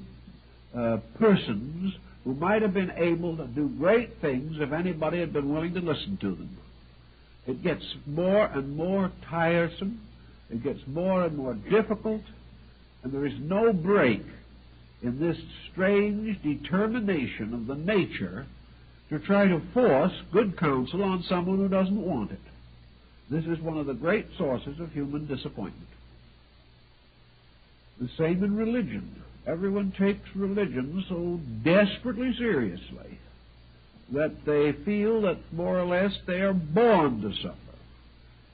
persons who might have been able to do great things if anybody had been willing to listen to them. It gets more and more tiresome, it gets more and more difficult, and there is no break in this strange determination of the nature to try to force good counsel on someone who doesn't want it. This is one of the great sources of human disappointment. The same in religion. Everyone takes religion so desperately seriously that they feel that more or less they are born to suffer.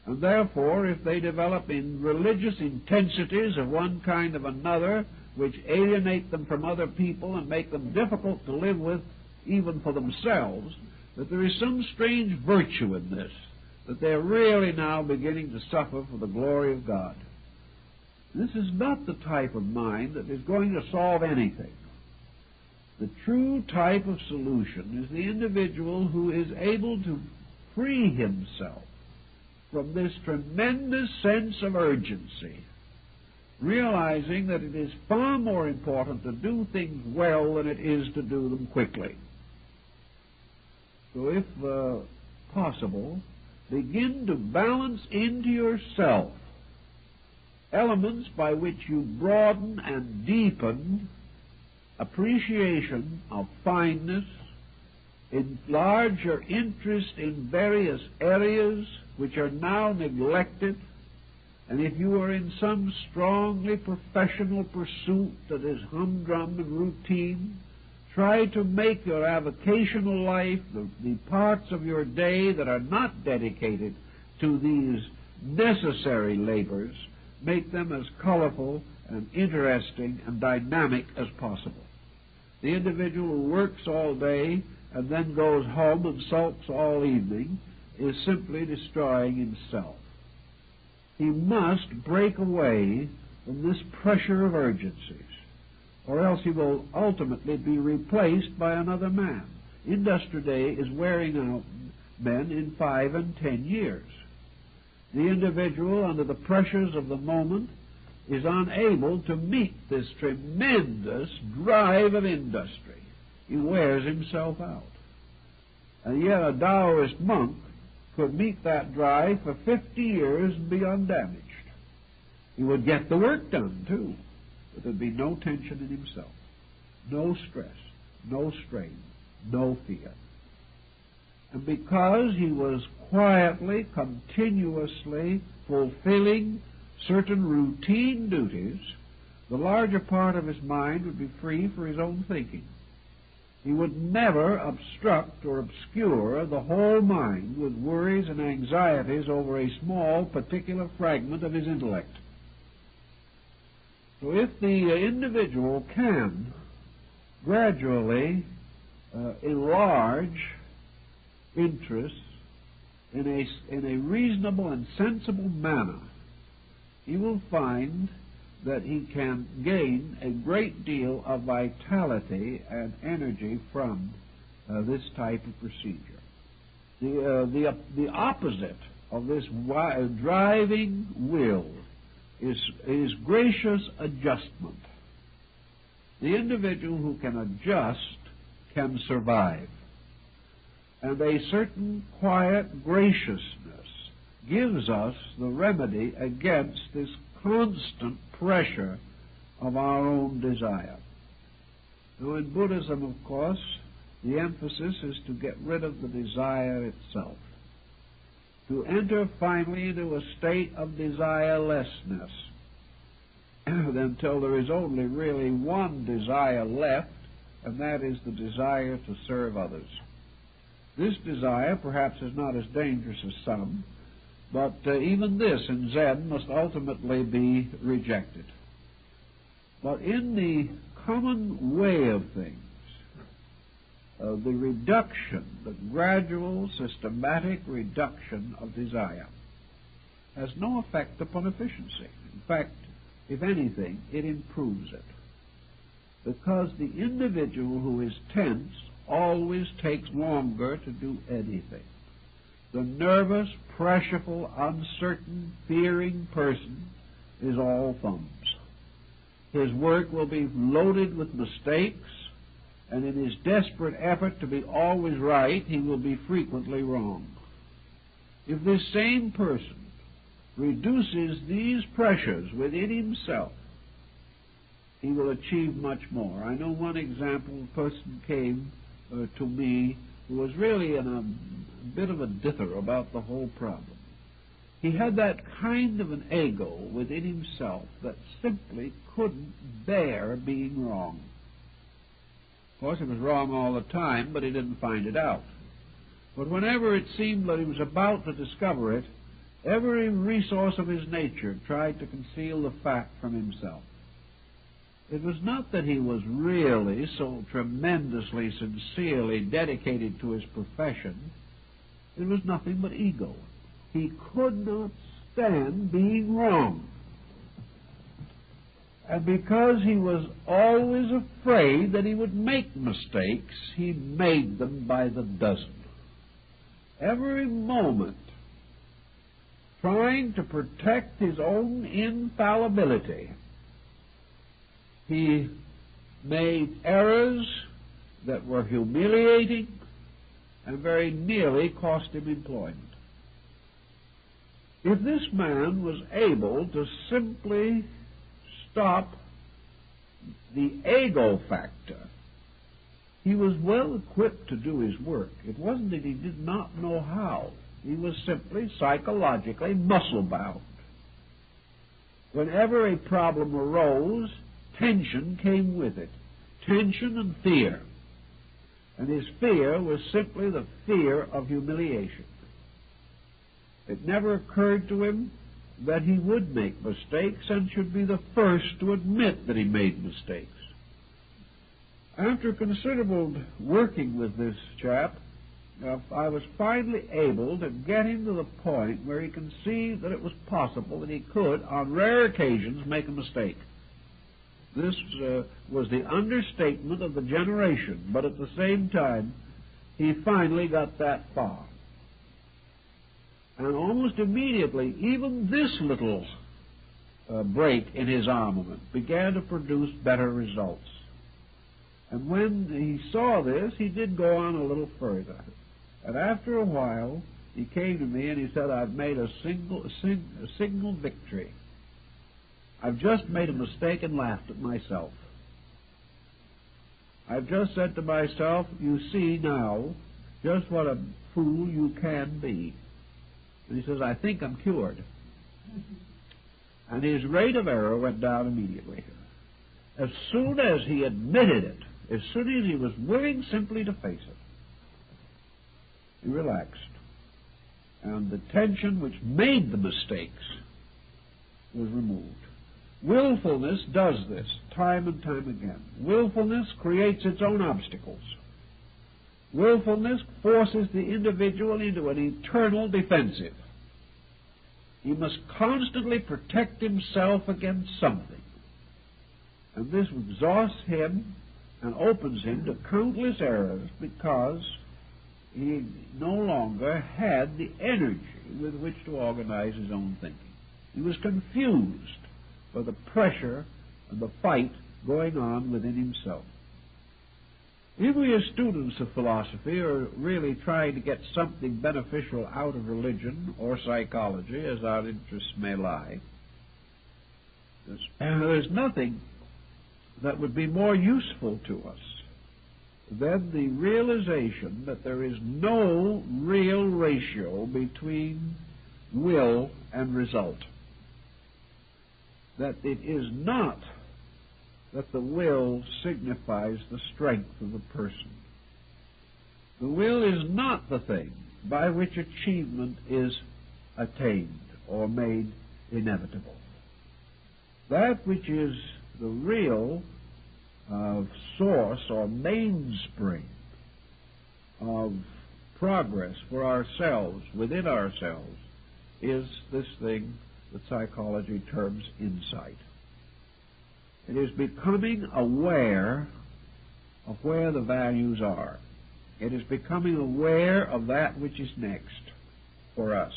And therefore, if they develop in religious intensities of one kind or another, which alienate them from other people and make them difficult to live with even for themselves, that there is some strange virtue in this, that they're really now beginning to suffer for the glory of God. This is not the type of mind that is going to solve anything. The true type of solution is the individual who is able to free himself from this tremendous sense of urgency, realizing that it is far more important to do things well than it is to do them quickly. So if possible, begin to balance into yourself elements by which you broaden and deepen appreciation of fineness, enlarge your interest in various areas which are now neglected, and if you are in some strongly professional pursuit that is humdrum and routine, try to make your avocational life, the parts of your day that are not dedicated to these necessary labors, make them as colorful and interesting and dynamic as possible. The individual who works all day and then goes home and sulks all evening is simply destroying himself. He must break away from this pressure of urgencies, or else he will ultimately be replaced by another man. Industry Day is wearing out men in 5 and 10 years. The individual, under the pressures of the moment, is unable to meet this tremendous drive of industry. He wears himself out. And yet a Taoist monk could meet that drive for 50 years and be undamaged. He would get the work done, too, but there'd be no tension in himself, no stress, no strain, no fear. And because he was quietly, continuously fulfilling certain routine duties, the larger part of his mind would be free for his own thinking. He would never obstruct or obscure the whole mind with worries and anxieties over a small particular fragment of his intellect. So if the individual can gradually enlarge interests in a reasonable and sensible manner, he will find that he can gain a great deal of vitality and energy from this type of procedure. The opposite of this driving will is gracious adjustment. The individual who can adjust can survive. And a certain quiet graciousness gives us the remedy against this constant pressure of our own desire. Now, in Buddhism, of course, the emphasis is to get rid of the desire itself, to enter finally into a state of desirelessness until there is only really one desire left, and that is the desire to serve others. This desire perhaps is not as dangerous as some, but even this in Zen must ultimately be rejected. But in the common way of things, the reduction, the gradual, systematic reduction of desire has no effect upon efficiency. In fact, if anything, it improves it. Because the individual who is tense always takes longer to do anything. The nervous, pressureful, uncertain, fearing person is all thumbs. His work will be loaded with mistakes, and in his desperate effort to be always right, he will be frequently wrong. If this same person reduces these pressures within himself, he will achieve much more. I know one example, a person came to me who was really in a bit of a dither about the whole problem. He had that kind of an ego within himself that simply couldn't bear being wrong. Of course, he was wrong all the time, but he didn't find it out. But whenever it seemed that he was about to discover it, every resource of his nature tried to conceal the fact from himself. It was not that he was really so tremendously, sincerely dedicated to his profession. It was nothing but ego. He could not stand being wrong. And because he was always afraid that he would make mistakes, he made them by the dozen. Every moment, trying to protect his own infallibility, he made errors that were humiliating and very nearly cost him employment. If this man was able to simply stop the ego factor, he was well equipped to do his work. It wasn't that he did not know how. He was simply psychologically muscle-bound. Whenever a problem arose, tension came with it. Tension and fear. And his fear was simply the fear of humiliation. It never occurred to him that he would make mistakes and should be the first to admit that he made mistakes. After considerable working with this chap, I was finally able to get him to the point where he conceived that it was possible that he could, on rare occasions, make a mistake. This was the understatement of the generation, but at the same time, he finally got that far. And almost immediately, even this little break in his armament began to produce better results. And when he saw this, he did go on a little further. And after a while, he came to me and he said, I've made a signal victory. I've just made a mistake and laughed at myself. I've just said to myself, you see now just what a fool you can be. And he says, I think I'm cured. And his rate of error went down immediately. As soon as he admitted it, as soon as he was willing simply to face it, he relaxed. And the tension which made the mistakes was removed. Willfulness does this time and time again. Willfulness creates its own obstacles. Willfulness forces the individual into an eternal defensive. He must constantly protect himself against something. And this exhausts him and opens him to countless errors because he no longer had the energy with which to organize his own thinking. He was confused by the pressure and the fight going on within himself. If we as students of philosophy are really trying to get something beneficial out of religion or psychology, as our interests may lie, there's nothing that would be more useful to us than the realization that there is no real ratio between will and result. That it is not that the will signifies the strength of the person. The will is not the thing by which achievement is attained or made inevitable. That which is the real source or mainspring of progress for ourselves, within ourselves, is this thing that psychology terms insight. It is becoming aware of where the values are. It is becoming aware of that which is next for us.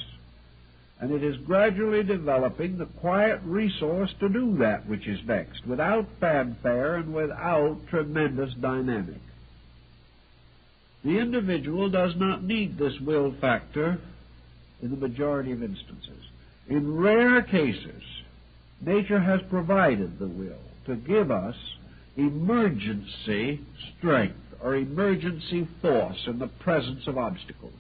And it is gradually developing the quiet resource to do that which is next, without fanfare and without tremendous dynamic. The individual does not need this will factor in the majority of instances. In rare cases, nature has provided the will to give us emergency strength or emergency force in the presence of obstacles.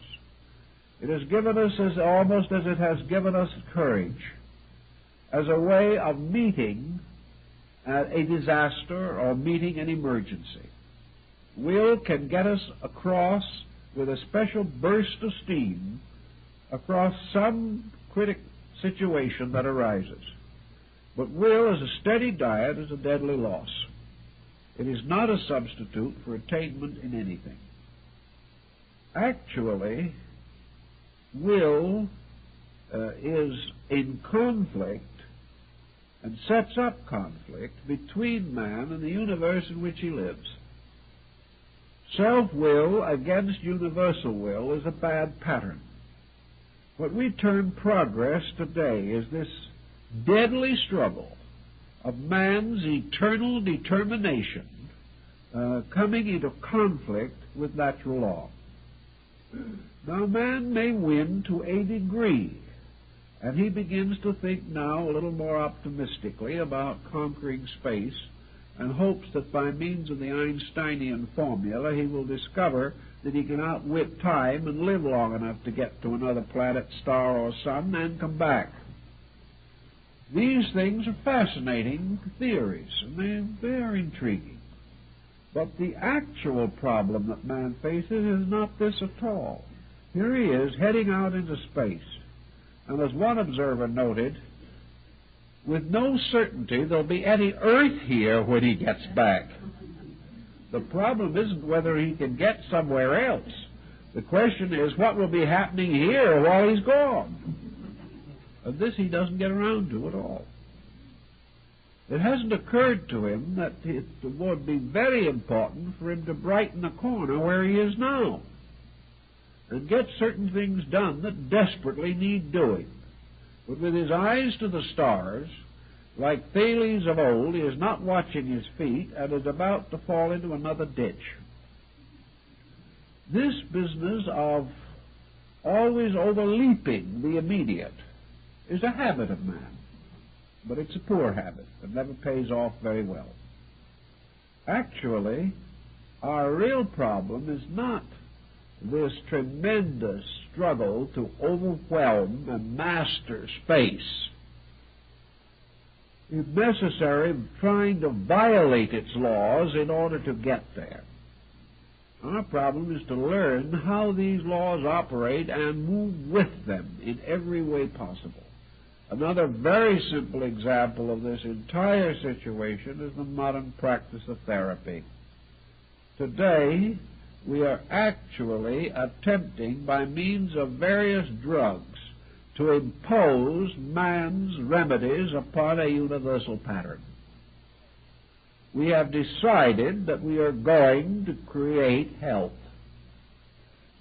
It has given us almost as it has given us courage, as a way of meeting a disaster or meeting an emergency. Will can get us across with a special burst of steam across some critical situation that arises. But will, as a steady diet, is a deadly loss. It is not a substitute for attainment in anything. Actually, will is in conflict and sets up conflict between man and the universe in which he lives. Self-will against universal will is a bad pattern. What we term progress today is this deadly struggle of man's eternal determination coming into conflict with natural law. Now, man may win to a degree, and he begins to think now a little more optimistically about conquering space and hopes that by means of the Einsteinian formula he will discover that he can outwit time and live long enough to get to another planet, star, or sun and come back. These things are fascinating theories, and they're intriguing. But the actual problem that man faces is not this at all. Here he is, heading out into space. And as one observer noted, with no certainty there'll be any Earth here when he gets back. The problem isn't whether he can get somewhere else. The question is what will be happening here while he's gone. And this he doesn't get around to at all. It hasn't occurred to him that it would be very important for him to brighten the corner where he is now and get certain things done that desperately need doing. But with his eyes to the stars, like Thales of old, he is not watching his feet and is about to fall into another ditch. This business of always overleaping the immediate is a habit of man, but it's a poor habit that never pays off very well. Actually, our real problem is not this tremendous struggle to overwhelm and master space. if necessary, trying to violate its laws in order to get there. Our problem is to learn how these laws operate and move with them in every way possible. Another very simple example of this entire situation is the modern practice of therapy. Today, we are actually attempting, by means of various drugs, to impose man's remedies upon a universal pattern. We have decided that we are going to create health.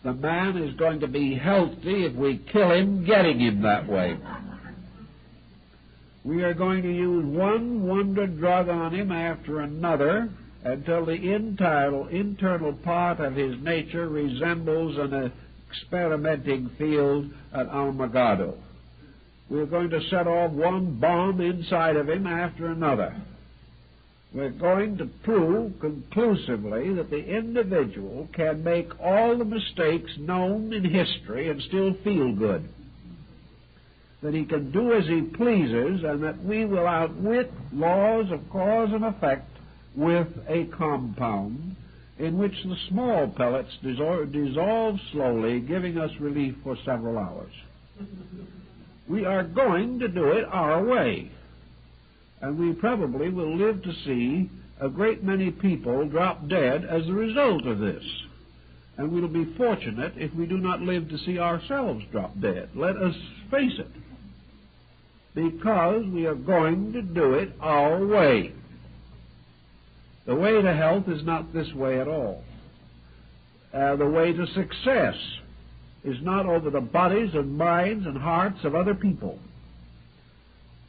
The man is going to be healthy if we kill him getting him that way. We are going to use one wonder drug on him after another until the internal part of his nature resembles an experimenting field at Armageddon. We're going to set off one bomb inside of him after another. We're going to prove conclusively that the individual can make all the mistakes known in history and still feel good, that he can do as he pleases, and that we will outwit laws of cause and effect with a compound in which the small pellets dissolve slowly, giving us relief for several hours. We are going to do it our way, and we probably will live to see a great many people drop dead as a result of this. And we'll be fortunate if we do not live to see ourselves drop dead. Let us face it, because we are going to do it our way. The way to health is not this way at all. The way to success is not over the bodies and minds and hearts of other people.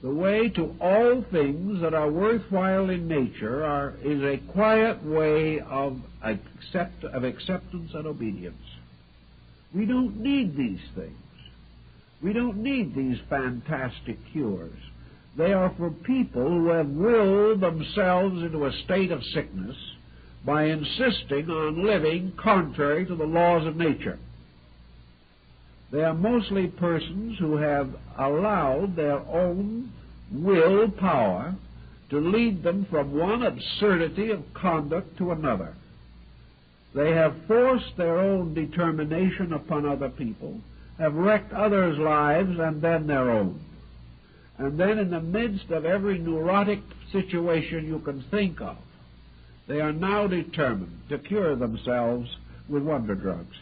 The way to all things that are worthwhile in nature is a quiet way of acceptance and obedience. We don't need these things. We don't need these fantastic cures. They are for people who have willed themselves into a state of sickness by insisting on living contrary to the laws of nature. They are mostly persons who have allowed their own will power to lead them from one absurdity of conduct to another. They have forced their own determination upon other people, have wrecked others' lives and then their own. And then in the midst of every neurotic situation you can think of, they are now determined to cure themselves with wonder drugs.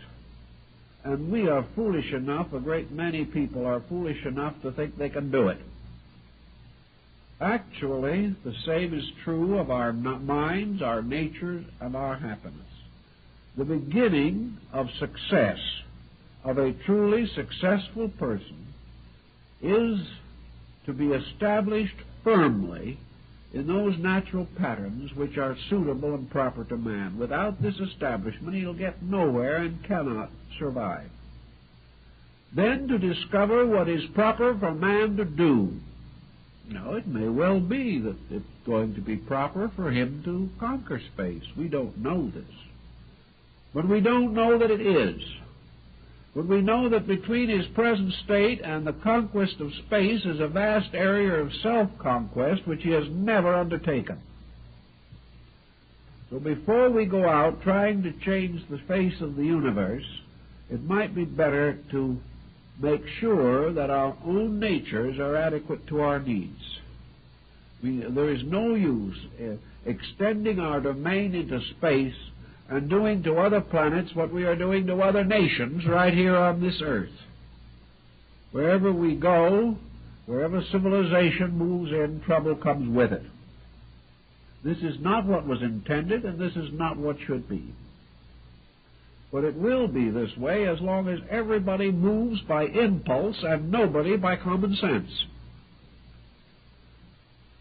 And we are foolish enough, a great many people are foolish enough to think they can do it. Actually, the same is true of our minds, our natures, and our happiness. The beginning of success, of a truly successful person, is to be established firmly in those natural patterns which are suitable and proper to man. Without this establishment, he'll get nowhere and cannot survive. Then to discover what is proper for man to do. Now, it may well be that it's going to be proper for him to conquer space. We don't know this. But we don't know that it is. But we know that between his present state and the conquest of space is a vast area of self-conquest which he has never undertaken. So before we go out trying to change the face of the universe, it might be better to make sure that our own natures are adequate to our needs. There is no use extending our domain into space and doing to other planets what we are doing to other nations right here on this earth. Wherever we go, wherever civilization moves in, trouble comes with it. This is not what was intended, and this is not what should be. But it will be this way as long as everybody moves by impulse and nobody by common sense.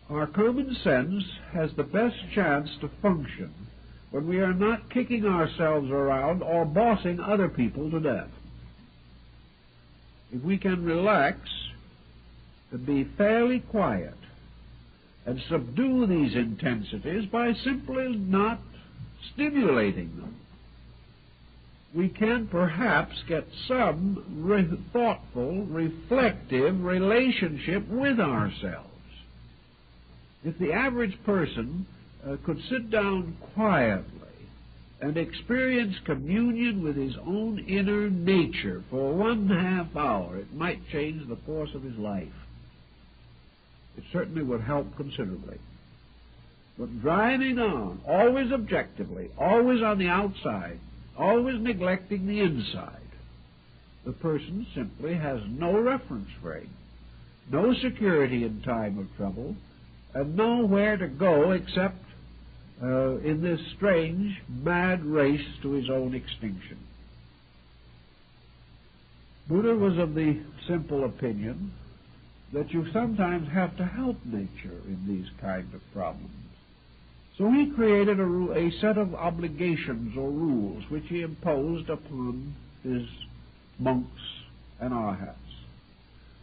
Our common sense has the best chance to function when we are not kicking ourselves around or bossing other people to death. If we can relax and be fairly quiet and subdue these intensities by simply not stimulating them, we can perhaps get some thoughtful, reflective relationship with ourselves. If the average person could sit down quietly and experience communion with his own inner nature for 1/2 hour, it might change the course of his life. It certainly would help considerably. But driving on, always objectively, always on the outside, always neglecting the inside, the person simply has no reference frame, no security in time of trouble, and nowhere to go except in this strange, mad race to his own extinction. Buddha was of the simple opinion that you sometimes have to help nature in these kind of problems. So he created a set of obligations or rules which he imposed upon his monks and arhats.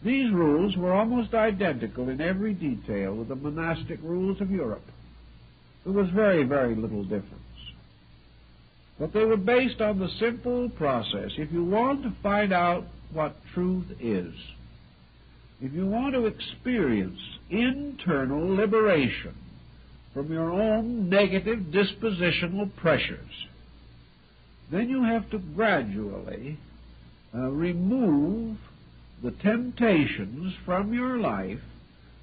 These rules were almost identical in every detail with the monastic rules of Europe. There was very, very little difference. But they were based on the simple process. If you want to find out what truth is, if you want to experience internal liberation from your own negative dispositional pressures, then you have to gradually remove the temptations from your life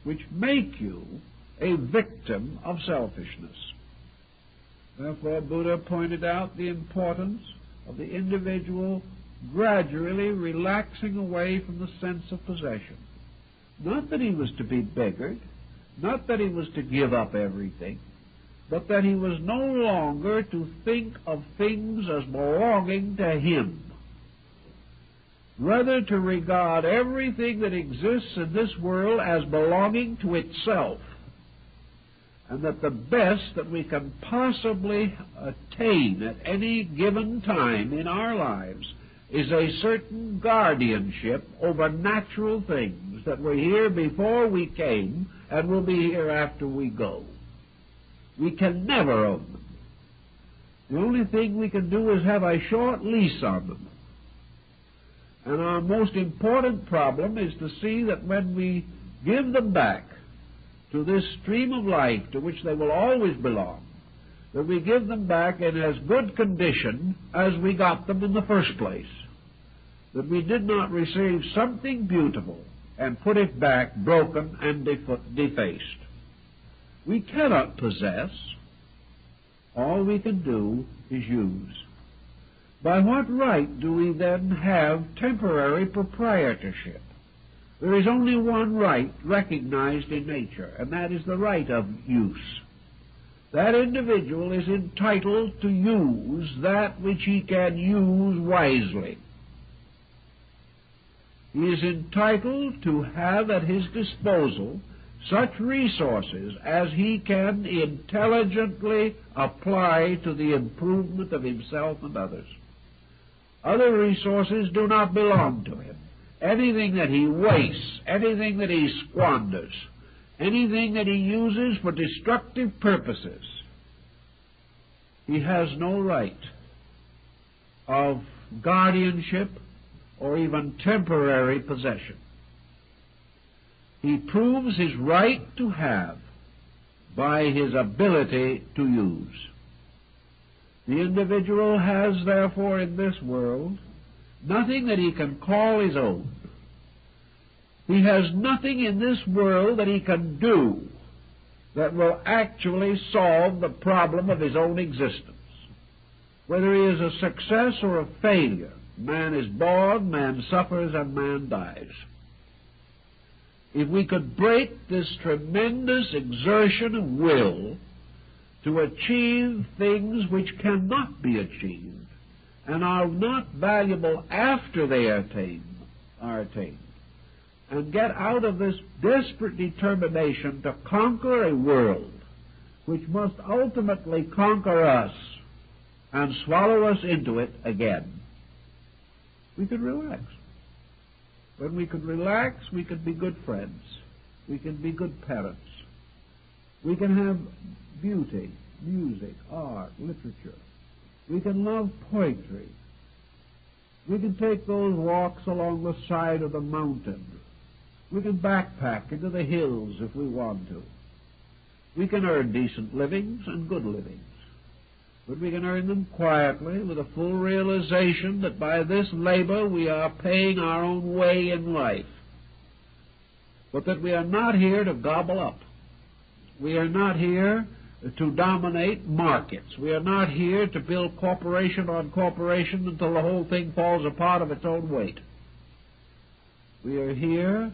which make you a victim of selfishness. Therefore, Buddha pointed out the importance of the individual gradually relaxing away from the sense of possession. Not that he was to be beggared, not that he was to give up everything, but that he was no longer to think of things as belonging to him. Rather to regard everything that exists in this world as belonging to itself, and that the best that we can possibly attain at any given time in our lives is a certain guardianship over natural things that were here before we came and will be here after we go. We can never own them. The only thing we can do is have a short lease on them. And our most important problem is to see that when we give them back to this stream of life to which they will always belong, that we give them back in as good condition as we got them in the first place, that we did not receive something beautiful and put it back broken and defaced. We cannot possess. All we can do is use. By what right do we then have temporary proprietorship? There is only one right recognized in nature, and that is the right of use. That individual is entitled to use that which he can use wisely. He is entitled to have at his disposal such resources as he can intelligently apply to the improvement of himself and others. Other resources do not belong to him. Anything that he wastes, anything that he squanders, anything that he uses for destructive purposes, he has no right of guardianship or even temporary possession. He proves his right to have by his ability to use. The individual has, therefore, in this world, nothing that he can call his own. He has nothing in this world that he can do that will actually solve the problem of his own existence. Whether he is a success or a failure, man is born, man suffers, and man dies. If we could break this tremendous exertion of will to achieve things which cannot be achieved and are not valuable after they are attained, and get out of this desperate determination to conquer a world which must ultimately conquer us and swallow us into it again, we could relax. When we could relax, we could be good friends. We can be good parents. We can have beauty, music, art, literature. We can love poetry. We can take those walks along the side of the mountain. We can backpack into the hills if we want to. We can earn decent livings and good livings, but we can earn them quietly with a full realization that by this labor we are paying our own way in life, but that we are not here to gobble up. We are not here to dominate markets. We are not here to build corporation on corporation until the whole thing falls apart of its own weight. We are here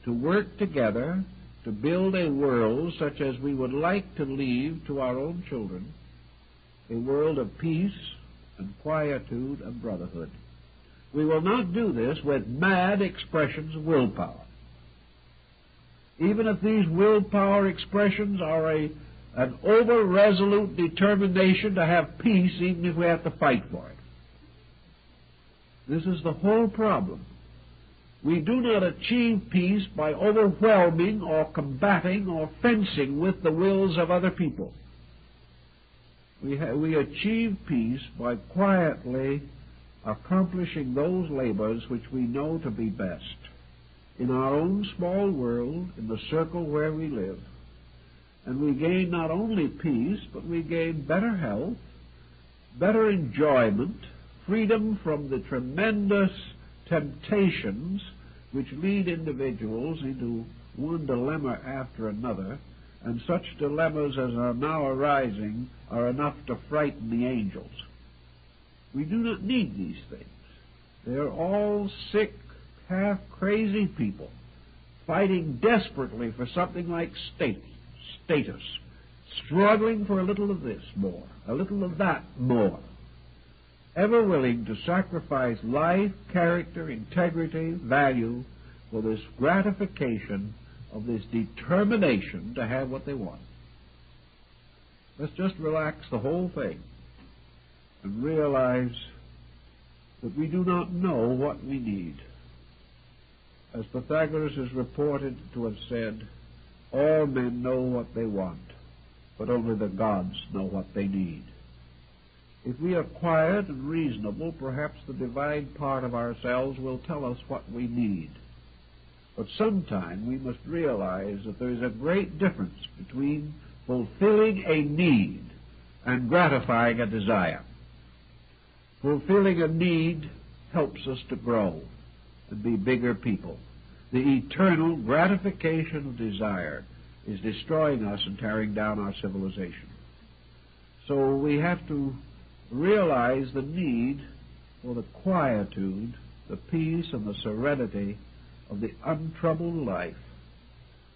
to work together to build a world such as we would like to leave to our own children, a world of peace and quietude and brotherhood. We will not do this with mad expressions of willpower. Even if these willpower expressions are an over-resolute determination to have peace, even if we have to fight for it. This is the whole problem. We do not achieve peace by overwhelming or combating or fencing with the wills of other people. We achieve peace by quietly accomplishing those labors which we know to be best in our own small world, in the circle where we live. And we gain not only peace, but we gain better health, better enjoyment, freedom from the tremendous temptations which lead individuals into one dilemma after another, and such dilemmas as are now arising are enough to frighten the angels. We do not need these things. They are all sick, half-crazy people fighting desperately for something like status, struggling for a little of this more, a little of that more, ever willing to sacrifice life, character, integrity, value for this gratification of this determination to have what they want. Let's just relax the whole thing and realize that we do not know what we need. As Pythagoras is reported to have said, all men know what they want, but only the gods know what they need. If we are quiet and reasonable, perhaps the divine part of ourselves will tell us what we need. But sometime we must realize that there is a great difference between fulfilling a need and gratifying a desire. Fulfilling a need helps us to grow and be bigger people. The eternal gratification of desire is destroying us and tearing down our civilization. So we have to realize the need for the quietude, the peace, and the serenity of the untroubled life,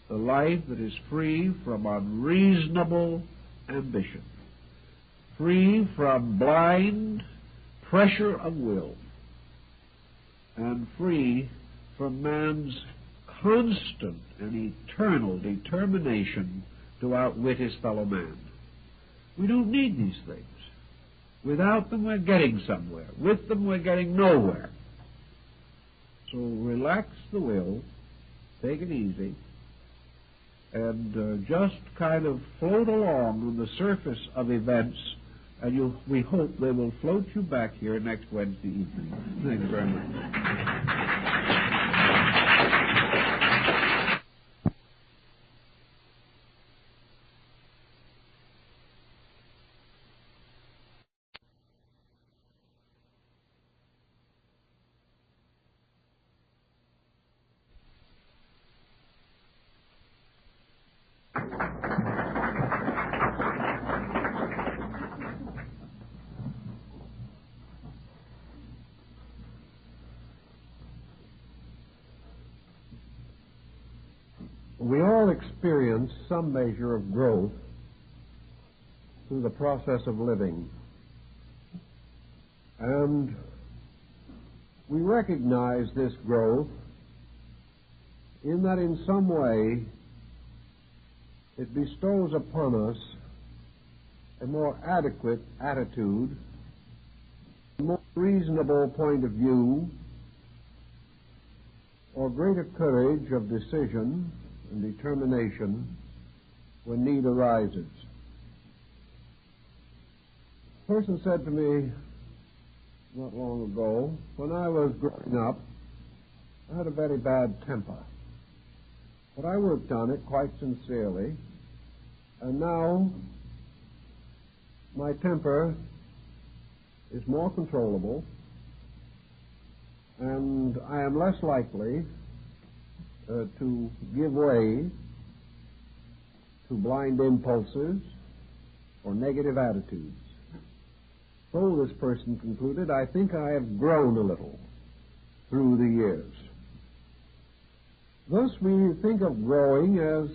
the life that is free from unreasonable ambition, free from blind pressure of will, and free from man's constant and eternal determination to outwit his fellow man. We don't need these things. Without them, we're getting somewhere. With them, we're getting nowhere. So relax the will, take it easy, and just kind of float along on the surface of events, and we hope they will float you back here next Wednesday evening. Thank you very much. We all experience some measure of growth through the process of living. And we recognize this growth in that in some way it bestows upon us a more adequate attitude, a more reasonable point of view, or greater courage of decision and determination when need arises. A person said to me not long ago, when I was growing up, I had a very bad temper. But I worked on it quite sincerely, And now my temper is more controllable, and I am less likely to give way to blind impulses or negative attitudes. So, this person concluded, I think I have grown a little through the years. Thus, we think of growing as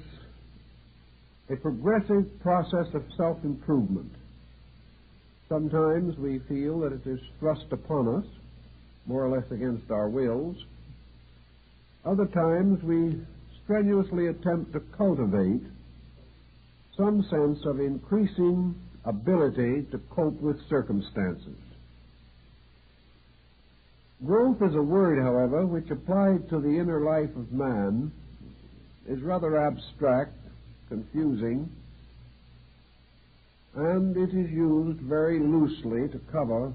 a progressive process of self-improvement. Sometimes we feel that it is thrust upon us, more or less against our wills. Other times we strenuously attempt to cultivate some sense of increasing ability to cope with circumstances. Growth is a word, however, which applied to the inner life of man is rather abstract, confusing, and it is used very loosely to cover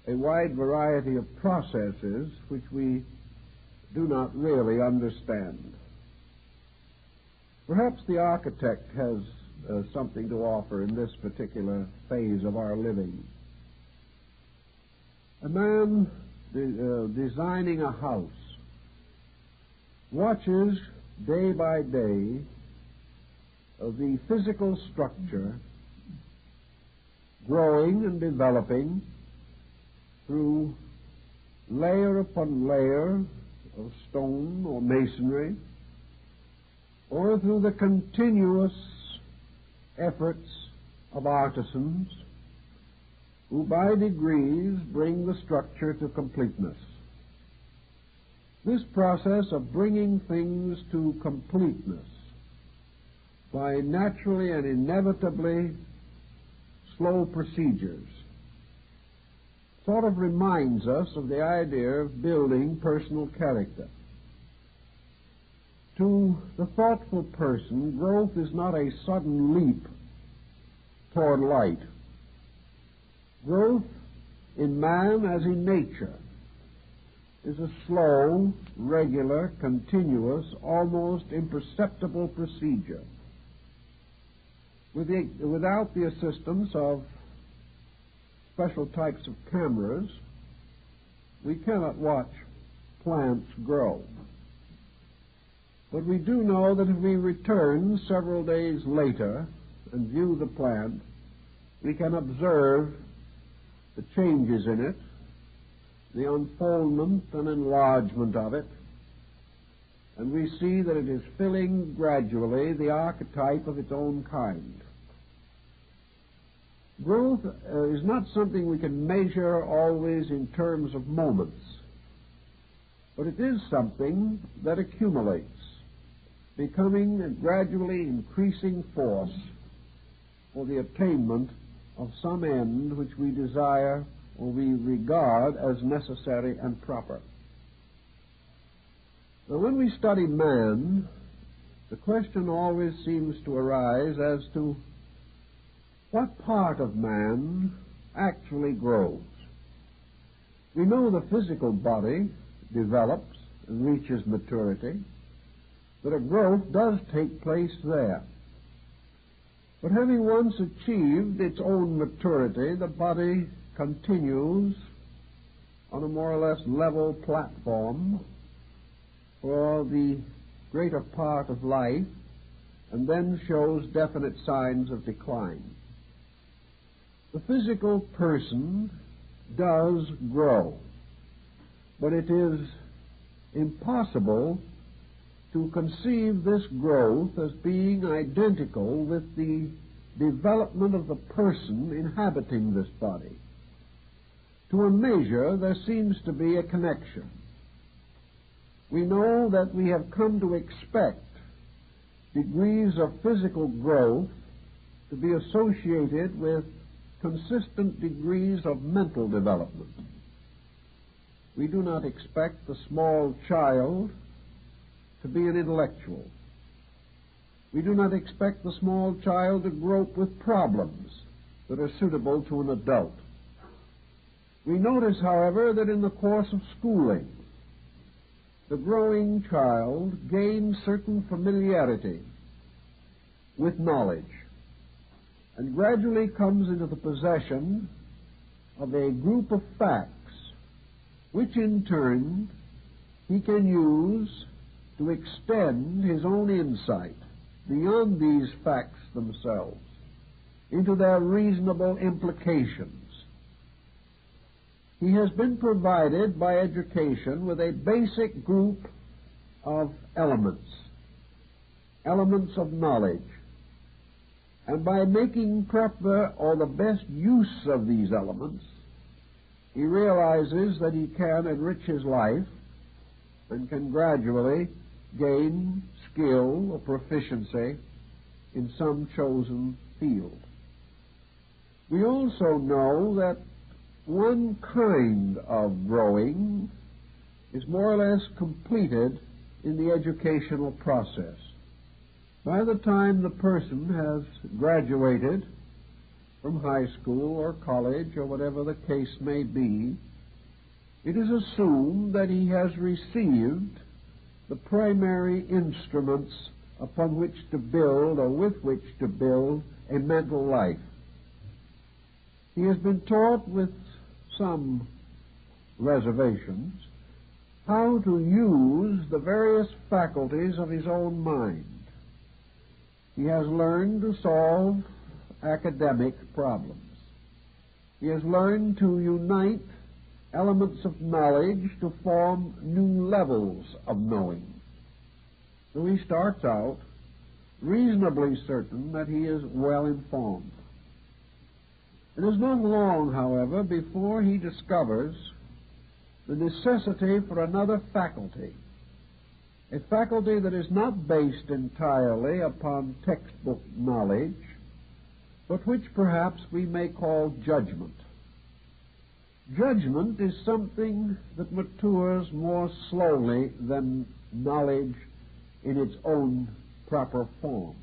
a wide variety of processes which we do not really understand. Perhaps the architect has something to offer in this particular phase of our living. A man designing a house watches day by day the physical structure growing and developing through layer upon layer of stone or masonry, or through the continuous efforts of artisans who by degrees bring the structure to completeness. This process of bringing things to completeness by naturally and inevitably slow procedures sort of reminds us of the idea of building personal character. To the thoughtful person, growth is not a sudden leap toward light. Growth in man as in nature is a slow, regular, continuous, almost imperceptible procedure. Without the assistance of special types of cameras, we cannot watch plants grow. But we do know that if we return several days later and view the plant, we can observe the changes in it, the unfoldment and enlargement of it, and we see that it is filling gradually the archetype of its own kind. Growth is not something we can measure always in terms of moments, but it is something that accumulates, becoming a gradually increasing force for the attainment of some end which we desire or we regard as necessary and proper. Now, when we study man, the question always seems to arise as to what part of man actually grows. We know the physical body develops and reaches maturity, that a growth does take place there. But having once achieved its own maturity, the body continues on a more or less level platform for the greater part of life, and then shows definite signs of decline. The physical person does grow, but it is impossible to conceive this growth as being identical with the development of the person inhabiting this body. To a measure, there seems to be a connection. We know that we have come to expect degrees of physical growth to be associated with consistent degrees of mental development. We do not expect the small child to be an intellectual. We do not expect the small child to grope with problems that are suitable to an adult. We notice, however, that in the course of schooling, the growing child gains certain familiarity with knowledge and gradually comes into the possession of a group of facts which in turn he can use to extend his own insight beyond these facts themselves into their reasonable implications. He has been provided by education with a basic group of elements of knowledge, and by making proper or the best use of these elements, he realizes that he can enrich his life and can gradually gain skill or proficiency in some chosen field. We also know that one kind of growing is more or less completed in the educational process. By the time the person has graduated from high school or college or whatever the case may be, it is assumed that he has received the primary instruments upon which to build or with which to build a mental life. He has been taught with some reservations how to use the various faculties of his own mind. He has learned to solve academic problems. He has learned to unite elements of knowledge to form new levels of knowing. So he starts out reasonably certain that he is well informed. It is not long, however, before he discovers the necessity for another faculty, a faculty that is not based entirely upon textbook knowledge, but which perhaps we may call judgment. Judgment is something that matures more slowly than knowledge in its own proper form.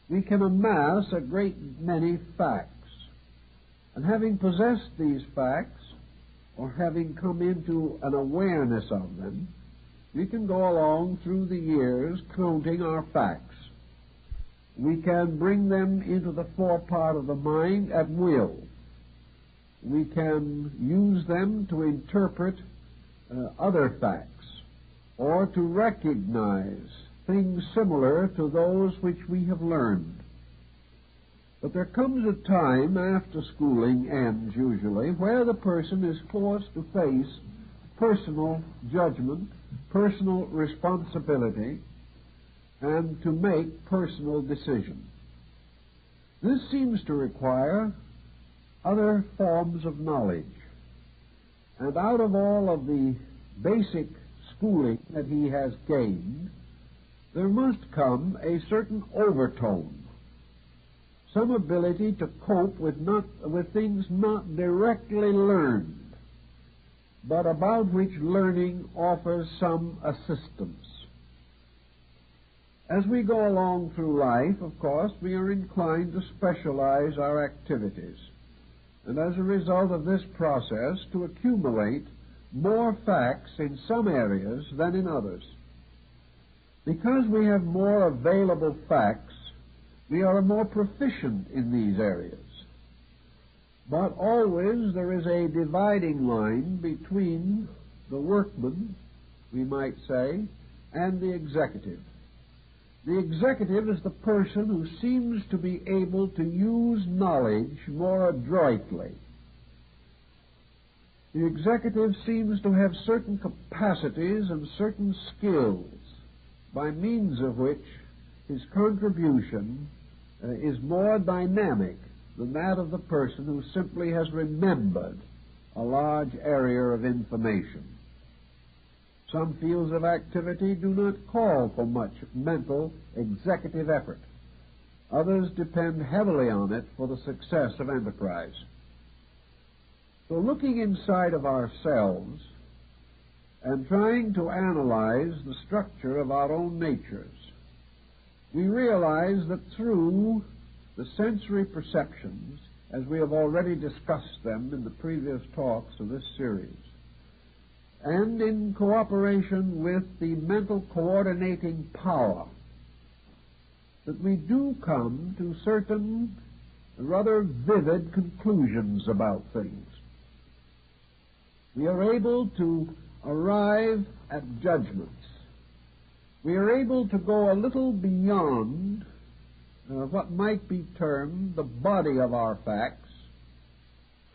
We can amass a great many facts, and having possessed these facts, or having come into an awareness of them, we can go along through the years counting our facts. We can bring them into the forepart of the mind at will. We can use them to interpret other facts or to recognize things similar to those which we have learned. But there comes a time after schooling ends usually where the person is forced to face personal judgment, personal responsibility, and to make personal decisions. This seems to require other forms of knowledge. And out of all of the basic schooling that he has gained, there must come a certain overtone, some ability to cope with things not directly learned, but about which learning offers some assistance. As we go along through life, of course, we are inclined to specialize our activities, and as a result of this process, to accumulate more facts in some areas than in others. Because we have more available facts, we are more proficient in these areas. But always there is a dividing line between the workman, we might say, and the executive. The executive is the person who seems to be able to use knowledge more adroitly. The executive seems to have certain capacities and certain skills by means of which his contribution is more dynamic than that of the person who simply has remembered a large area of information. Some fields of activity do not call for much mental executive effort. Others depend heavily on it for the success of enterprise. So looking inside of ourselves and trying to analyze the structure of our own natures, we realize that through the sensory perceptions, as we have already discussed them in the previous talks of this series, and in cooperation with the mental coordinating power that we do come to certain rather vivid conclusions about things. We are able to arrive at judgments. We are able to go a little beyond what might be termed the body of our facts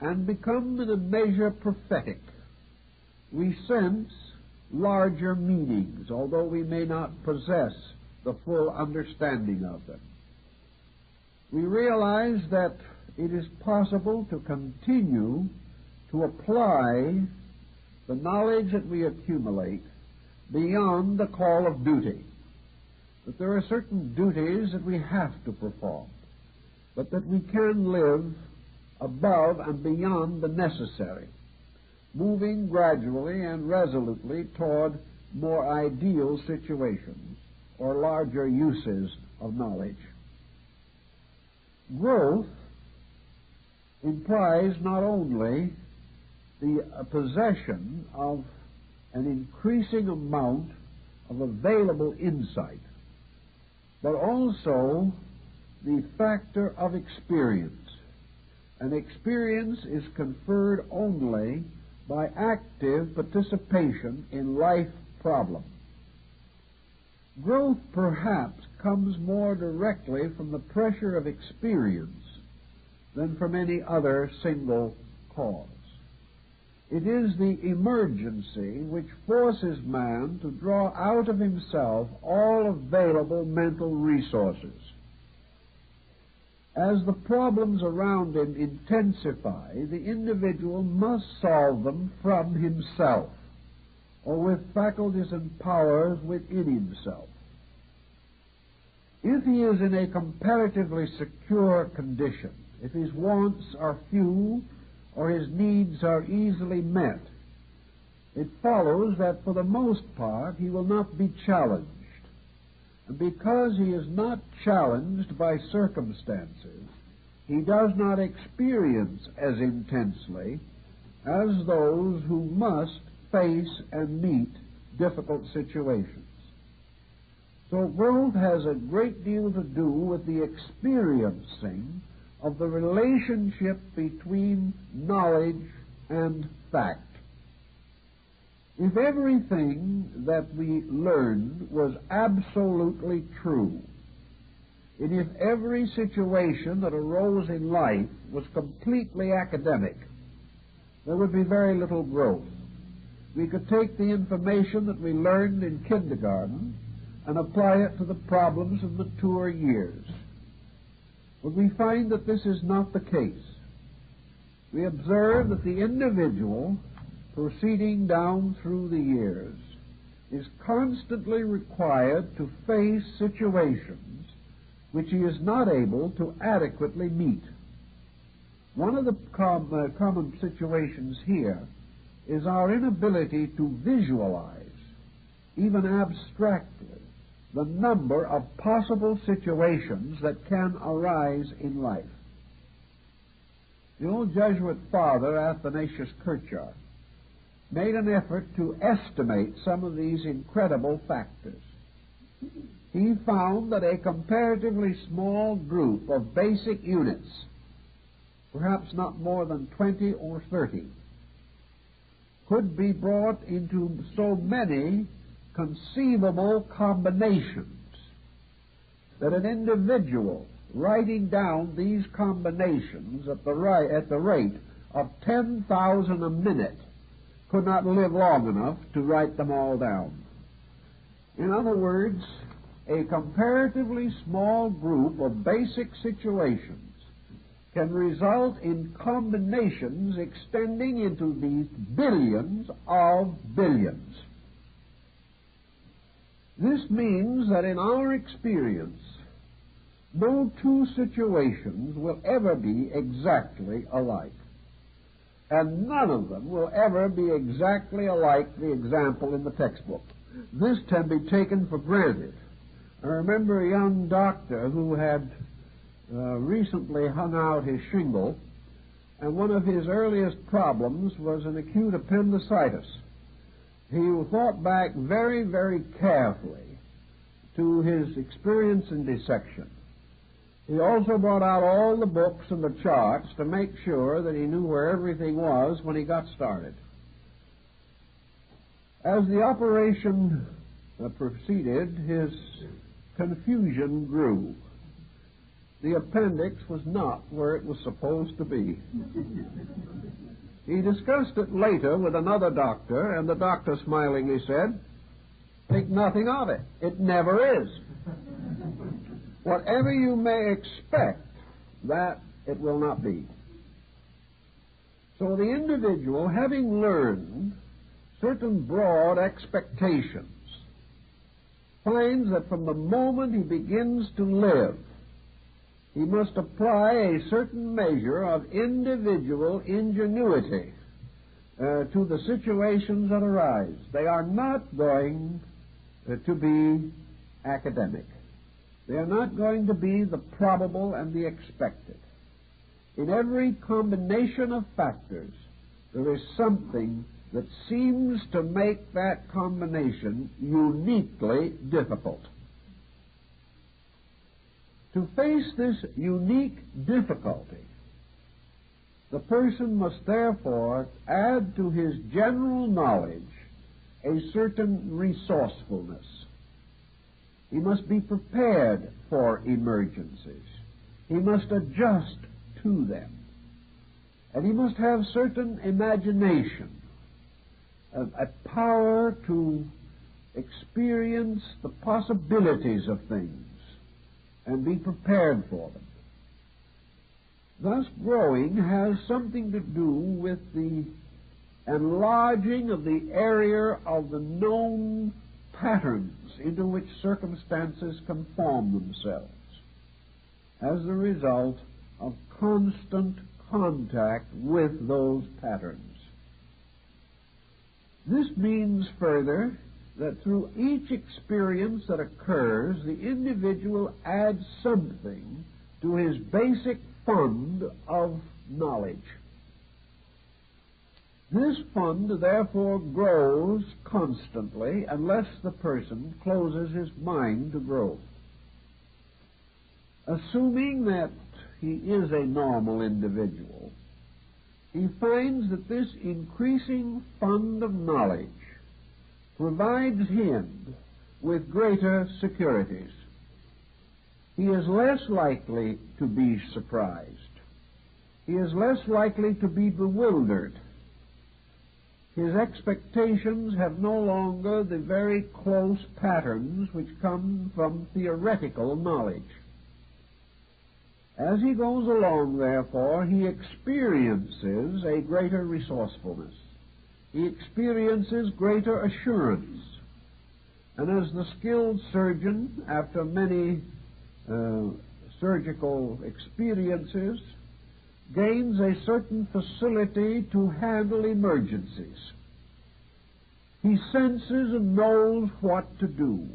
and become in a measure prophetic. We sense larger meanings, although we may not possess the full understanding of them. We realize that it is possible to continue to apply the knowledge that we accumulate beyond the call of duty. That there are certain duties that we have to perform, but that we can live above and beyond the necessary, moving gradually and resolutely toward more ideal situations or larger uses of knowledge. Growth implies not only the possession of an increasing amount of available insight, but also the factor of experience. And experience is conferred only by active participation in life problems. Growth perhaps comes more directly from the pressure of experience than from any other single cause. It is the emergency which forces man to draw out of himself all available mental resources. As the problems around him intensify, the individual must solve them from himself, or with faculties and powers within himself. If he is in a comparatively secure condition, if his wants are few or his needs are easily met, it follows that for the most part he will not be challenged. And because he is not challenged by circumstances, he does not experience as intensely as those who must face and meet difficult situations. So growth has a great deal to do with the experiencing of the relationship between knowledge and fact. If everything that we learned was absolutely true, and if every situation that arose in life was completely academic, there would be very little growth. We could take the information that we learned in kindergarten and apply it to the problems of mature years. But we find that this is not the case. We observe that the individual, proceeding down through the years, is constantly required to face situations which he is not able to adequately meet. One of the common situations here is our inability to visualize, even abstractly, the number of possible situations that can arise in life. The old Jesuit father, Athanasius Kirchard, made an effort to estimate some of these incredible factors. He found that a comparatively small group of basic units, perhaps not more than 20 or 30, could be brought into so many conceivable combinations that an individual writing down these combinations at the rate of 10,000 a minute could not live long enough to write them all down. In other words, a comparatively small group of basic situations can result in combinations extending into the billions of billions. This means that in our experience, no two situations will ever be exactly alike. And none of them will ever be exactly alike the example in the textbook. This can be taken for granted. I remember a young doctor who had recently hung out his shingle, and one of his earliest problems was an acute appendicitis. He thought back very, very carefully to his experience in dissection. He also brought out all the books and the charts to make sure that he knew where everything was when he got started. As the operation proceeded, his confusion grew. The appendix was not where it was supposed to be. He discussed it later with another doctor, and the doctor smilingly said, "Think nothing of it. It never is. Whatever you may expect, that it will not be." So the individual, having learned certain broad expectations, finds that from the moment he begins to live, he must apply a certain measure of individual ingenuity to the situations that arise. They are not going to be academic. They are not going to be the probable and the expected. In every combination of factors, there is something that seems to make that combination uniquely difficult. To face this unique difficulty, the person must therefore add to his general knowledge a certain resourcefulness. He must be prepared for emergencies. He must adjust to them. And he must have certain imagination, a power to experience the possibilities of things and be prepared for them. Thus, growing has something to do with the enlarging of the area of the known patterns into which circumstances conform themselves as the result of constant contact with those patterns. This means further that through each experience that occurs, the individual adds something to his basic fund of knowledge. This fund, therefore, grows constantly unless the person closes his mind to growth. Assuming that he is a normal individual, he finds that this increasing fund of knowledge provides him with greater securities. He is less likely to be surprised. He is less likely to be bewildered. His expectations have no longer the very close patterns which come from theoretical knowledge. As he goes along, therefore, he experiences a greater resourcefulness. He experiences greater assurance. And as the skilled surgeon, after many surgical experiences, gains a certain facility to handle emergencies. He senses and knows what to do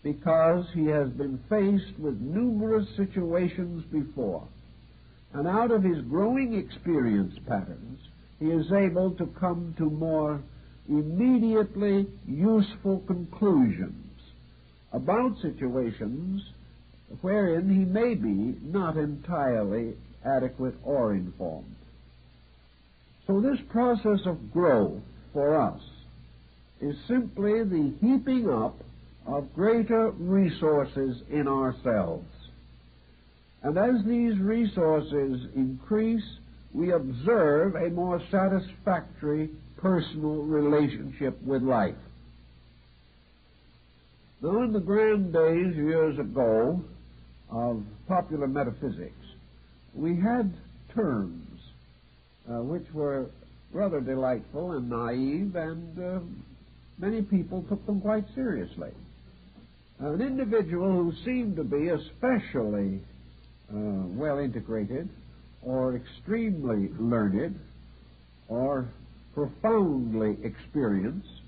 because he has been faced with numerous situations before. And out of his growing experience patterns, he is able to come to more immediately useful conclusions about situations wherein he may be not entirely adequate or informed. So this process of growth for us is simply the heaping up of greater resources in ourselves. And as these resources increase, we observe a more satisfactory personal relationship with life. Now, in the grand days years ago of popular metaphysics, we had terms which were rather delightful and naive, and many people took them quite seriously. An individual who seemed to be especially well integrated or extremely learned or profoundly experienced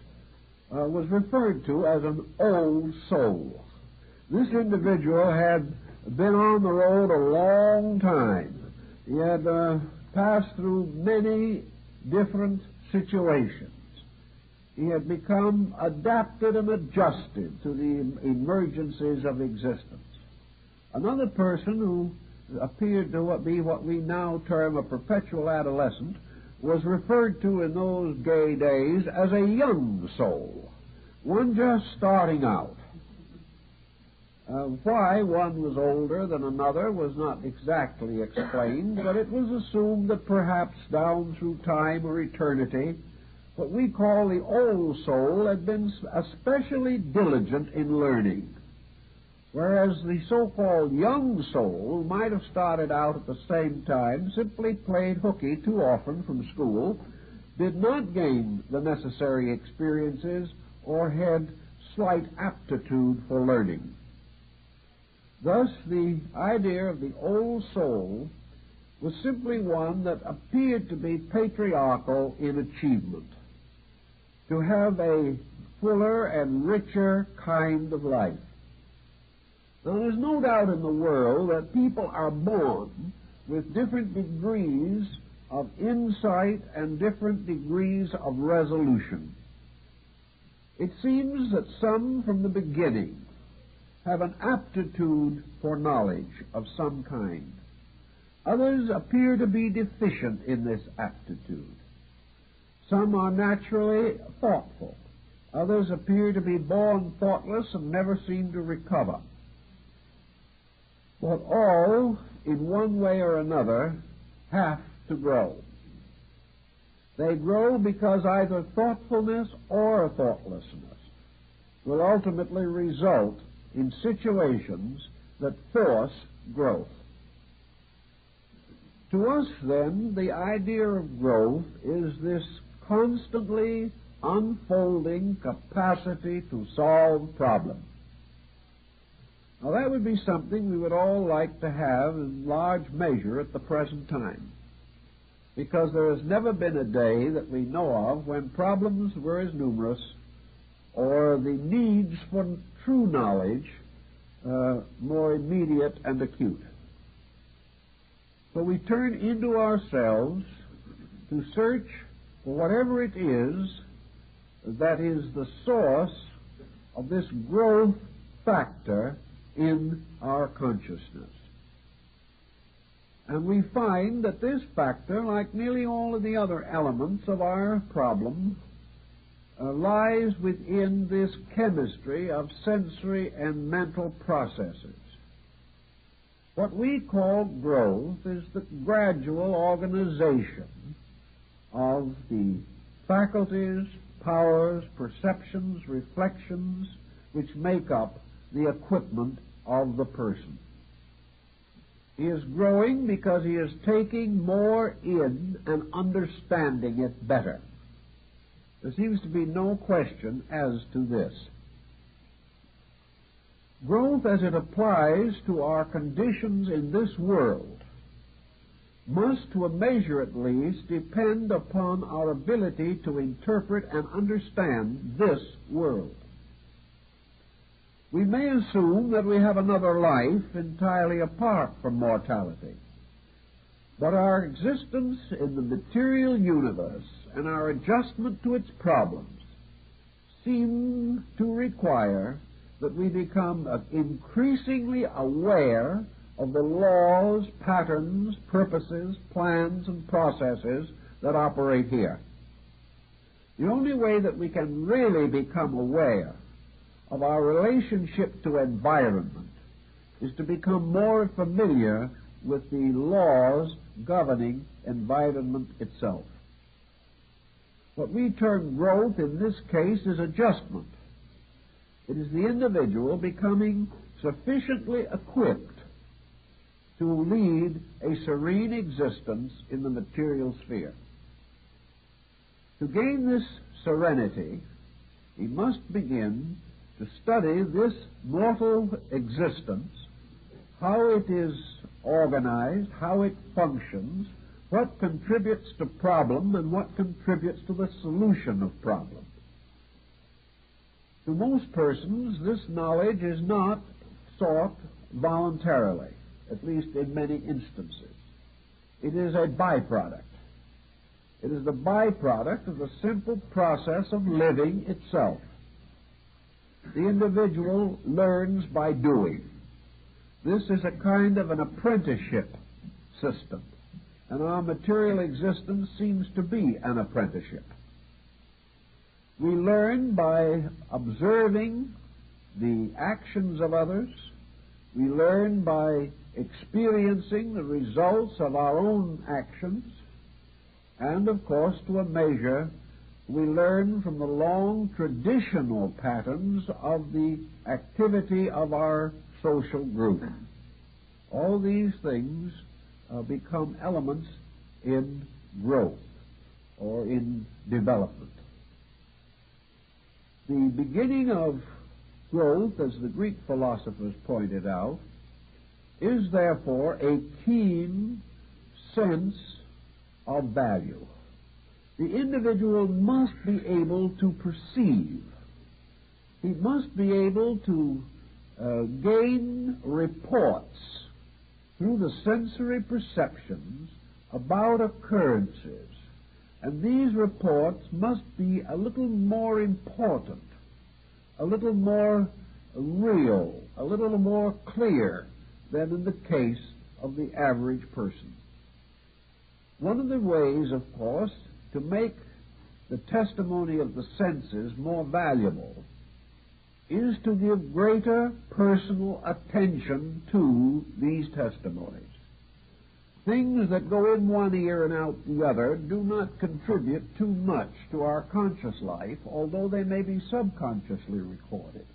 was referred to as an old soul. This individual had been on the road a long time. He had passed through many different situations. He had become adapted and adjusted to the emergencies of existence. Another person who appeared to be what we now term a perpetual adolescent was referred to in those gay days as a young soul, one just starting out. Why one was older than another was not exactly explained, but it was assumed that perhaps down through time or eternity, what we call the old soul had been especially diligent in learning, whereas the so-called young soul might have started out at the same time, simply played hooky too often from school, did not gain the necessary experiences, or had slight aptitude for learning. Thus, the idea of the old soul was simply one that appeared to be patriarchal in achievement, to have a fuller and richer kind of life. Now, there's no doubt in the world that people are born with different degrees of insight and different degrees of resolution. It seems that some from the beginning have an aptitude for knowledge of some kind. Others appear to be deficient in this aptitude. Some are naturally thoughtful. Others appear to be born thoughtless and never seem to recover. But all, in one way or another, have to grow. They grow because either thoughtfulness or thoughtlessness will ultimately result in situations that force growth. To us, then, the idea of growth is this constantly unfolding capacity to solve problems. Now, that would be something we would all like to have in large measure at the present time, because there has never been a day that we know of when problems were as numerous or the needs for true knowledge more immediate and acute. So we turn into ourselves to search for whatever it is that is the source of this growth factor in our consciousness. And we find that this factor, like nearly all of the other elements of our problem, lies within this chemistry of sensory and mental processes. What we call growth is the gradual organization of the faculties, powers, perceptions, reflections, which make up the equipment of the person. He is growing because he is taking more in and understanding it better. There seems to be no question as to this. Growth, as it applies to our conditions in this world, must, to a measure at least, depend upon our ability to interpret and understand this world. We may assume that we have another life entirely apart from mortality, but our existence in the material universe and our adjustment to its problems seem to require that we become increasingly aware of the laws, patterns, purposes, plans, and processes that operate here. The only way that we can really become aware of our relationship to environment is to become more familiar with the laws governing environment itself. What we term growth in this case is adjustment. It is the individual becoming sufficiently equipped to lead a serene existence in the material sphere. To gain this serenity, he must begin to study this mortal existence, how it is organized, how it functions, what contributes to problem and what contributes to the solution of problem. To most persons, this knowledge is not sought voluntarily, at least in many instances. It is a byproduct. It is the byproduct of the simple process of living itself. The individual learns by doing. This is a kind of an apprenticeship system, and our material existence seems to be an apprenticeship. We learn by observing the actions of others. We learn by experiencing the results of our own actions. And, of course, to a measure, we learn from the long traditional patterns of the activity of our social group. All these things become elements in growth or in development. The beginning of growth, as the Greek philosophers pointed out, is therefore a keen sense of value. The individual must be able to perceive. He must be able to gain reports through the sensory perceptions about occurrences. And these reports must be a little more important, a little more real, a little more clear than in the case of the average person. One of the ways, of course, to make the testimony of the senses more valuable is to give greater personal attention to these testimonies. Things that go in one ear and out the other do not contribute too much to our conscious life, although they may be subconsciously recorded.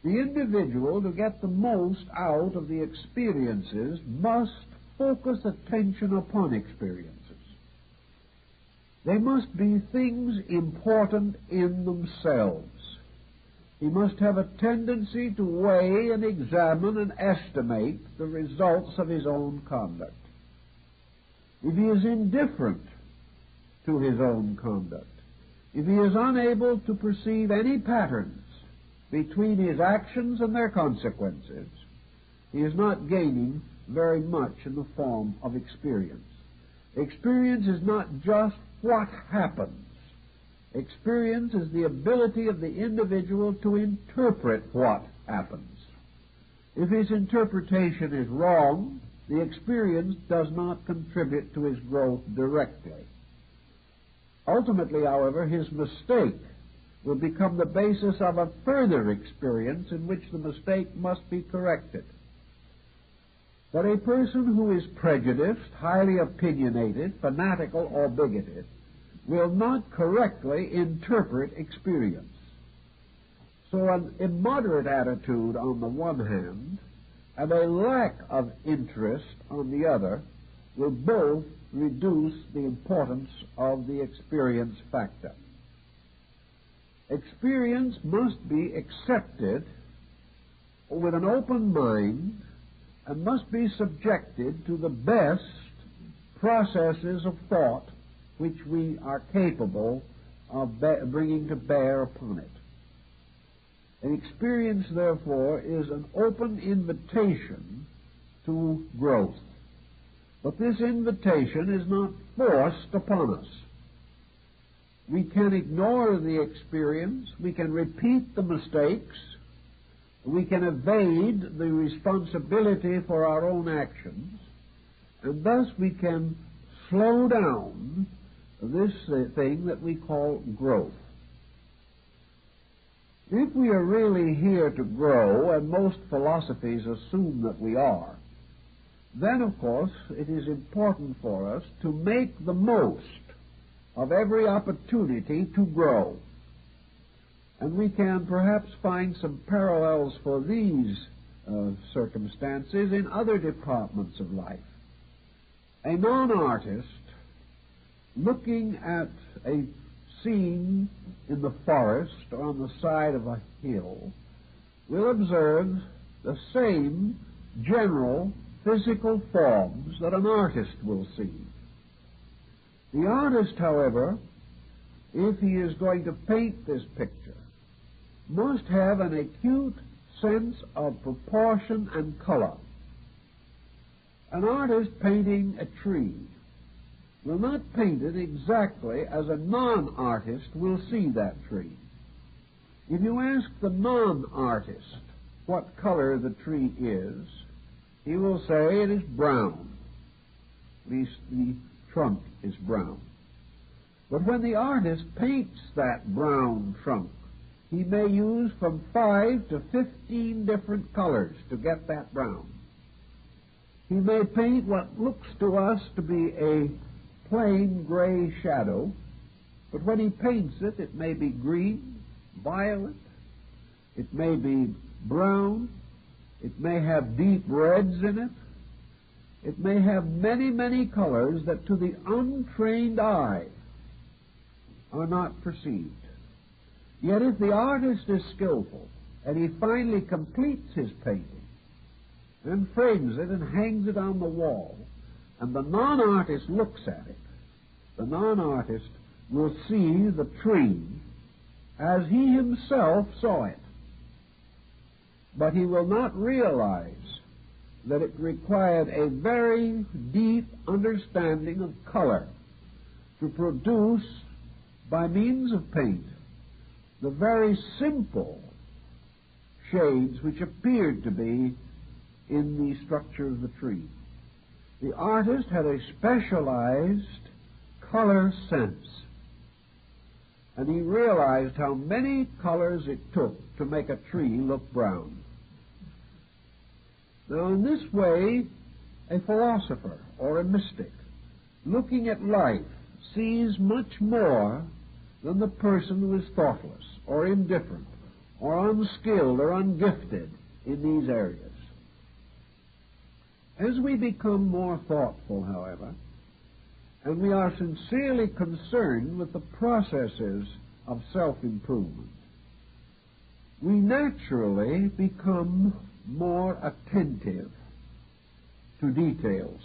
The individual, to get the most out of the experiences, must focus attention upon experiences. They must be things important in themselves. He must have a tendency to weigh and examine and estimate the results of his own conduct. If he is indifferent to his own conduct, if he is unable to perceive any patterns between his actions and their consequences, he is not gaining very much in the form of experience. Experience is not just what happens. Experience is the ability of the individual to interpret what happens. If his interpretation is wrong, the experience does not contribute to his growth directly. Ultimately, however, his mistake will become the basis of a further experience in which the mistake must be corrected. But a person who is prejudiced, highly opinionated, fanatical, or bigoted will not correctly interpret experience. So an immoderate attitude on the one hand and a lack of interest on the other will both reduce the importance of the experience factor. Experience must be accepted with an open mind and must be subjected to the best processes of thought which we are capable of bringing to bear upon it. An experience, therefore, is an open invitation to growth. But this invitation is not forced upon us. We can ignore the experience, we can repeat the mistakes, we can evade the responsibility for our own actions, and thus we can slow down this thing that we call growth. If we are really here to grow, and most philosophies assume that we are, then, of course, it is important for us to make the most of every opportunity to grow. And we can perhaps find some parallels for these circumstances in other departments of life. A non-artist looking at a scene in the forest or on the side of a hill will observe the same general physical forms that an artist will see. The artist, however, if he is going to paint this picture, must have an acute sense of proportion and color. An artist painting a tree will not paint it exactly as a non-artist will see that tree. If you ask the non-artist what color the tree is, he will say it is brown. At least the trunk is brown. But when the artist paints that brown trunk, he may use from 5 to 15 different colors to get that brown. He may paint what looks to us to be a plain gray shadow, but when he paints it, it may be green, violet, it may be brown, it may have deep reds in it, it may have many, many colors that to the untrained eye are not perceived. Yet if the artist is skillful, and he finally completes his painting, and frames it and hangs it on the wall, and the non-artist looks at it, the non-artist will see the tree as he himself saw it. But he will not realize that it required a very deep understanding of color to produce, by means of paint, the very simple shades which appeared to be in the structure of the tree. The artist had a specialized color sense, and he realized how many colors it took to make a tree look brown. Now, in this way, a philosopher or a mystic, looking at life, sees much more than the person who is thoughtless or indifferent or unskilled or ungifted in these areas. As we become more thoughtful, however, and we are sincerely concerned with the processes of self-improvement, we naturally become more attentive to details,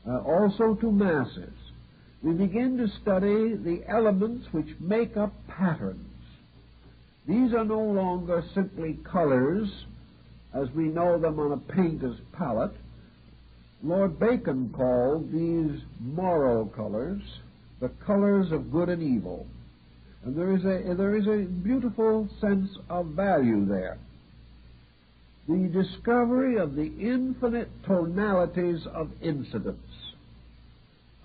also to masses. We begin to study the elements which make up patterns. These are no longer simply colors as we know them on a painter's palette. Lord Bacon called these moral colors the colors of good and evil. And there is a beautiful sense of value there. The discovery of the infinite tonalities of incidents.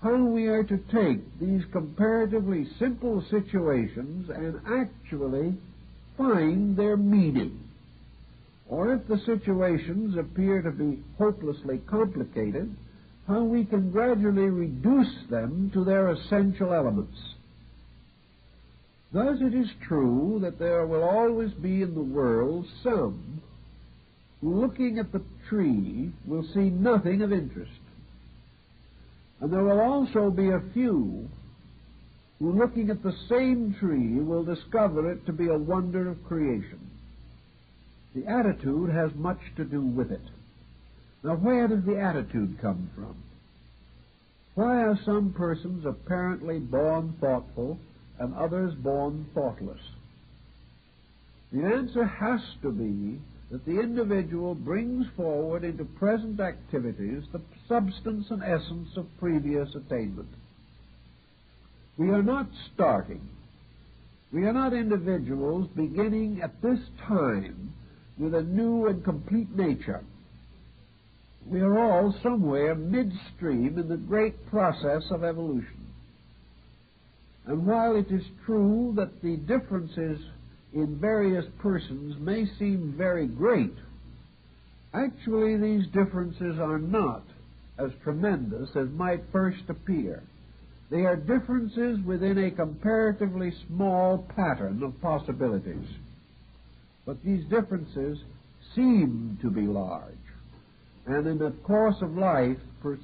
How we are to take these comparatively simple situations and actually find their meaning. Or if the situations appear to be hopelessly complicated, how we can gradually reduce them to their essential elements. Thus it is true that there will always be in the world some who, looking at the tree, will see nothing of interest. And there will also be a few who, looking at the same tree, will discover it to be a wonder of creation. The attitude has much to do with it. Now, where does the attitude come from? Why are some persons apparently born thoughtful and others born thoughtless? The answer has to be that the individual brings forward into present activities the substance and essence of previous attainment. We are not starting. We are not individuals beginning at this time with a new and complete nature. We are all somewhere midstream in the great process of evolution. And while it is true that the differences in various persons may seem very great, actually these differences are not as tremendous as might first appear. They are differences within a comparatively small pattern of possibilities. But these differences seem to be large, and in the course of life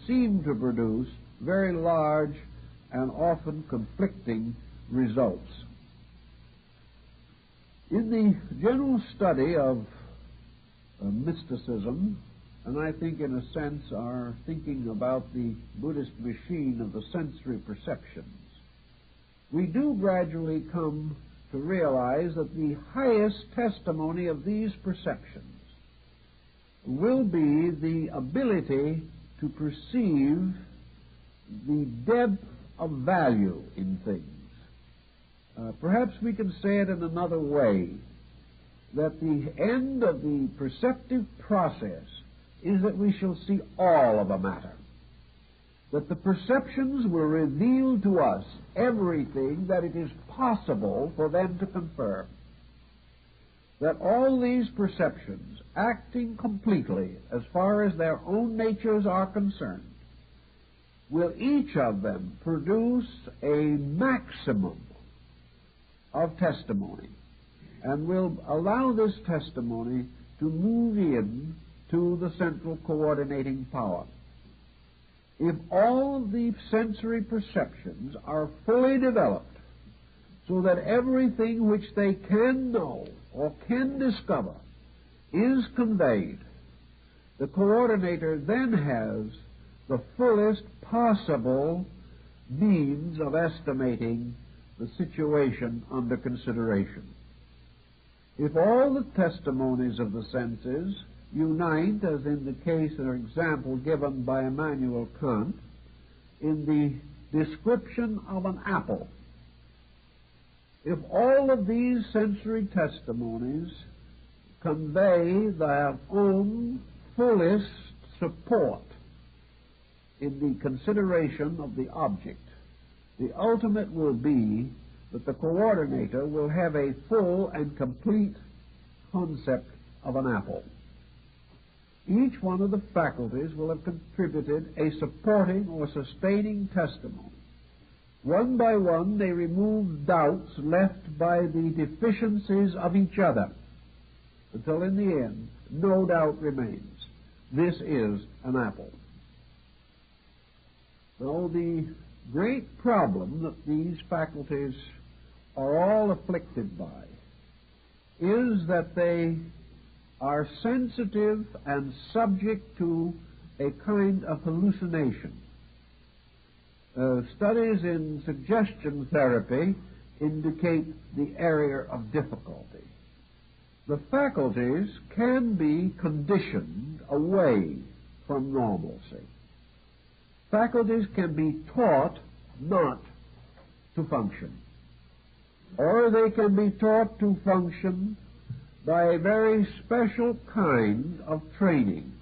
seem to produce very large and often conflicting results. In the general study of mysticism, and I think in a sense are thinking about the Buddhist machine of the sensory perceptions, we do gradually come to realize that the highest testimony of these perceptions will be the ability to perceive the depth of value in things. Perhaps we can say it in another way, that the end of the perceptive process is that we shall see all of a matter, that the perceptions will reveal to us everything that it is possible for them to confirm, that all these perceptions, acting completely as far as their own natures are concerned, will each of them produce a maximum of testimony, and will allow this testimony to move in to the central coordinating power. If all of the sensory perceptions are fully developed, so that everything which they can know or can discover is conveyed, the coordinator then has the fullest possible means of estimating the situation under consideration. If all the testimonies of the senses unite, as in the case or example given by Immanuel Kant, in the description of an apple, if all of these sensory testimonies convey their own fullest support in the consideration of the object, the ultimate will be that the coordinator will have a full and complete concept of an apple. Each one of the faculties will have contributed a supporting or sustaining testimony. One by one, they remove doubts left by the deficiencies of each other, until in the end, no doubt remains. This is an apple. Now, the great problem that these faculties are all afflicted by is that they are sensitive and subject to a kind of hallucination. Studies in suggestion therapy indicate the area of difficulty. The faculties can be conditioned away from normalcy. Faculties can be taught not to function, or they can be taught to function by a very special kind of training,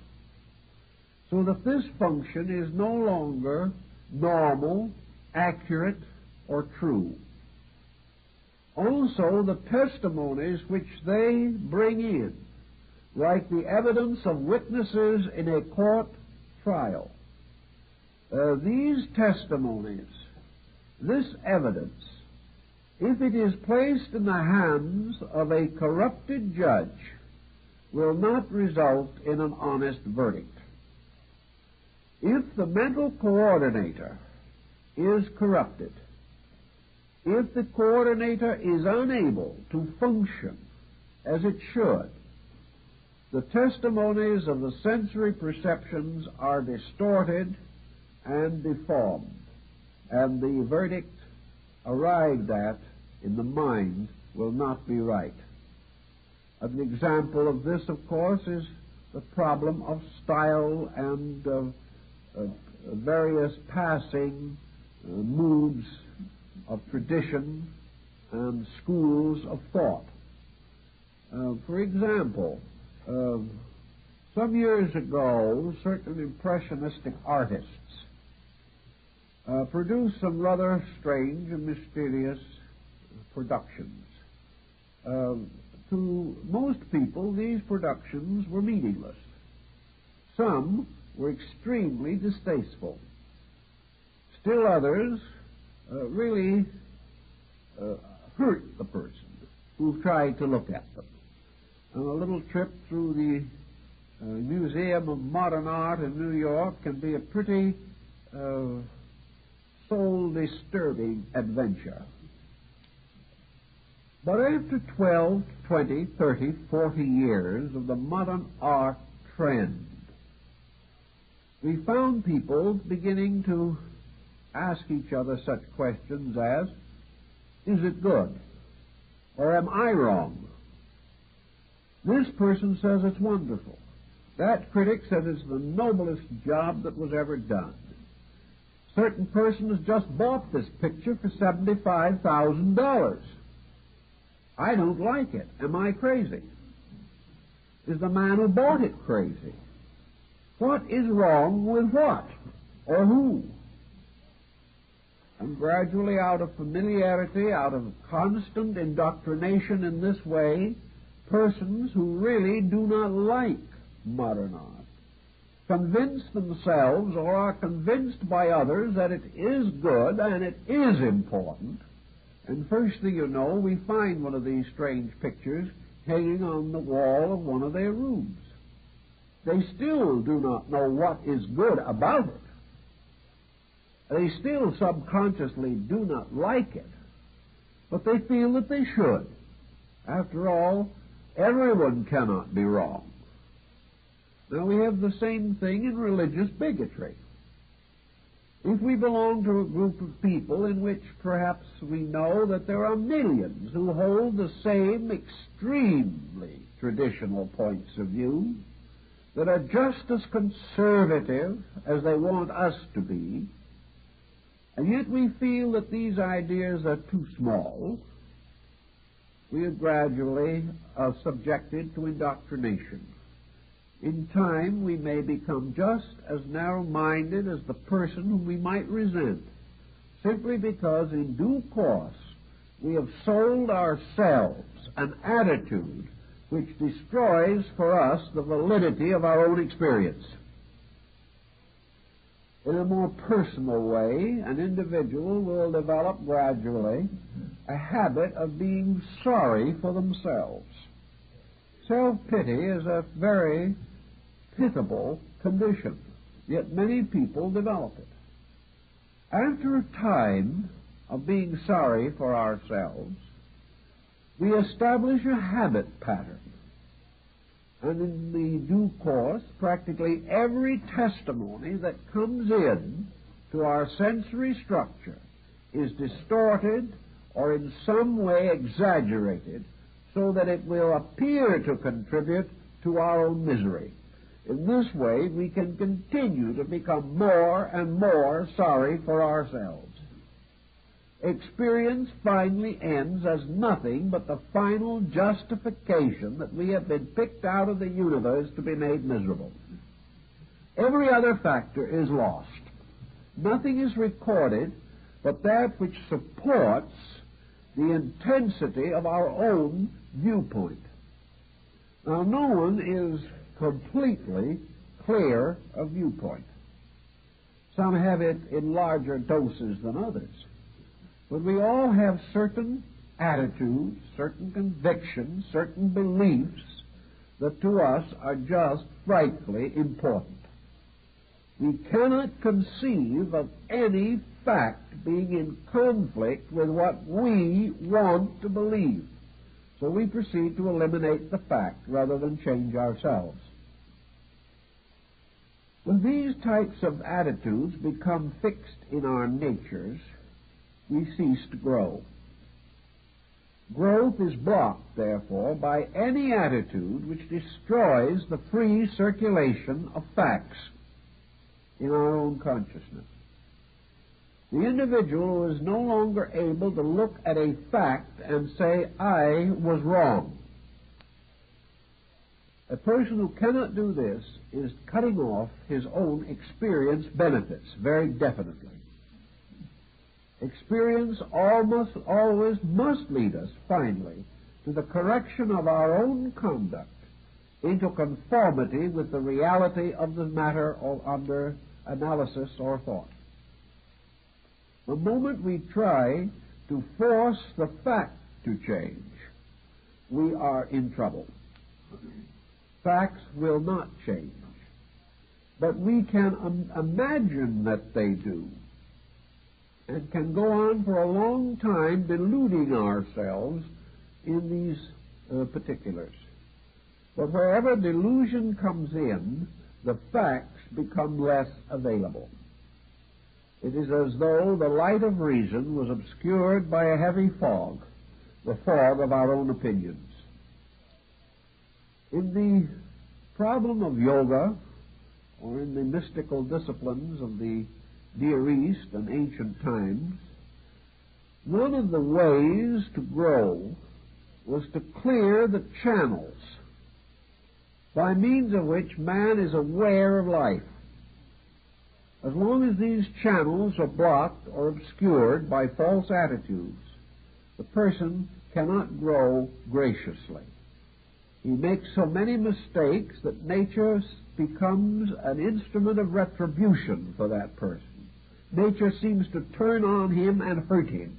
so that this function is no longer normal, accurate, or true. Also, the testimonies which they bring in, like the evidence of witnesses in a court trial, these testimonies, this evidence, if it is placed in the hands of a corrupted judge, will not result in an honest verdict. If the mental coordinator is corrupted, if the coordinator is unable to function as it should, the testimonies of the sensory perceptions are distorted and deformed, and the verdict arrived at in the mind will not be right. An example of this, of course, is the problem of style and various passing moods of tradition and schools of thought. For example, some years ago, certain impressionistic artists produced some rather strange and mysterious productions. To most people, these productions were meaningless. Some were extremely distasteful. Still others really hurt the person who tried to look at them. And a little trip through the Museum of Modern Art in New York can be a pretty soul-disturbing adventure. But after 12, 20, 30, 40 years of the modern art trend, we found people beginning to ask each other such questions as, is it good? Or am I wrong? This person says it's wonderful. That critic says it's the noblest job that was ever done. certain person has just bought this picture for $75,000. I don't like it. Am I crazy? Is the man who bought it crazy? What is wrong with what? Or who? And gradually, out of familiarity, out of constant indoctrination in this way, persons who really do not like modern art convince themselves or are convinced by others that it is good and it is important. And first thing you know, we find one of these strange pictures hanging on the wall of one of their rooms. They still do not know what is good about it. They still subconsciously do not like it, but they feel that they should. After all, everyone cannot be wrong. Now, we have the same thing in religious bigotry. If we belong to a group of people in which perhaps we know that there are millions who hold the same extremely traditional points of view, that are just as conservative as they want us to be, and yet we feel that these ideas are too small, we are gradually subjected to indoctrination. In time, we may become just as narrow-minded as the person whom we might resent, simply because in due course we have sold ourselves an attitude which destroys for us the validity of our own experience. In a more personal way, an individual will develop gradually a habit of being sorry for themselves. Self-pity is a very pitiable condition, yet many people develop it. After a time of being sorry for ourselves, we establish a habit pattern. And in the due course, practically every testimony that comes in to our sensory structure is distorted or in some way exaggerated so that it will appear to contribute to our own misery. In this way, we can continue to become more and more sorry for ourselves. Experience finally ends as nothing but the final justification that we have been picked out of the universe to be made miserable. Every other factor is lost. Nothing is recorded but that which supports the intensity of our own viewpoint. Now, no one is completely clear of viewpoint. Some have it in larger doses than others. But we all have certain attitudes, certain convictions, certain beliefs that to us are just frightfully important. We cannot conceive of any fact being in conflict with what we want to believe. So we proceed to eliminate the fact rather than change ourselves. When these types of attitudes become fixed in our natures, we cease to grow. Growth is blocked, therefore, by any attitude which destroys the free circulation of facts in our own consciousness. The individual is no longer able to look at a fact and say, I was wrong. A person who cannot do this is cutting off his own experience benefits very definitely. Experience always must lead us, finally, to the correction of our own conduct into conformity with the reality of the matter under analysis or thought. The moment we try to force the fact to change, we are in trouble. Facts will not change, but we can imagine that they do, and can go on for a long time deluding ourselves in these particulars. But wherever delusion comes in, the facts become less available. It is as though the light of reason was obscured by a heavy fog, the fog of our own opinions. In the problem of yoga, or in the mystical disciplines of the Near East and ancient times, one of the ways to grow was to clear the channels by means of which man is aware of life. As long as these channels are blocked or obscured by false attitudes, the person cannot grow graciously. He makes so many mistakes that nature becomes an instrument of retribution for that person. Nature seems to turn on him and hurt him.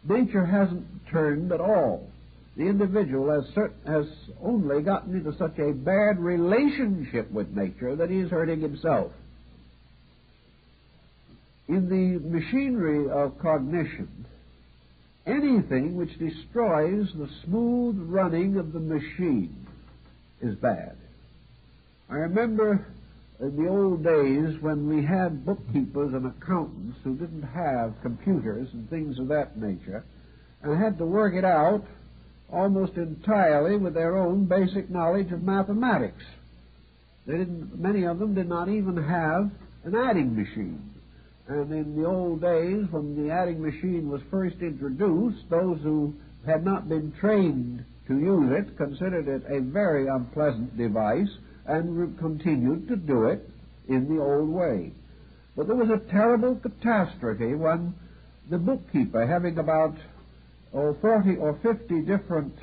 Nature hasn't turned at all. The individual has only gotten into such a bad relationship with nature that he is hurting himself. In the machinery of cognition, anything which destroys the smooth running of the machine is bad. I remember in the old days when we had bookkeepers and accountants who didn't have computers and things of that nature and had to work it out almost entirely with their own basic knowledge of mathematics. Many of them did not even have an adding machine. And in the old days, when the adding machine was first introduced, those who had not been trained to use it considered it a very unpleasant device and continued to do it in the old way. But there was a terrible catastrophe when the bookkeeper, having about 40 or 50 different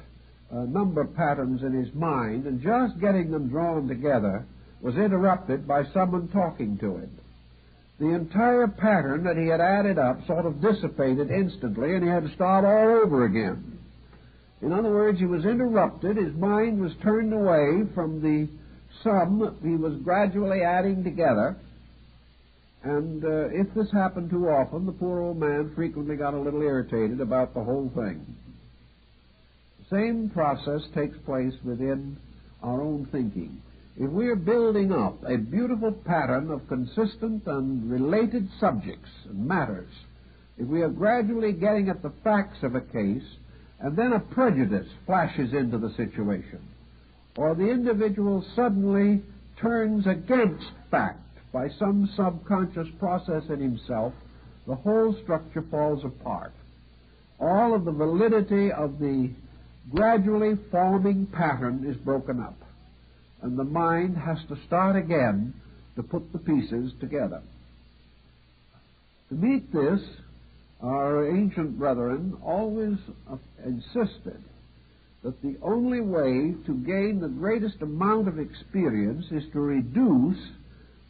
number patterns in his mind, and just getting them drawn together, was interrupted by someone talking to him. The entire pattern that he had added up sort of dissipated instantly, and he had to start all over again. In other words, he was interrupted, his mind was turned away from the sum he was gradually adding together, and if this happened too often, the poor old man frequently got a little irritated about the whole thing. The same process takes place within our own thinking. If we are building up a beautiful pattern of consistent and related subjects and matters, if we are gradually getting at the facts of a case, and then a prejudice flashes into the situation, or the individual suddenly turns against fact by some subconscious process in himself, the whole structure falls apart. All of the validity of the gradually forming pattern is broken up, and the mind has to start again to put the pieces together. To meet this, our ancient brethren always insisted that the only way to gain the greatest amount of experience is to reduce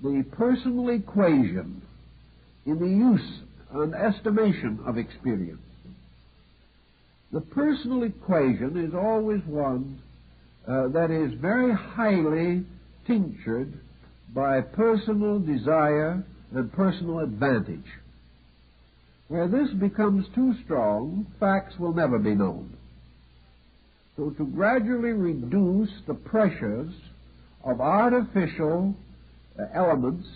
the personal equation in the use and estimation of experience. The personal equation is always one that is very highly tinctured by personal desire and personal advantage. Where this becomes too strong, facts will never be known. So to gradually reduce the pressures of artificial elements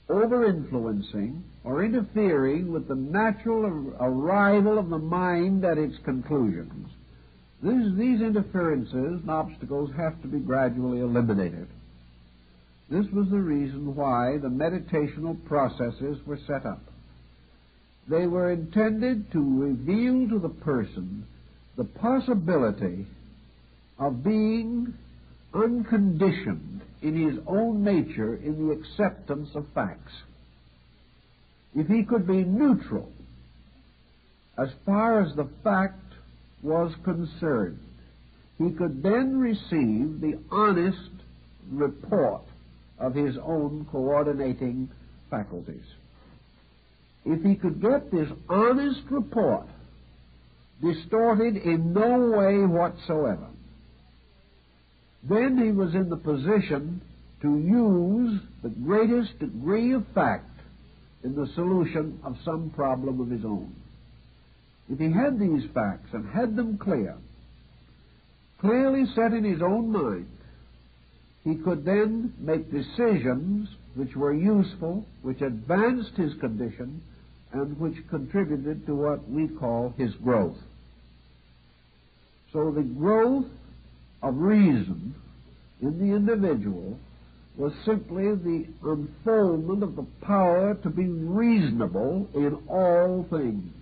over-influencing or interfering with the natural arrival of the mind at its conclusions, these interferences and obstacles have to be gradually eliminated. This was the reason why the meditational processes were set up. They were intended to reveal to the person the possibility of being unconditioned in his own nature in the acceptance of facts. If he could be neutral as far as the fact was concerned, he could then receive the honest report of his own coordinating faculties. If he could get this honest report distorted in no way whatsoever, then he was in the position to use the greatest degree of fact in the solution of some problem of his own. If he had these facts and had them clearly set in his own mind, he could then make decisions which were useful, which advanced his condition, and which contributed to what we call his growth. So the growth of reason in the individual was simply the unfoldment of the power to be reasonable in all things.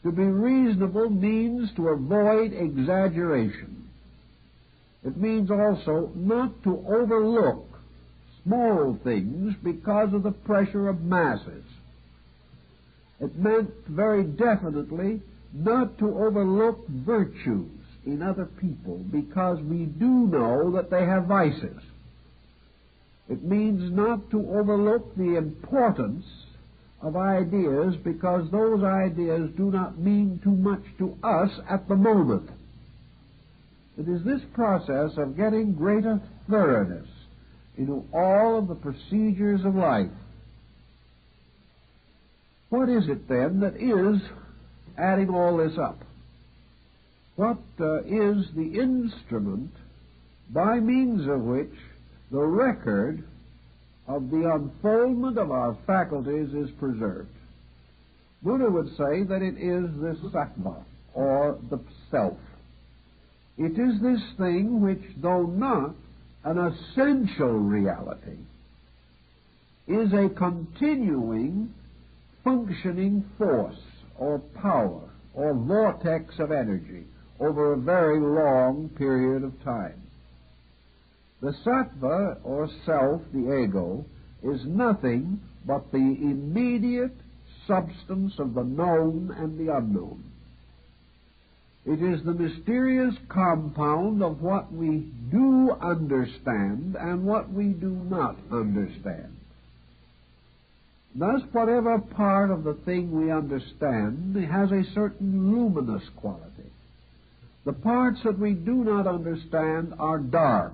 To be reasonable means to avoid exaggeration. It means also not to overlook small things because of the pressure of masses. It meant very definitely not to overlook virtues in other people because we do know that they have vices. It means not to overlook the importance of ideas because those ideas do not mean too much to us at the moment. It is this process of getting greater thoroughness into all of the procedures of life. What is it then that is adding all this up? What is the instrument by means of which the record of the unfoldment of our faculties is preserved? Buddha would say that it is this sattva, or the self. It is this thing which, though not an essential reality, is a continuing, functioning force, or power, or vortex of energy over a very long period of time. The sattva, or self, the ego, is nothing but the immediate substance of the known and the unknown. It is the mysterious compound of what we do understand and what we do not understand. Thus, whatever part of the thing we understand has a certain luminous quality. The parts that we do not understand are dark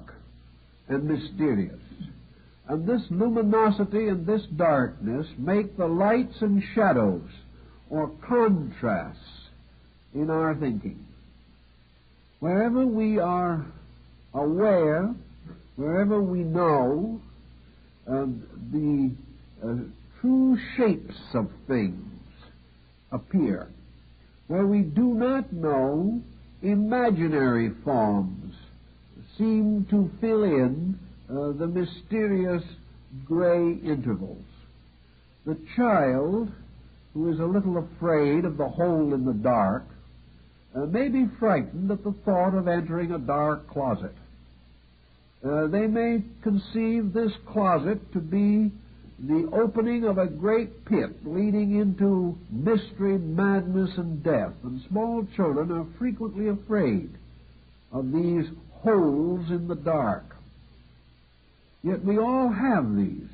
and mysterious. And this luminosity and this darkness make the lights and shadows, or contrasts, in our thinking. Wherever we are aware, wherever we know the true shapes of things appear, where we do not know, imaginary forms seem to fill in the mysterious gray intervals. The child who is a little afraid of the hole in the dark may be frightened at the thought of entering a dark closet. They may conceive this closet to be the opening of a great pit leading into mystery, madness, and death. And small children are frequently afraid of these holes in the dark. Yet we all have these.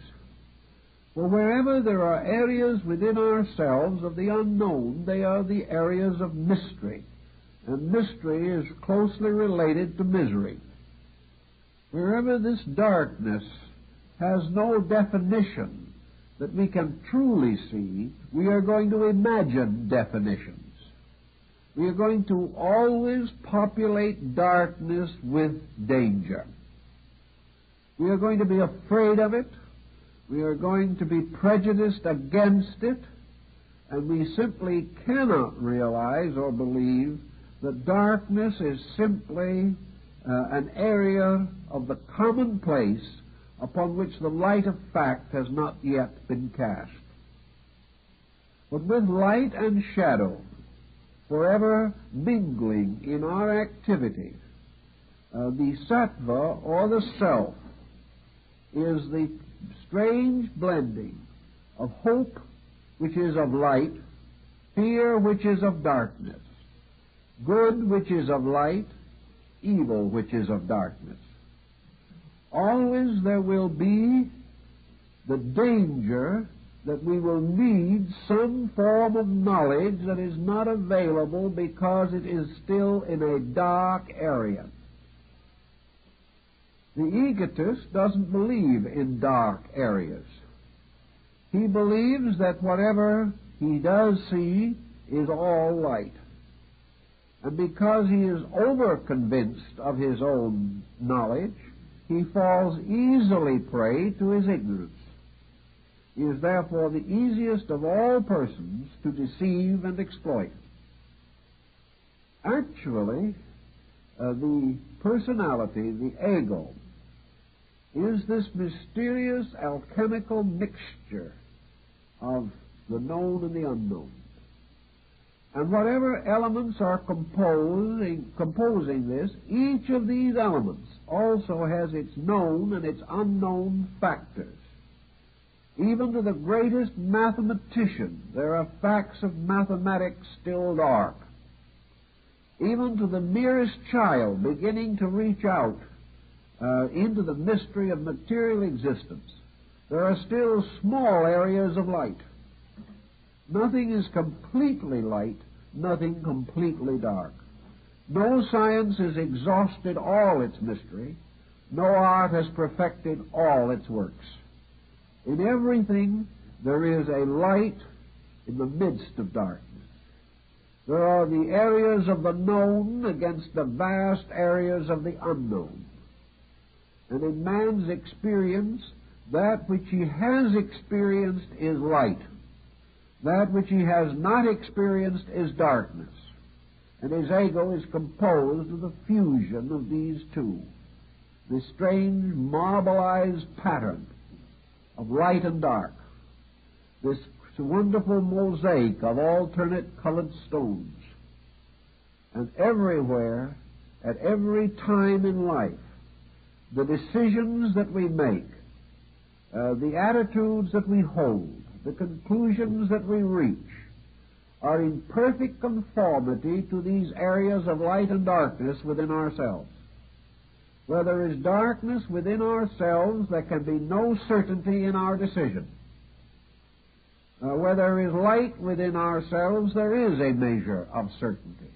For wherever there are areas within ourselves of the unknown, they are the areas of mystery. And mystery is closely related to misery. Wherever this darkness has no definition that we can truly see, we are going to imagine definitions. We are going to always populate darkness with danger. We are going to be afraid of it. We are going to be prejudiced against it. And we simply cannot realize or believe that darkness is simply an area of the commonplace upon which the light of fact has not yet been cast. But with light and shadow forever mingling in our activity, the sattva, or the self, is the strange blending of hope, which is of light, fear, which is of darkness, good, which is of light, evil, which is of darkness. Always there will be the danger that we will need some form of knowledge that is not available because it is still in a dark area. The egotist doesn't believe in dark areas. He believes that whatever he does see is all light. And because he is over-convinced of his own knowledge, he falls easily prey to his ignorance. He is therefore the easiest of all persons to deceive and exploit. Actually, the personality, the ego, is this mysterious alchemical mixture of the known and the unknown. And whatever elements are composing this, each of these elements also has its known and its unknown factors. Even to the greatest mathematician, there are facts of mathematics still dark. Even to the merest child beginning to reach out into the mystery of material existence, there are still small areas of light. Nothing is completely light, nothing completely dark. No science has exhausted all its mystery. No art has perfected all its works. In everything, there is a light in the midst of darkness. There are the areas of the known against the vast areas of the unknown. And in man's experience, that which he has experienced is light. That which he has not experienced is darkness. And his ego is composed of the fusion of these two, this strange marbleized pattern of light and dark, this wonderful mosaic of alternate colored stones. And everywhere, at every time in life, the decisions that we make, the attitudes that we hold, the conclusions that we reach, are in perfect conformity to these areas of light and darkness within ourselves. Where there is darkness within ourselves, there can be no certainty in our decision. Where there is light within ourselves, there is a measure of certainty.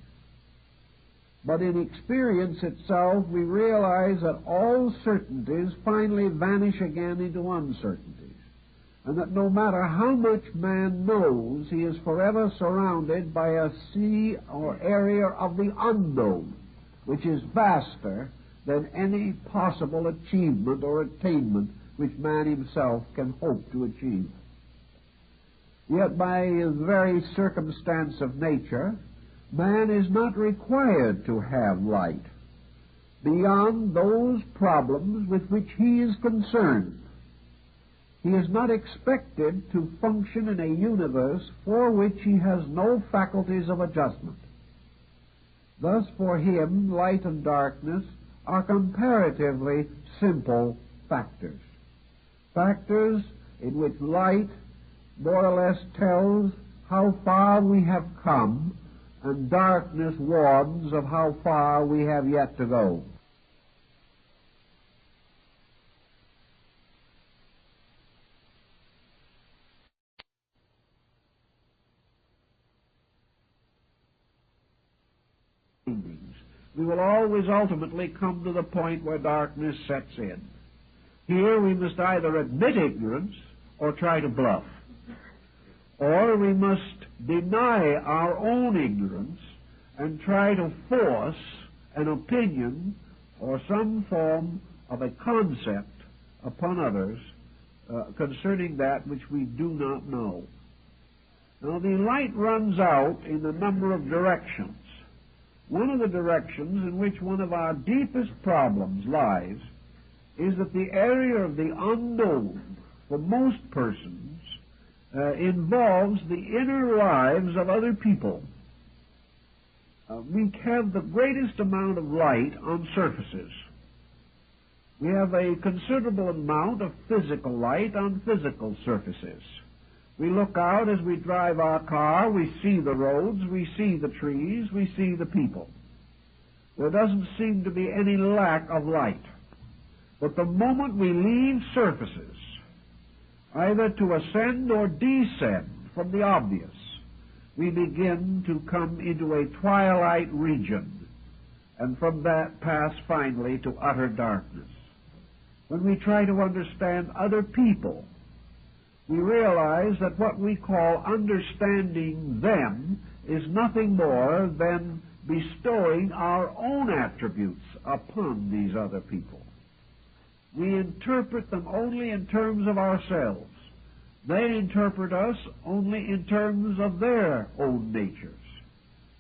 But in experience itself, we realize that all certainties finally vanish again into uncertainties, and that no matter how much man knows, he is forever surrounded by a sea or area of the unknown, which is vaster than any possible achievement or attainment which man himself can hope to achieve. Yet by the very circumstance of nature, man is not required to have light beyond those problems with which he is concerned. He is not expected to function in a universe for which he has no faculties of adjustment. Thus, for him, light and darkness are comparatively simple factors. Factors in which light more or less tells how far we have come, and darkness warns of how far we have yet to go. We will always ultimately come to the point where darkness sets in. Here we must either admit ignorance or try to bluff. Or we must deny our own ignorance and try to force an opinion or some form of a concept upon others concerning that which we do not know. Now, the light runs out in a number of directions. One of the directions in which one of our deepest problems lies is that the area of the unknown, for most persons, involves the inner lives of other people. We have the greatest amount of light on surfaces. We have a considerable amount of physical light on physical surfaces. We look out as we drive our car, we see the roads, we see the trees, we see the people. There doesn't seem to be any lack of light. But the moment we leave surfaces, either to ascend or descend from the obvious, we begin to come into a twilight region, and from that pass finally to utter darkness. When we try to understand other people, we realize that what we call understanding them is nothing more than bestowing our own attributes upon these other people. We interpret them only in terms of ourselves. They interpret us only in terms of their own natures.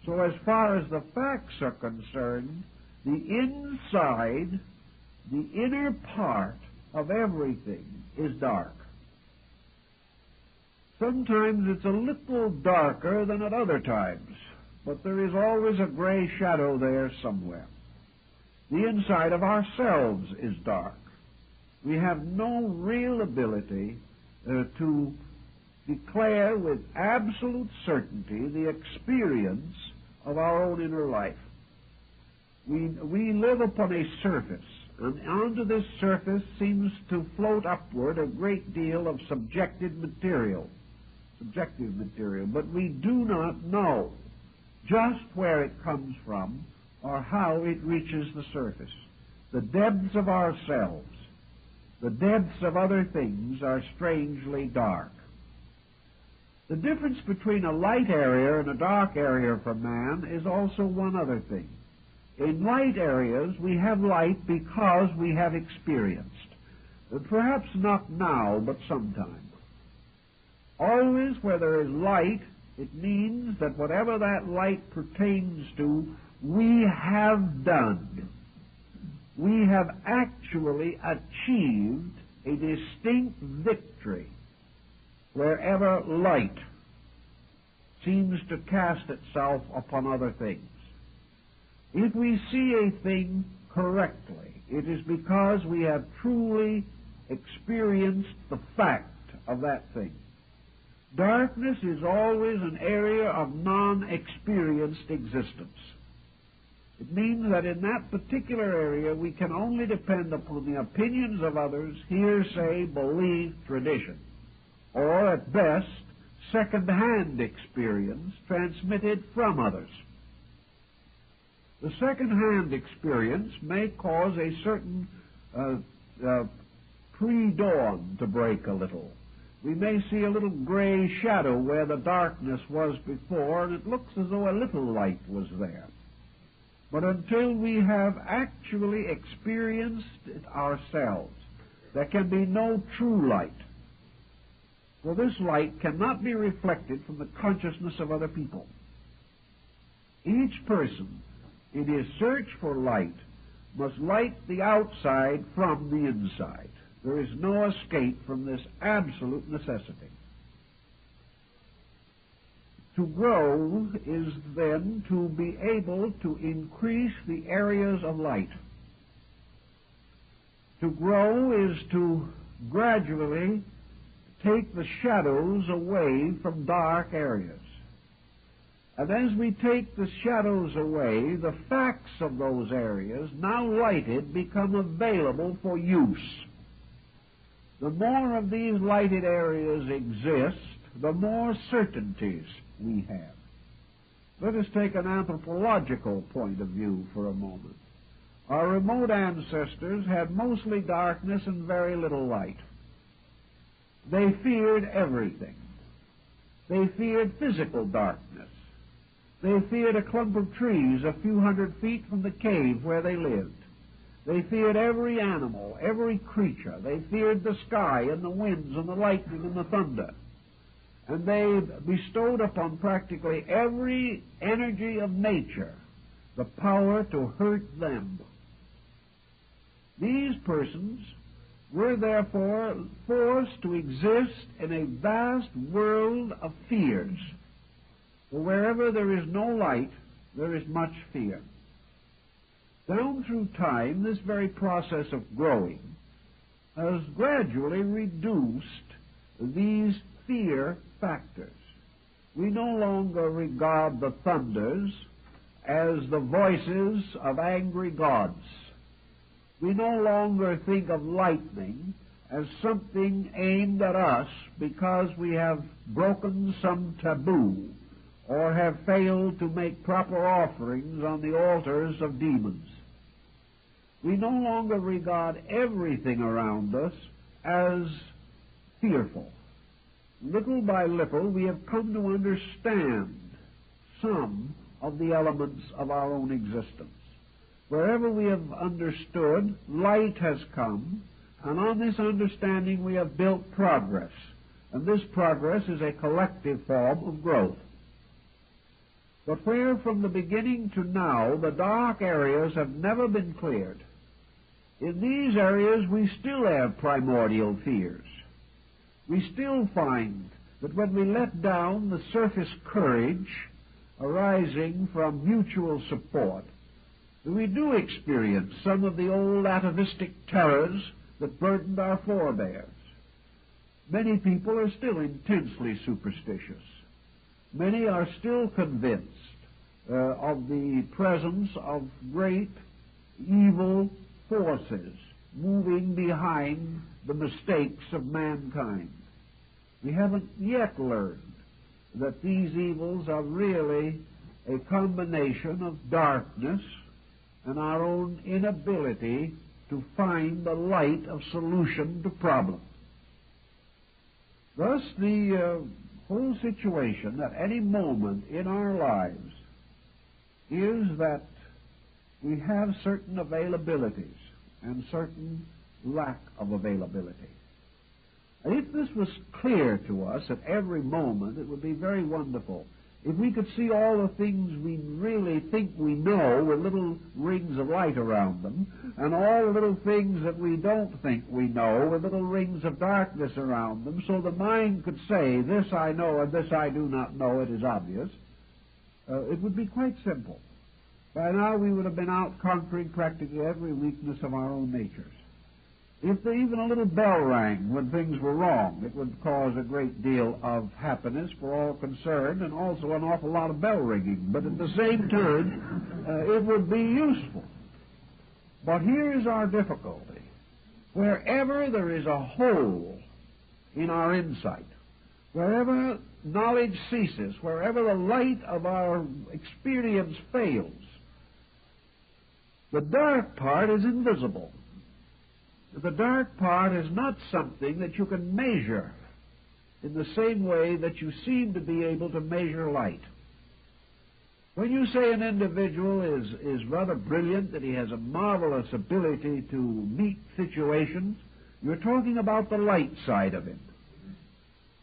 So as far as the facts are concerned, the inside, the inner part of everything is dark. Sometimes it's a little darker than at other times, but there is always a gray shadow there somewhere. The inside of ourselves is dark. We have no real ability to declare with absolute certainty the experience of our own inner life. We live upon a surface, and onto this surface seems to float upward a great deal of subjective material, but we do not know just where it comes from or how it reaches the surface. The depths of ourselves, the depths of other things are strangely dark. The difference between a light area and a dark area for man is also one other thing. In light areas, we have light because we have experienced. Perhaps not now, but sometime. Always where there is light, it means that whatever that light pertains to, we have done. We have actually achieved a distinct victory wherever light seems to cast itself upon other things. If we see a thing correctly, it is because we have truly experienced the fact of that thing. Darkness is always an area of non-experienced existence. It means that in that particular area we can only depend upon the opinions of others, hearsay, belief, tradition, or at best, second-hand experience transmitted from others. The second-hand experience may cause a certain pre-dawn to break a little. We may see a little gray shadow where the darkness was before, and it looks as though a little light was there. But until we have actually experienced it ourselves, there can be no true light. For this light cannot be reflected from the consciousness of other people. Each person, in his search for light, must light the outside from the inside. There is no escape from this absolute necessity. To grow is then to be able to increase the areas of light. To grow is to gradually take the shadows away from dark areas. And as we take the shadows away, the facts of those areas, now lighted, become available for use. The more of these lighted areas exist, the more certainties we have. Let us take an anthropological point of view for a moment. Our remote ancestors had mostly darkness and very little light. They feared everything. They feared physical darkness. They feared a clump of trees a few hundred feet from the cave where they lived. They feared every animal, every creature. They feared the sky and the winds and the lightning and the thunder. And they bestowed upon practically every energy of nature the power to hurt them. These persons were therefore forced to exist in a vast world of fears. For wherever there is no light, there is much fear. Down through time, this very process of growing has gradually reduced these fear factors. We no longer regard the thunders as the voices of angry gods. We no longer think of lightning as something aimed at us because we have broken some taboo or have failed to make proper offerings on the altars of demons. We no longer regard everything around us as fearful. Little by little, we have come to understand some of the elements of our own existence. Wherever we have understood, light has come, and on this understanding we have built progress. And this progress is a collective form of growth. But where from the beginning to now the dark areas have never been cleared, in these areas we still have primordial fears. We still find that when we let down the surface courage arising from mutual support, we do experience some of the old atavistic terrors that burdened our forebears. Many people are still intensely superstitious. Many are still convinced of the presence of great evil forces moving behind the mistakes of mankind. We haven't yet learned that these evils are really a combination of darkness and our own inability to find the light of solution to problems. Thus, the whole situation at any moment in our lives is that we have certain availabilities and certain lack of availability. And if this was clear to us at every moment, it would be very wonderful. If we could see all the things we really think we know with little rings of light around them, and all the little things that we don't think we know with little rings of darkness around them, so the mind could say, this I know and this I do not know, it is obvious, it would be quite simple. By now we would have been out conquering practically every weakness of our own natures. If even a little bell rang when things were wrong, it would cause a great deal of happiness for all concerned, and also an awful lot of bell ringing. But at the same time, it would be useful. But here is our difficulty. Wherever there is a hole in our insight, wherever knowledge ceases, wherever the light of our experience fails, the dark part is invisible. The dark part is not something that you can measure in the same way that you seem to be able to measure light. When you say an individual is rather brilliant, that he has a marvelous ability to meet situations, you're talking about the light side of him.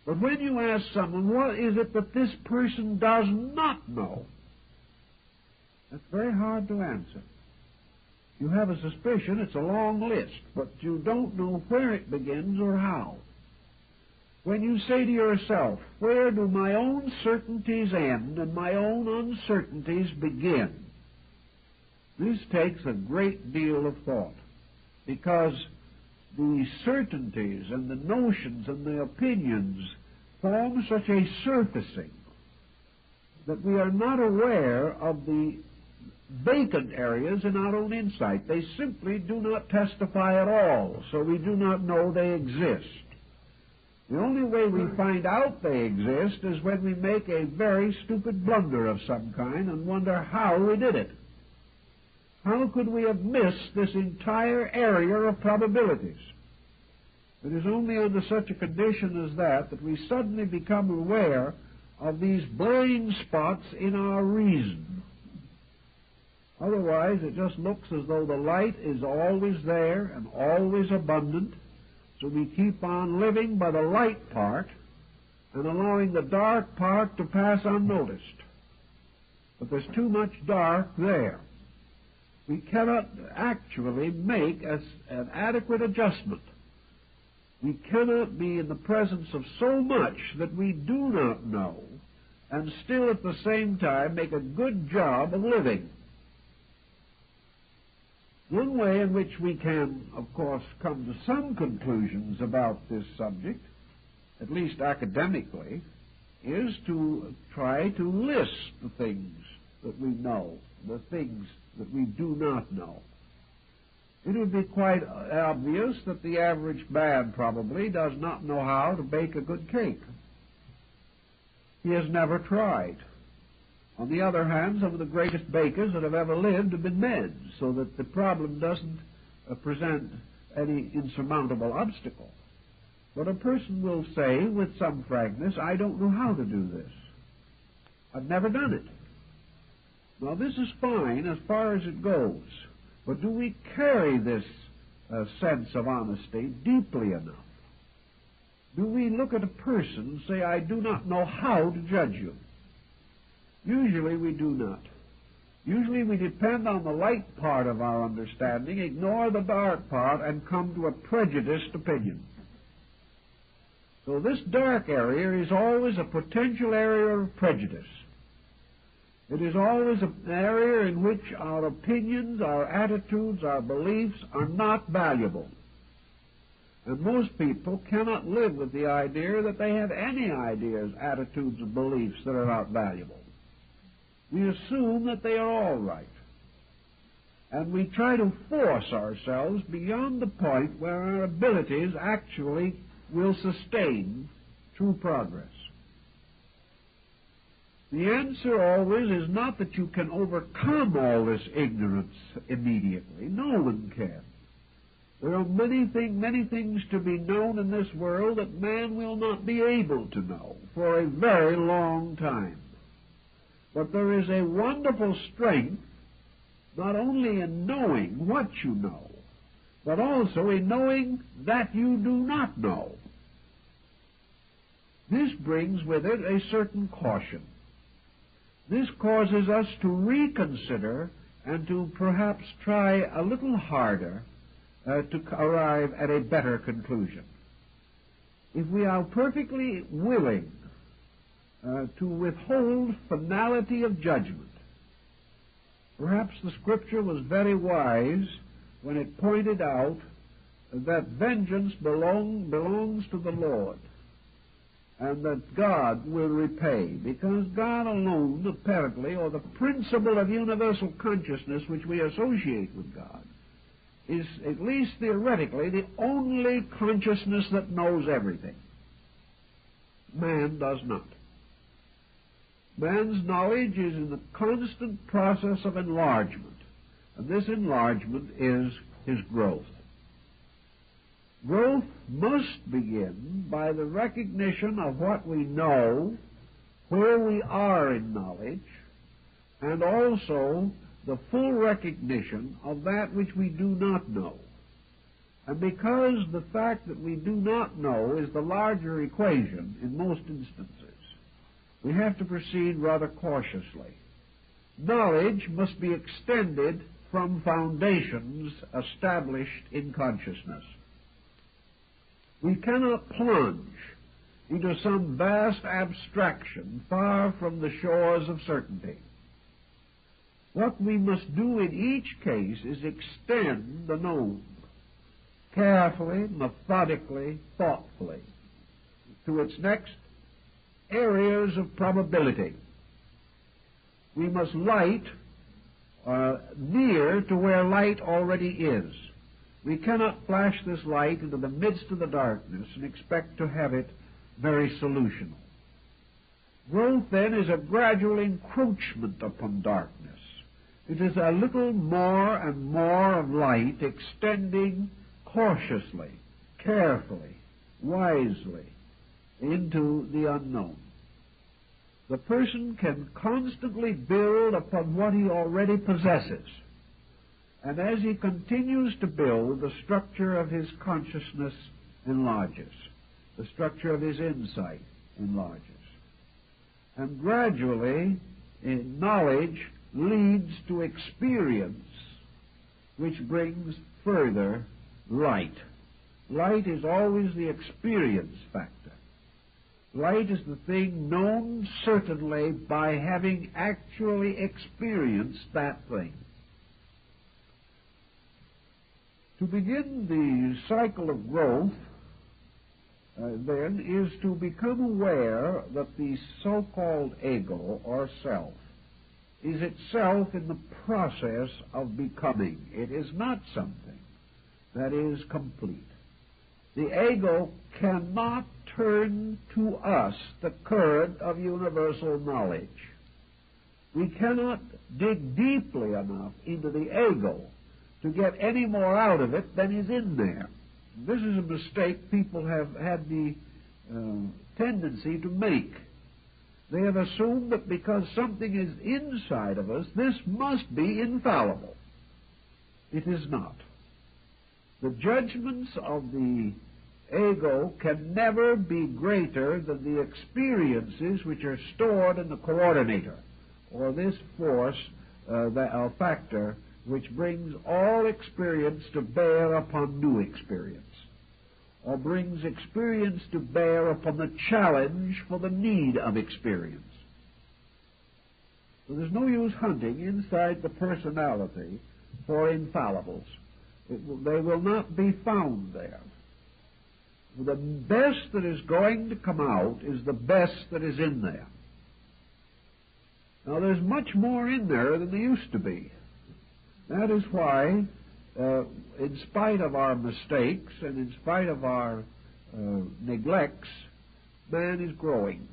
But when you ask someone, what is it that this person does not know? That's very hard to answer. You have a suspicion, it's a long list, but you don't know where it begins or how. When you say to yourself, where do my own certainties end and my own uncertainties begin? This takes a great deal of thought, because the certainties and the notions and the opinions form such a surfacing that we are not aware of the vacant areas in our own insight. They simply do not testify at all, so we do not know they exist. The only way we find out they exist is when we make a very stupid blunder of some kind and wonder how we did it. How could we have missed this entire area of probabilities? It is only under such a condition as that we suddenly become aware of these blind spots in our reason. Otherwise, it just looks as though the light is always there and always abundant, so we keep on living by the light part and allowing the dark part to pass unnoticed. But there's too much dark there. We cannot actually make an adequate adjustment. We cannot be in the presence of so much that we do not know and still at the same time make a good job of living. One way in which we can, of course, come to some conclusions about this subject, at least academically, is to try to list the things that we know, the things that we do not know. It would be quite obvious that the average man probably does not know how to bake a good cake. He has never tried. On the other hand, some of the greatest bakers that have ever lived have been men, so that the problem doesn't present any insurmountable obstacle. But a person will say with some frankness, I don't know how to do this. I've never done it. Now, this is fine as far as it goes, but do we carry this sense of honesty deeply enough? Do we look at a person and say, I do not know how to judge you? Usually we do not. Usually we depend on the light part of our understanding, ignore the dark part, and come to a prejudiced opinion. So this dark area is always a potential area of prejudice. It is always an area in which our opinions, our attitudes, our beliefs are not valuable. And most people cannot live with the idea that they have any ideas, attitudes, and beliefs that are not valuable. We assume that they are all right. And we try to force ourselves beyond the point where our abilities actually will sustain true progress. The answer always is not that you can overcome all this ignorance immediately. No one can. There are many things to be known in this world that man will not be able to know for a very long time. But there is a wonderful strength not only in knowing what you know, but also in knowing that you do not know. This brings with it a certain caution. This causes us to reconsider and to perhaps try a little harder to arrive at a better conclusion. If we are perfectly willing to withhold finality of judgment, perhaps the Scripture was very wise when it pointed out that vengeance belongs to the Lord, and that God will repay, because God alone, apparently, or the principle of universal consciousness which we associate with God, is, at least theoretically, the only consciousness that knows everything. Man does not. Man's knowledge is in the constant process of enlargement, and this enlargement is his growth. Growth must begin by the recognition of what we know, where we are in knowledge, and also the full recognition of that which we do not know. And because the fact that we do not know is the larger equation in most instances, we have to proceed rather cautiously. Knowledge must be extended from foundations established in consciousness. We cannot plunge into some vast abstraction far from the shores of certainty. What we must do in each case is extend the known, carefully, methodically, thoughtfully, to its next areas of probability. We must light near to where light already is. We cannot flash this light into the midst of the darkness and expect to have it very solutional. Growth, then, is a gradual encroachment upon darkness. It is a little more and more of light extending cautiously, carefully, wisely into the unknown. The person can constantly build upon what he already possesses. And as he continues to build, the structure of his consciousness enlarges. The structure of his insight enlarges. And gradually, knowledge leads to experience, which brings further light. Light is always the experience factor. Light is the thing known certainly by having actually experienced that thing. To begin the cycle of growth, then, is to become aware that the so-called ego, or self, is itself in the process of becoming. It is not something that is complete. The ego cannot turn to us the current of universal knowledge. We cannot dig deeply enough into the ego to get any more out of it than is in there. This is a mistake people have had the tendency to make. They have assumed that because something is inside of us, this must be infallible. It is not. The judgments of the ego can never be greater than the experiences which are stored in the coordinator, or this force factor which brings all experience to bear upon new experience, or brings experience to bear upon the challenge for the need of experience. So there's no use hunting inside the personality for infallibles. They will not be found there. The best that is going to come out is the best that is in there. Now, there's much more in there than there used to be. That is why, in spite of our mistakes and in spite of our neglects, man is growing.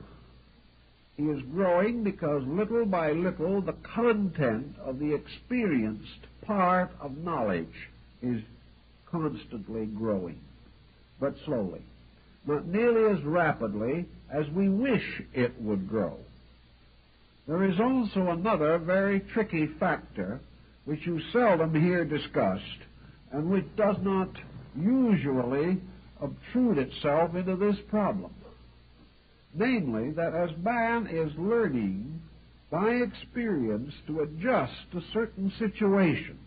He is growing because little by little the content of the experienced part of knowledge is constantly growing, but slowly, not nearly as rapidly as we wish it would grow. There is also another very tricky factor which you seldom hear discussed and which does not usually obtrude itself into this problem. Namely, that as man is learning by experience to adjust to certain situations,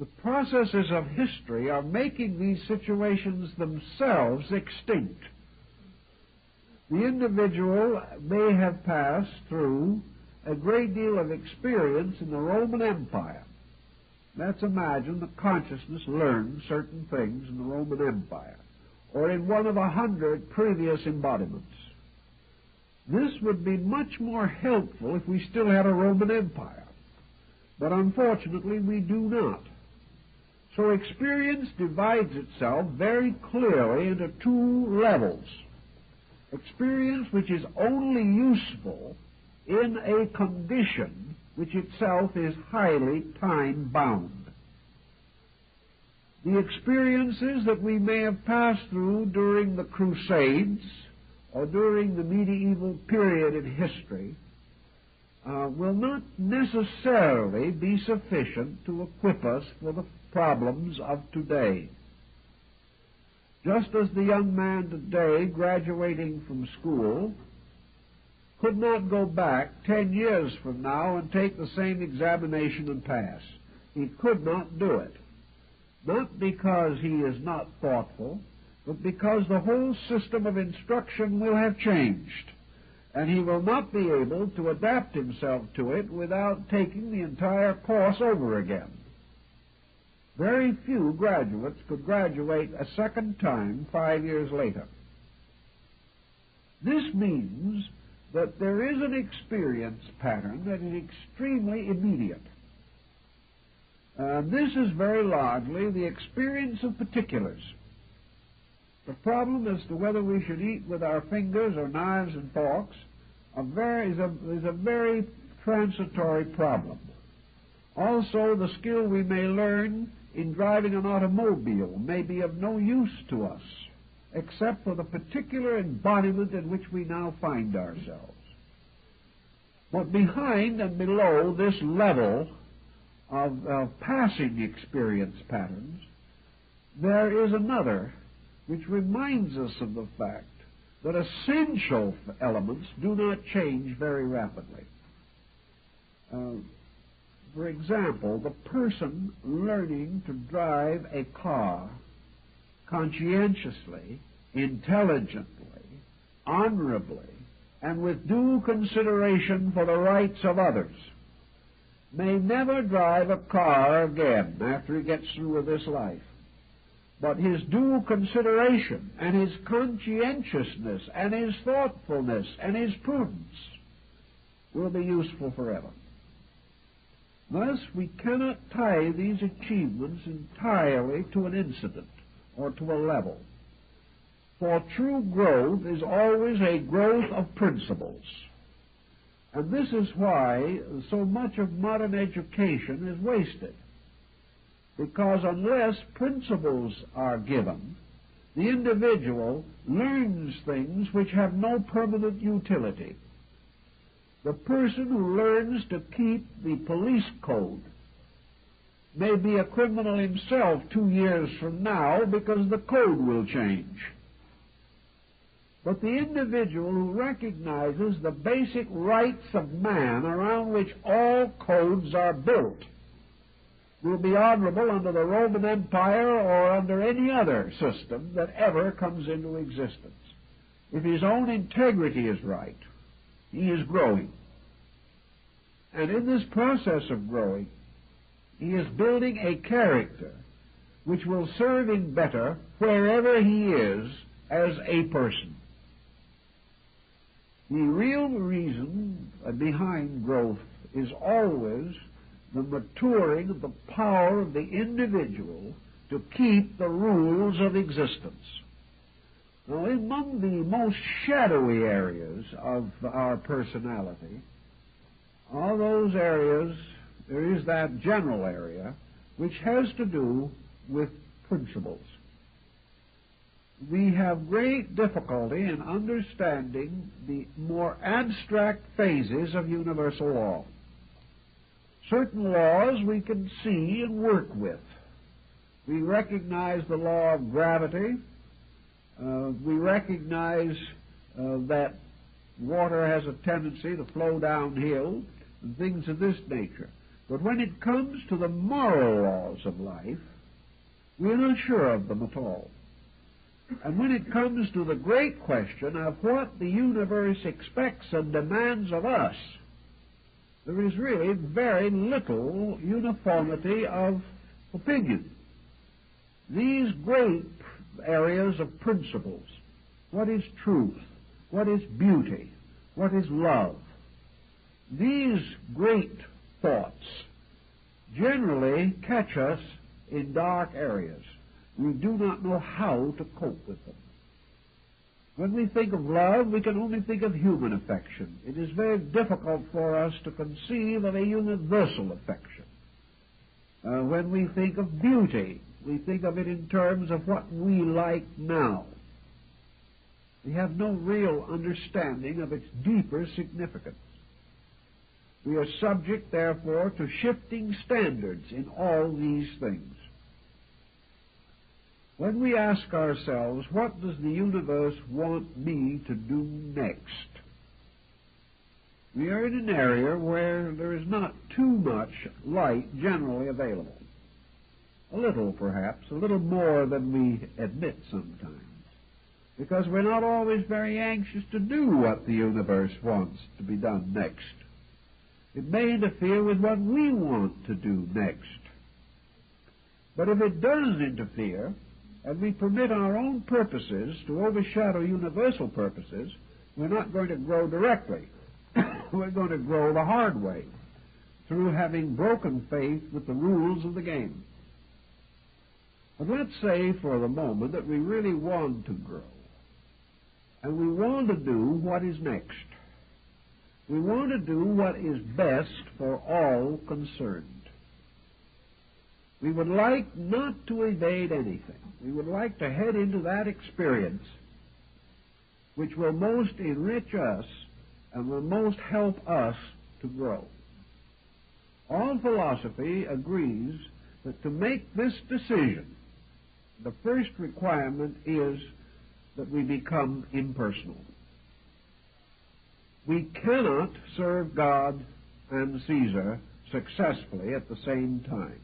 the processes of history are making these situations themselves extinct. The individual may have passed through a great deal of experience in the Roman Empire. Let's imagine the consciousness learned certain things in the Roman Empire, or in one of 100 previous embodiments. This would be much more helpful if we still had a Roman Empire, but unfortunately we do not. So experience divides itself very clearly into two levels. Experience which is only useful in a condition which itself is highly time-bound. The experiences that we may have passed through during the Crusades or during the medieval period in history will not necessarily be sufficient to equip us for the problems of today. Just as the young man today graduating from school could not go back 10 years from now and take the same examination and pass. He could not do it. Not because he is not thoughtful, but because the whole system of instruction will have changed, and he will not be able to adapt himself to it without taking the entire course over again. Very few graduates could graduate a second time 5 years later. This means that there is an experience pattern that is extremely immediate. This is very largely the experience of particulars. The problem as to whether we should eat with our fingers or knives and forks is a very transitory problem. Also, the skill we may learn in driving an automobile may be of no use to us, except for the particular embodiment in which we now find ourselves. But behind and below this level of passing experience patterns, there is another which reminds us of the fact that essential elements do not change very rapidly. For example, the person learning to drive a car conscientiously, intelligently, honorably, and with due consideration for the rights of others may never drive a car again after he gets through with this life. But his due consideration and his conscientiousness and his thoughtfulness and his prudence will be useful forever. Thus, we cannot tie these achievements entirely to an incident or to a level. For true growth is always a growth of principles. And this is why so much of modern education is wasted. Because unless principles are given, the individual learns things which have no permanent utility. The person who learns to keep the police code may be a criminal himself 2 years from now because the code will change. but the individual who recognizes the basic rights of man around which all codes are built will be honorable under the Roman Empire or under any other system that ever comes into existence. If his own integrity is right, he is growing. And in this process of growing, he is building a character which will serve him better wherever he is as a person. The real reason behind growth is always the maturing of the power of the individual to keep the rules of existence. Now, among the most shadowy areas of our personality, all those areas, there is that general area which has to do with principles. We have great difficulty in understanding the more abstract phases of universal law. Certain laws we can see and work with. We recognize the law of gravity. We recognize that water has a tendency to flow downhill and things of this nature. But when it comes to the moral laws of life, we are not sure of them at all. And when it comes to the great question of what the universe expects and demands of us, there is really very little uniformity of opinion. These great areas of principles, what is truth, what is beauty, what is love, these great thoughts generally catch us in dark areas. We do not know how to cope with them. When we think of love, we can only think of human affection. It is very difficult for us to conceive of a universal affection. When we think of beauty, we think of it in terms of what we like now. We have no real understanding of its deeper significance. We are subject, therefore, to shifting standards in all these things. When we ask ourselves, what does the universe want me to do next? We are in an area where there is not too much light generally available. A little, perhaps, a little more than we admit sometimes, because we're not always very anxious to do what the universe wants to be done next. It may interfere with what we want to do next. But if it does interfere, and we permit our own purposes to overshadow universal purposes, we're not going to grow directly. We're going to grow the hard way, through having broken faith with the rules of the game. But let's say for the moment that we really want to grow, and we want to do what is next. We want to do what is best for all concerned. We would like not to evade anything. We would like to head into that experience which will most enrich us and will most help us to grow. All philosophy agrees that to make this decision, the first requirement is that we become impersonal. We cannot serve God and Caesar successfully at the same time.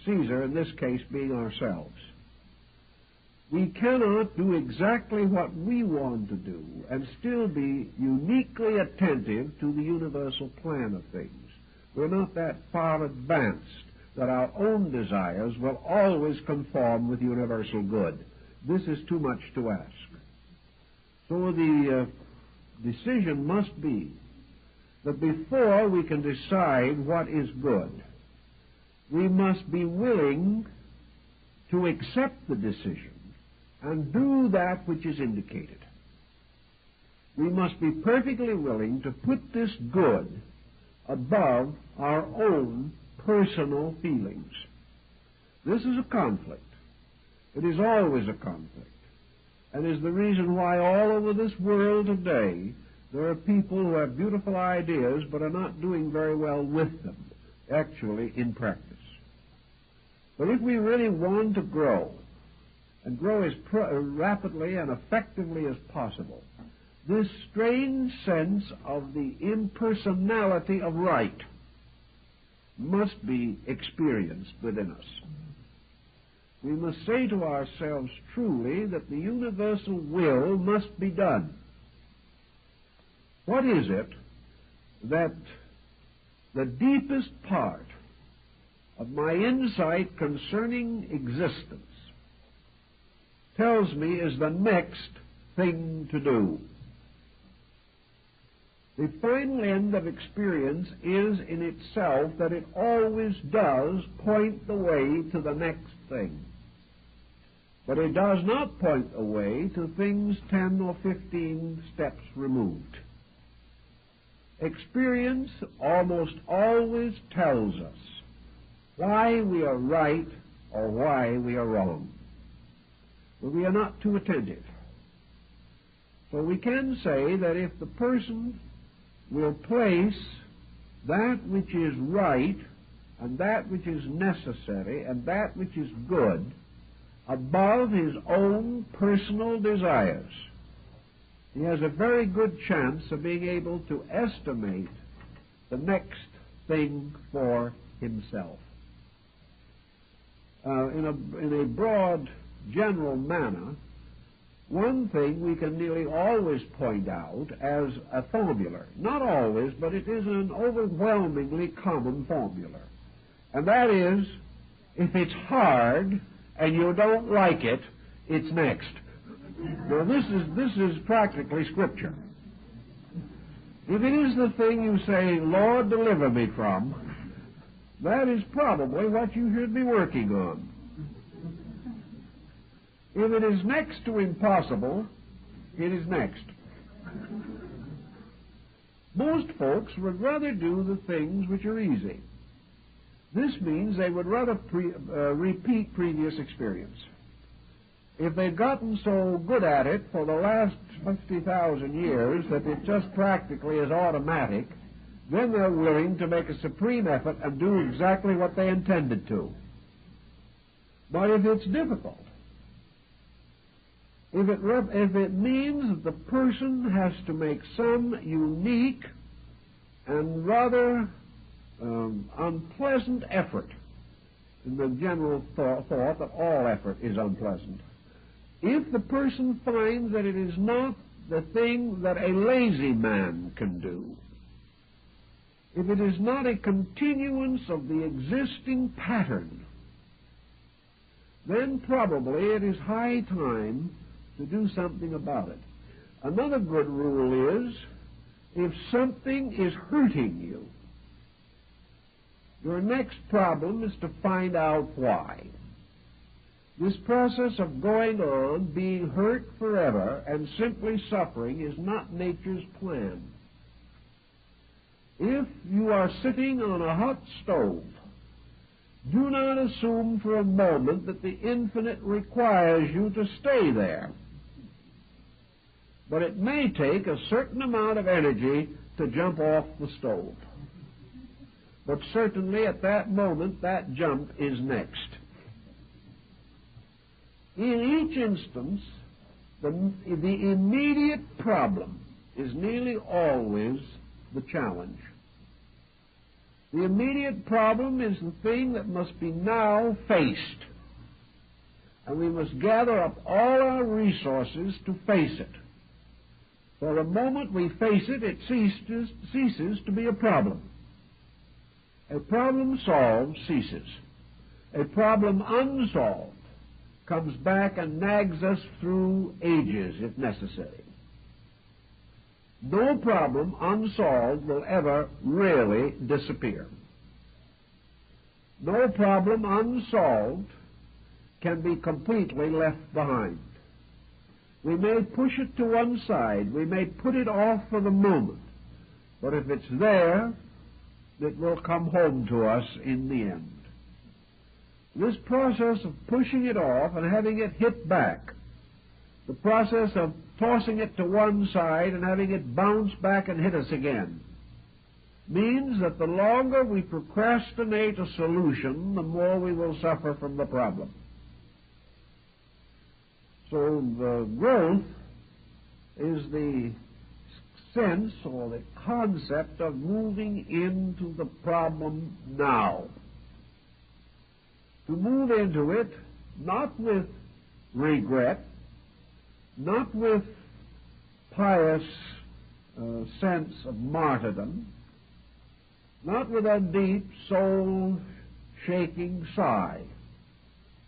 Caesar, in this case, being ourselves. We cannot do exactly what we want to do and still be uniquely attentive to the universal plan of things. We're not that far advanced that our own desires will always conform with universal good. This is too much to ask. So the decision must be that before we can decide what is good, we must be willing to accept the decision and do that which is indicated. We must be perfectly willing to put this good above our own personal feelings. This is a conflict. It is always a conflict, and is the reason why all over this world today there are people who have beautiful ideas but are not doing very well with them, actually in practice. But if we really want to grow, and grow as rapidly and effectively as possible. This strange sense of the impersonality of right must be experienced within us. We must say to ourselves truly that the universal will must be done. What is it that the deepest part of my insight concerning existence tells me is the next thing to do? The final end of experience is in itself that it always does point the way to the next thing. But it does not point the way to things 10 or 15 steps removed. Experience almost always tells us why we are right or why we are wrong. But we are not too attentive. So we can say that if the person will place that which is right and that which is necessary and that which is good above his own personal desires, he has a very good chance of being able to estimate the next thing for himself. In a broad, general manner, one thing we can nearly always point out as a formula. Not always, but it is an overwhelmingly common formula. And that is, if it's hard and you don't like it, it's next. Now, this is practically Scripture. If it is the thing you say, Lord, deliver me from, that is probably what you should be working on. If it is next to impossible, it is next. Most folks would rather do the things which are easy. This means they would rather repeat previous experience. If they've gotten so good at it for the last 50,000 years that it just practically is automatic, then they're willing to make a supreme effort and do exactly what they intended to. But if it's difficult, if it means that the person has to make some unique and rather unpleasant effort, in the general thought that all effort is unpleasant, if the person finds that it is not the thing that a lazy man can do, if it is not a continuance of the existing pattern, then probably it is high time to do something about it. Another good rule is, if something is hurting you, your next problem is to find out why. This process of going on, being hurt forever, and simply suffering is not nature's plan. If you are sitting on a hot stove, do not assume for a moment that the infinite requires you to stay there. But it may take a certain amount of energy to jump off the stove. But certainly at that moment, that jump is next. In each instance, the immediate problem is nearly always the challenge. The immediate problem is the thing that must be now faced. And we must gather up all our resources to face it. For the moment we face it, it ceases to be a problem. A problem solved ceases. A problem unsolved comes back and nags us through ages, if necessary. No problem unsolved will ever really disappear. No problem unsolved can be completely left behind. We may push it to one side, we may put it off for the moment, but if it's there, it will come home to us in the end. This process of pushing it off and having it hit back, the process of tossing it to one side and having it bounce back and hit us again, means that the longer we procrastinate a solution, the more we will suffer from the problem. So the growth is the sense or the concept of moving into the problem now. To move into it not with regret, not with pious sense of martyrdom, not with a deep soul-shaking sigh.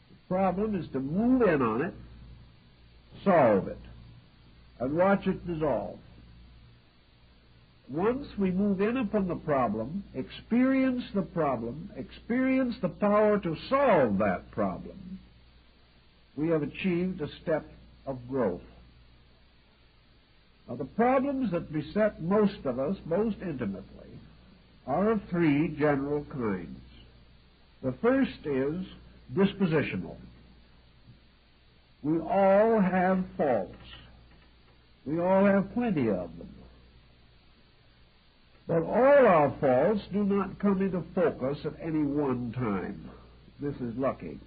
The problem is to move in on it, solve it, and watch it dissolve. Once we move in upon the problem, experience the power to solve that problem, we have achieved a step of growth. Now, the problems that beset most of us most intimately are of three general kinds. The first is dispositional. We all have faults. We all have plenty of them. But all our faults do not come into focus at any one time. This is lucky.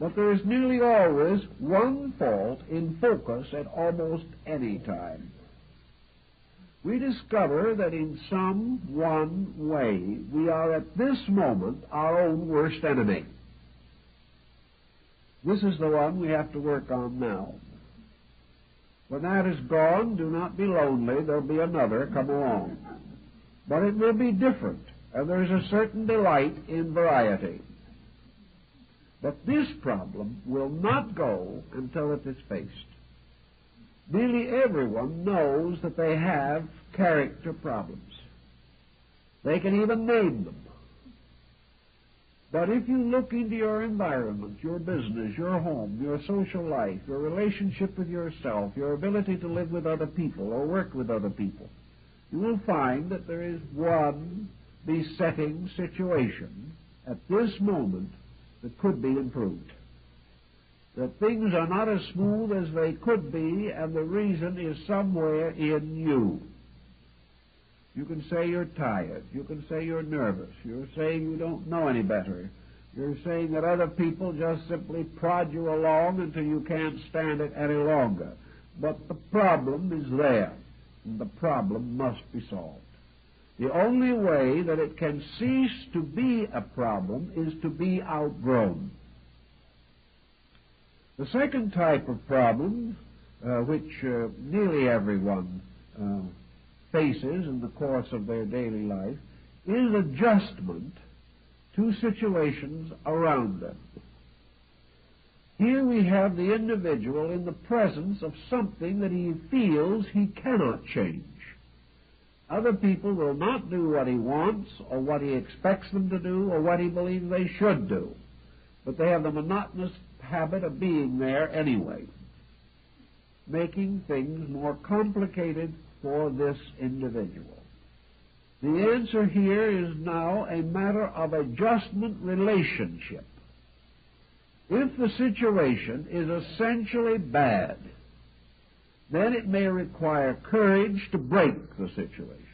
But there is nearly always one fault in focus at almost any time. We discover that in some one way we are at this moment our own worst enemy. This is the one we have to work on now. When that is gone, do not be lonely. There'll be another come along. But it will be different, and there's a certain delight in variety. But this problem will not go until it is faced. Nearly everyone knows that they have character problems. They can even name them. But if you look into your environment, your business, your home, your social life, your relationship with yourself, your ability to live with other people or work with other people, you will find that there is one besetting situation at this moment that could be improved. That things are not as smooth as they could be, and the reason is somewhere in you. You can say you're tired. You can say you're nervous. You're saying you don't know any better. You're saying that other people just simply prod you along until you can't stand it any longer. But the problem is there, and the problem must be solved. The only way that it can cease to be a problem is to be outgrown. The second type of problem, which nearly everyone faces in the course of their daily life, is adjustment to situations around them. Here we have the individual in the presence of something that he feels he cannot change. Other people will not do what he wants or what he expects them to do or what he believes they should do, but they have the monotonous habit of being there anyway, making things more complicated for this individual. The answer here is now a matter of adjustment relationship. If the situation is essentially bad, then it may require courage to break the situation,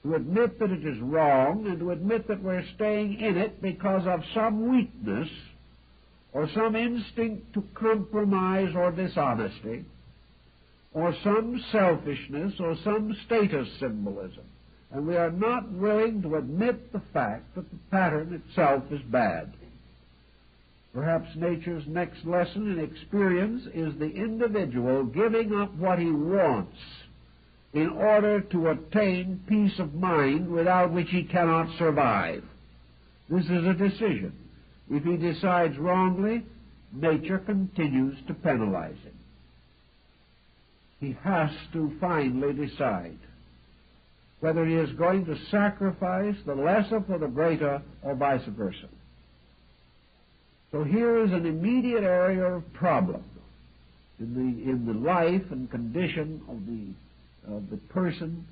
to admit that it is wrong and to admit that we're staying in it because of some weakness or some instinct to compromise or dishonesty, or some selfishness, or some status symbolism. And we are not willing to admit the fact that the pattern itself is bad. Perhaps nature's next lesson in experience is the individual giving up what he wants in order to attain peace of mind without which he cannot survive. This is a decision. If he decides wrongly, nature continues to penalize him. He has to finally decide whether he is going to sacrifice the lesser for the greater or vice versa. So here is an immediate area of problem in the life and condition of the person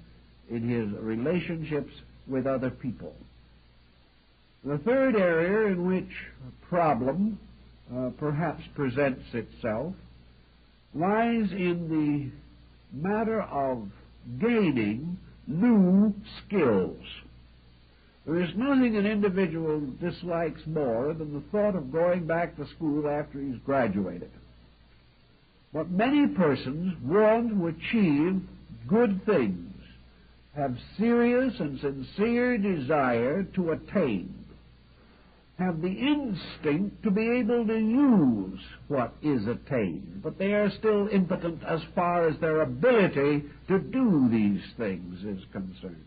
in his relationships with other people. The third area in which a problem perhaps presents itself lies in the matter of gaining new skills. There is nothing an individual dislikes more than the thought of going back to school after he's graduated. But many persons want to achieve good things, have serious and sincere desire to attain, have the instinct to be able to use what is attained, but they are still impotent as far as their ability to do these things is concerned.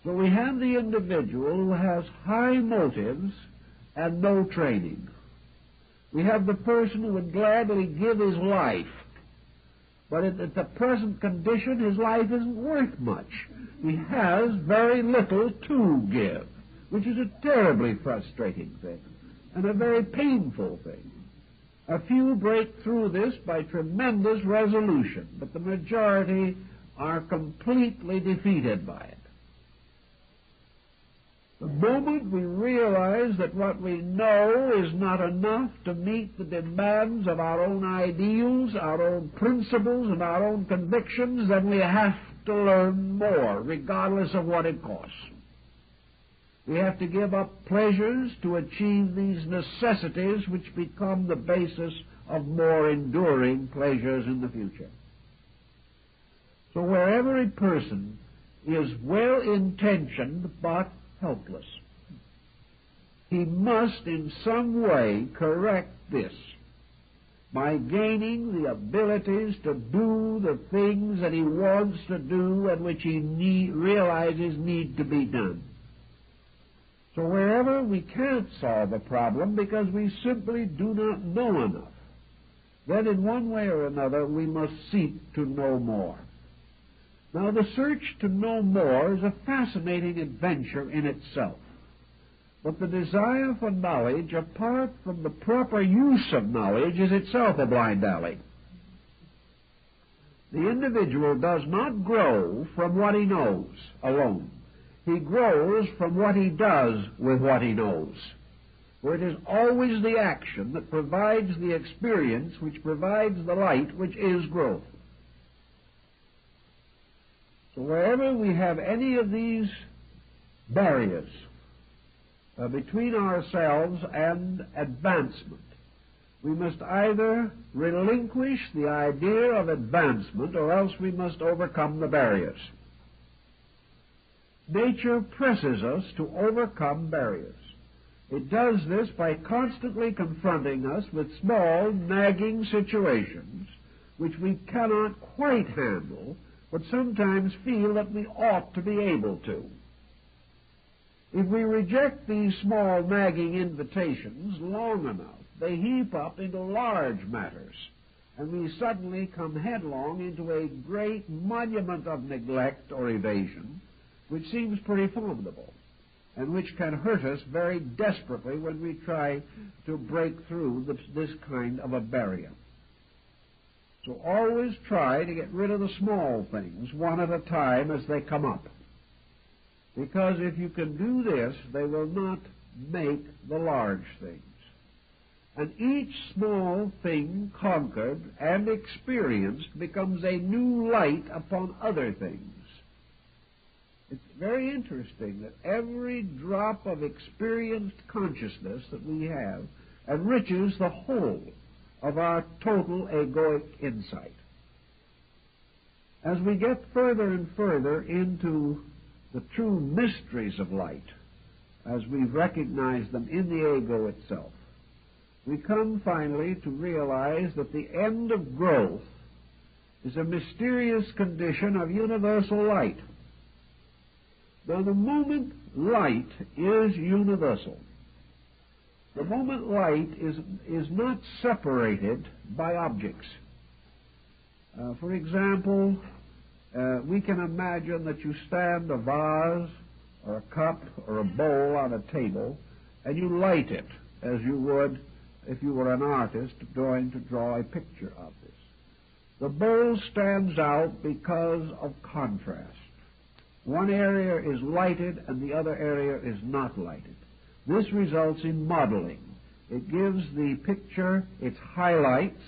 So we have the individual who has high motives and no training. We have the person who would gladly give his life, but at the present condition his life isn't worth much. He has very little to give, which is a terribly frustrating thing and a very painful thing. A few break through this by tremendous resolution, but the majority are completely defeated by it. The moment we realize that what we know is not enough to meet the demands of our own ideals, our own principles, and our own convictions, then we have to learn more, regardless of what it costs. We have to give up pleasures to achieve these necessities which become the basis of more enduring pleasures in the future. So wherever a person is well-intentioned but helpless, he must in some way correct this by gaining the abilities to do the things that he wants to do and which he realizes need to be done. So wherever we can't solve a problem because we simply do not know enough, then in one way or another we must seek to know more. Now, the search to know more is a fascinating adventure in itself. But the desire for knowledge, apart from the proper use of knowledge, is itself a blind alley. The individual does not grow from what he knows alone. He grows from what he does with what he knows. For it is always the action that provides the experience which provides the light which is growth. So wherever we have any of these barriers between ourselves and advancement, we must either relinquish the idea of advancement or else we must overcome the barriers. Nature presses us to overcome barriers. It does this by constantly confronting us with small, nagging situations which we cannot quite handle, but sometimes feel that we ought to be able to. If we reject these small nagging invitations long enough, they heap up into large matters, and we suddenly come headlong into a great monument of neglect or evasion, which seems pretty formidable, and which can hurt us very desperately when we try to break through this kind of a barrier. So always try to get rid of the small things one at a time as they come up. Because if you can do this, they will not make the large things. And each small thing conquered and experienced becomes a new light upon other things. It's very interesting that every drop of experienced consciousness that we have enriches the whole of our total egoic insight. As we get further and further into the true mysteries of light, as we recognize them in the ego itself, we come finally to realize that the end of growth is a mysterious condition of universal light. Now, the moment light is universal, the moment light is not separated by objects. For example, we can imagine that you stand a vase or a cup or a bowl on a table and you light it as you would if you were an artist going to draw a picture of this. The bowl stands out because of contrast. One area is lighted and the other area is not lighted. This results in modeling. It gives the picture its highlights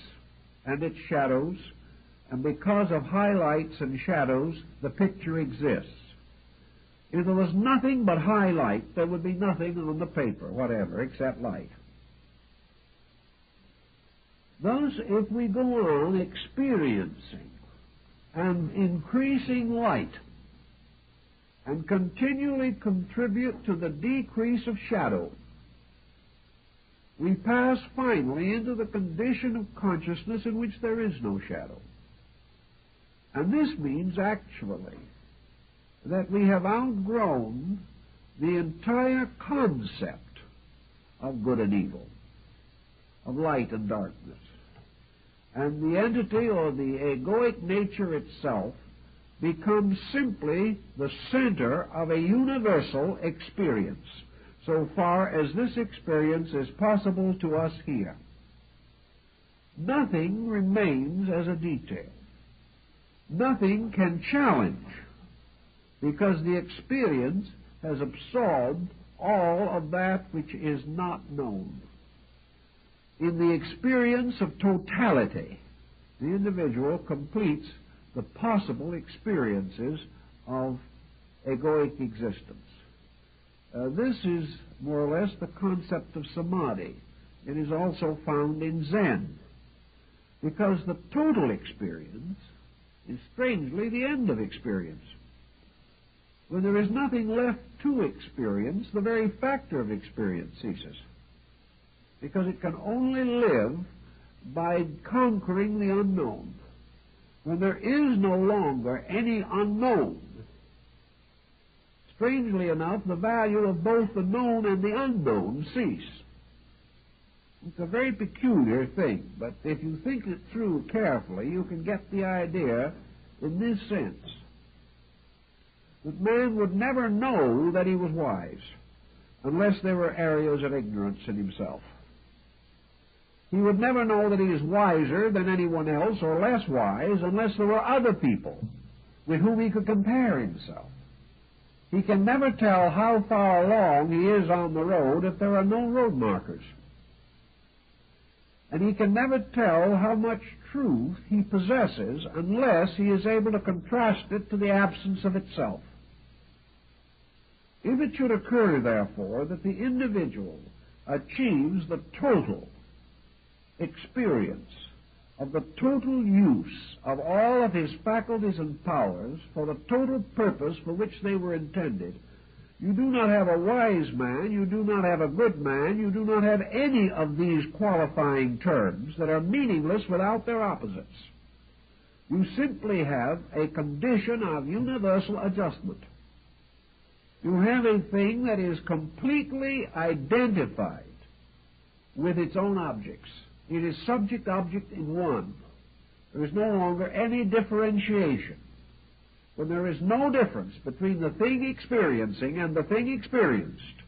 and its shadows, and because of highlights and shadows, the picture exists. If there was nothing but high light, there would be nothing on the paper, whatever, except light. Thus, if we go on experiencing and increasing light and continually contribute to the decrease of shadow, we pass finally into the condition of consciousness in which there is no shadow. And this means actually that we have outgrown the entire concept of good and evil, of light and darkness. And the entity or the egoic nature itself becomes simply the center of a universal experience, so far as this experience is possible to us here. Nothing remains as a detail. Nothing can challenge, because the experience has absorbed all of that which is not known. In the experience of totality, the individual completes the possible experiences of egoic existence. This is more or less the concept of samadhi. It is also found in Zen, because the total experience is strangely the end of experience. When there is nothing left to experience, the very factor of experience ceases, because it can only live by conquering the unknown. When there is no longer any unknown, strangely enough, the value of both the known and the unknown cease. It's a very peculiar thing, but if you think it through carefully, you can get the idea in this sense, that man would never know that he was wise unless there were areas of ignorance in himself. He would never know that he is wiser than anyone else or less wise unless there were other people with whom he could compare himself. He can never tell how far along he is on the road if there are no road markers. And he can never tell how much truth he possesses unless he is able to contrast it to the absence of itself. If it should occur, therefore, that the individual achieves the total experience of the total use of all of his faculties and powers for the total purpose for which they were intended, you do not have a wise man, you do not have a good man, you do not have any of these qualifying terms that are meaningless without their opposites. You simply have a condition of universal adjustment. You have a thing that is completely identified with its own objects. It is subject-object in one. There is no longer any differentiation. When there is no difference between the thing experiencing and the thing experienced,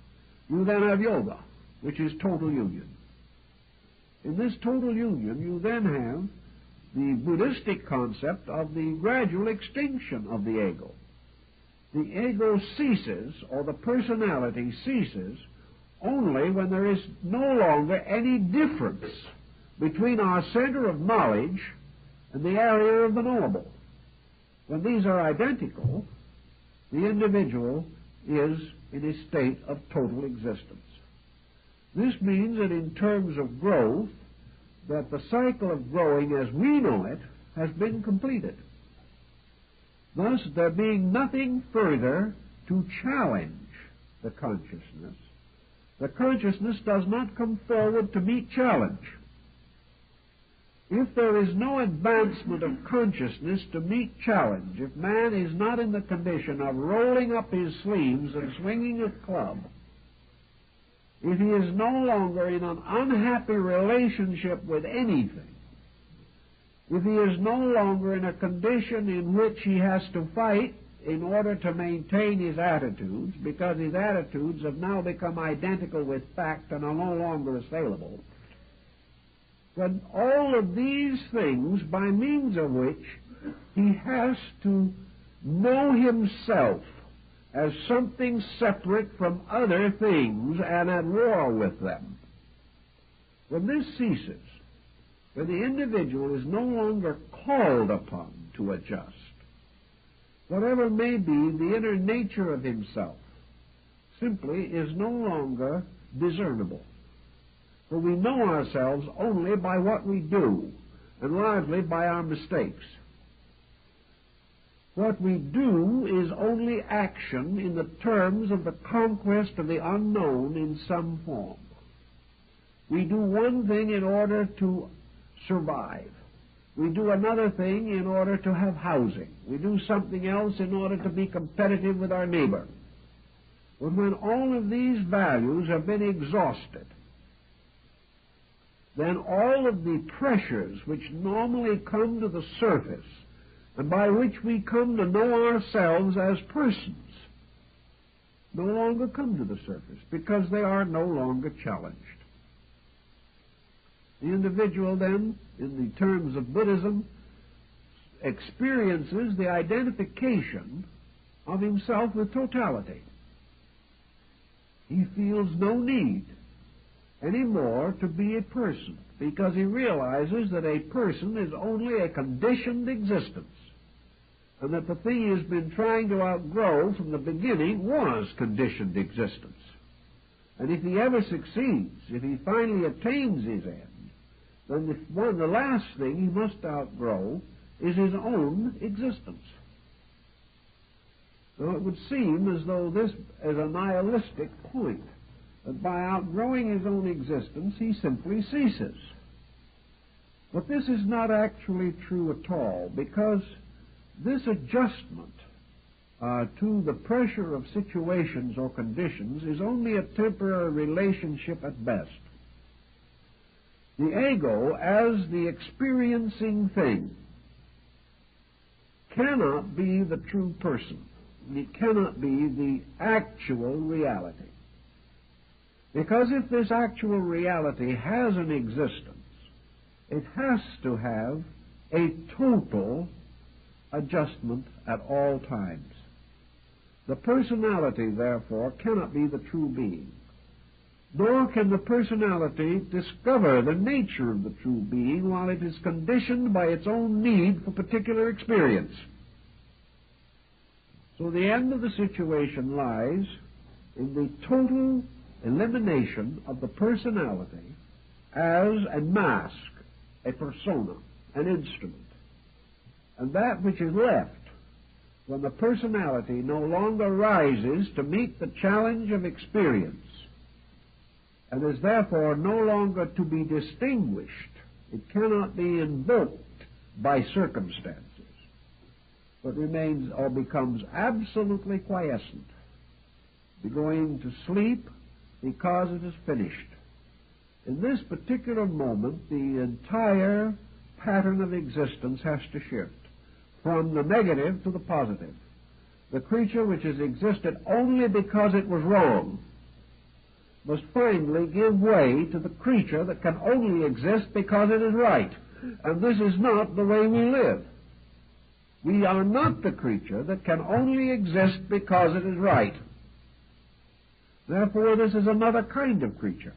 you then have yoga, which is total union. In this total union, you then have the Buddhistic concept of the gradual extinction of the ego. The ego ceases, or the personality ceases, only when there is no longer any difference between our center of knowledge and the area of the knowable. When these are identical, the individual is in a state of total existence. This means that in terms of growth, that the cycle of growing as we know it has been completed. Thus, there being nothing further to challenge the consciousness does not come forward to meet challenge. If there is no advancement of consciousness to meet challenge, if man is not in the condition of rolling up his sleeves and swinging a club, if he is no longer in an unhappy relationship with anything, if he is no longer in a condition in which he has to fight in order to maintain his attitudes, because his attitudes have now become identical with fact and are no longer assailable, then all of these things, by means of which he has to know himself as something separate from other things and at war with them, when this ceases, when the individual is no longer called upon to adjust, whatever may be the inner nature of himself, simply is no longer discernible. For we know ourselves only by what we do, and largely by our mistakes. What we do is only action in the terms of the conquest of the unknown in some form. We do one thing in order to survive. We do another thing in order to have housing. We do something else in order to be competitive with our neighbor. But when all of these values have been exhausted, then all of the pressures which normally come to the surface and by which we come to know ourselves as persons no longer come to the surface because they are no longer challenged. The individual then, in the terms of Buddhism, experiences the identification of himself with totality. He feels no need anymore to be a person, because he realizes that a person is only a conditioned existence, and that the thing he has been trying to outgrow from the beginning was conditioned existence. And if he ever succeeds, if he finally attains his end, then the last thing he must outgrow is his own existence. Now, it would seem as though this is a nihilistic point, that by outgrowing his own existence, he simply ceases. But this is not actually true at all, because this adjustment to the pressure of situations or conditions is only a temporary relationship at best. The ego, as the experiencing thing, cannot be the true person. It cannot be the actual reality. Because if this actual reality has an existence, it has to have a total adjustment at all times. The personality, therefore, cannot be the true being. Nor can the personality discover the nature of the true being while it is conditioned by its own need for particular experience. So the end of the situation lies in the total elimination of the personality as a mask, a persona, an instrument. And that which is left when the personality no longer rises to meet the challenge of experience and is therefore no longer to be distinguished. It cannot be invoked by circumstances, but remains or becomes absolutely quiescent, going to sleep because it is finished. In this particular moment, the entire pattern of existence has to shift from the negative to the positive. The creature which has existed only because it was wrong must finally give way to the creature that can only exist because it is right. And this is not the way we live. We are not the creature that can only exist because it is right. Therefore, this is another kind of creature.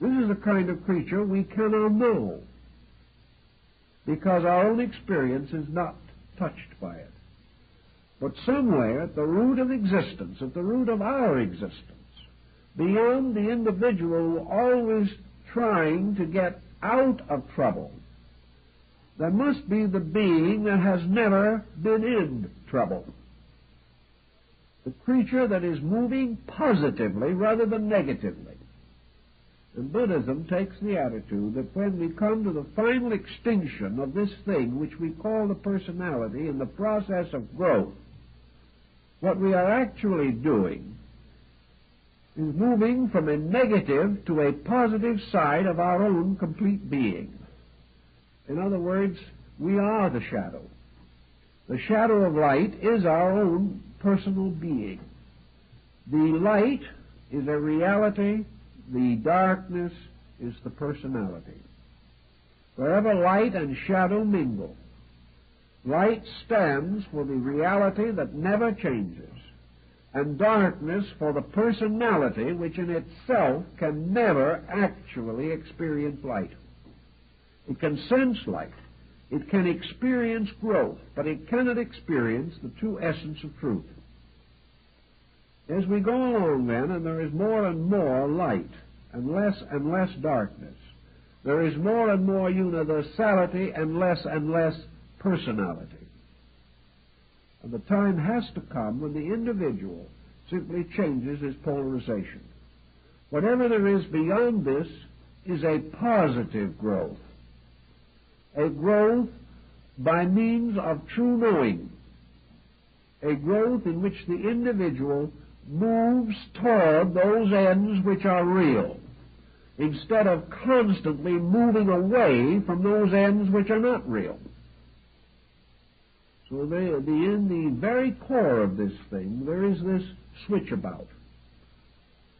This is the kind of creature we cannot know, because our own experience is not touched by it. But somewhere at the root of existence, at the root of our existence, beyond the individual always trying to get out of trouble, there must be the being that has never been in trouble. The creature that is moving positively rather than negatively. And Buddhism takes the attitude that when we come to the final extinction of this thing which we call the personality in the process of growth, what we are actually doing is moving from a negative to a positive side of our own complete being. In other words, we are the shadow. The shadow of light is our own personal being. The light is a reality. The darkness is the personality. Wherever light and shadow mingle, light stands for the reality that never changes, and darkness for the personality which in itself can never actually experience light. It can sense light. It can experience growth, but it cannot experience the true essence of truth. As we go along then, and there is more and more light and less darkness, there is more and more universality and less personality. And the time has to come when the individual simply changes his polarization. Whatever there is beyond this is a positive growth, a growth by means of true knowing, a growth in which the individual moves toward those ends which are real, instead of constantly moving away from those ends which are not real. So in the very core of this thing, there is this switch about,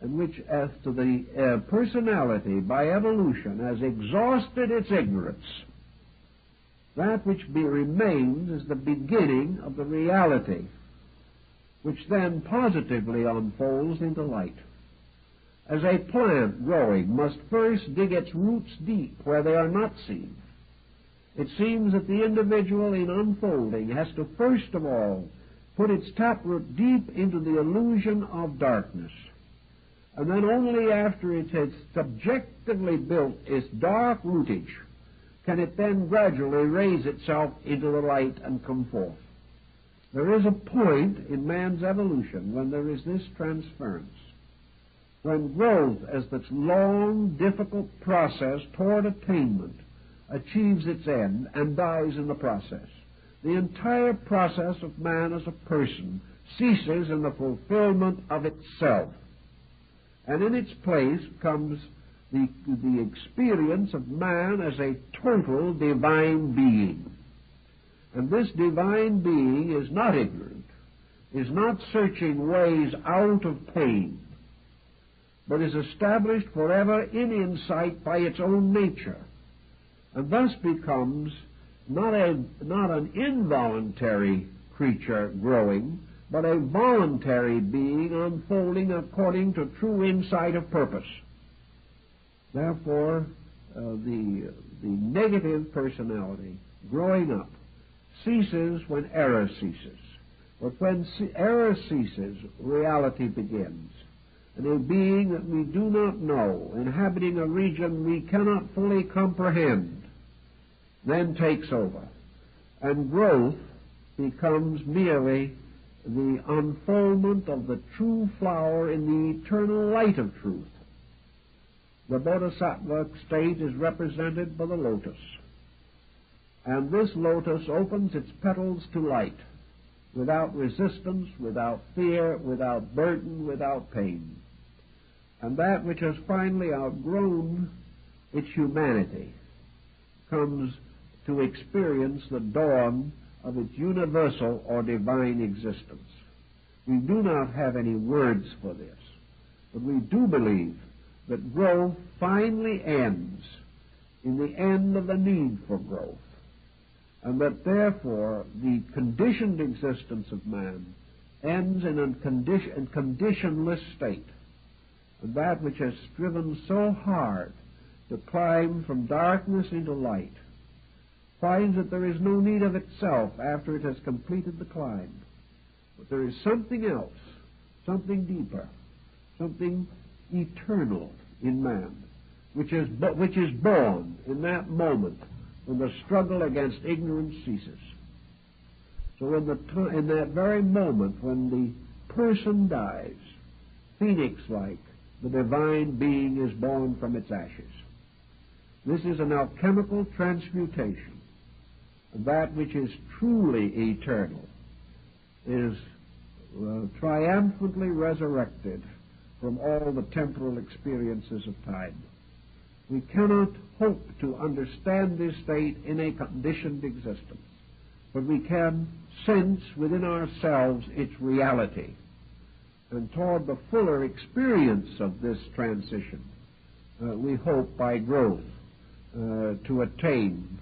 in which, as to the personality by evolution has exhausted its ignorance, that which remains is the beginning of the reality, which then positively unfolds into light. As a plant growing must first dig its roots deep where they are not seen, it seems that the individual in unfolding has to first of all put its taproot deep into the illusion of darkness. And then only after it has subjectively built its dark rootage can it then gradually raise itself into the light and come forth. There is a point in man's evolution when there is this transference, when growth, as this long, difficult process toward attainment, achieves its end and dies in the process. The entire process of man as a person ceases in the fulfillment of itself, and in its place comes the experience of man as a total divine being. And this divine being is not ignorant, is not searching ways out of pain, but is established forever in insight by its own nature, and thus becomes not an involuntary creature growing, but a voluntary being unfolding according to true insight of purpose. Therefore, the negative personality growing up ceases when error ceases. But when error ceases, reality begins. And a being that we do not know, inhabiting a region we cannot fully comprehend, then takes over. And growth becomes merely the unfoldment of the true flower in the eternal light of truth. The bodhisattva state is represented by the lotus. And this lotus opens its petals to light, without resistance, without fear, without burden, without pain. And that which has finally outgrown its humanity comes to experience the dawn of its universal or divine existence. We do not have any words for this, but we do believe that growth finally ends in the end of the need for growth, and that therefore the conditioned existence of man ends in a conditionless state, and that which has striven so hard to climb from darkness into light finds that there is no need of itself after it has completed the climb. But there is something else, something deeper, something eternal in man, which is born in that moment when the struggle against ignorance ceases. So in that very moment when the person dies, phoenix-like, the divine being is born from its ashes. This is an alchemical transmutation. That which is truly eternal is triumphantly resurrected from all the temporal experiences of time. We cannot hope to understand this state in a conditioned existence, but we can sense within ourselves its reality. And toward the fuller experience of this transition, we hope by growth to attain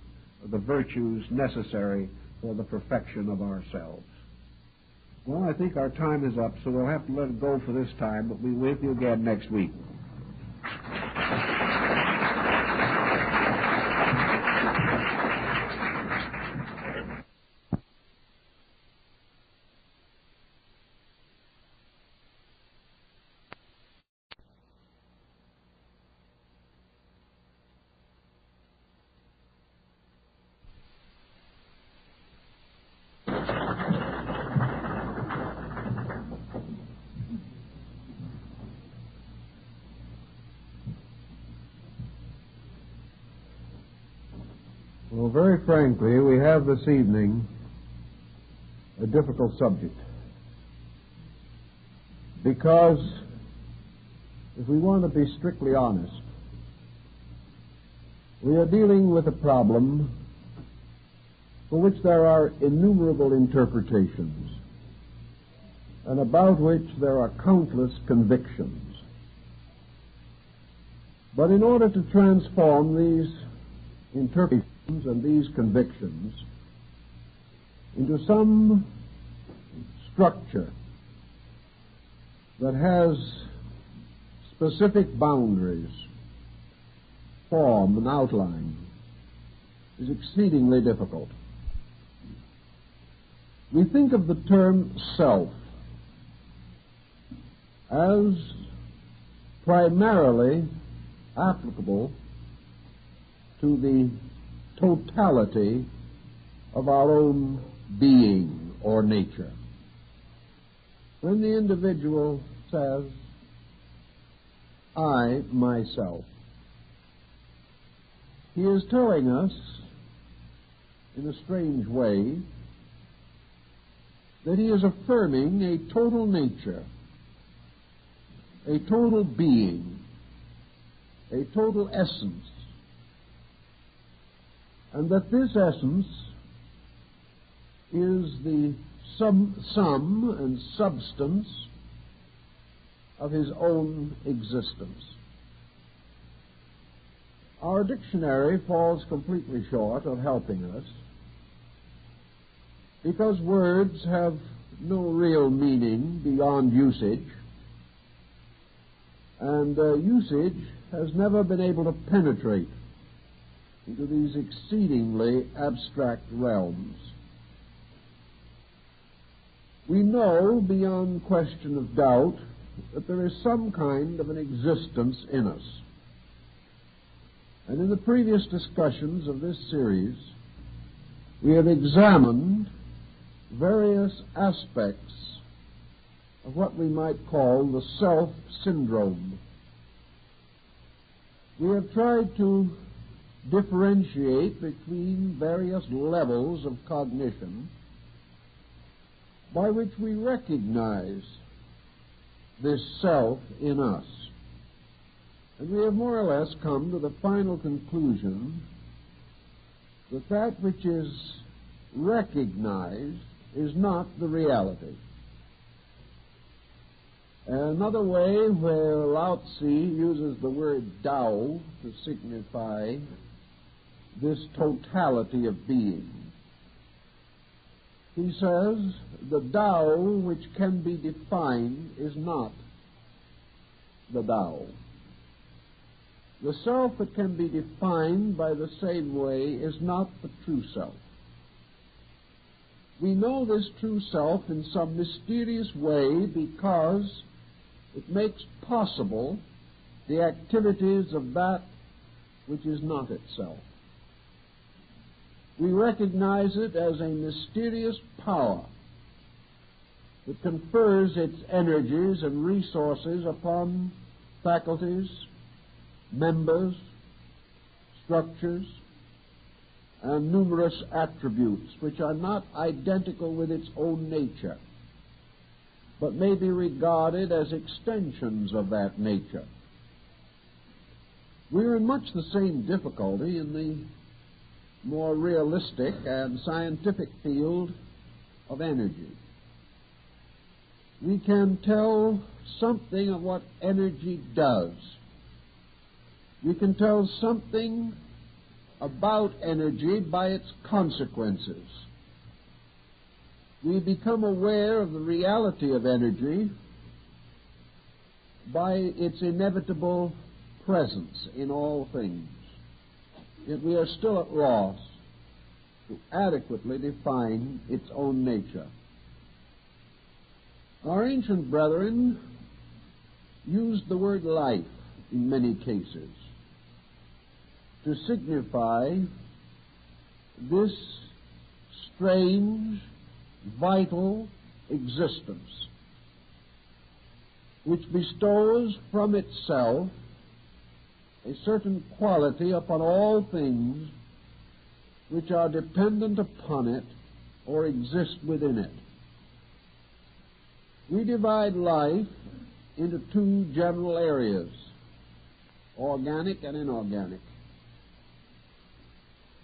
the virtues necessary for the perfection of ourselves. Well, I think our time is up, so we'll have to let it go for this time, but we'll be with you again next week. very frankly, we have this evening a difficult subject. Because if we want to be strictly honest, we are dealing with a problem for which there are innumerable interpretations and about which there are countless convictions. But in order to transform these interpretations and these convictions into some structure that has specific boundaries, form, and outline, is exceedingly difficult. We think of the term self as primarily applicable to the totality of our own being or nature. When the individual says, I, myself, he is telling us, in a strange way, that he is affirming a total nature, a total being, a total essence, and that this essence is the sum and substance of his own existence. Our dictionary falls completely short of helping us because words have no real meaning beyond usage, and usage has never been able to penetrate into these exceedingly abstract realms. We know beyond question of doubt that there is some kind of an existence in us. And in the previous discussions of this series, we have examined various aspects of what we might call the self syndrome. We have tried to differentiate between various levels of cognition by which we recognize this self in us. And we have more or less come to the final conclusion that that which is recognized is not the reality. Another way where Lao Tzu uses the word Tao to signify this totality of being. He says, the Tao which can be defined is not the Tao. The self that can be defined by the same way is not the true self. We know this true self in some mysterious way because it makes possible the activities of that which is not itself. We recognize it as a mysterious power that confers its energies and resources upon faculties, members, structures, and numerous attributes which are not identical with its own nature, but may be regarded as extensions of that nature. We're in much the same difficulty in the more realistic and scientific field of energy. We can tell something of what energy does. We can tell something about energy by its consequences. We become aware of the reality of energy by its inevitable presence in all things. Yet we are still at loss to adequately define its own nature. Our ancient brethren used the word life in many cases to signify this strange, vital existence which bestows from itself a certain quality upon all things which are dependent upon it or exist within it. We divide life into two general areas, organic and inorganic.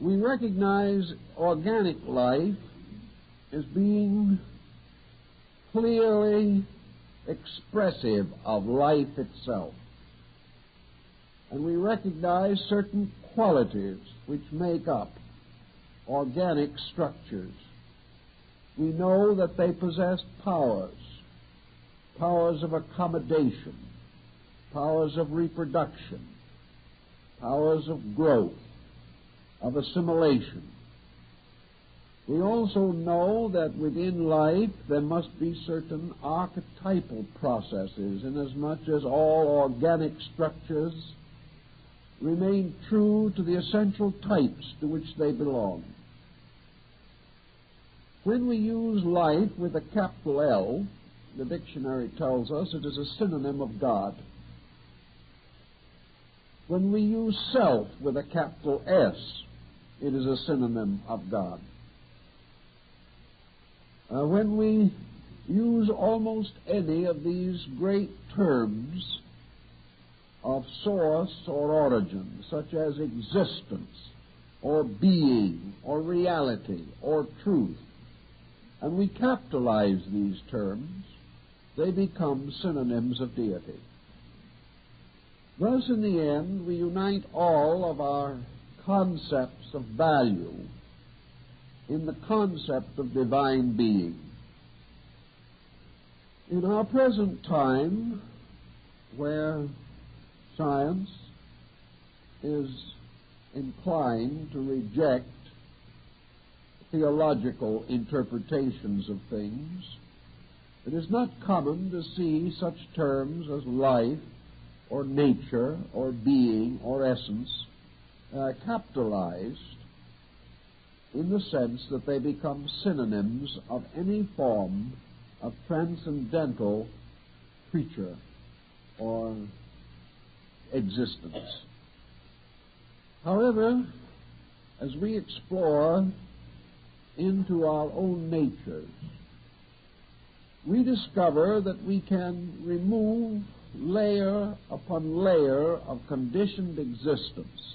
We recognize organic life as being clearly expressive of life itself. And we recognize certain qualities which make up organic structures. We know that they possess powers of accommodation, powers of reproduction, powers of growth, of assimilation. We also know that within life there must be certain archetypal processes, inasmuch as all organic structures remain true to the essential types to which they belong. When we use life with a capital L, the dictionary tells us it is a synonym of God. When we use self with a capital S, it is a synonym of God. When we use almost any of these great terms of source or origin, such as existence, or being, or reality, or truth, and we capitalize these terms, they become synonyms of deity. Thus, in the end, we unite all of our concepts of value in the concept of divine being. In our present time, where science is inclined to reject theological interpretations of things, it is not common to see such terms as life or nature or being or essence capitalized in the sense that they become synonyms of any form of transcendental creature or existence. However, as we explore into our own natures, we discover that we can remove layer upon layer of conditioned existence,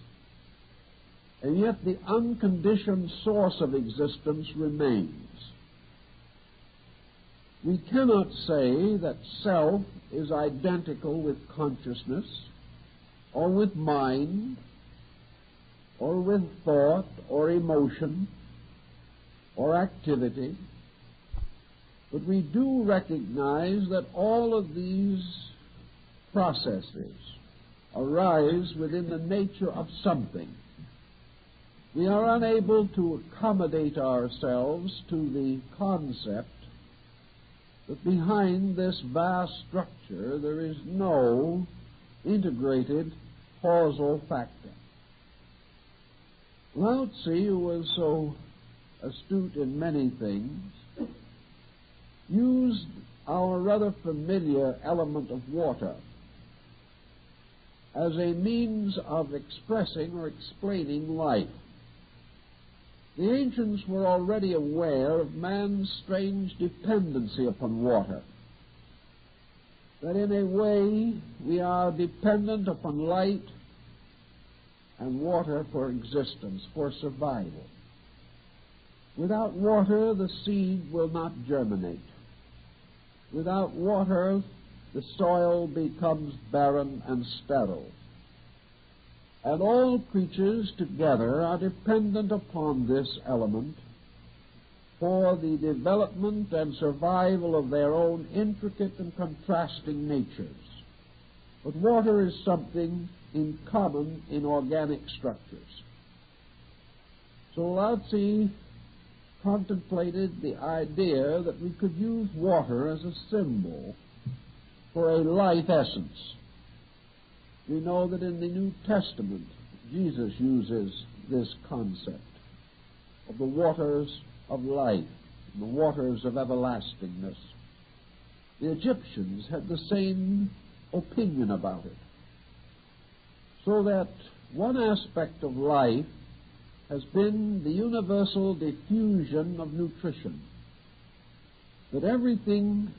and yet the unconditioned source of existence remains. We cannot say that self is identical with consciousness, or with mind, or with thought, or emotion, or activity, but we do recognize that all of these processes arise within the nature of something. We are unable to accommodate ourselves to the concept that behind this vast structure there is no integrated causal factor. Lao Tzu, who was so astute in many things, used our rather familiar element of water as a means of expressing or explaining life. The ancients were already aware of man's strange dependency upon water, that in a way we are dependent upon light and water for existence, for survival. Without water, the seed will not germinate. Without water, the soil becomes barren and sterile. And all creatures together are dependent upon this element for the development and survival of their own intricate and contrasting natures. But water is something in common in organic structures. So Lao Tzu contemplated the idea that we could use water as a symbol for a life essence. We know that in the New Testament, Jesus uses this concept of the waters of life, the waters of everlastingness. The Egyptians had the same opinion about it. So that one aspect of life has been the universal diffusion of nutrition, that everything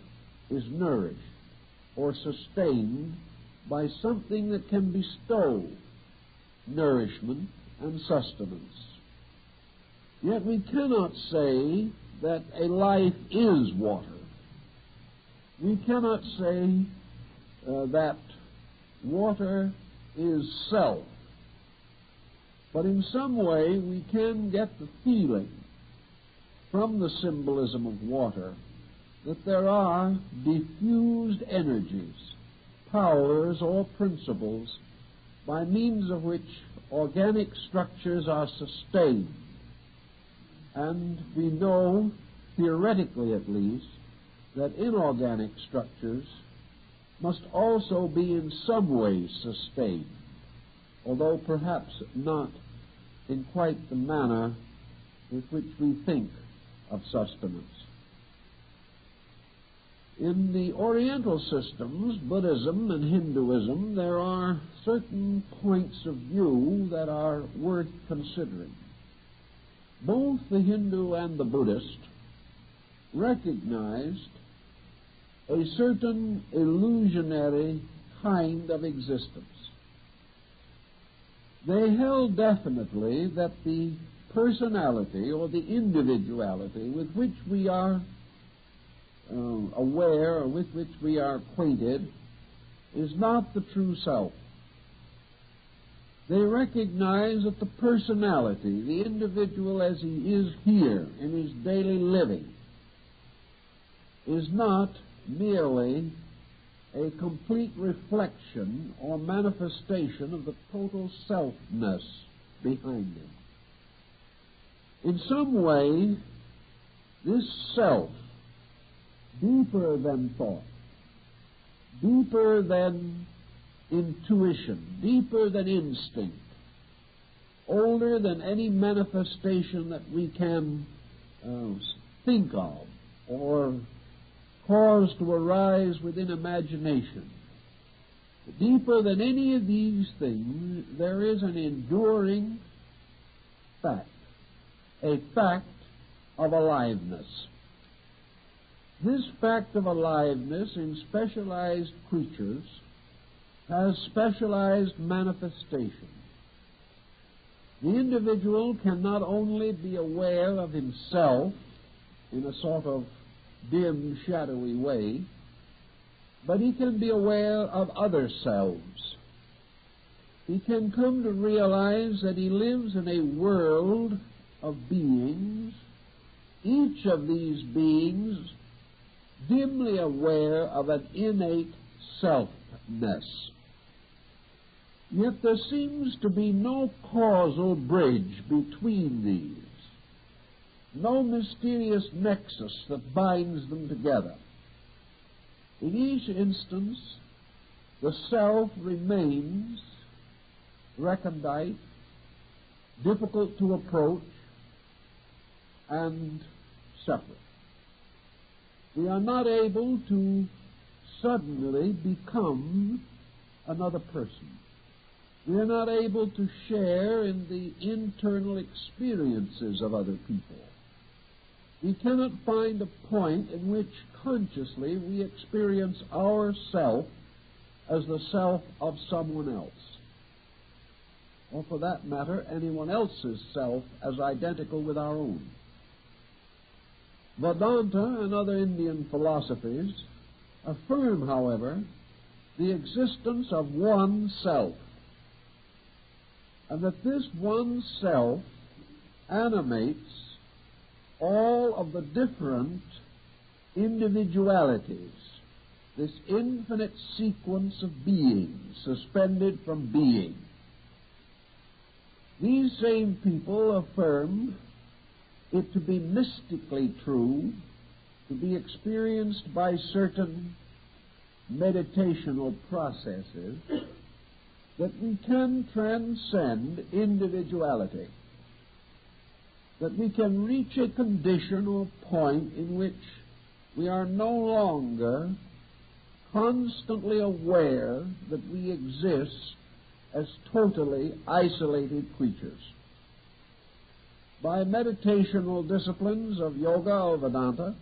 is nourished or sustained by something that can bestow nourishment and sustenance. Yet we cannot say that a life is water. We cannot say that water is self. But in some way we can get the feeling from the symbolism of water that there are diffused energies, powers, or principles by means of which organic structures are sustained. And we know, theoretically at least, that inorganic structures must also be in some way sustained, although perhaps not in quite the manner with which we think of sustenance. In the Oriental systems, Buddhism and Hinduism, there are certain points of view that are worth considering. Both the Hindu and the Buddhist recognized a certain illusionary kind of existence. They held definitely that the personality or the individuality with which we are aware or with which we are acquainted is not the true self. They recognize that the personality, the individual as he is here in his daily living, is not merely a complete reflection or manifestation of the total selfness behind him. In some way, this self, deeper than thought, deeper than intuition, deeper than instinct, older than any manifestation that we can think of or cause to arise within imagination. Deeper than any of these things, there is an enduring fact, a fact of aliveness. This fact of aliveness in specialized creatures has specialized manifestation. The individual can not only be aware of himself in a sort of dim, shadowy way, but he can be aware of other selves. He can come to realize that he lives in a world of beings, each of these beings dimly aware of an innate selfness. Yet there seems to be no causal bridge between these, no mysterious nexus that binds them together. In each instance, the self remains recondite, difficult to approach, and separate. We are not able to suddenly become another person. We are not able to share in the internal experiences of other people. We cannot find a point in which consciously we experience our self as the self of someone else, or for that matter, anyone else's self as identical with our own. Vedanta and other Indian philosophies affirm, however, the existence of one self, and that this one self animates all of the different individualities, this infinite sequence of beings suspended from being. These same people affirm it to be mystically true, to be experienced by certain meditational processes, that we can transcend individuality, that we can reach a condition or point in which we are no longer constantly aware that we exist as totally isolated creatures. by meditational disciplines of yoga or Vedanta,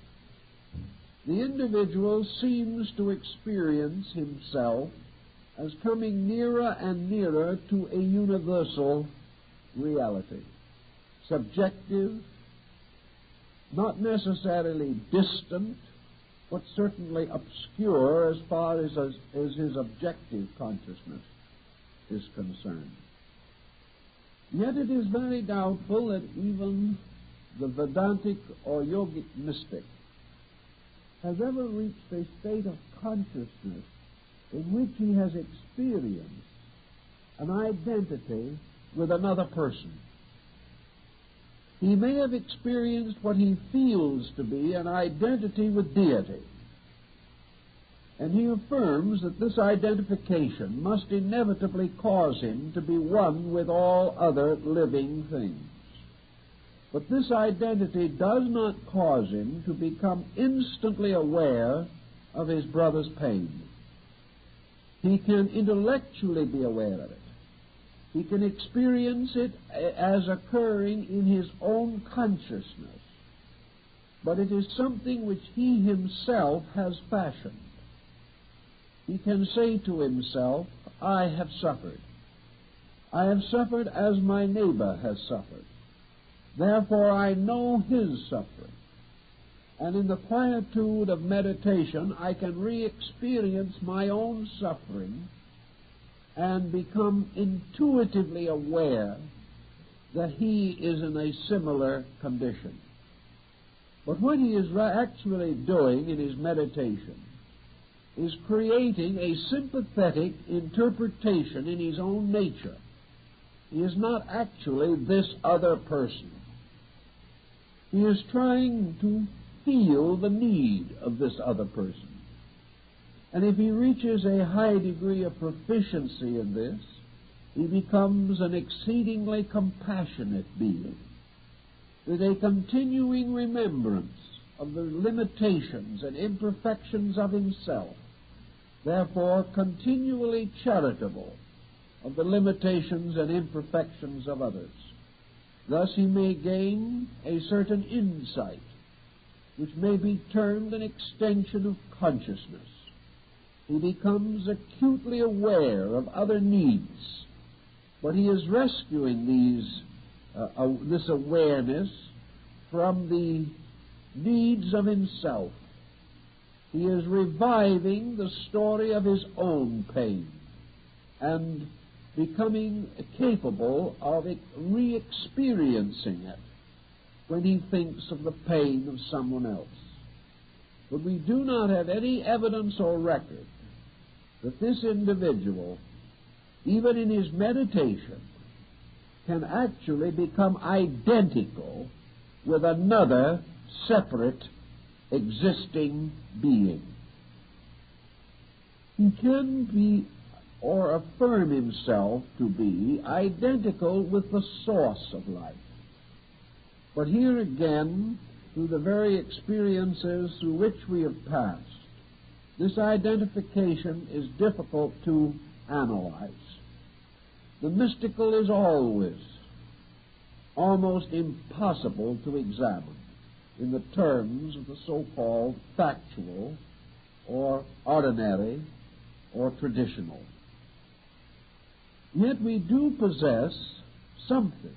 the individual seems to experience himself as coming nearer and nearer to a universal reality, subjective, not necessarily distant, but certainly obscure as far as his objective consciousness is concerned. Yet it is very doubtful that even the Vedantic or yogic mystic has ever reached a state of consciousness in which he has experienced an identity with another person. He may have experienced what he feels to be an identity with deity, and he affirms that this identification must inevitably cause him to be one with all other living things. But this identity does not cause him to become instantly aware of his brother's pain. He can intellectually be aware of it. He can experience it as occurring in his own consciousness. But it is something which he himself has fashioned. He can say to himself, I have suffered. I have suffered as my neighbor has suffered. Therefore I know his suffering. And in the quietude of meditation, I can re-experience my own suffering and become intuitively aware that he is in a similar condition. But what he is actually doing in his meditation is creating a sympathetic interpretation in his own nature. He is not actually this other person. He is trying to feel the need of this other person. And if he reaches a high degree of proficiency in this, he becomes an exceedingly compassionate being, with a continuing remembrance of the limitations and imperfections of himself, therefore continually charitable of the limitations and imperfections of others. Thus he may gain a certain insight, which may be termed an extension of consciousness. He becomes acutely aware of other needs, but he is rescuing this awareness from the needs of himself. He is reviving the story of his own pain and becoming capable of re-experiencing it when he thinks of the pain of someone else. But we do not have any evidence or record that this individual, even in his meditation, can actually become identical with another separate existing being. He can be, or affirm himself to be, identical with the source of life. But here again, through the very experiences through which we have passed, this identification is difficult to analyze. The mystical is always almost impossible to examine in the terms of the so-called factual or ordinary or traditional. Yet we do possess something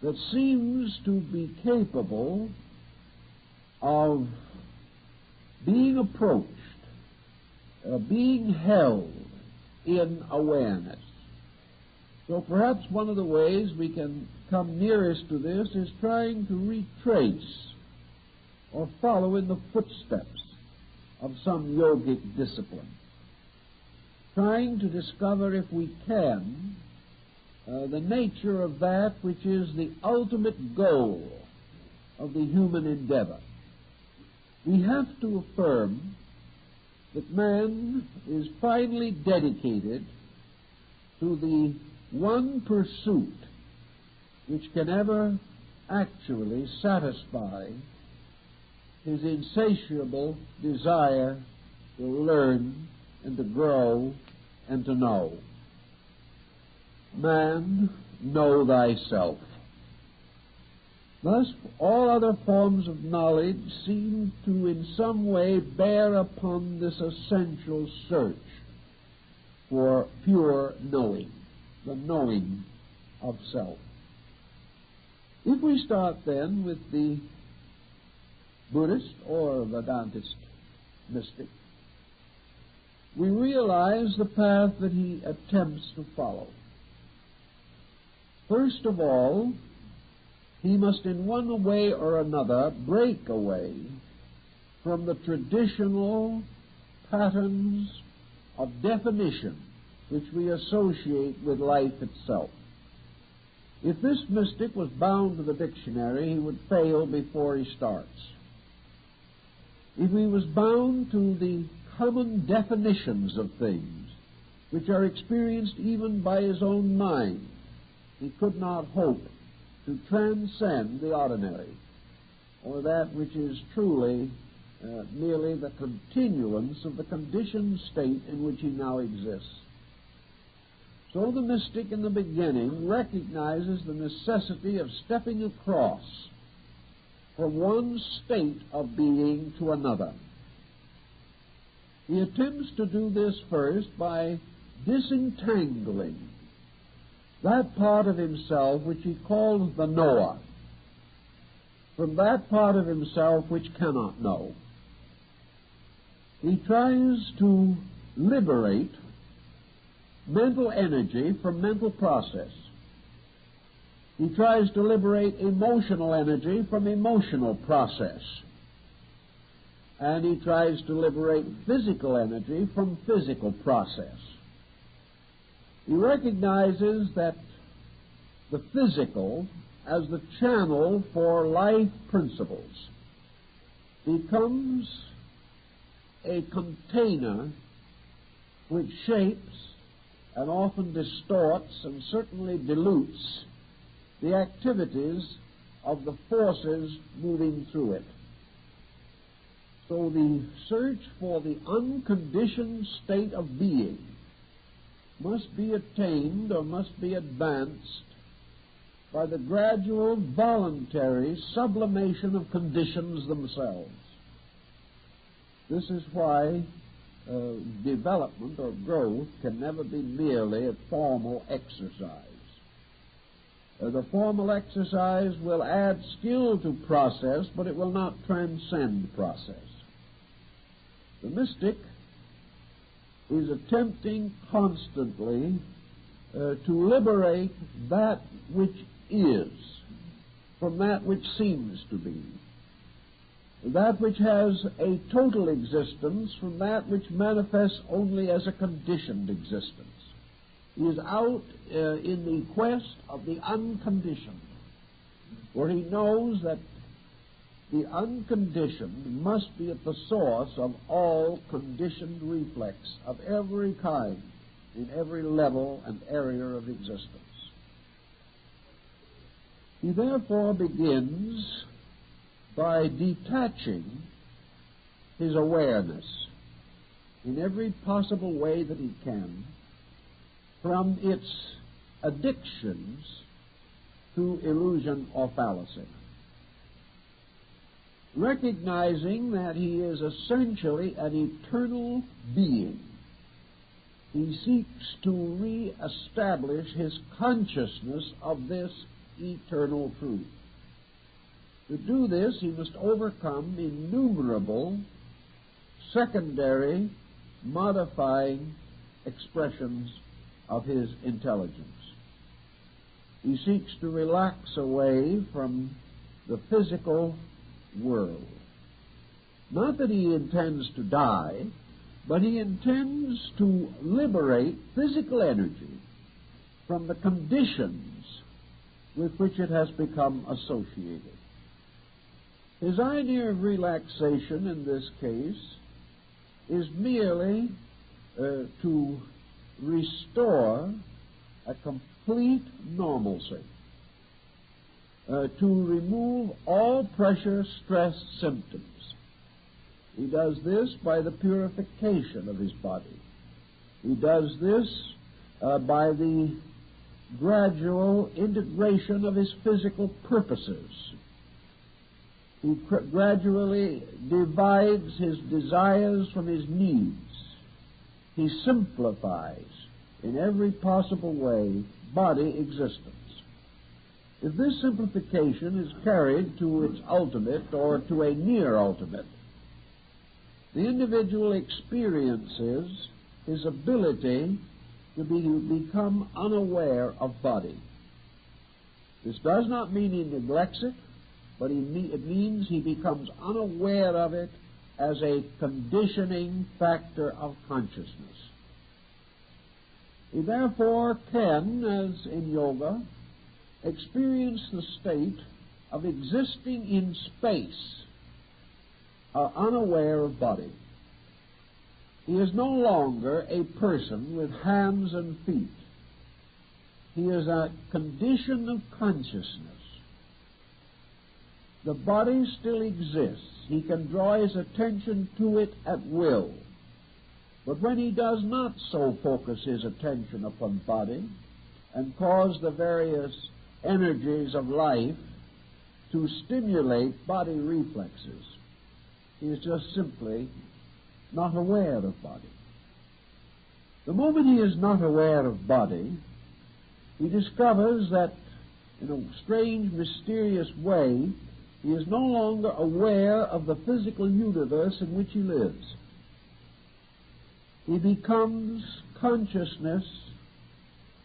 that seems to be capable of being approached, being held in awareness. So perhaps one of the ways we can come nearest to this is trying to retrace or follow in the footsteps of some yogic discipline, trying to discover, if we can, the nature of that which is the ultimate goal of the human endeavor. We have to affirm that man is finally dedicated to the one pursuit which can ever actually satisfy his insatiable desire to learn and to grow and to know. Man, know thyself. Thus, all other forms of knowledge seem to in some way bear upon this essential search for pure knowing, the knowing of self. If we start then with the Buddhist or Vedantist mystic, we realize the path that he attempts to follow. First of all, he must in one way or another break away from the traditional patterns of definition which we associate with life itself. If this mystic was bound to the dictionary, he would fail before he starts. If he was bound to the common definitions of things, which are experienced even by his own mind, he could not hope to transcend the ordinary, or that which is truly merely the continuance of the conditioned state in which he now exists. So the mystic in the beginning recognizes the necessity of stepping across from one state of being to another. He attempts to do this first by disentangling that part of himself which he calls the knower from that part of himself which cannot know. He tries to liberate mental energy from mental process. He tries to liberate emotional energy from emotional process. And he tries to liberate physical energy from physical process. He recognizes that the physical, as the channel for life principles, becomes a container which shapes and often distorts and certainly dilutes the activities of the forces moving through it. So the search for the unconditioned state of being must be attained or must be advanced by the gradual voluntary sublimation of conditions themselves. This is why development or growth can never be merely a formal exercise. The formal exercise will add skill to process, but it will not transcend process. The mystic is attempting constantly to liberate that which is from that which seems to be, that which has a total existence from that which manifests only as a conditioned existence. He is out in the quest of the unconditioned, where he knows that the unconditioned must be at the source of all conditioned reflex of every kind, in every level and area of existence. He therefore begins by detaching his awareness in every possible way that he can from its addictions to illusion or fallacy, recognizing that he is essentially an eternal being. He seeks to re-establish his consciousness of this eternal truth. To do this, he must overcome innumerable secondary modifying expressions of his intelligence. He seeks to relax away from the physical world. Not that he intends to die, but he intends to liberate physical energy from the conditions with which it has become associated. His idea of relaxation in this case is merely to restore a complete normalcy, to remove all pressure, stress symptoms. He does this by the purification of his body. He does this by the gradual integration of his physical purposes He gradually divides his desires from his needs. He simplifies, in every possible way, body existence. If this simplification is carried to its ultimate or to a near ultimate, the individual experiences his ability to become unaware of body. This does not mean he neglects it, but it means he becomes unaware of it as a conditioning factor of consciousness. He therefore can, as in yoga, experience the state of existing in space, unaware of body. He is no longer a person with hands and feet. He is a condition of consciousness. The body still exists. He can draw his attention to it at will. But when he does not so focus his attention upon body and cause the various energies of life to stimulate body reflexes, he is just simply not aware of body. The moment he is not aware of body, he discovers that in a strange, mysterious way, he is no longer aware of the physical universe in which he lives. He becomes consciousness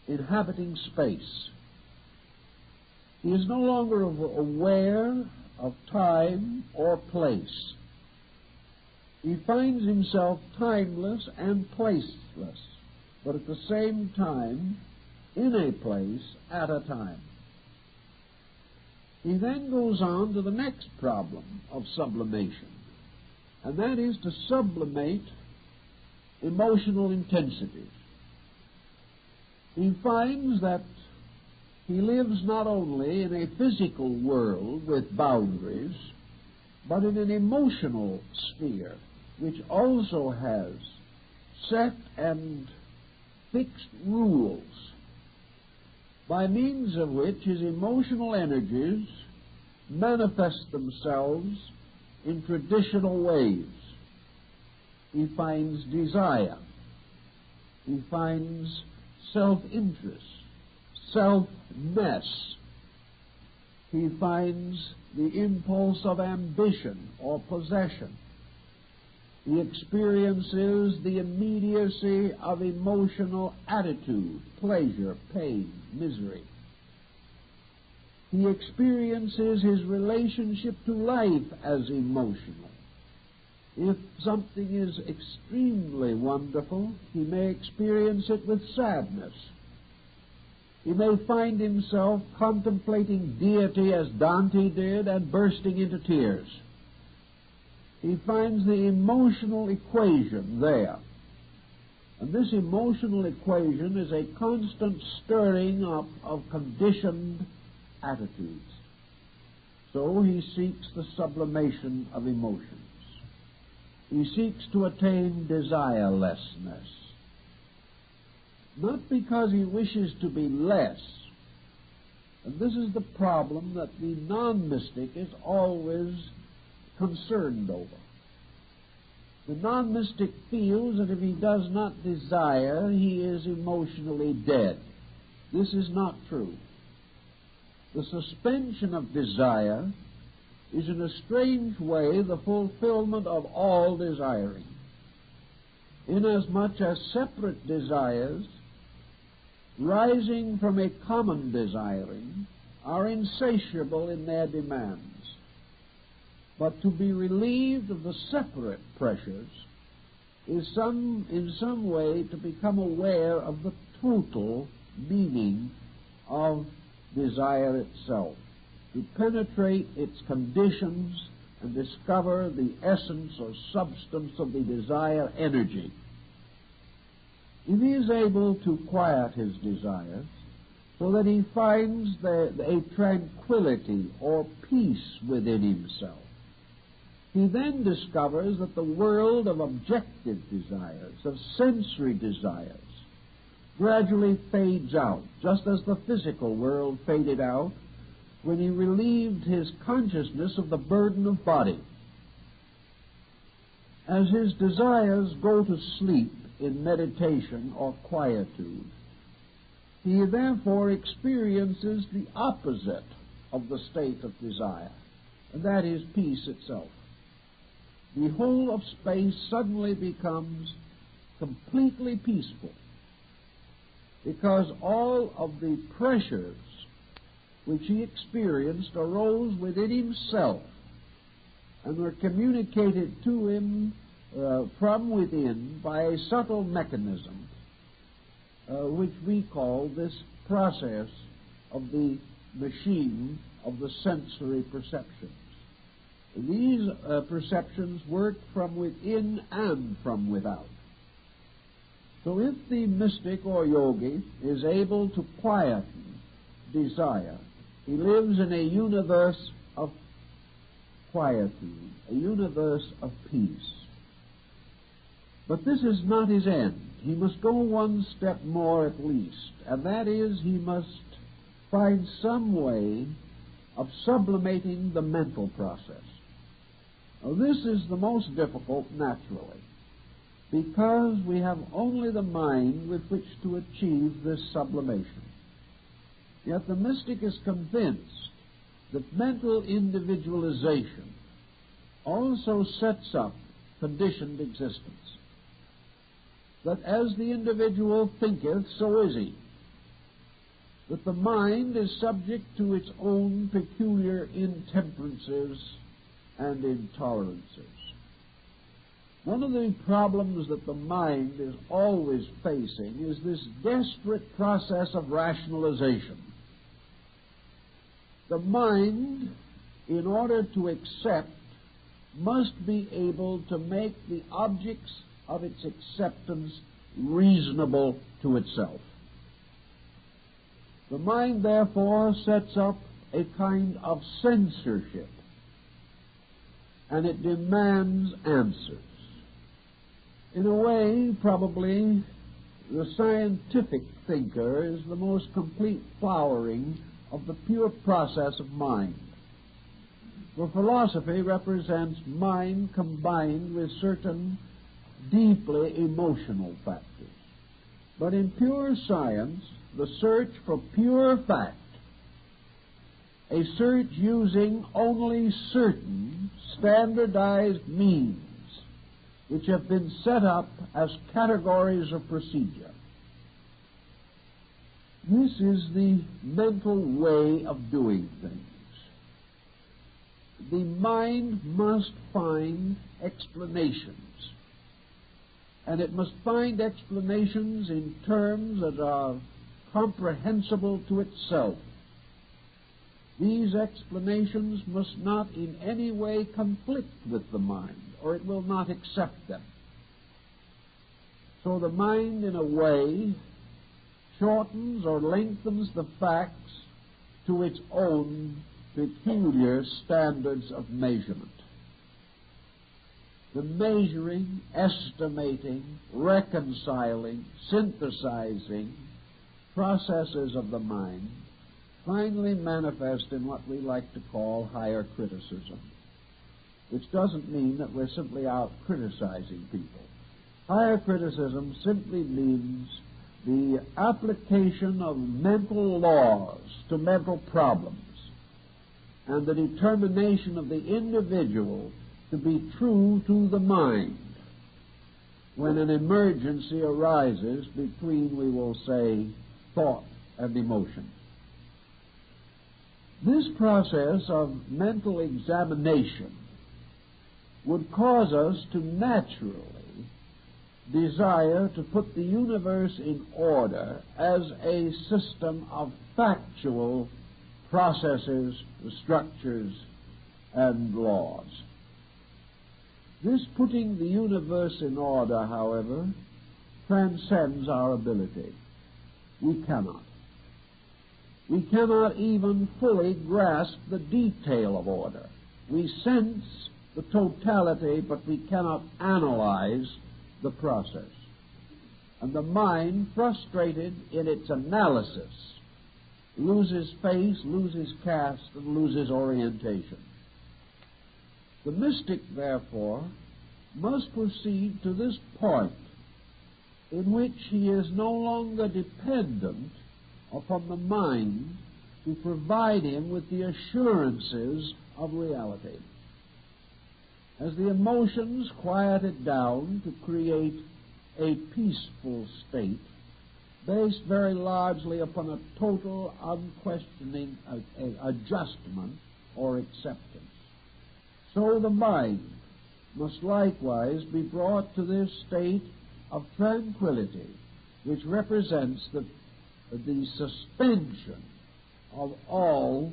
inhabiting space. He is no longer aware of time or place. He finds himself timeless and placeless, but at the same time in a place at a time. He then goes on to the next problem of sublimation, and that is to sublimate emotional intensities. He finds that he lives not only in a physical world with boundaries, but in an emotional sphere which also has set and fixed rules, by means of which his emotional energies manifest themselves in traditional ways. He finds desire. He finds self-interest, self-ness. He finds the impulse of ambition or possession. He experiences the immediacy of emotional attitude, pleasure, pain, misery. He experiences his relationship to life as emotional. If something is extremely wonderful, he may experience it with sadness. He may find himself contemplating deity as Dante did and bursting into tears. He finds the emotional equation there. And this emotional equation is a constant stirring up of conditioned attitudes. So he seeks the sublimation of emotions. He seeks to attain desirelessness. Not because he wishes to be less. And this is the problem that the non-mystic is always concerned over. The non-mystic feels that if he does not desire, he is emotionally dead. This is not true. The suspension of desire is in a strange way the fulfillment of all desiring, inasmuch as separate desires rising from a common desiring are insatiable in their demands. But to be relieved of the separate pressures is in some way to become aware of the total meaning of desire itself, to penetrate its conditions and discover the essence or substance of the desire energy. If he is able to quiet his desires so that he finds a tranquility or peace within himself, he then discovers that the world of objective desires, of sensory desires, gradually fades out, just as the physical world faded out when he relieved his consciousness of the burden of body. As his desires go to sleep in meditation or quietude, he therefore experiences the opposite of the state of desire, and that is peace itself. The whole of space suddenly becomes completely peaceful, because all of the pressures which he experienced arose within himself and were communicated to him from within by a subtle mechanism, which we call this process of the machine of the sensory perceptions. These perceptions work from within and from without. So if the mystic or yogi is able to quieten desire, he lives in a universe of quietude, a universe of peace. But this is not his end. He must go one step more at least, and that is he must find some way of sublimating the mental process. Now, this is the most difficult, naturally, because we have only the mind with which to achieve this sublimation. Yet the mystic is convinced that mental individualization also sets up conditioned existence, that as the individual thinketh, so is he, that the mind is subject to its own peculiar intemperances and intolerances. One of the problems that the mind is always facing is this desperate process of rationalization. The mind, in order to accept, must be able to make the objects of its acceptance reasonable to itself. The mind, therefore, sets up a kind of censorship, and it demands answers. In a way, probably, the scientific thinker is the most complete flowering of the pure process of mind. For philosophy represents mind combined with certain deeply emotional factors. But in pure science, the search for pure fact, a search using only certain standardized means which have been set up as categories of procedure. This is the mental way of doing things. The mind must find explanations, and it must find explanations in terms that are comprehensible to itself. These explanations must not in any way conflict with the mind, or it will not accept them. So the mind, in a way, shortens or lengthens the facts to its own peculiar standards of measurement. The measuring, estimating, reconciling, synthesizing processes of the mind finally manifest in what we like to call higher criticism, which doesn't mean that we're simply out criticizing people. Higher criticism simply means the application of mental laws to mental problems and the determination of the individual to be true to the mind when an emergency arises between, we will say, thought and emotion. This process of mental examination would cause us to naturally desire to put the universe in order as a system of factual processes, structures, and laws. This putting the universe in order, however, transcends our ability. We cannot. We cannot even fully grasp the detail of order. We sense the totality, but we cannot analyze the process. And the mind, frustrated in its analysis, loses face, loses cast, and loses orientation. The mystic, therefore, must proceed to this point in which he is no longer dependent upon the mind to provide him with the assurances of reality. As the emotions quieted down to create a peaceful state, based very largely upon a total, unquestioning adjustment or acceptance, so the mind must likewise be brought to this state of tranquility, which represents the suspension of all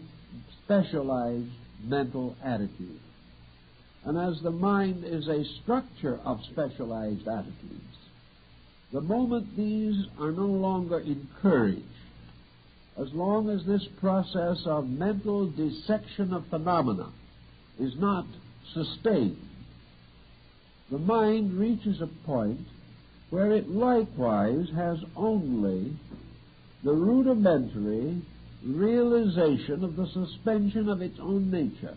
specialized mental attitudes. And as the mind is a structure of specialized attitudes, the moment these are no longer encouraged, as long as this process of mental dissection of phenomena is not sustained, the mind reaches a point where it likewise has only the rudimentary realization of the suspension of its own nature,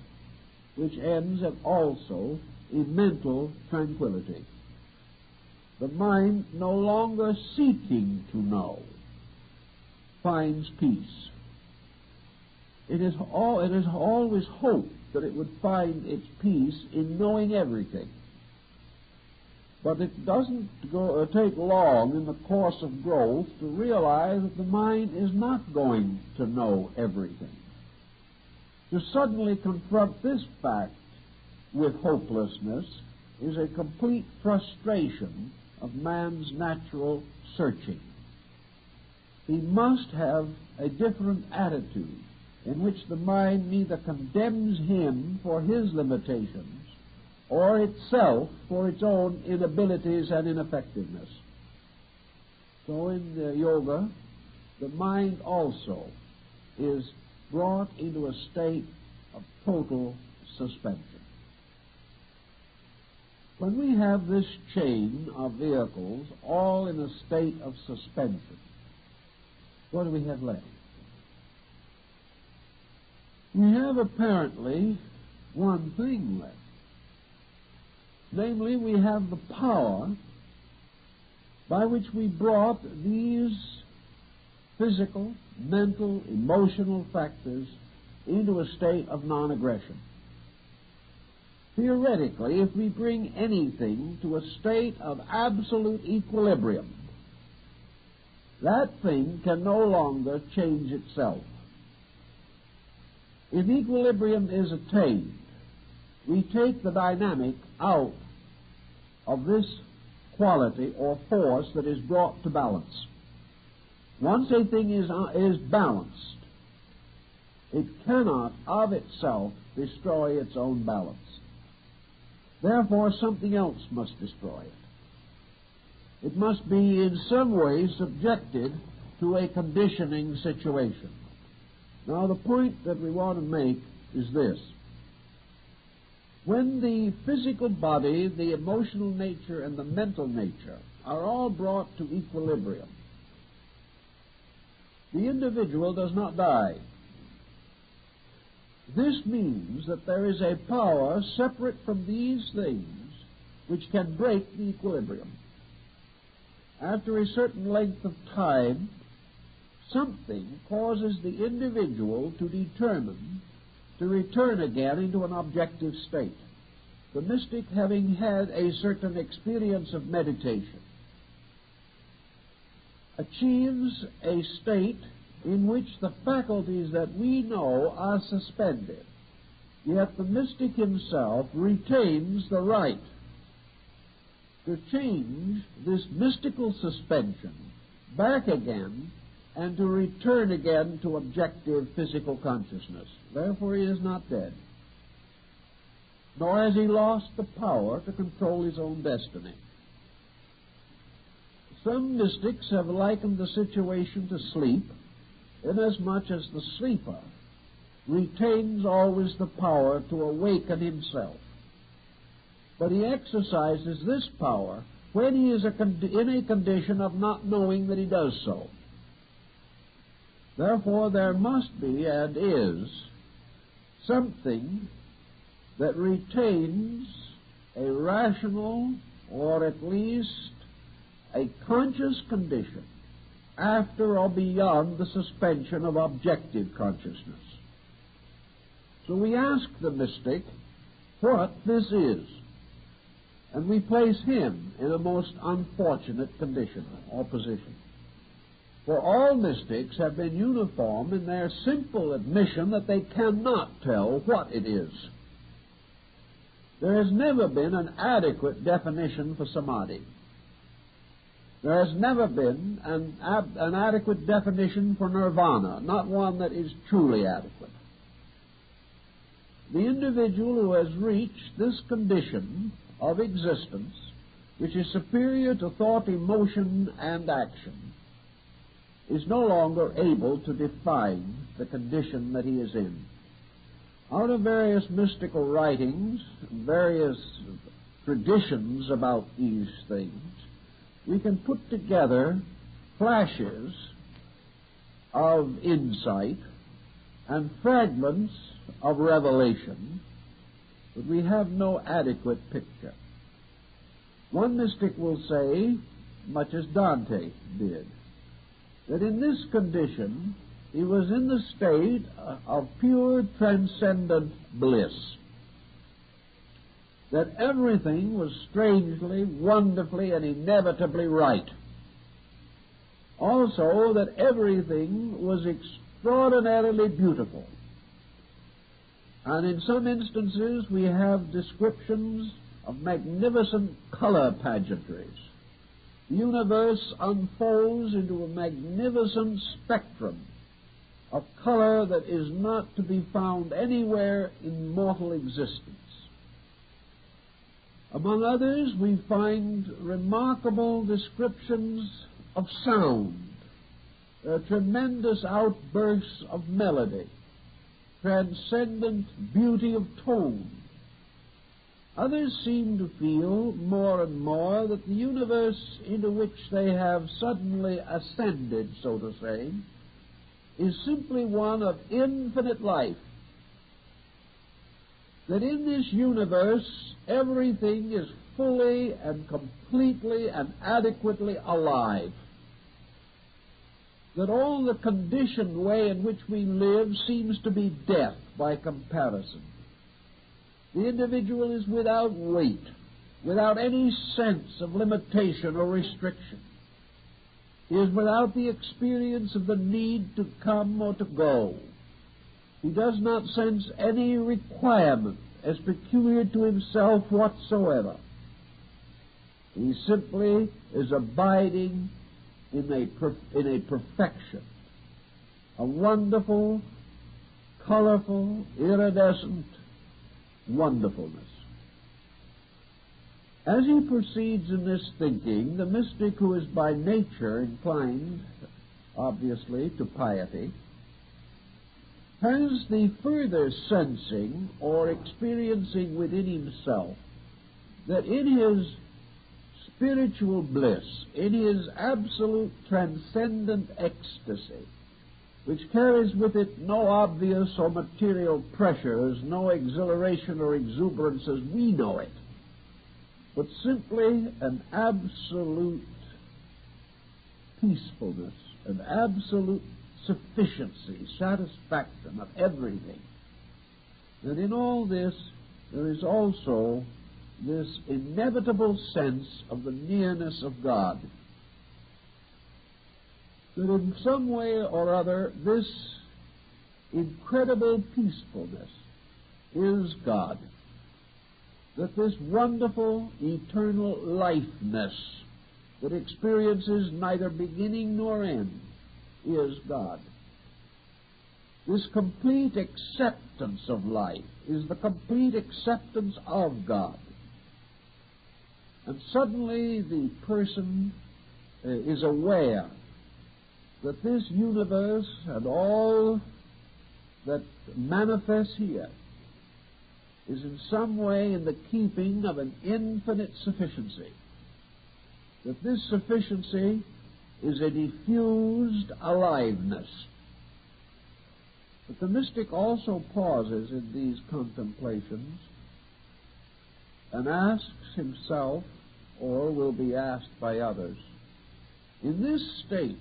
which ends also in mental tranquility. The mind, no longer seeking to know, finds peace. It is always hoped that it would find its peace in knowing everything. But it doesn't take long in the course of growth to realize that the mind is not going to know everything. To suddenly confront this fact with hopelessness is a complete frustration of man's natural searching. He must have a different attitude in which the mind neither condemns him for his limitations or itself for its own inabilities and ineffectiveness. So in the yoga, the mind also is brought into a state of total suspension. When we have this chain of vehicles all in a state of suspension, what do we have left? We have apparently one thing left. Namely, we have the power by which we brought these physical, mental, emotional factors into a state of non-aggression. Theoretically, if we bring anything to a state of absolute equilibrium, that thing can no longer change itself. If equilibrium is attained, we take the dynamic out of this quality or force that is brought to balance. Once a thing is balanced, it cannot of itself destroy its own balance. Therefore, something else must destroy it. It must be in some way subjected to a conditioning situation. Now, the point that we want to make is this. When the physical body, the emotional nature, and the mental nature are all brought to equilibrium, the individual does not die. This means that there is a power separate from these things which can break the equilibrium. After a certain length of time, something causes the individual to determine to return again into an objective state. The mystic, having had a certain experience of meditation, achieves a state in which the faculties that we know are suspended, yet the mystic himself retains the right to change this mystical suspension back again and to return again to objective physical consciousness. Therefore, he is not dead, nor has he lost the power to control his own destiny. Some mystics have likened the situation to sleep, inasmuch as the sleeper retains always the power to awaken himself. But he exercises this power when he is in a condition of not knowing that he does so. Therefore, there must be, and is, something that retains a rational, or at least a conscious condition after or beyond the suspension of objective consciousness. So we ask the mystic what this is, and we place him in a most unfortunate condition or position. For all mystics have been uniform in their simple admission that they cannot tell what it is. There has never been an adequate definition for samadhi. There has never been an adequate definition for nirvana, not one that is truly adequate. The individual who has reached this condition of existence, which is superior to thought, emotion, and action, is no longer able to define the condition that he is in. Out of various mystical writings, various traditions about these things, we can put together flashes of insight and fragments of revelation, but we have no adequate picture. One mystic will say, much as Dante did, that in this condition he was in the state of pure transcendent bliss, that everything was strangely, wonderfully, and inevitably right. Also, that everything was extraordinarily beautiful. And in some instances we have descriptions of magnificent color pageantries. The universe unfolds into a magnificent spectrum of color that is not to be found anywhere in mortal existence. Among others, we find remarkable descriptions of sound, tremendous outbursts of melody, transcendent beauty of tone. Others seem to feel more and more that the universe into which they have suddenly ascended, so to say, is simply one of infinite life. That in this universe everything is fully and completely and adequately alive. That all the conditioned way in which we live seems to be death by comparison. The individual is without weight, without any sense of limitation or restriction. He is without the experience of the need to come or to go. He does not sense any requirement as peculiar to himself whatsoever. He simply is abiding in a perfection, a wonderful, colorful, iridescent wonderfulness. As he proceeds in this thinking, the mystic, who is by nature inclined, obviously, to piety, has the further sensing or experiencing within himself that in his spiritual bliss, in his absolute transcendent ecstasy, which carries with it no obvious or material pressures, no exhilaration or exuberance as we know it, but simply an absolute peacefulness, an absolute sufficiency, satisfaction of everything. And in all this, there is also this inevitable sense of the nearness of God. That in some way or other, this incredible peacefulness is God. That this wonderful, eternal lifeness that experiences neither beginning nor end is God. This complete acceptance of life is the complete acceptance of God. And suddenly the person is aware that this universe and all that manifests here is in some way in the keeping of an infinite sufficiency. That this sufficiency is a diffused aliveness, But the mystic also pauses in these contemplations and asks himself, or will be asked by others, in this state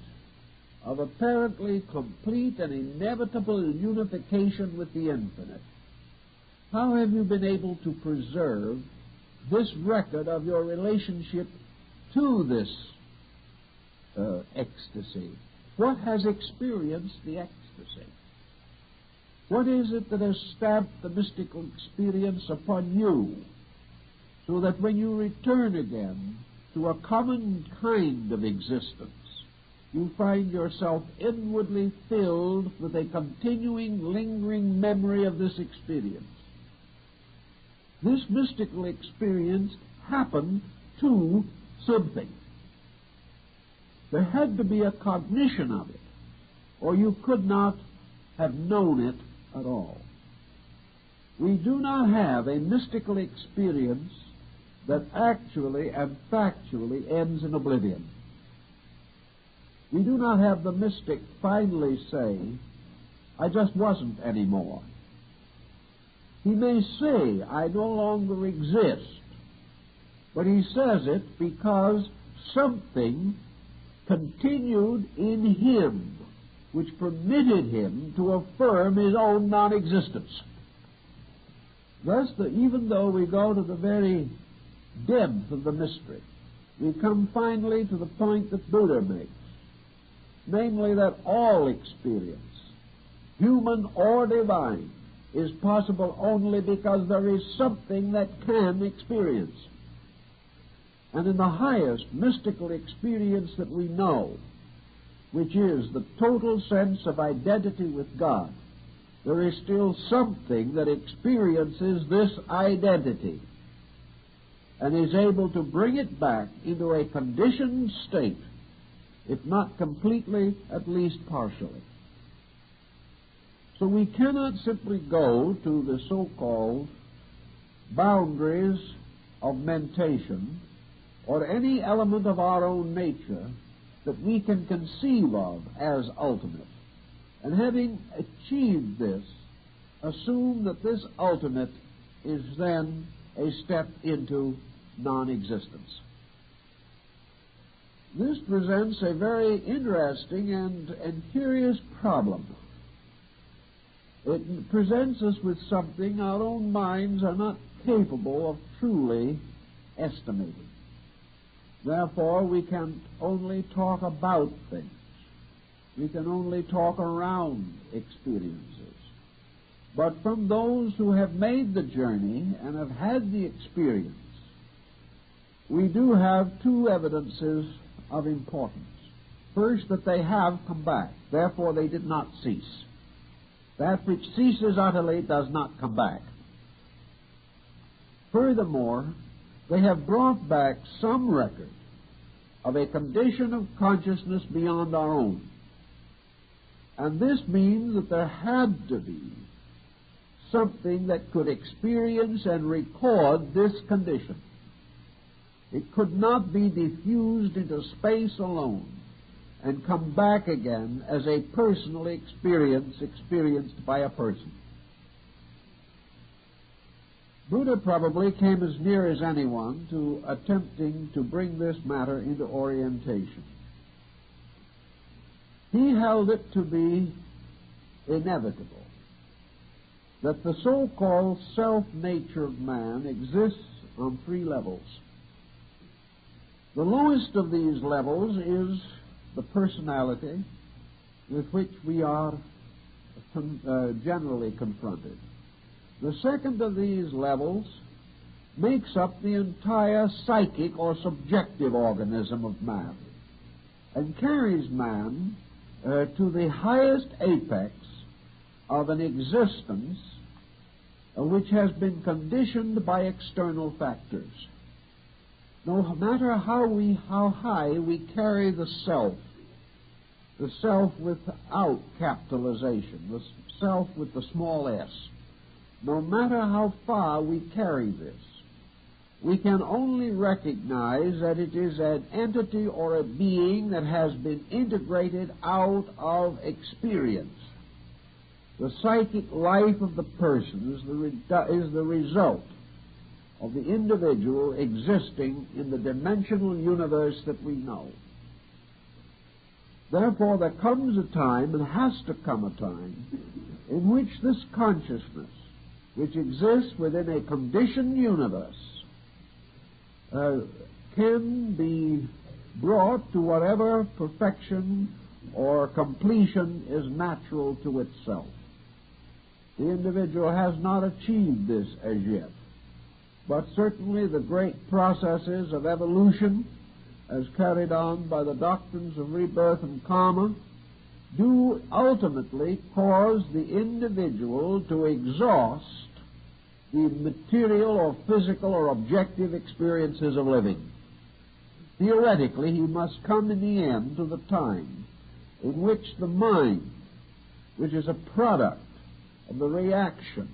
of apparently complete and inevitable unification with the infinite, how have you been able to preserve this record of your relationship to this ecstasy? What has experienced the ecstasy? What is it that has stamped the mystical experience upon you, so that when you return again to a common kind of existence, you find yourself inwardly filled with a continuing, lingering memory of this experience? This mystical experience happened to something. There had to be a cognition of it, or you could not have known it at all. We do not have a mystical experience that actually and factually ends in oblivion. We do not have the mystic finally say, I just wasn't anymore. He may say, I no longer exist, but he says it because something continued in him which permitted him to affirm his own non-existence. Thus, even though we go to the very depth of the mystery, we come finally to the point that Buddha makes, namely that all experience, human or divine, is possible only because there is something that can experience. And in the highest mystical experience that we know, which is the total sense of identity with God, there is still something that experiences this identity and is able to bring it back into a conditioned state, if not completely, at least partially. So we cannot simply go to the so-called boundaries of mentation or any element of our own nature that we can conceive of as ultimate, and having achieved this, assume that this ultimate is then a step into non-existence. This presents a very interesting and curious problem. It presents us with something our own minds are not capable of truly estimating. Therefore, we can only talk about things. We can only talk around experiences. But from those who have made the journey and have had the experience, we do have two evidences of importance. First, that they have come back. Therefore, they did not cease. That which ceases utterly does not come back. Furthermore, they have brought back some record of a condition of consciousness beyond our own. And this means that there had to be something that could experience and record this condition. It could not be diffused into space alone and come back again as a personal experience experienced by a person. Buddha probably came as near as anyone to attempting to bring this matter into orientation. He held it to be inevitable that the so-called self-nature of man exists on three levels. The lowest of these levels is the personality with which we are generally confronted. The second of these levels makes up the entire psychic or subjective organism of man and carries man to the highest apex of an existence which has been conditioned by external factors. No matter how high we carry the self without capitalization, the self with the small s, no matter how far we carry this, we can only recognize that it is an entity or a being that has been integrated out of experience. The psychic life of the person is the result of the individual existing in the dimensional universe that we know. Therefore, there comes a time, and has to come a time, in which this consciousness, which exists within a conditioned universe, can be brought to whatever perfection or completion is natural to itself. The individual has not achieved this as yet, but certainly the great processes of evolution, as carried on by the doctrines of rebirth and karma, do ultimately cause the individual to exhaust the material or physical or objective experiences of living. Theoretically, he must come in the end to the time in which the mind, which is a product of the reaction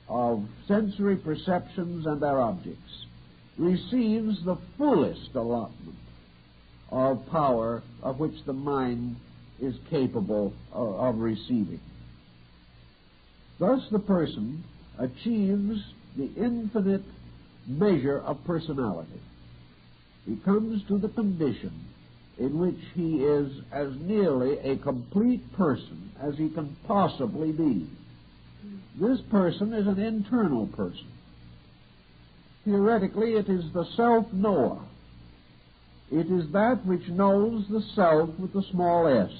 of sensory perceptions and their objects, receives the fullest allotment of power of which the mind is capable of receiving. Thus the person achieves the infinite measure of personality. He comes to the condition in which he is as nearly a complete person as he can possibly be. This person is an internal person. Theoretically, it is the self-knower. It is that which knows the self with the small s.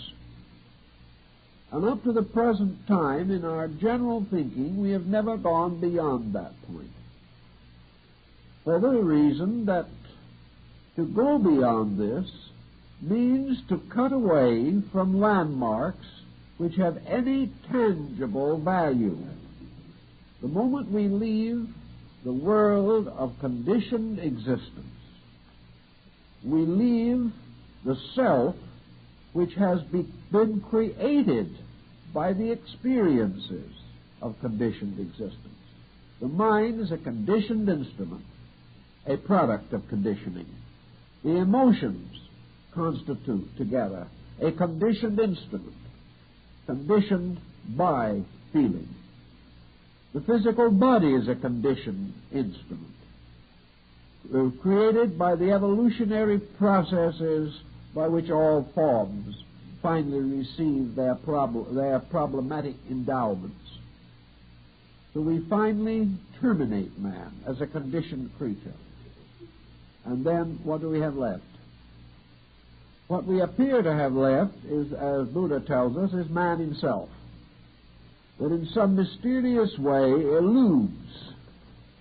And up to the present time, in our general thinking, we have never gone beyond that point. For the reason that to go beyond this means to cut away from landmarks which have any tangible value. The moment we leave the world of conditioned existence, we leave the self which has been created by the experiences of conditioned existence. The mind is a conditioned instrument, a product of conditioning. The emotions constitute together a conditioned instrument, conditioned by feeling. The physical body is a conditioned instrument, created by the evolutionary processes by which all forms finally receive their problematic endowments. So we finally terminate man as a conditioned creature. And then what do we have left? What we appear to have left is, as Buddha tells us, is man himself, that in some mysterious way eludes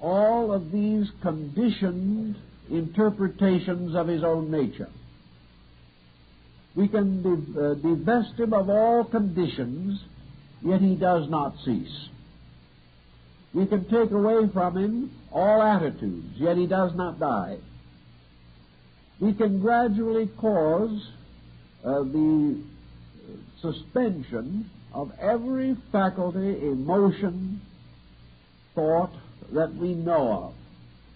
all of these conditioned interpretations of his own nature. We can divest him of all conditions, yet he does not cease. We can take away from him all attitudes, yet he does not die. We can gradually cause the suspension of every faculty, emotion, thought that we know of.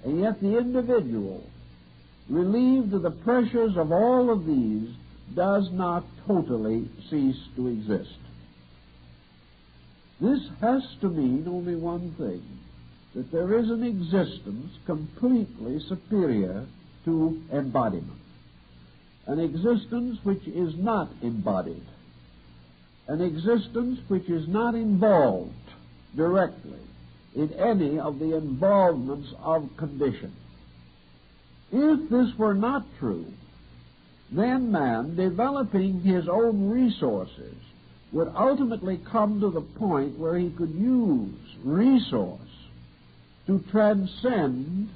And yet the individual, relieved of the pressures of all of these, does not totally cease to exist. This has to mean only one thing, that there is an existence completely superior to embodiment, an existence which is not embodied, an existence which is not involved directly in any of the involvements of condition. If this were not true, then man, developing his own resources, would ultimately come to the point where he could use resource to transcend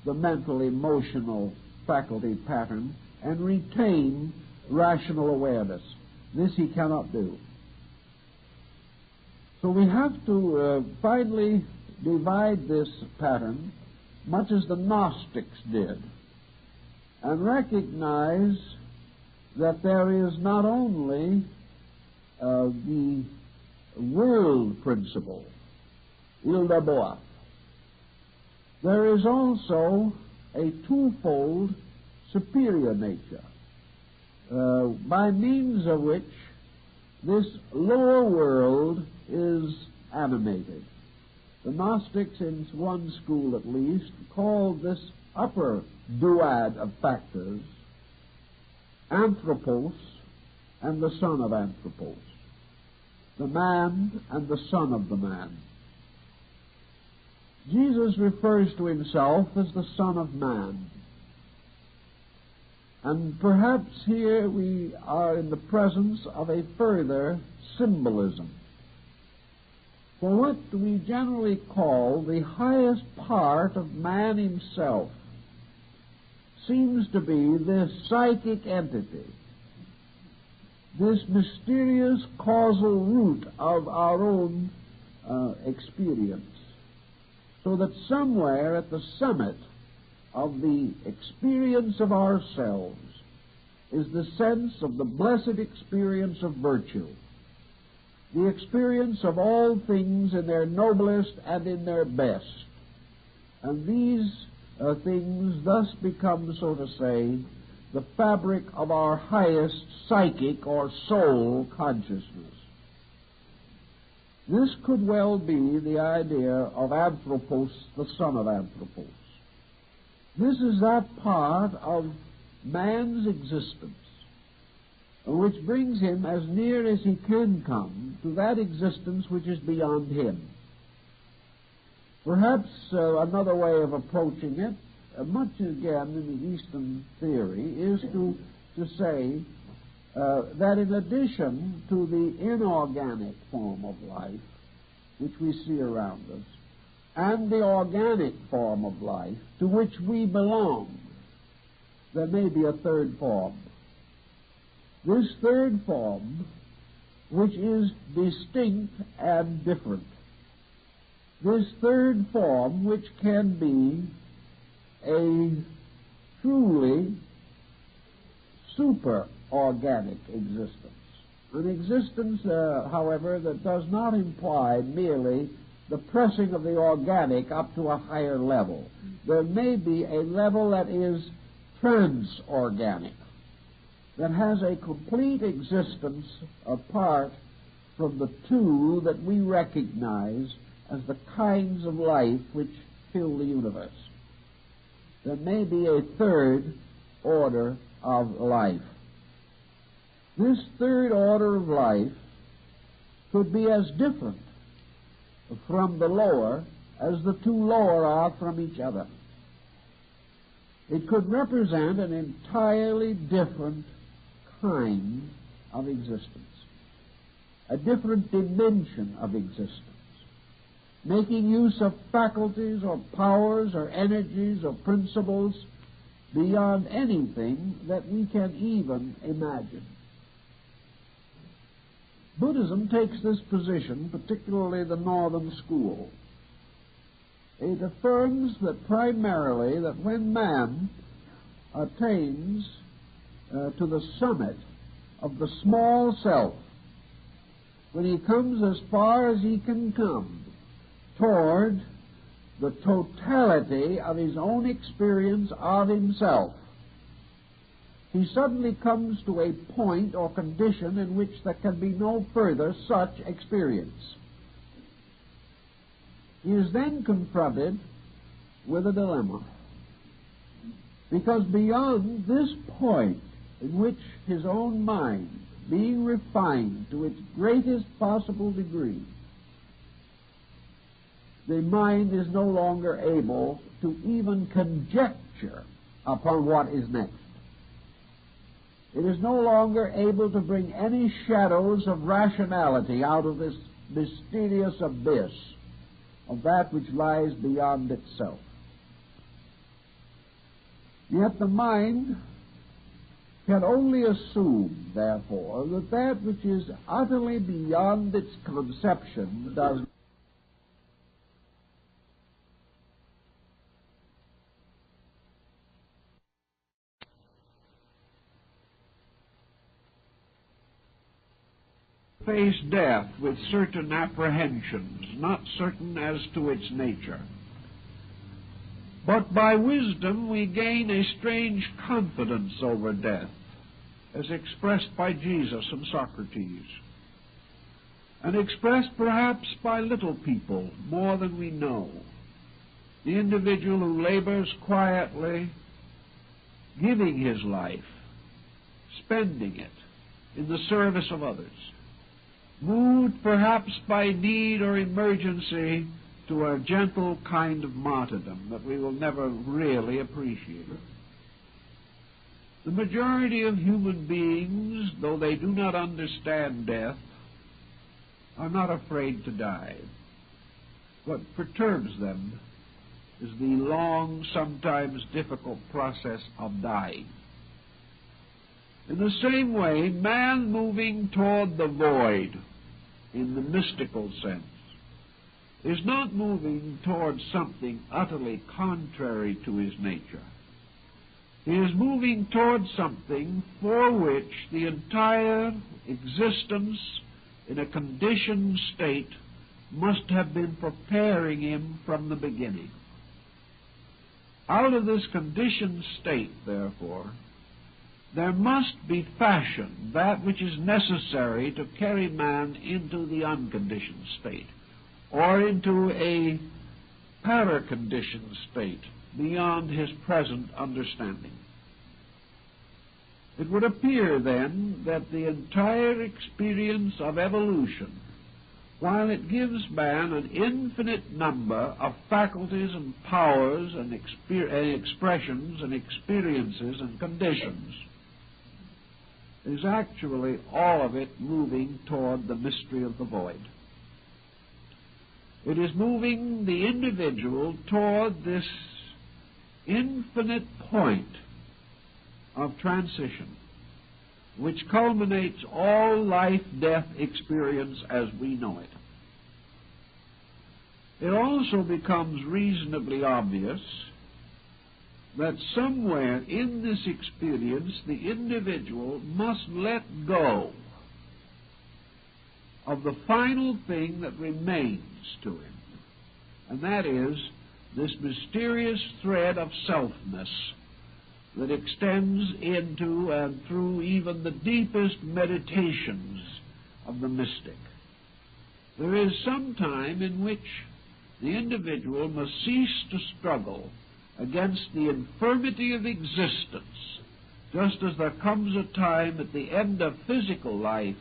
the mental, emotional faculty pattern and retain rational awareness. This he cannot do. So we have to finally divide this pattern, much as the Gnostics did, and recognize that there is not only the world principle, il d'abord, there is also a twofold superior nature, by means of which this lower world is animated. The Gnostics, in one school at least, called this upper duad of factors Anthropos and the son of Anthropos, the man and the son of the man. Jesus refers to himself as the Son of Man. And perhaps here we are in the presence of a further symbolism. For what we generally call the highest part of man himself seems to be this psychic entity, this mysterious causal root of our own experience. So that somewhere at the summit of the experience of ourselves is the sense of the blessed experience of virtue, the experience of all things in their noblest and in their best. And these things thus become, so to say, the fabric of our highest psychic or soul consciousness. This could well be the idea of Anthropos, the son of Anthropos. This is that part of man's existence which brings him as near as he can come to that existence which is beyond him. Perhaps another way of approaching it, much again in the Eastern theory, is to say that in addition to the inorganic form of life which we see around us, and the organic form of life to which we belong, there may be a third form. This third form, which is distinct and different. This third form, which can be a truly super-organic existence. An existence, however, that does not imply merely the pressing of the organic up to a higher level. There may be a level that is transorganic, that has a complete existence apart from the two that we recognize as the kinds of life which fill the universe. There may be a third order of life. This third order of life could be as different from the lower as the two lower are from each other. It could represent an entirely different kind of existence, a different dimension of existence, making use of faculties or powers or energies or principles beyond anything that we can even imagine. Buddhism takes this position, particularly the Northern School. It affirms that primarily that when man attains to the summit of the small self, when he comes as far as he can come toward the totality of his own experience of himself, he suddenly comes to a point or condition in which there can be no further such experience. He is then confronted with a dilemma, because beyond this point in which his own mind, being refined to its greatest possible degree, the mind is no longer able to even conjecture upon what is next. It is no longer able to bring any shadows of rationality out of this mysterious abyss of that which lies beyond itself. Yet the mind can only assume, therefore, that that which is utterly beyond its conception does face death with certain apprehensions, not certain as to its nature. But by wisdom we gain a strange confidence over death, as expressed by Jesus and Socrates. and expressed perhaps by little people more than we know. The individual who labors quietly, giving his life, spending it in the service of others, moved perhaps by need or emergency to a gentle kind of martyrdom that we will never really appreciate. The majority of human beings, though they do not understand death, are not afraid to die. What perturbs them is the long, sometimes difficult process of dying. In the same way, man moving toward the void, in the mystical sense, is not moving toward something utterly contrary to his nature. He is moving toward something for which the entire existence in a conditioned state must have been preparing him from the beginning. Out of this conditioned state, therefore, there must be fashioned that which is necessary to carry man into the unconditioned state, or into a paraconditioned state beyond his present understanding. It would appear, then, that the entire experience of evolution, while it gives man an infinite number of faculties and powers and expressions and experiences and conditions, is actually all of it moving toward the mystery of the void. It is moving the individual toward this infinite point of transition, which culminates all life-death experience as we know it. It also becomes reasonably obvious that somewhere in this experience the individual must let go of the final thing that remains to him, and that is this mysterious thread of selfness that extends into and through even the deepest meditations of the mystic. There is some time in which the individual must cease to struggle against the infirmity of existence, just as there comes a time at the end of physical life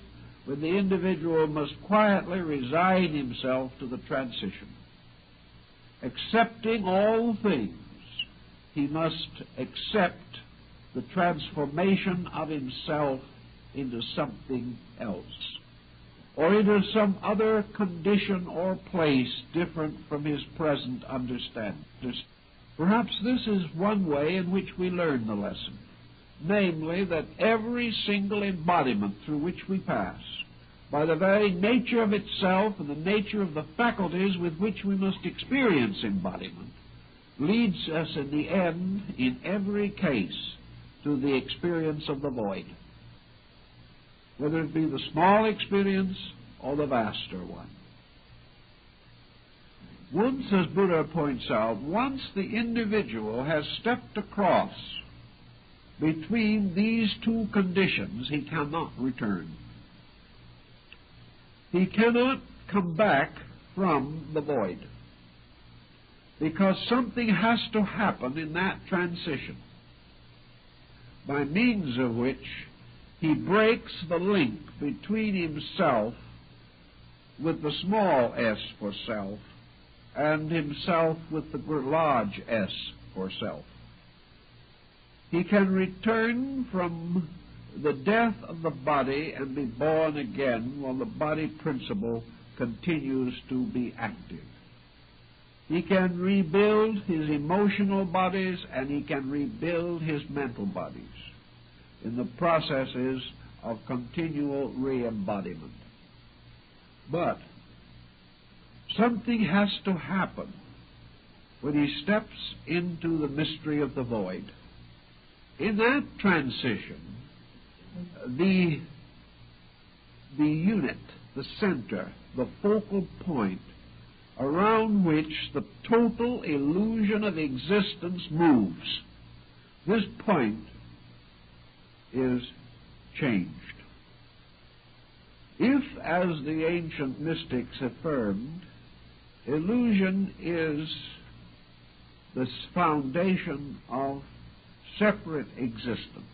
when the individual must quietly resign himself to the transition. Accepting all things, he must accept the transformation of himself into something else, or into some other condition or place different from his present understanding. Perhaps this is one way in which we learn the lesson, namely that every single embodiment through which we pass, by the very nature of itself and the nature of the faculties with which we must experience embodiment, leads us in the end, in every case, to the experience of the void, whether it be the small experience or the vaster one. Once, as Buddha points out, once the individual has stepped across between these two conditions, he cannot return. He cannot come back from the void, because something has to happen in that transition, by means of which he breaks the link between himself with the small s for self and himself with the large S for self. He can return from the death of the body and be born again while the body principle continues to be active. He can rebuild his emotional bodies and he can rebuild his mental bodies in the processes of continual re-embodiment. But something has to happen when he steps into the mystery of the void. In that transition, the unit, the center, the focal point around which the total illusion of existence moves, this point is changed. If, as the ancient mystics affirmed, illusion is the foundation of separate existence,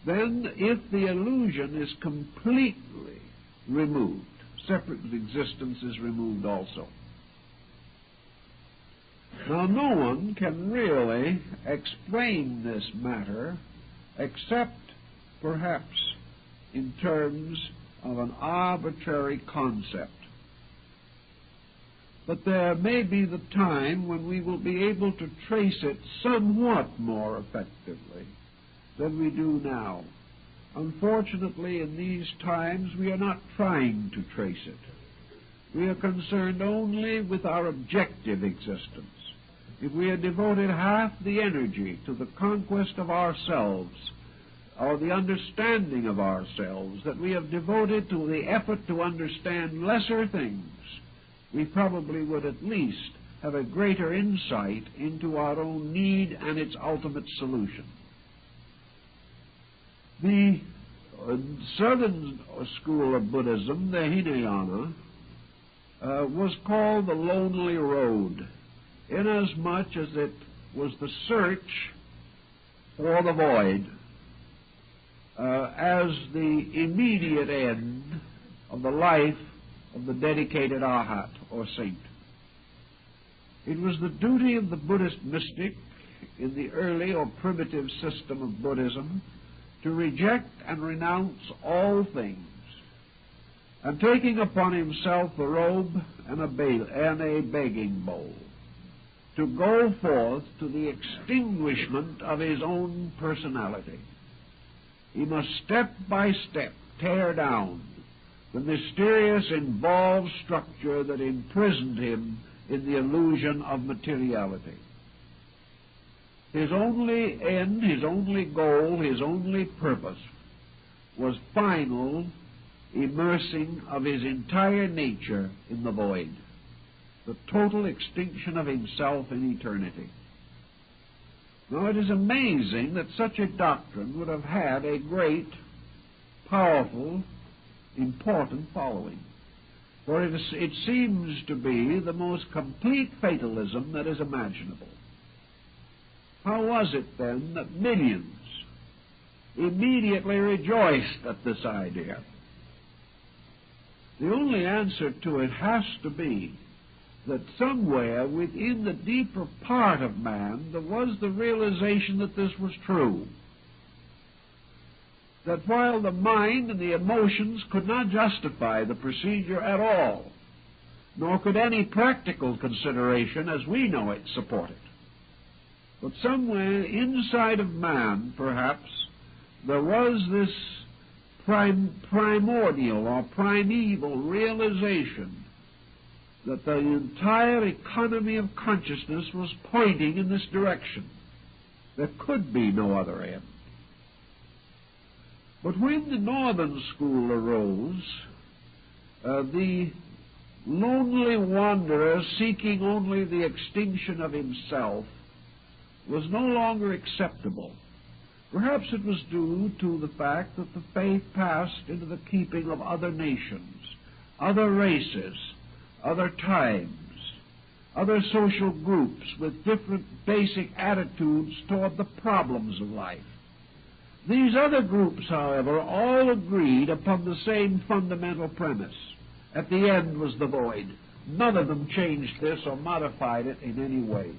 then if the illusion is completely removed, separate existence is removed also. Now, no one can really explain this matter except perhaps in terms of an arbitrary concept. But there may be the time when we will be able to trace it somewhat more effectively than we do now. Unfortunately, in these times, we are not trying to trace it. We are concerned only with our objective existence. If we had devoted half the energy to the conquest of ourselves, or the understanding of ourselves, that we have devoted to the effort to understand lesser things, we probably would at least have a greater insight into our own need and its ultimate solution. The southern school of Buddhism, the Hinayana, was called the Lonely Road, inasmuch as it was the search for the void as the immediate end of the life of the dedicated arhat, or saint. It was the duty of the Buddhist mystic in the early or primitive system of Buddhism to reject and renounce all things, and taking upon himself the robe and a begging bowl, to go forth to the extinguishment of his own personality. He must step by step tear down the mysterious involved structure that imprisoned him in the illusion of materiality. His only end, his only goal, his only purpose was final immersing of his entire nature in the void, the total extinction of himself in eternity. Now, it is amazing that such a doctrine would have had a great, powerful, important following, for it seems to be the most complete fatalism that is imaginable. How was it, then, that millions immediately rejoiced at this idea? The only answer to it has to be that somewhere within the deeper part of man there was the realization that this was true. That while the mind and the emotions could not justify the procedure at all, nor could any practical consideration as we know it support it, but somewhere inside of man, perhaps, there was this primordial or primeval realization that the entire economy of consciousness was pointing in this direction. There could be no other end. But when the northern school arose, the lonely wanderer seeking only the extinction of himself was no longer acceptable. Perhaps it was due to the fact that the faith passed into the keeping of other nations, other races, other times, other social groups with different basic attitudes toward the problems of life. These other groups, however, all agreed upon the same fundamental premise. At the end was the void. None of them changed this or modified it in any way.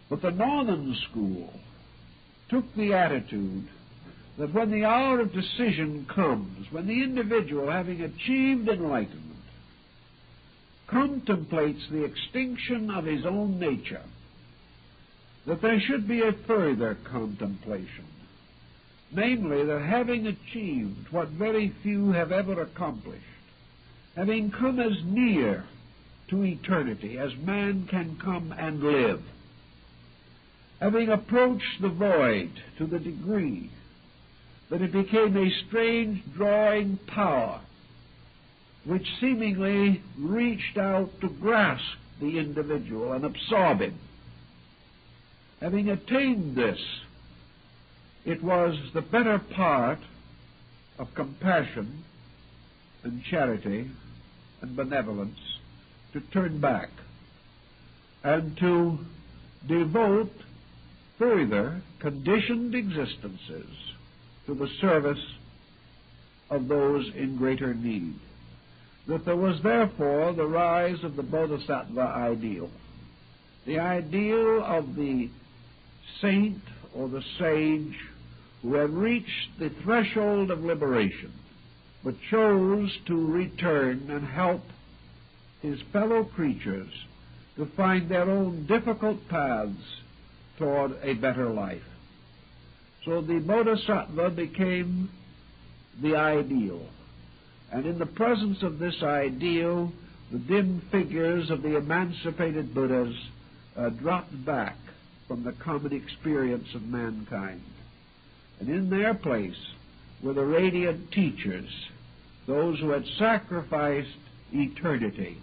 But the northern school took the attitude that when the hour of decision comes, when the individual, having achieved enlightenment, contemplates the extinction of his own nature, that there should be a further contemplation, namely that having achieved what very few have ever accomplished, having come as near to eternity as man can come and live, having approached the void to the degree that it became a strange drawing power which seemingly reached out to grasp the individual and absorb him. Having attained this, it was the better part of compassion and charity and benevolence to turn back and to devote further conditioned existences to the service of those in greater need. That there was therefore the rise of the Bodhisattva ideal, the ideal of the saint or the sage who had reached the threshold of liberation, but chose to return and help his fellow creatures to find their own difficult paths toward a better life. So the Bodhisattva became the ideal. And in the presence of this ideal, the dim figures of the emancipated Buddhas dropped back from the common experience of mankind. And in their place were the radiant teachers, those who had sacrificed eternity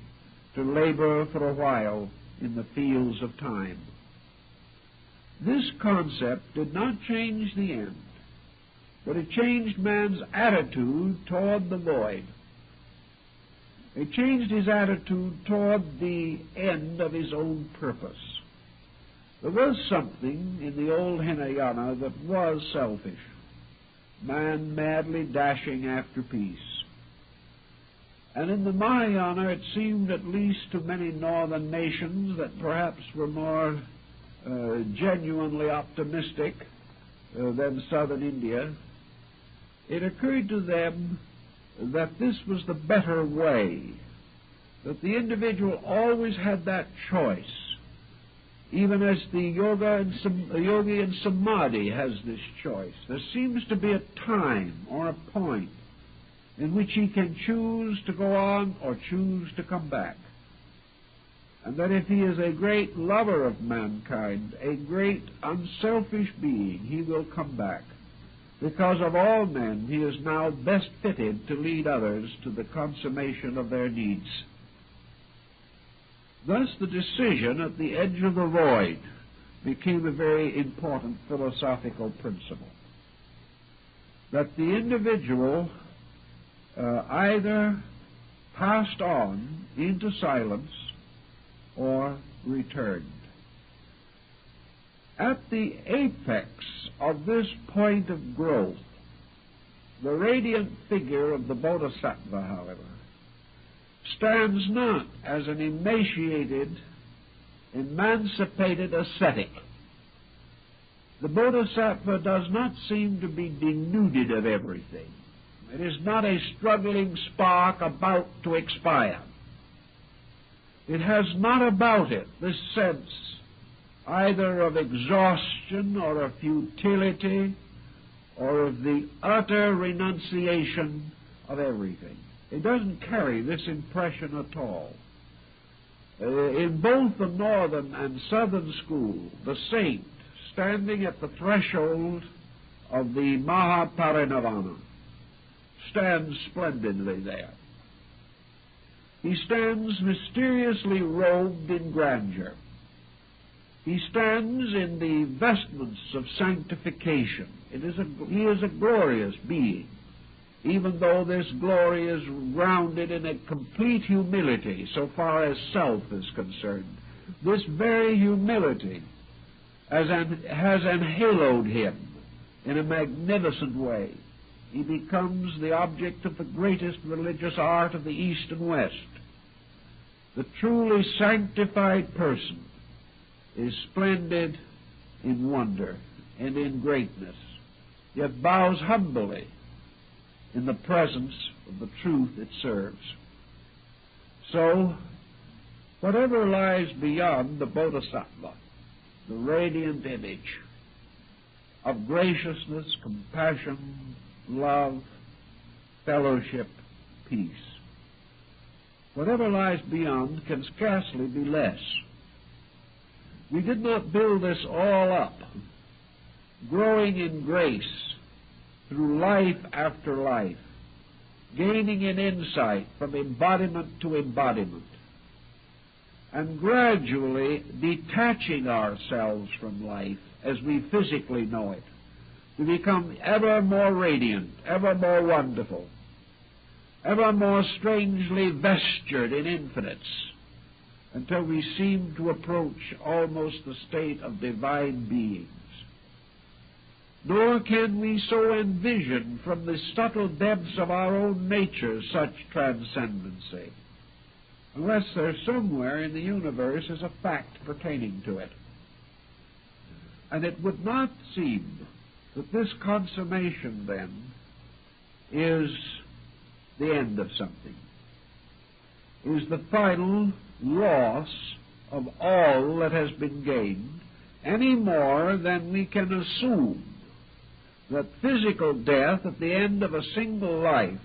to labor for a while in the fields of time. This concept did not change the end, but it changed man's attitude toward the void. It changed his attitude toward the end of his own purpose. There was something in the old Hinayana that was selfish, man madly dashing after peace. And in the Mahayana it seemed, at least to many northern nations that perhaps were more genuinely optimistic than southern India, it occurred to them that this was the better way, that the individual always had that choice, even as the yogi in samadhi has this choice. There seems to be a time or a point in which he can choose to go on or choose to come back. And that if he is a great lover of mankind, a great unselfish being, he will come back. Because of all men, he is now best fitted to lead others to the consummation of their needs. Thus the decision at the edge of the void became a very important philosophical principle. That the individual either passed on into silence or returned. At the apex of this point of growth, the radiant figure of the Bodhisattva, however, stands not as an emaciated, emancipated ascetic. The Bodhisattva does not seem to be denuded of everything. It is not a struggling spark about to expire. It has not about it this sense either of exhaustion or of futility or of the utter renunciation of everything. It doesn't carry this impression at all. In both the northern and southern school, the saint standing at the threshold of the Mahaparinirvana stands splendidly there. He stands mysteriously robed in grandeur. He stands in the vestments of sanctification. He is a glorious being, even though this glory is grounded in a complete humility so far as self is concerned. This very humility has enhaloed him in a magnificent way. He becomes the object of the greatest religious art of the East and West. The truly sanctified person is splendid in wonder and in greatness, yet bows humbly in the presence of the truth it serves. So, whatever lies beyond the Bodhisattva, the radiant image of graciousness, compassion, love, fellowship, peace, whatever lies beyond can scarcely be less. We did not build this all up, growing in grace through life after life, gaining in insight from embodiment to embodiment, and gradually detaching ourselves from life as we physically know it, to become ever more radiant, ever more wonderful, ever more strangely vestured in infinites, until we seem to approach almost the state of divine beings. Nor can we so envision from the subtle depths of our own nature such transcendency, unless there somewhere in the universe is a fact pertaining to it. And it would not seem that this consummation, then, is the end of something, is the final loss of all that has been gained, any more than we can assume that physical death at the end of a single life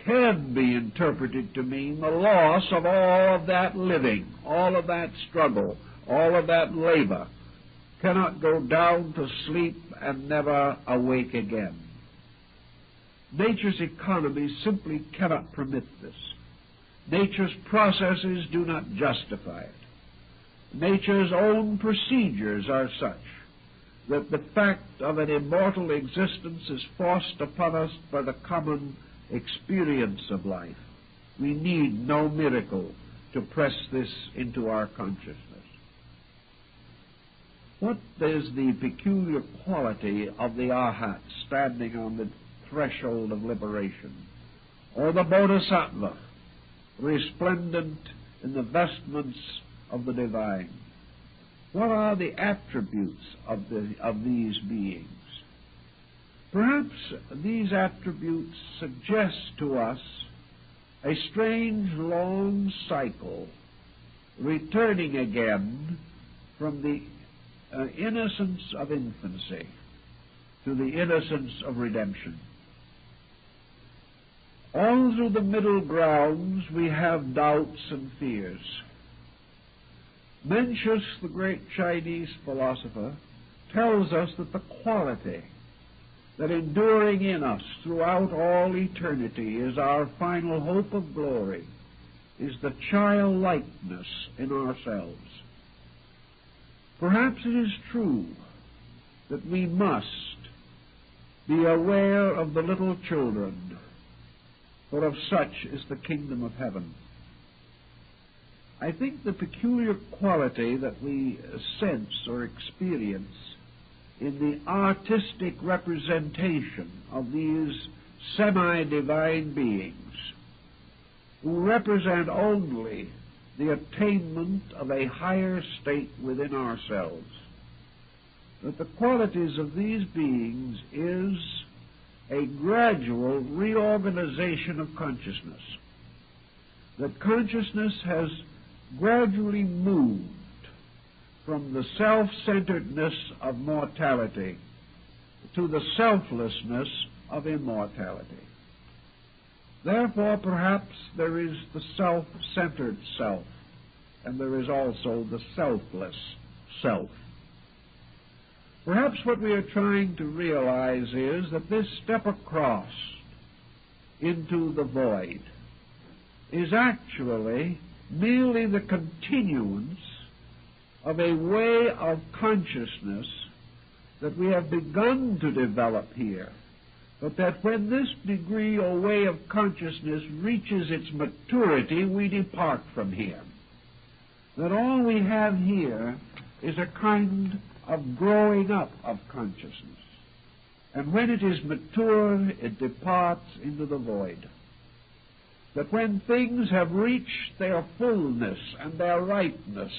can be interpreted to mean the loss of all of that living, all of that struggle, all of that labor, cannot go down to sleep and never awake again. Nature's economy simply cannot permit this. Nature's processes do not justify it. Nature's own procedures are such that the fact of an immortal existence is forced upon us by the common experience of life. We need no miracle to press this into our consciousness. What is the peculiar quality of the Arhat standing on the threshold of liberation, or the Bodhisattva resplendent in the vestments of the divine? What are the attributes of these beings? Perhaps these attributes suggest to us a strange long cycle, returning again from the innocence of infancy to the innocence of redemption. All through the middle grounds we have doubts and fears. Mencius, the great Chinese philosopher, tells us that the quality that enduring in us throughout all eternity is our final hope of glory is the childlikeness in ourselves. Perhaps it is true that we must be aware of the little children, for of such is the kingdom of heaven. I think the peculiar quality that we sense or experience in the artistic representation of these semi-divine beings, who represent only the attainment of a higher state within ourselves, that the qualities of these beings is a gradual reorganization of consciousness, that consciousness has gradually moved from the self-centeredness of mortality to the selflessness of immortality. Therefore, perhaps there is the self-centered self, and there is also the selfless self. Perhaps what we are trying to realize is that this step across into the void is actually merely the continuance of a way of consciousness that we have begun to develop here, but that when this degree or way of consciousness reaches its maturity, we depart from here. That all we have here is a kind of growing up of consciousness. And when it is mature, it departs into the void. That when things have reached their fullness and their ripeness,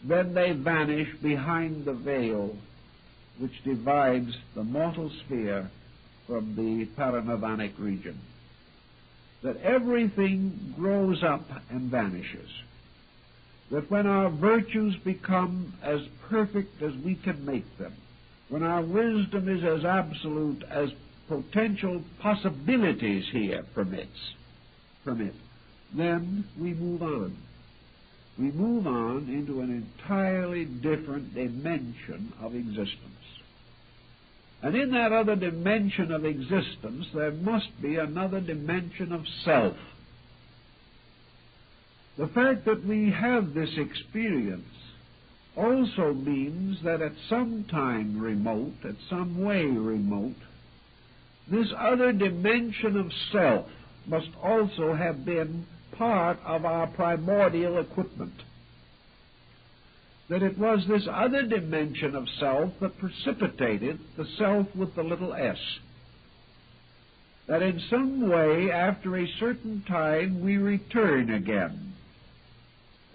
then they vanish behind the veil which divides the mortal sphere from the paranirvanic region. That everything grows up and vanishes. That when our virtues become as perfect as we can make them, when our wisdom is as absolute as potential possibilities here permit, then we move on. We move on into an entirely different dimension of existence. And in that other dimension of existence, there must be another dimension of self. The fact that we have this experience also means that at some time remote, at some way remote, this other dimension of self must also have been part of our primordial equipment. That it was this other dimension of self that precipitated the self with the little s. That in some way, after a certain time, we return again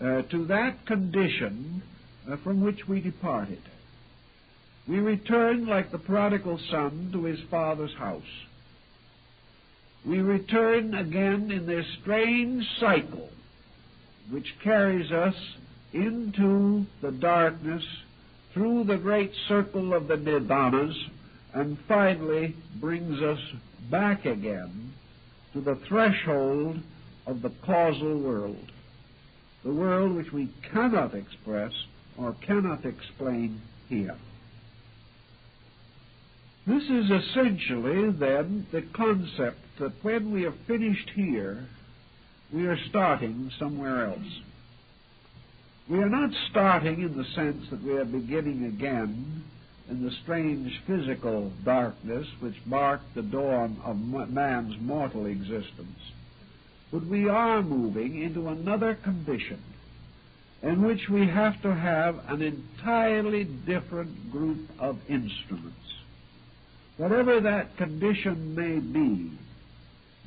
to that condition from which we departed. We return like the prodigal son to his father's house. We return again in this strange cycle which carries us into the darkness, through the great circle of the nirvanas, and finally brings us back again to the threshold of the causal world, the world which we cannot express or cannot explain here. This is essentially, then, the concept that when we are finished here, we are starting somewhere else. We are not starting in the sense that we are beginning again in the strange physical darkness which marked the dawn of man's mortal existence, but we are moving into another condition in which we have to have an entirely different group of instruments. Whatever that condition may be,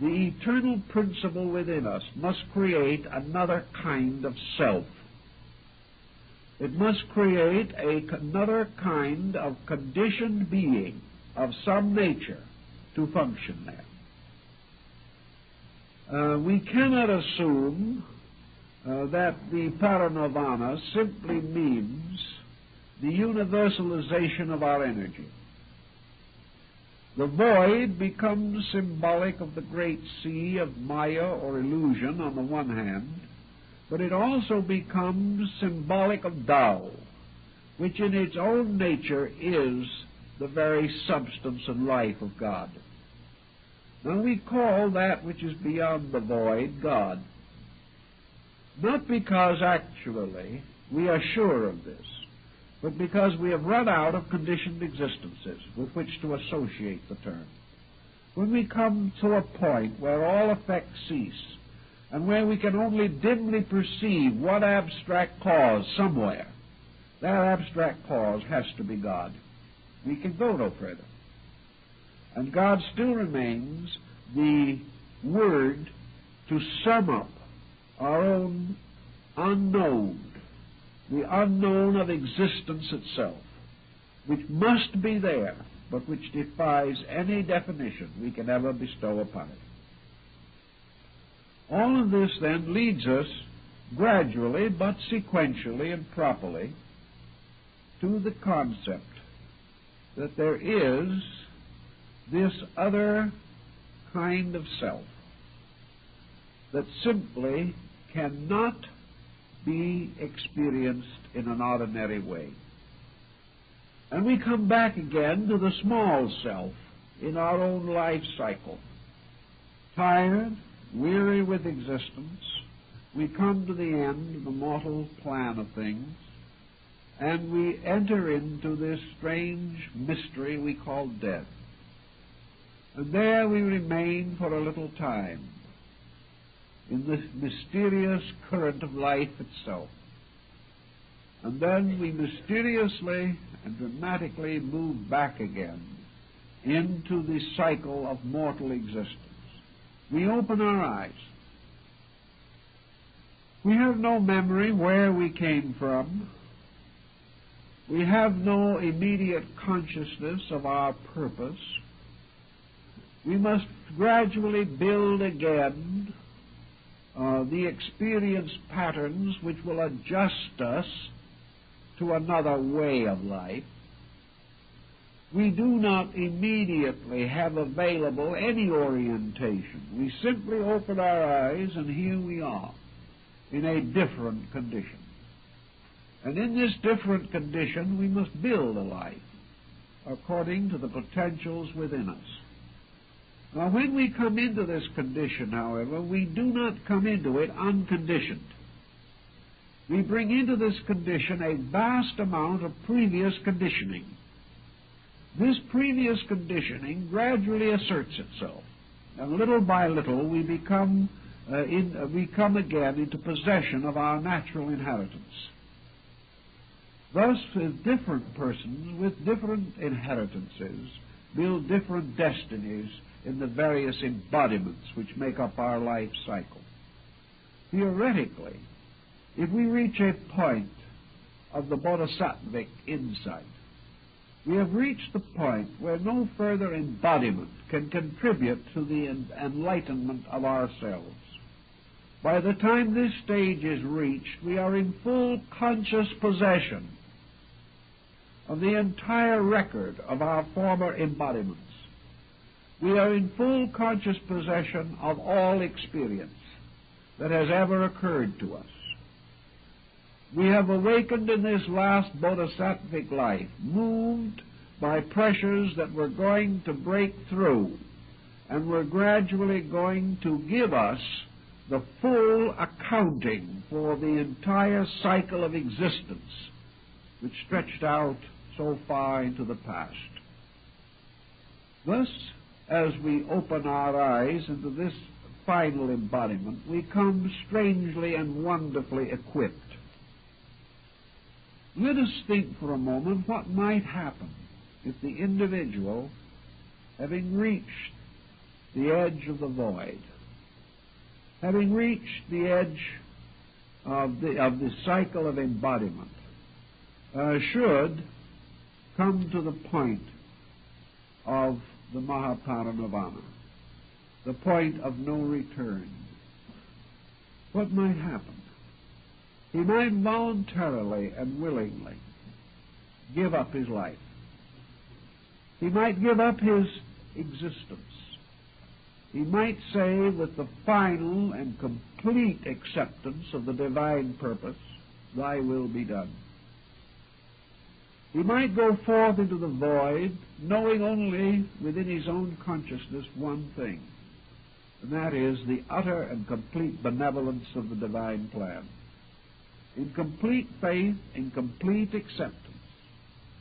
the eternal principle within us must create another kind of self. It must create another kind of conditioned being of some nature to function there. We cannot assume that the parinirvana simply means the universalization of our energy. The void becomes symbolic of the great sea of Maya or illusion on the one hand, but it also becomes symbolic of Tao, which in its own nature is the very substance and life of God. Now we call that which is beyond the void God, not because actually we are sure of this, but because we have run out of conditioned existences with which to associate the term. When we come to a point where all effects cease, and where we can only dimly perceive one abstract cause somewhere, that abstract cause has to be God. We can go no further. And God still remains the word to sum up our own unknown, the unknown of existence itself, which must be there, but which defies any definition we can ever bestow upon it. All of this then leads us gradually but sequentially and properly to the concept that there is this other kind of self that simply cannot be experienced in an ordinary way. And we come back again to the small self in our own life cycle. Tired, weary with existence, we come to the end of the mortal plan of things, and we enter into this strange mystery we call death. And there we remain for a little time in this mysterious current of life itself. And then we mysteriously and dramatically move back again into the cycle of mortal existence. We open our eyes. We have no memory where we came from. We have no immediate consciousness of our purpose. We must gradually build again the experience patterns which will adjust us to another way of life. We do not immediately have available any orientation. We simply open our eyes, and here we are in a different condition. And in this different condition, we must build a life according to the potentials within us. Now, when we come into this condition, however, we do not come into it unconditioned. we bring into this condition a vast amount of previous conditioning. This previous conditioning gradually asserts itself, and little by little we come again into possession of our natural inheritance. Thus, different persons with different inheritances build different destinies in the various embodiments which make up our life cycle. Theoretically, if we reach a point of the bodhisattvic insight, we have reached the point where no further embodiment can contribute to the enlightenment of ourselves. By the time this stage is reached, we are in full conscious possession of the entire record of our former embodiments. We are in full conscious possession of all experience that has ever occurred to us. We have awakened in this last bodhisattvic life, moved by pressures that were going to break through and were gradually going to give us the full accounting for the entire cycle of existence which stretched out so far into the past. Thus, as we open our eyes into this final embodiment, we come strangely and wonderfully equipped. Let us think for a moment what might happen if the individual, having reached the edge of the void, having reached the edge of the cycle of embodiment, should come to the point of the Mahaparinirvana, the point of no return. What might happen? He might voluntarily and willingly give up his life. He might give up his existence. He might say, with the final and complete acceptance of the divine purpose, "Thy will be done." He might go forth into the void, knowing only within his own consciousness one thing, and that is the utter and complete benevolence of the divine plan. In complete faith, in complete acceptance,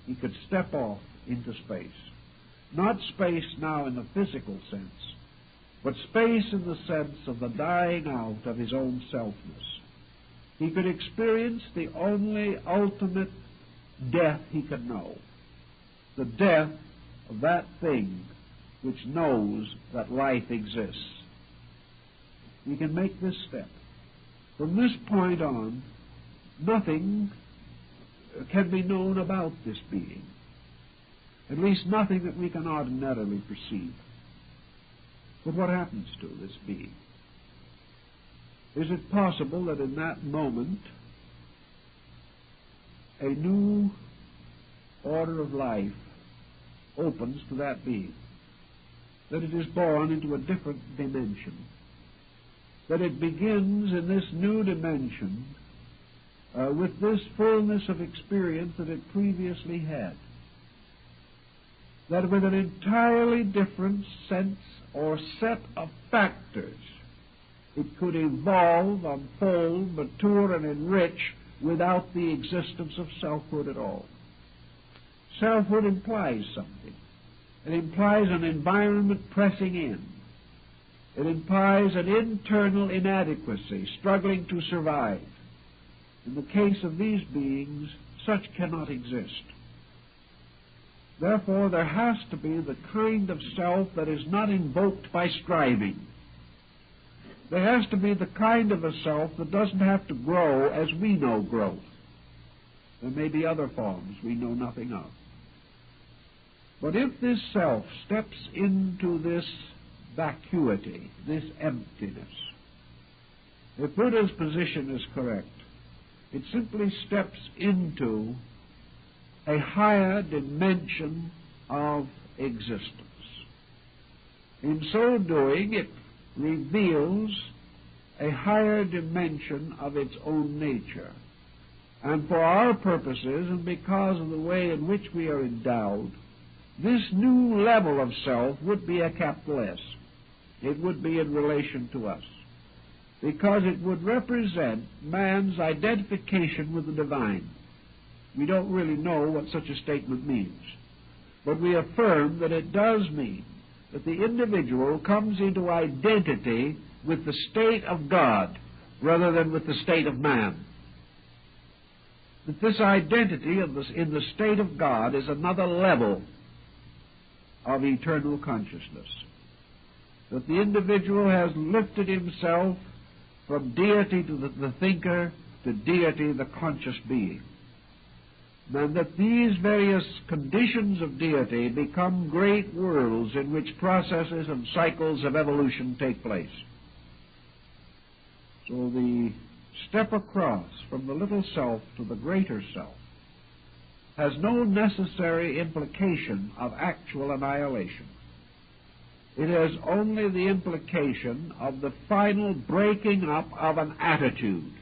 he could step off into space. Not space now in the physical sense, but space in the sense of the dying out of his own selfness. He could experience the only ultimate death he could know, the death of that thing which knows that life exists. He can make this step. From this point on, nothing can be known about this being, at least nothing that we can ordinarily perceive. But what happens to this being? Is it possible that in that moment a new order of life opens to that being, that it is born into a different dimension, that it begins in this new dimension with this fullness of experience that it previously had, that with an entirely different sense or set of factors it could evolve, unfold, mature, and enrich without the existence of selfhood at all. Selfhood implies something. It implies an environment pressing in. It implies an internal inadequacy, struggling to survive. In the case of these beings, such cannot exist. Therefore, there has to be the kind of self that is not invoked by striving. There has to be the kind of a self that doesn't have to grow as we know growth. There may be other forms we know nothing of. But if this self steps into this vacuity, this emptiness, if Buddha's position is correct, it simply steps into a higher dimension of existence. In so doing, it reveals a higher dimension of its own nature. And for our purposes, and because of the way in which we are endowed, this new level of self would be a capital S. It would be in relation to us. because it would represent man's identification with the divine. We don't really know what such a statement means, but we affirm that it does mean that the individual comes into identity with the state of God rather than with the state of man. That this identity in the state of God is another level of eternal consciousness. That the individual has lifted himself from deity to the thinker, to deity, the conscious being. And that these various conditions of deity become great worlds in which processes and cycles of evolution take place. So the step across from the little self to the greater self has no necessary implication of actual annihilation. It has only the implication of the final breaking up of an attitude,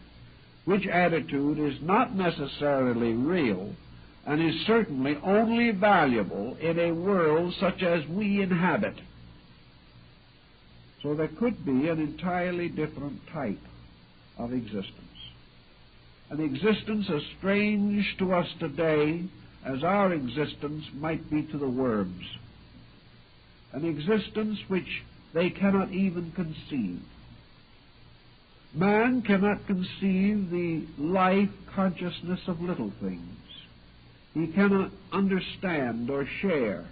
which attitude is not necessarily real and is certainly only valuable in a world such as we inhabit. So there could be an entirely different type of existence. An existence as strange to us today as our existence might be to the worms. An existence which they cannot even conceive. Man cannot conceive the life consciousness of little things. He cannot understand or share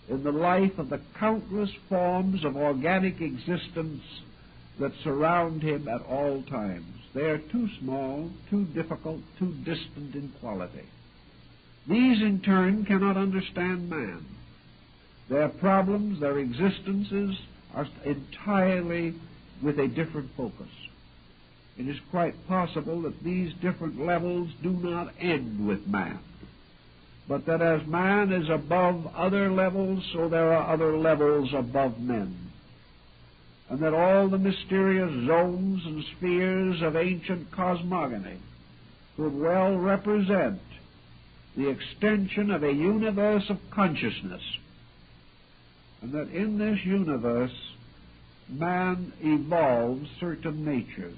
in the life of the countless forms of organic existence that surround him at all times. They are too small, too difficult, too distant in quality. These, in turn, cannot understand man. Their problems, their existences, are entirely with a different focus. It is quite possible that these different levels do not end with man, but that as man is above other levels, so there are other levels above men, and that all the mysterious zones and spheres of ancient cosmogony could well represent the extension of a universe of consciousness, and that in this universe man evolves certain natures.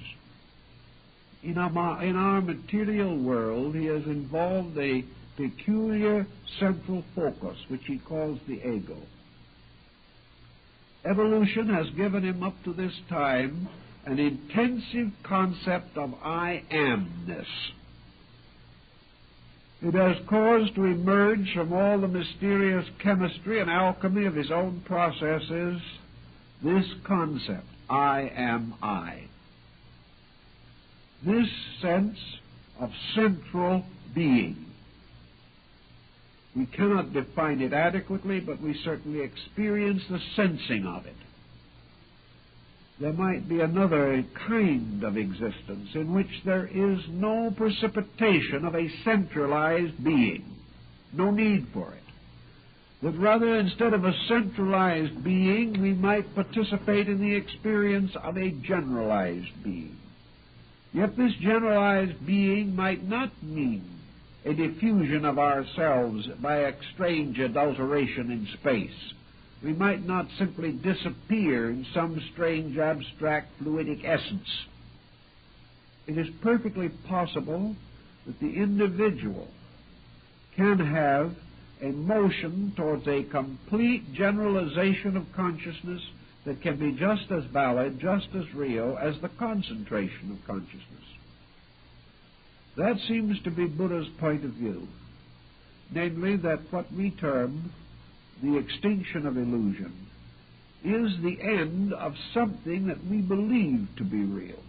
In our material world, he has involved a peculiar central focus, which he calls the ego. Evolution has given him up to this time an intensive concept of I amness. It has caused to emerge from all the mysterious chemistry and alchemy of his own processes this concept, I am I. This sense of central being. We cannot define it adequately, but we certainly experience the sensing of it. There might be another kind of existence in which there is no precipitation of a centralized being, no need for it. That rather, instead of a centralized being, we might participate in the experience of a generalized being. Yet this generalized being might not mean a diffusion of ourselves by a strange adulteration in space. We might not simply disappear in some strange, abstract, fluidic essence. It is perfectly possible that the individual can have a motion towards a complete generalization of consciousness that can be just as valid, just as real as the concentration of consciousness. That seems to be Buddha's point of view, namely that what we term the extinction of illusion is the end of something that we believe to be real,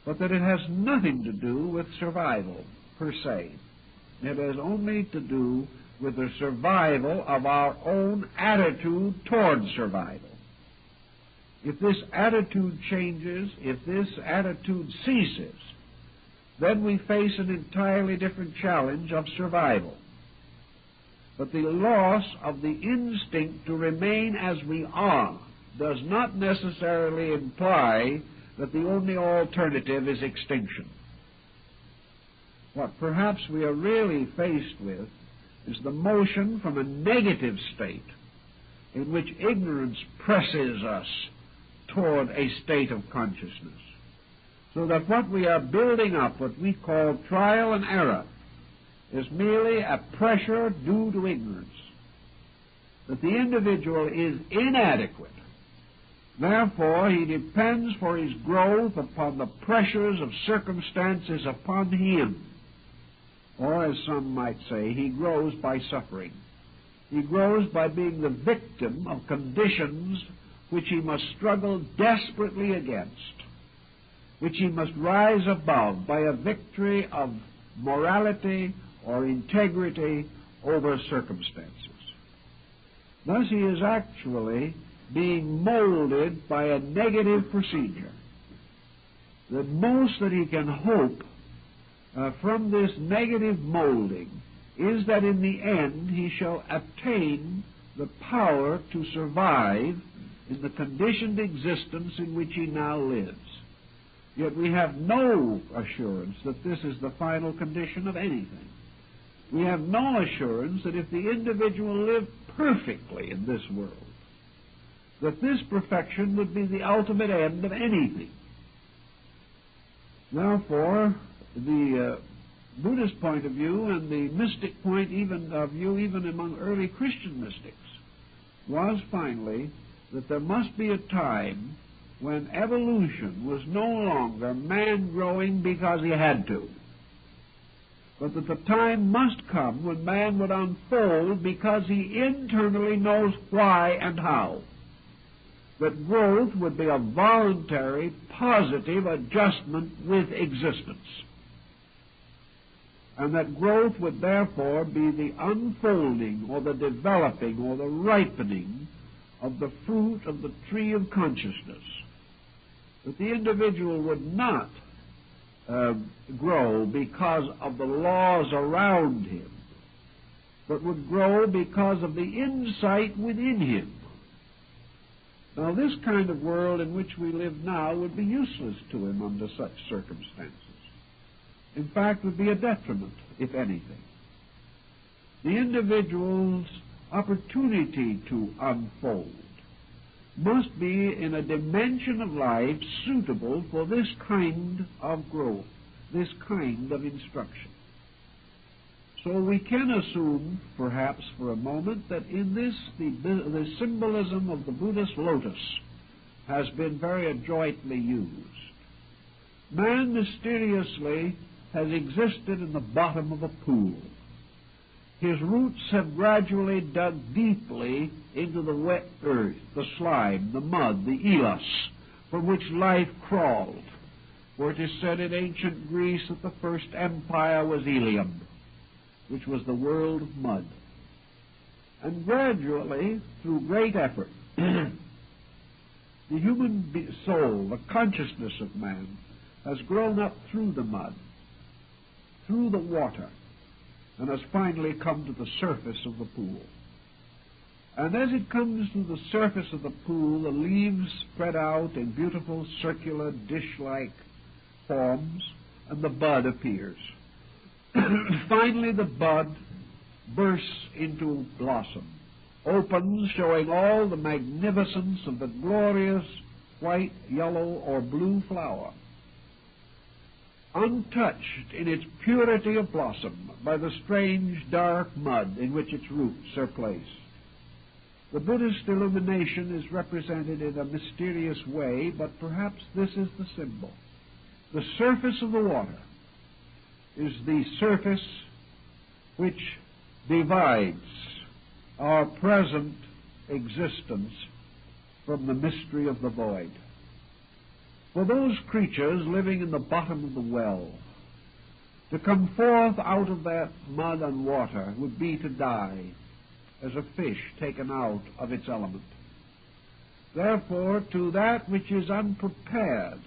but that it has nothing to do with survival per se. It has only to do with the survival of our own attitude toward survival. If this attitude changes, if this attitude ceases, then we face an entirely different challenge of survival. But the loss of the instinct to remain as we are does not necessarily imply that the only alternative is extinction. What perhaps we are really faced with is the motion from a negative state in which ignorance presses us toward a state of consciousness. So that what we are building up, what we call trial and error, is merely a pressure due to ignorance. That the individual is inadequate. Therefore, he depends for his growth upon the pressures of circumstances upon him. Or, as some might say, he grows by suffering. He grows by being the victim of conditions which he must struggle desperately against, which he must rise above by a victory of morality or integrity over circumstances. Thus he is actually being molded by a negative procedure. The most that he can hope from this negative molding is that in the end he shall attain the power to survive in the conditioned existence in which he now lives. Yet we have no assurance that this is the final condition of anything. We have no assurance that if the individual lived perfectly in this world, that this perfection would be the ultimate end of anything. Therefore, the Buddhist point of view and the mystic point of view even among early Christian mystics was finally that there must be a time when evolution was no longer man growing because he had to, but that the time must come when man would unfold because he internally knows why and how. That growth would be a voluntary, positive adjustment with existence. And that growth would therefore be the unfolding or the developing or the ripening of the fruit of the tree of consciousness. That the individual would not grow because of the laws around him, but would grow because of the insight within him. Now, this kind of world in which we live now would be useless to him under such circumstances. In fact, would be a detriment, if anything. The individual's opportunity to unfold must be in a dimension of life suitable for this kind of growth, this kind of instruction. So we can assume, perhaps for a moment, that in this the symbolism of the Buddhist lotus has been very adroitly used. Man mysteriously has existed in the bottom of a pool. His roots have gradually dug deeply into the wet earth, the slime, the mud, the elos, from which life crawled. For it is said in ancient Greece that the first empire was Ilium, which was the world of mud. And gradually, through great effort, the human soul, the consciousness of man, has grown up through the mud, through the water, and has finally come to the surface of the pool. And as it comes to the surface of the pool, the leaves spread out in beautiful circular dish-like forms, and the bud appears. Finally, the bud bursts into blossom, opens, showing all the magnificence of the glorious white, yellow, or blue flower, untouched in its purity of blossom by the strange dark mud in which its roots are placed. The Buddhist illumination is represented in a mysterious way, but perhaps this is the symbol. The surface of the water is the surface which divides our present existence from the mystery of the void. For those creatures living in the bottom of the well, to come forth out of that mud and water would be to die, as a fish taken out of its element. Therefore, to that which is unprepared,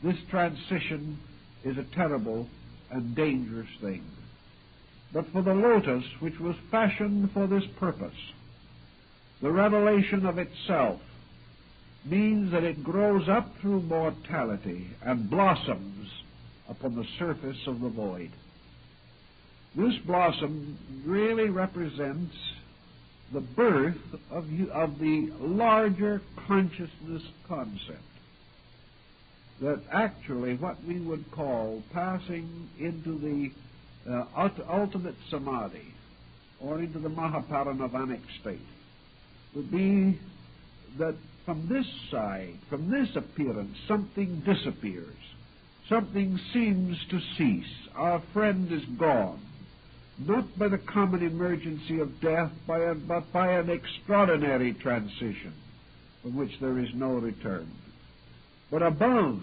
this transition is a terrible and dangerous thing. But for the lotus, which was fashioned for this purpose, the revelation of itself means that it grows up through mortality and blossoms upon the surface of the void. This blossom really represents the birth of the larger consciousness concept. That actually what we would call passing into the ultimate samadhi, or into the Mahaparinirvanic state, would be that from this side, from this appearance, something disappears. Something seems to cease. Our friend is gone. Not by the common emergency of death, but by an extraordinary transition from which there is no return. But above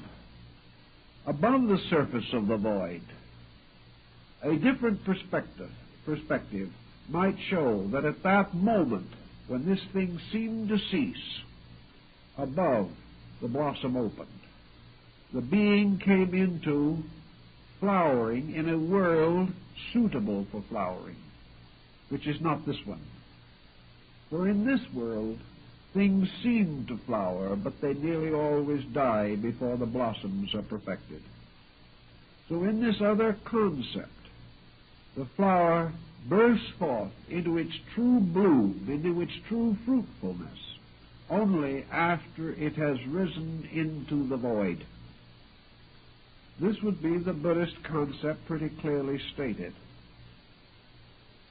the surface of the void, a different perspective might show that at that moment, when this thing seemed to cease, above the blossom opened. The being came into flowering in a world suitable for flowering, which is not this one. For in this world, things seem to flower, but they nearly always die before the blossoms are perfected. So in this other concept, the flower bursts forth into its true bloom, into its true fruitfulness, only after it has risen into the void. This would be the Buddhist concept pretty clearly stated.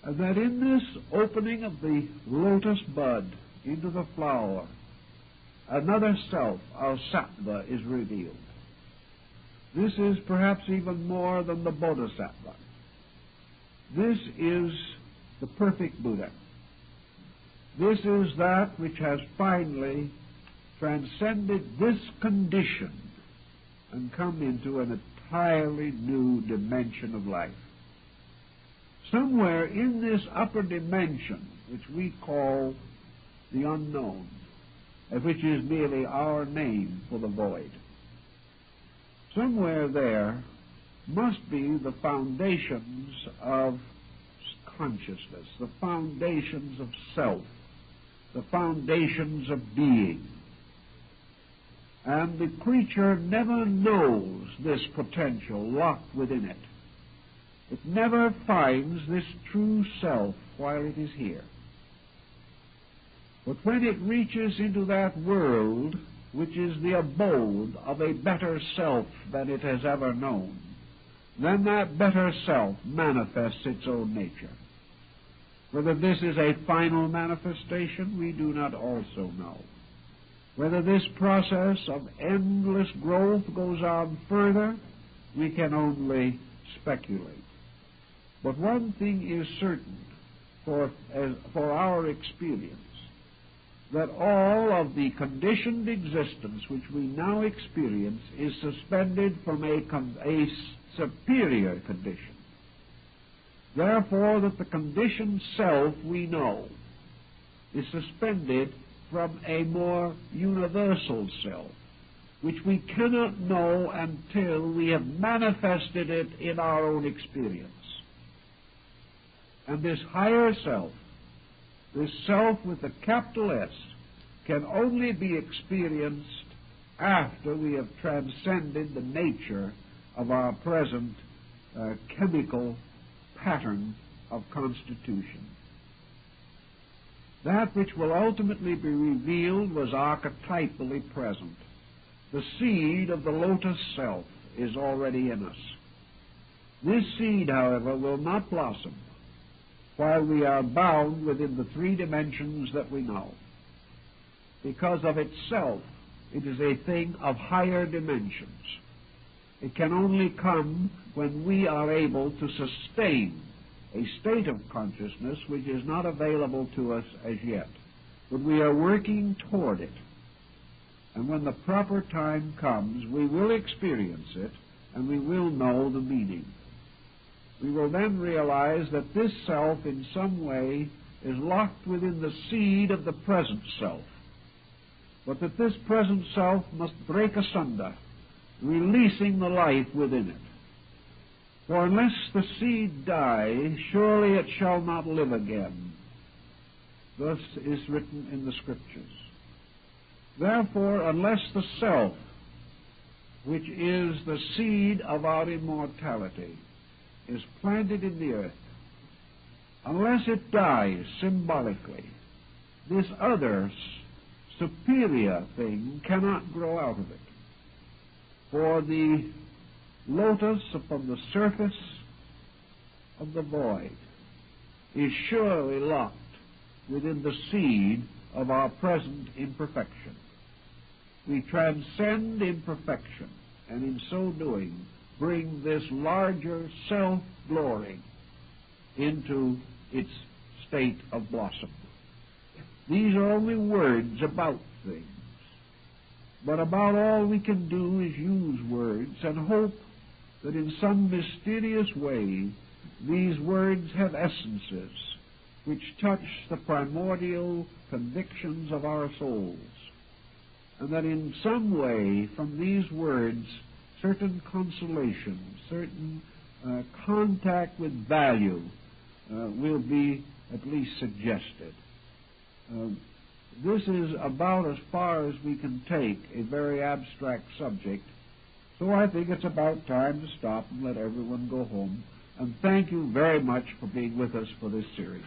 And that in this opening of the lotus bud into the flower, another self, our sattva, is revealed. This is perhaps even more than the bodhisattva. This is the perfect Buddha. This is that which has finally transcended this condition and come into an entirely new dimension of life. Somewhere in this upper dimension, which we call the unknown, which is merely our name for the void, somewhere there must be the foundations of consciousness, the foundations of self, the foundations of being. And the creature never knows this potential locked within it. It never finds this true self while it is here. But when it reaches into that world, which is the abode of a better self than it has ever known, then that better self manifests its own nature. Whether this is a final manifestation, we do not also know. Whether this process of endless growth goes on further, we can only speculate. But one thing is certain for our experience, that all of the conditioned existence which we now experience is suspended from a superior condition. Therefore, that the conditioned self we know is suspended from a more universal self, which we cannot know until we have manifested it in our own experience. And this higher self, this self with a capital S, can only be experienced after we have transcended the nature of our present chemical pattern of constitution. That which will ultimately be revealed was archetypally present. The seed of the lotus self is already in us. This seed, however, will not blossom while we are bound within the three dimensions that we know. Because of itself, it is a thing of higher dimensions. It can only come when we are able to sustain a state of consciousness which is not available to us as yet. But we are working toward it. And when the proper time comes, we will experience it, and we will know the meaning. We will then realize that this self in some way is locked within the seed of the present self, but that this present self must break asunder, releasing the life within it. For unless the seed die, surely it shall not live again. Thus is written in the Scriptures. Therefore, unless the self, which is the seed of our immortality, is planted in the earth, unless it dies symbolically, this other superior thing cannot grow out of it. For the lotus upon the surface of the void is surely locked within the seed of our present imperfection. We transcend imperfection, and in so doing bring this larger self-glory into its state of blossom. These are only words about things, but about all we can do is use words and hope that in some mysterious way these words have essences which touch the primordial convictions of our souls, and that in some way from these words certain consolation, certain contact with value will be at least suggested. This is about as far as we can take a very abstract subject, so I think it's about time to stop and let everyone go home. And thank you very much for being with us for this series.